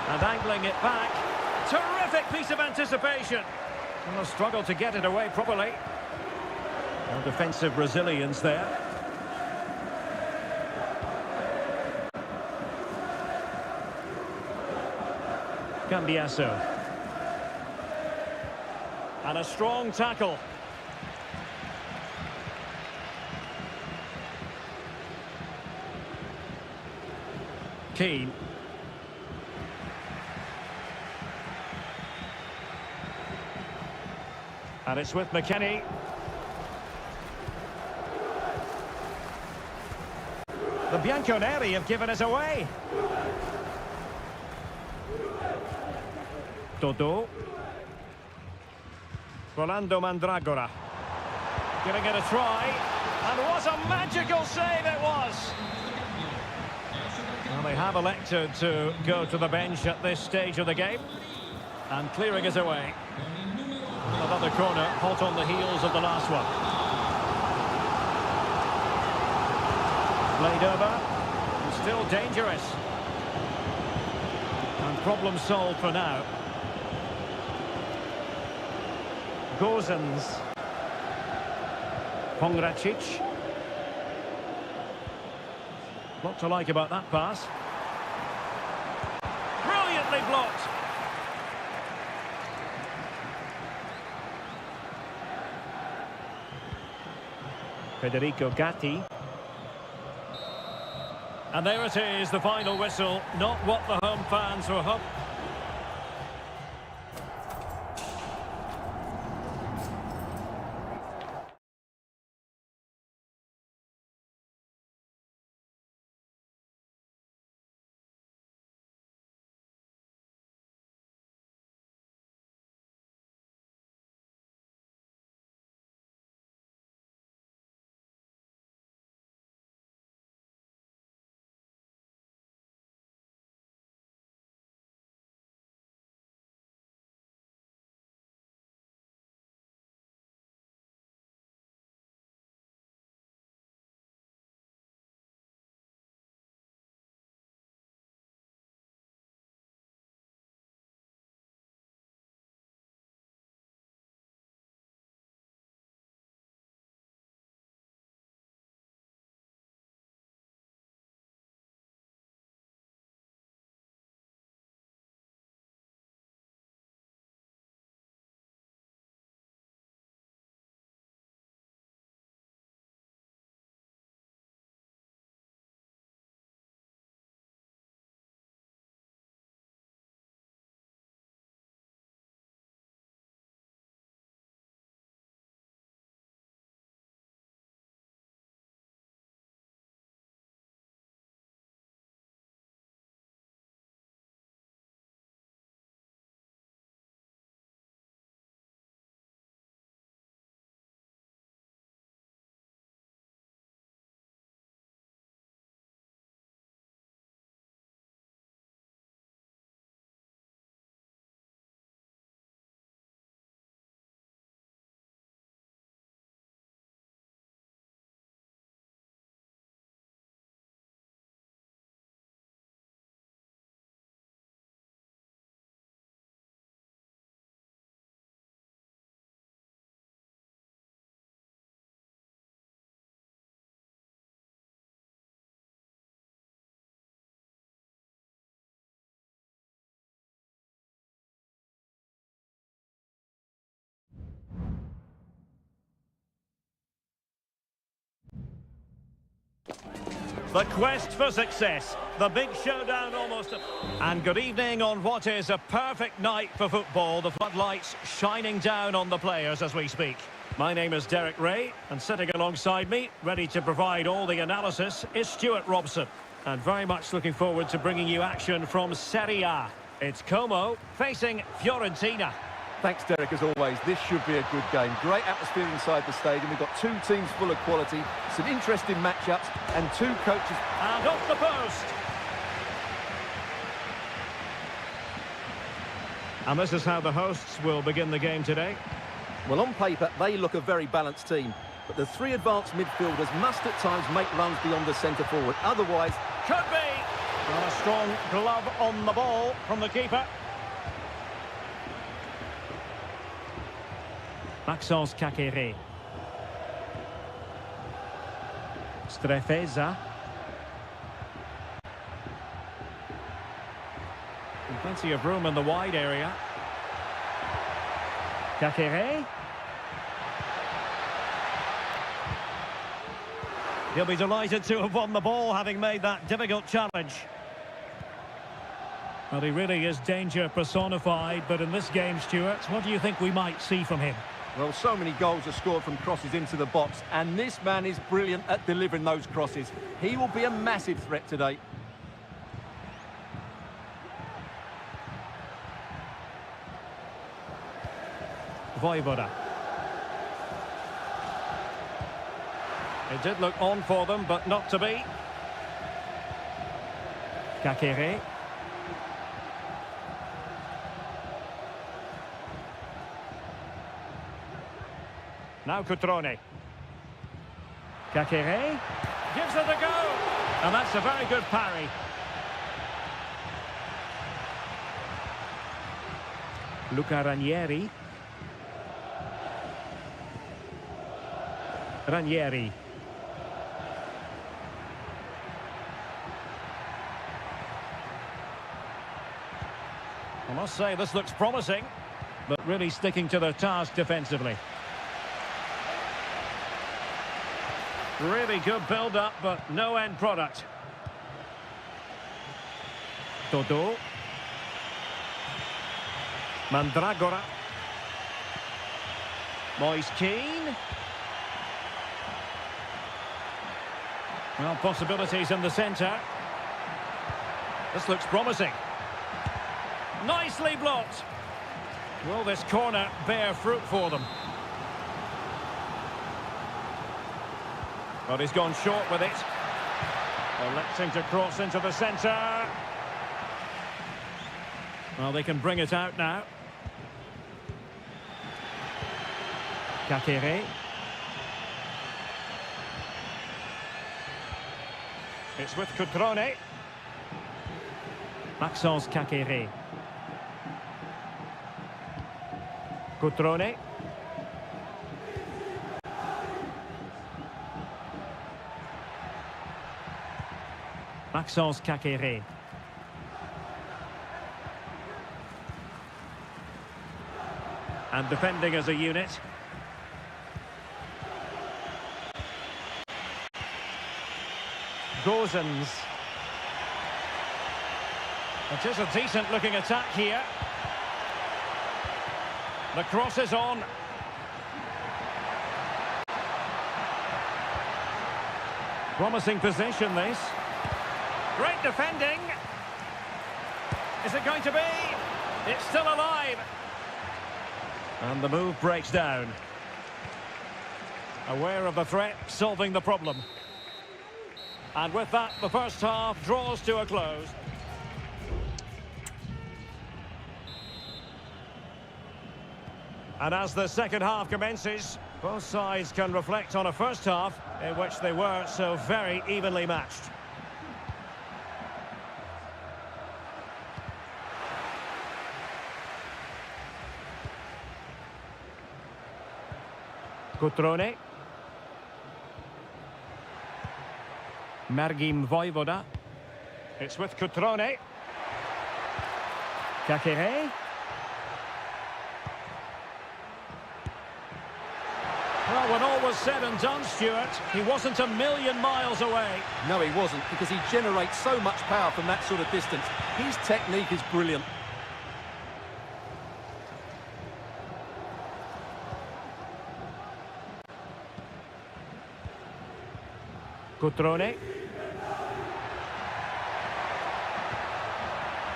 And angling it back. Terrific piece of anticipation. And a struggle to get it away properly. No defensive resilience there. Cambiasso. And a strong tackle. Keane. And it's with McKennie. The Bianconeri have given us away. Dodo. Rolando Mandragora. Giving it a try. And what a magical save it was! Well, they have elected to go to the bench at this stage of the game. And clearing it away. Another corner, hot on the heels of the last one. Played over. And still dangerous. And problem solved for now. Gozens. Pongracic. What to like about that pass? Brilliantly blocked. Federico Gatti. And there it is, the final whistle. Not what the home fans were hoping. The quest for success. The big showdown almost. And good evening on what is a perfect night for football. The floodlights shining down on the players as we speak. My name is Derek Ray, and sitting alongside me, ready to provide all the analysis, is Stuart Robson. And very much looking forward to bringing you action from Seria. It's Como facing Fiorentina. Thanks, Derek, as always. This should be a good game. Great atmosphere inside the stadium. We've got two teams full of quality, some interesting matchups, and two coaches. And off the post. And this is how the hosts will begin the game today. Well, on paper, they look a very balanced team. But the three advanced midfielders must at times make runs beyond the centre forward. Otherwise, could be. And a strong glove on the ball from the keeper. Maxence Kakere. Strefeza. And plenty of room in the wide area. Kakere. He'll be delighted to have won the ball, having made that difficult challenge. Well, he really is danger personified, but in this game, Stuart, what do you think we might see from him? well, so many goals are scored from crosses into the box, and this man is brilliant at delivering those crosses. He will be a massive threat today. Voivoda. It did look on for them, but not to be. Kakere. Now Cutrone. Kakere. Gives it a go. And that's a very good parry. Luca Ranieri. I must say this looks promising, but really sticking to their task defensively. Really good build-up, but no end product. Todo. Mandragora. Moise Keane. Well, possibilities in the centre. This looks promising. Nicely blocked. Will this corner bear fruit for them? But he's gone short with it. Electing to cross into the centre. Well, they can bring it out now. Kakere. It's with Cutrone. Maxence Kakere. Cutrone. Maxence Kakere. And defending as a unit. Gozens. It is a decent looking attack here. The cross is on. Promising possession this. Great defending. Is it going to be? It's still alive. And the move breaks down. Aware of the threat, solving the problem. And with that, the first half draws to a close. And as the second half commences, both sides can reflect on a first half in which they were so very evenly matched. Cutrone. Margim Voivoda. It's with Cutrone. Kakere. Well, when all was said and done, Stuart, he wasn't a million miles away. No, he wasn't, because he generates so much power from that sort of distance. His technique is brilliant. Cutrone.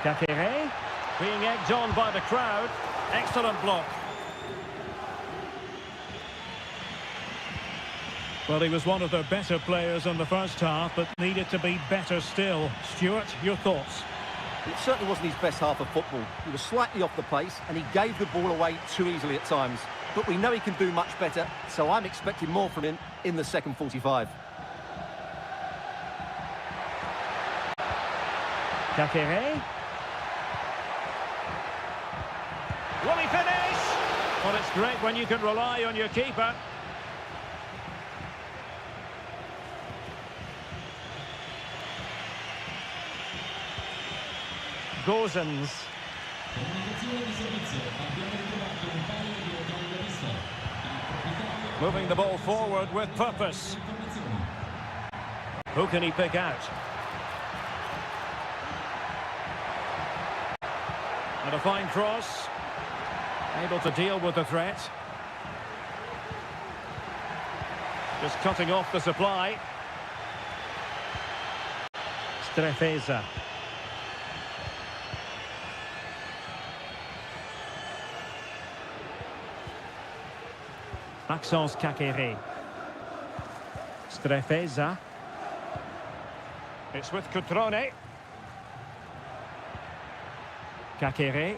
Kakere. Being egged on by the crowd. Excellent block. Well, he was one of their better players in the first half, but needed to be better still. Stuart, your thoughts? It certainly wasn't his best half of football. He was slightly off the pace, and he gave the ball away too easily at times. But we know he can do much better, so I'm expecting more from him in the second 45. Kakere. Will he finish? Well, it's great when you can rely on your keeper. Gozens. Moving the ball forward with purpose. Who can he pick out? And a fine cross. Able to deal with the threat. Just cutting off the supply. Strefeza. Maxence Kakere. Strefeza. It's with Cutrone. Kakere.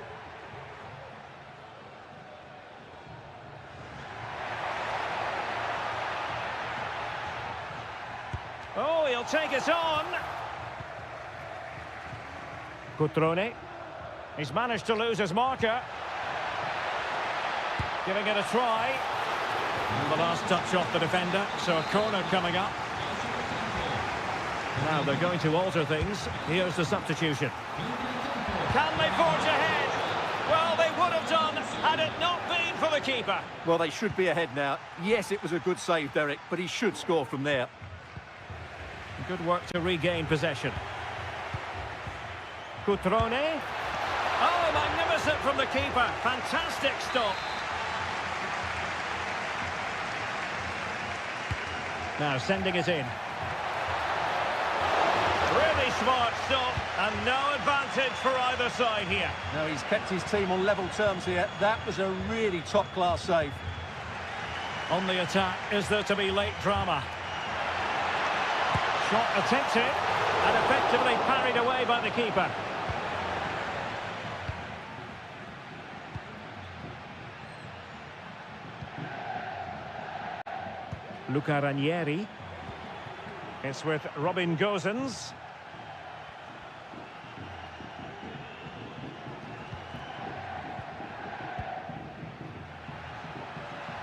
Oh, he'll take it on. Cutrone. He's managed to lose his marker. Giving it a try. And the last touch off the defender, so a corner coming up. Now they're going to alter things. Here's the substitution. Can they forge ahead? Well, they would have done had it not been for the keeper. Well, they should be ahead now. Yes, it was a good save, Derek, but he should score from there. Good work to regain possession. Cutrone. Oh, magnificent from the keeper. Fantastic stop. Now sending it in. Really smart stop, and no advantage for either side here. No, he's kept his team on level terms here. That was a really top-class save. On the attack, is there to be late drama? Shot attempted, and effectively parried away by the keeper. Luca Ranieri. It's with Robin Gosens.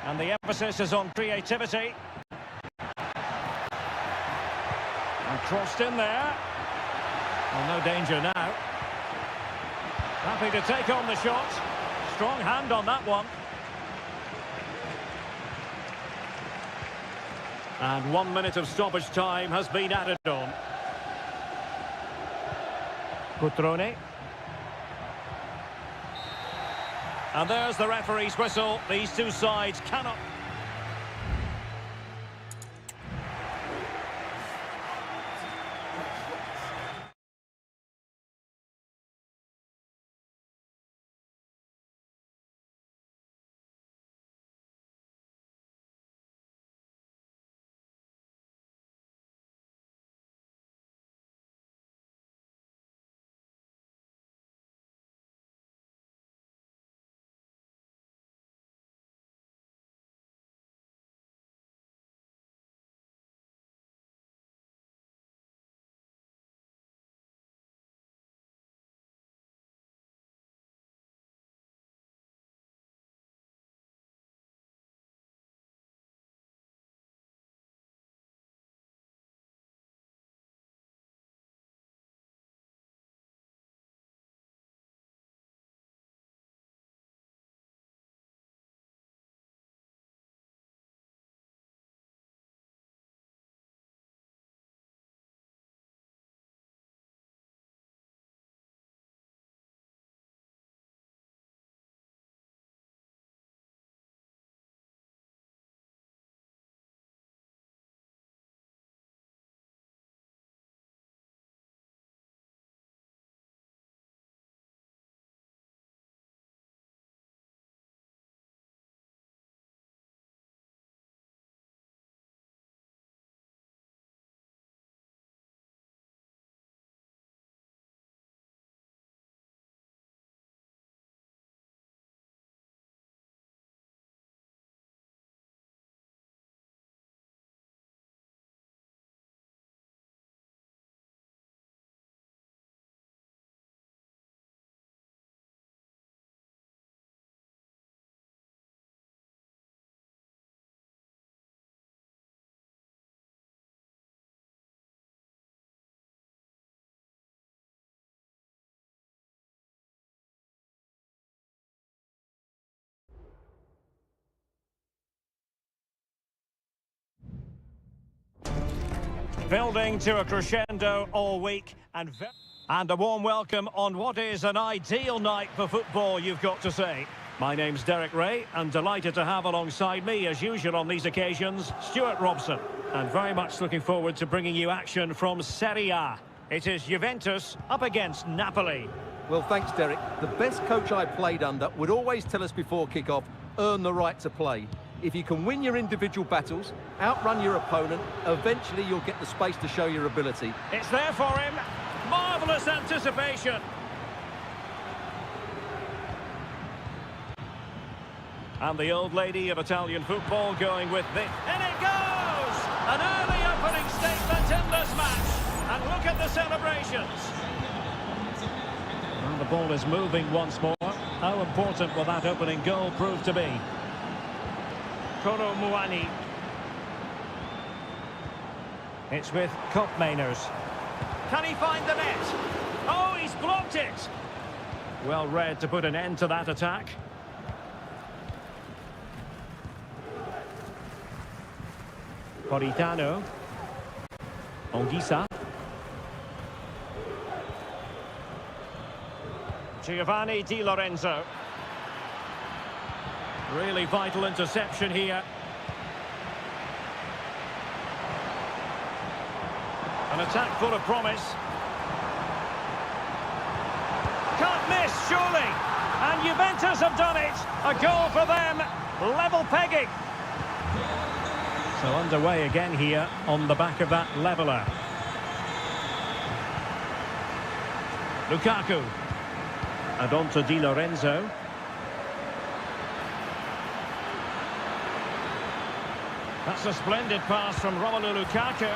And the emphasis is on creativity. And crossed in there. Well, no danger now. Happy to take on the shot. Strong hand on that one. And 1 minute of stoppage time has been added on. Cutrone. And there's the referee's whistle. These two sides cannot... Building to a crescendo all week and a warm welcome on what is an ideal night for football, you've got to say. My name's Derek Ray, and delighted to have alongside me, as usual on these occasions, Stuart Robson. And very much looking forward to bringing you action from Seria. It is Juventus up against Napoli. Well, thanks, Derek. The best coach I played under would always tell us before kick-off, earn the right to play. If you can win your individual battles, outrun your opponent, eventually you'll get the space to show your ability. It's there for him. Marvellous anticipation. And the old lady of Italian football going with this. And it goes! An early opening statement in this match. And look at the celebrations. Well, the ball is moving once more. How important will that opening goal prove to be? Koro Muani. It's with Kopmeiners. Can he find the net? Oh, he's blocked it. Well read to put an end to that attack. Politano. Onguisa. Giovanni Di Lorenzo. Really vital interception here. An attack full of promise. Can't miss, surely. And Juventus have done it. A goal for them. Level pegging. So underway again here on the back of that leveller. Lukaku. And on to Di Lorenzo. That's a splendid pass from Romelu Lukaku.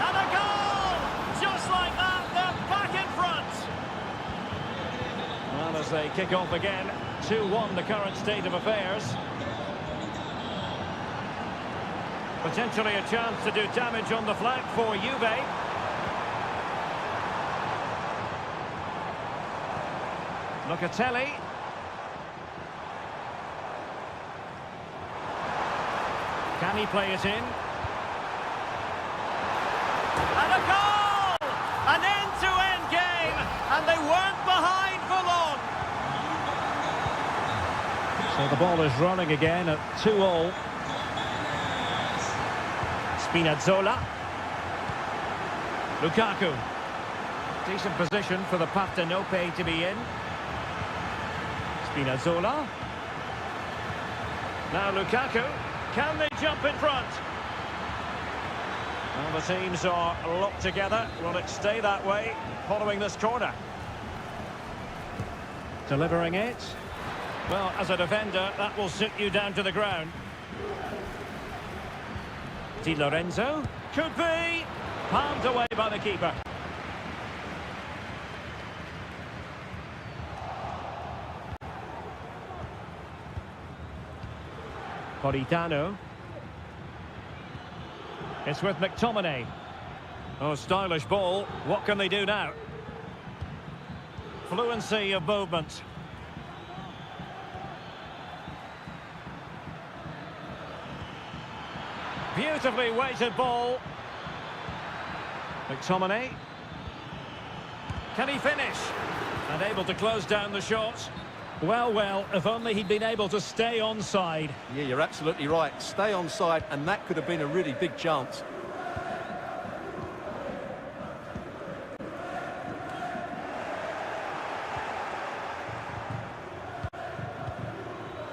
And a goal! Just like that, they're back in front. Well, as they kick off again, 2-1 the current state of affairs. Potentially a chance to do damage on the flank for Juve. Locatelli. Can he play it in? And a goal! An end-to-end game, and they weren't behind for long. So the ball is running again at 2-2. Spinazzola. Lukaku. Decent position for the Partenope to be in. Spinazzola. Now Lukaku. Can they jump in front? Well, the teams are locked together. Will it stay that way following this corner? Delivering it. Well, as a defender, that will sit you down to the ground. Di Lorenzo. Could be. Palmed away by the keeper. Politano. It's with McTominay. Oh, stylish ball. What can they do now? Fluency of movement. Beautifully weighted ball. McTominay. Can he finish? And able to close down the shot. Well, if only he'd been able to stay onside. Yeah, you're absolutely right. Stay onside, and that could have been a really big chance.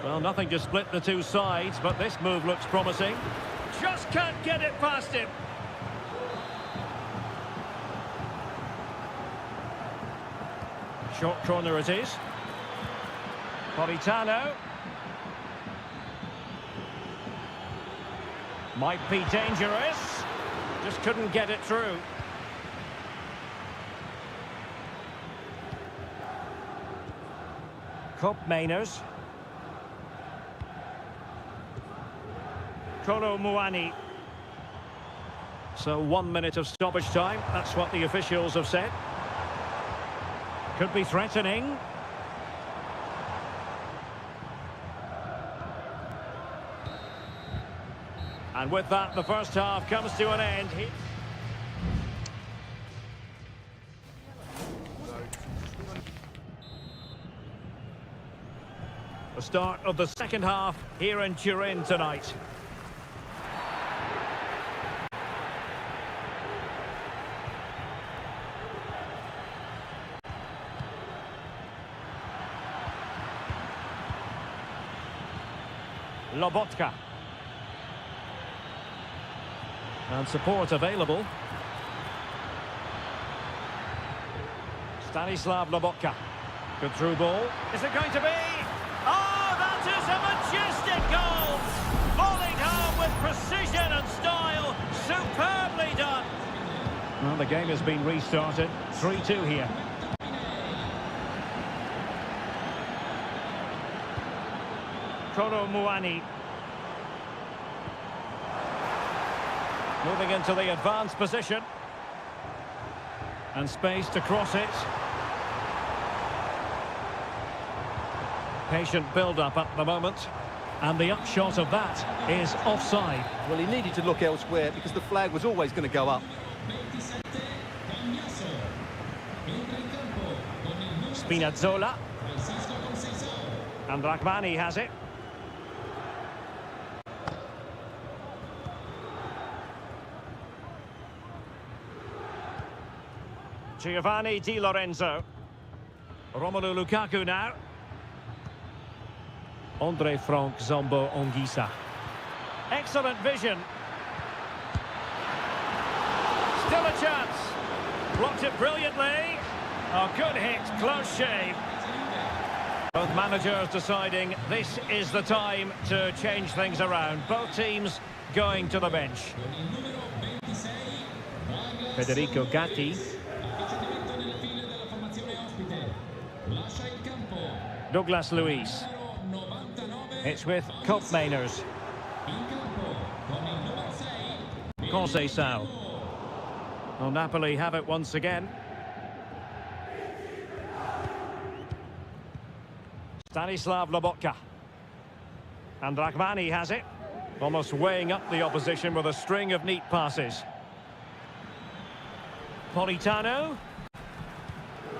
Well, nothing to split the two sides, but this move looks promising. Just can't get it past him. Short corner it is. Politano. Might be dangerous. Just couldn't get it through. Cup Mainers. Kolo Muani. So 1 minute of stoppage time. That's what the officials have said. Could be threatening. And with that, the first half comes to an end. The start of the second half here in Turin tonight. Lobotka. And support available. Stanislav Lobotka. Good through ball. Is it going to be? Oh, that is a majestic goal! Volleyed home with precision and style. Superbly done. Well, the game has been restarted. 3-2 here. Kolo Muani. Moving into the advanced position. And space to cross it. Patient build-up at the moment. And the upshot of that is offside. Well, he needed to look elsewhere because the flag was always going to go up. Spinazzola. And Rahmani has it. Giovanni Di Lorenzo. Romelu Lukaku now. Andre Frank Zombo Ongisa. Excellent vision. Still a chance. Blocked it brilliantly. Oh, good hit, close shave. Both managers deciding this is the time to change things around. Both teams going to the bench. Federico Gatti. Douglas Luiz. It's with Kopmeiners. Conceição. Well, Napoli have it once again. Stanislav Lobotka. And Rahmani has it. Almost weighing up the opposition with a string of neat passes. Politano.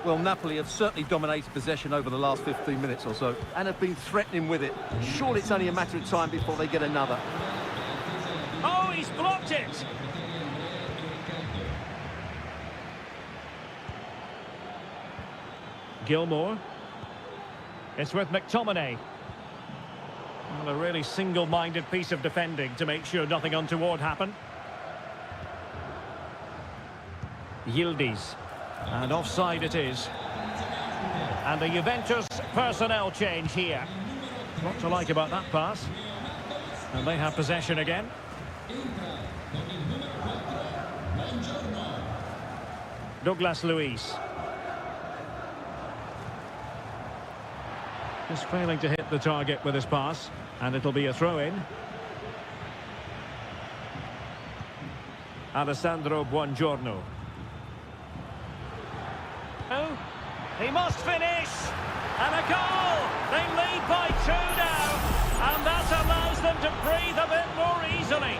Well, Napoli have certainly dominated possession over the last 15 minutes or so and have been threatening with it. Surely it's only a matter of time before they get another. Oh, he's blocked it! Gilmour. It's with McTominay. Well, a really single-minded piece of defending to make sure nothing untoward happened. Yildiz. And offside it is. And a Juventus personnel change here. What to like about that pass. And they have possession again. Douglas Luiz. Just failing to hit the target with his pass. And it'll be a throw-in. Alessandro Buongiorno. Oh, he must finish! And a goal! They lead by 2 now! And that allows them to breathe a bit more easily.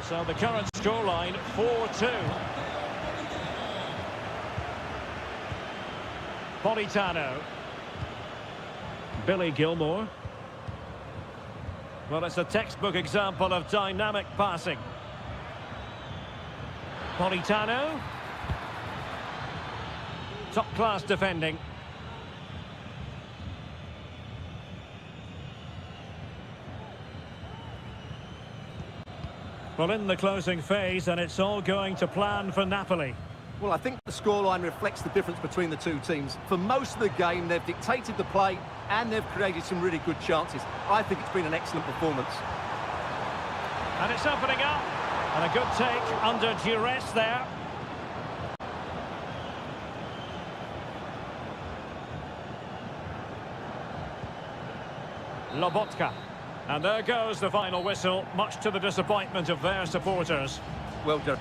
So the current scoreline, 4-2. Politano. Billy Gilmour. Well, it's a textbook example of dynamic passing. Politano. Top-class defending. Well, in the closing phase, and it's all going to plan for Napoli. Well, I think the scoreline reflects the difference between the two teams. For most of the game, they've dictated the play and they've created some really good chances. I think it's been an excellent performance. And it's opening up. And a good take under duress there. Lobotka. And there goes the final whistle, much to the disappointment of their supporters. Well done.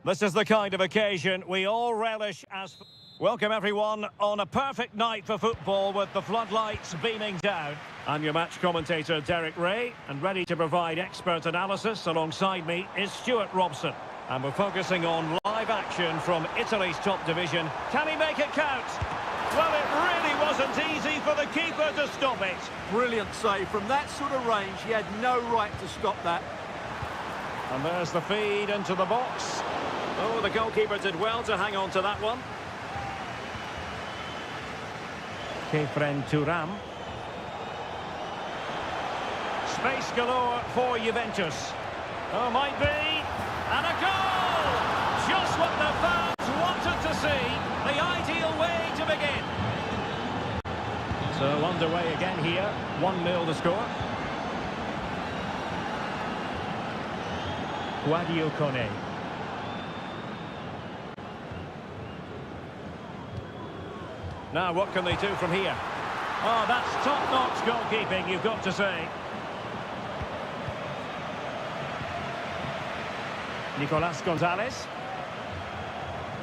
This is the kind of occasion we all relish as... Welcome everyone on a perfect night for football with the floodlights beaming down. I'm your match commentator Derek Ray, and ready to provide expert analysis alongside me is Stuart Robson. And we're focusing on live action from Italy's top division. Can he make it count? Well, it really wasn't easy for the keeper to stop it. Brilliant save. From that sort of range, he had no right to stop that. And there's the feed into the box. Oh, the goalkeeper did well to hang on to that one. Turam. Space galore for Juventus. Oh, might be. And a goal! Just what the fans wanted to see. The ideal way to begin. So underway again here. 1-0 the score. Guadio Kone. Now, what can they do from here? Oh, that's top-notch goalkeeping, you've got to say. Nicolas Gonzalez.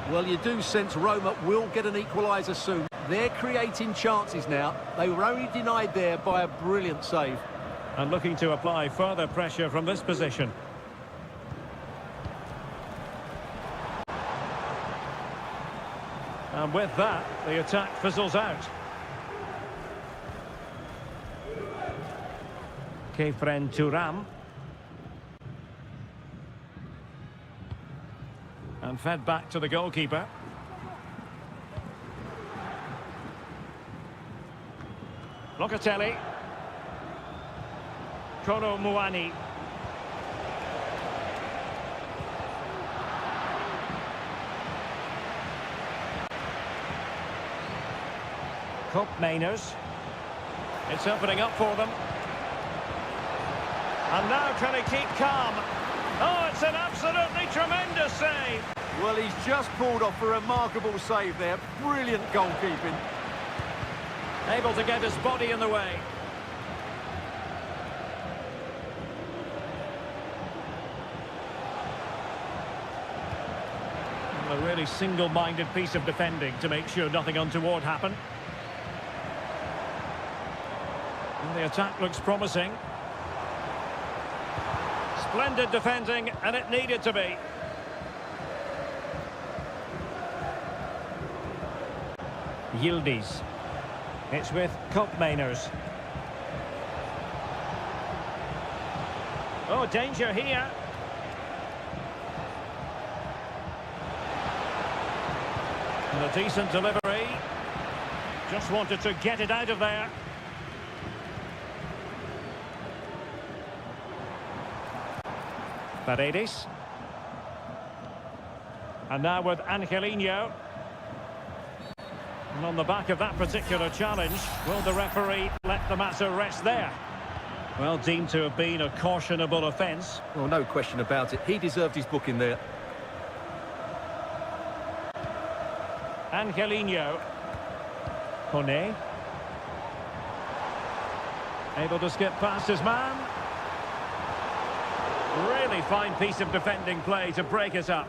Well, you do sense Roma will get an equaliser soon. They're creating chances now. They were only denied there by a brilliant save. And looking to apply further pressure from this position. And with that, the attack fizzles out. Turam. And fed back to the goalkeeper. Locatelli. Koro Muani. Mainers. It's opening up for them. And now can he keep calm? Oh, it's an absolutely tremendous save. Well, he's just pulled off a remarkable save there. Brilliant goalkeeping. Able to get his body in the way. A really single-minded piece of defending to make sure nothing untoward happened. And the attack looks promising. Splendid defending, and it needed to be. Yildiz. It's with Mainers. Oh, danger here. And a decent delivery. Just wanted to get it out of there. Paredes. And now with Angelino. And on the back of that particular challenge, will the referee let the matter rest there? Well, deemed to have been a cautionable offence. Well, no question about it. He deserved his booking there. Angelino. Kone. Able to skip past his man. Really fine piece of defending play to break it up.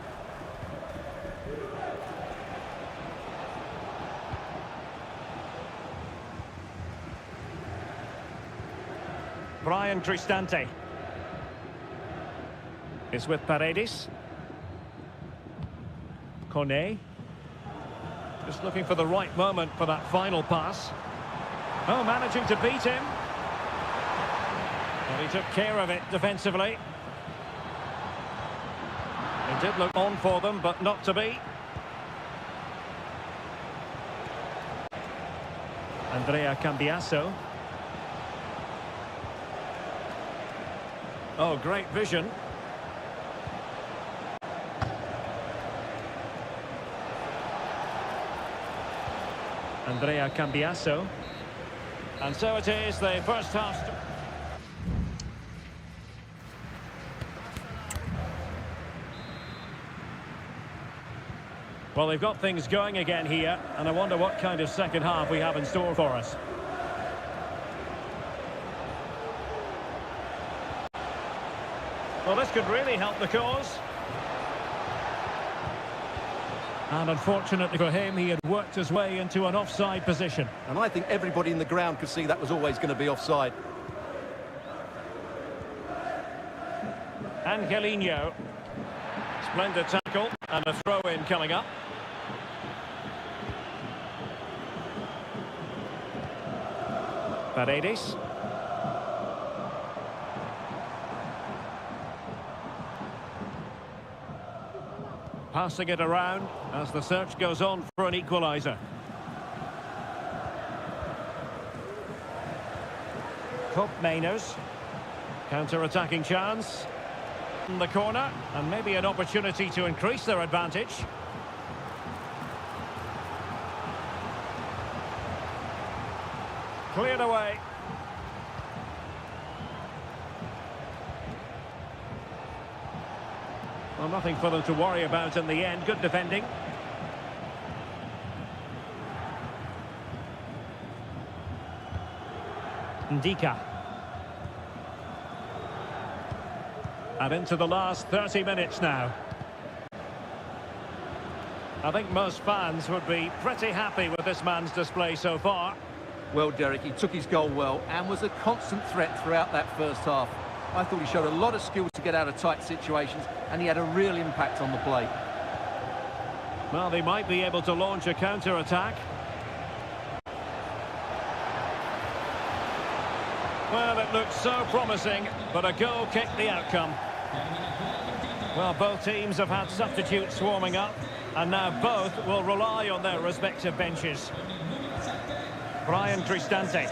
Brian Cristante is with Paredes. Kone. Just looking for the right moment for that final pass. Oh, managing to beat him. And he took care of it defensively. It did look on for them, but not to be. Andrea Cambiasso. Oh, great vision. Andrea Cambiasso. And so it is, the first half. Well, they've got things going again here, and I wonder what kind of second half we have in store for us. Well, this could really help the cause. And unfortunately for him, he had worked his way into an offside position. And I think everybody in the ground could see that was always going to be offside. Angelino. Splendid tackle and a throw-in coming up. Paredes. Passing it around as the search goes on for an equaliser. Cup Mainers. Counter-attacking chance. In the corner, and maybe an opportunity to increase their advantage. Cleared away. Well, nothing for them to worry about in the end. Good defending. Ndika. And into the last 30 minutes now. I think most fans would be pretty happy with this man's display so far. Well, Derek, he took his goal well and was a constant threat throughout that first half. I thought he showed a lot of skill to get out of tight situations, and he had a real impact on the play. Well, they might be able to launch a counter-attack. Well, it looks so promising, but a goal kicked the outcome. Well, both teams have had substitutes warming up, and now both will rely on their respective benches. Brian Cristante.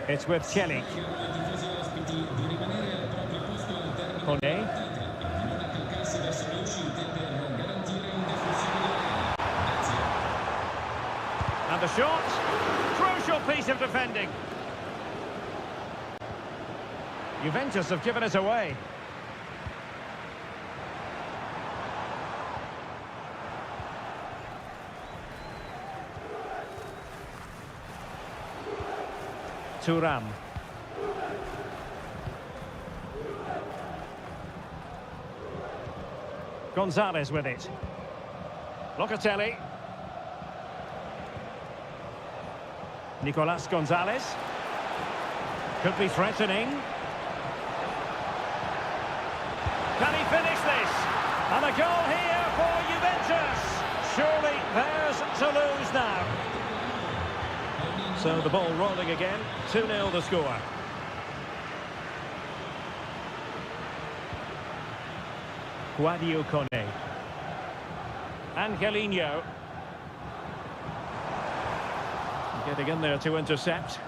It's with Celik. Kone. And the shot. Crucial piece of defending. Juventus have given it away. Thuram. Gonzalez with it. Locatelli. Nicolas Gonzalez. Could be threatening. Can he finish this? And a goal here for Juventus. Surely theirs to lose now. So the ball rolling again. 2-0 the score. Guadio Kone. Angelino. Getting in there to intercept.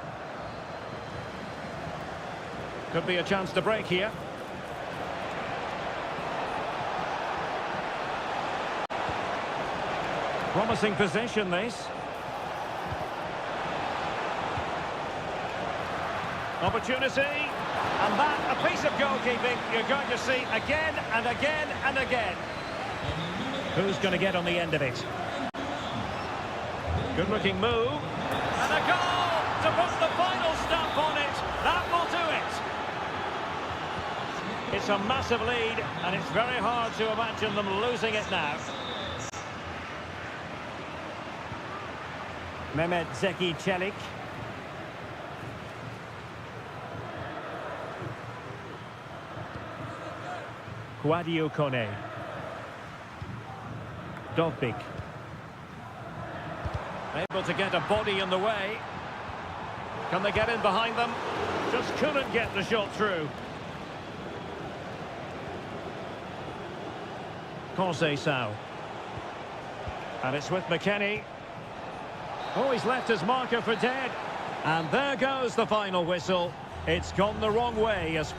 Could be a chance to break here. Promising possession, this. Opportunity. And that, a piece of goalkeeping you're going to see again and again and again. Who's going to get on the end of it? Good-looking move. And a goal to put the final stamp on it. That will do it. It's a massive lead, and it's very hard to imagine them losing it now. Mehmet Zeki Celik. Guadio Kone. Dovbik. Able to get a body in the way. Can they get in behind them? Just couldn't get the shot through. Conceição. And it's with McKennie. Oh, he's left his marker for dead. And there goes the final whistle. It's gone the wrong way as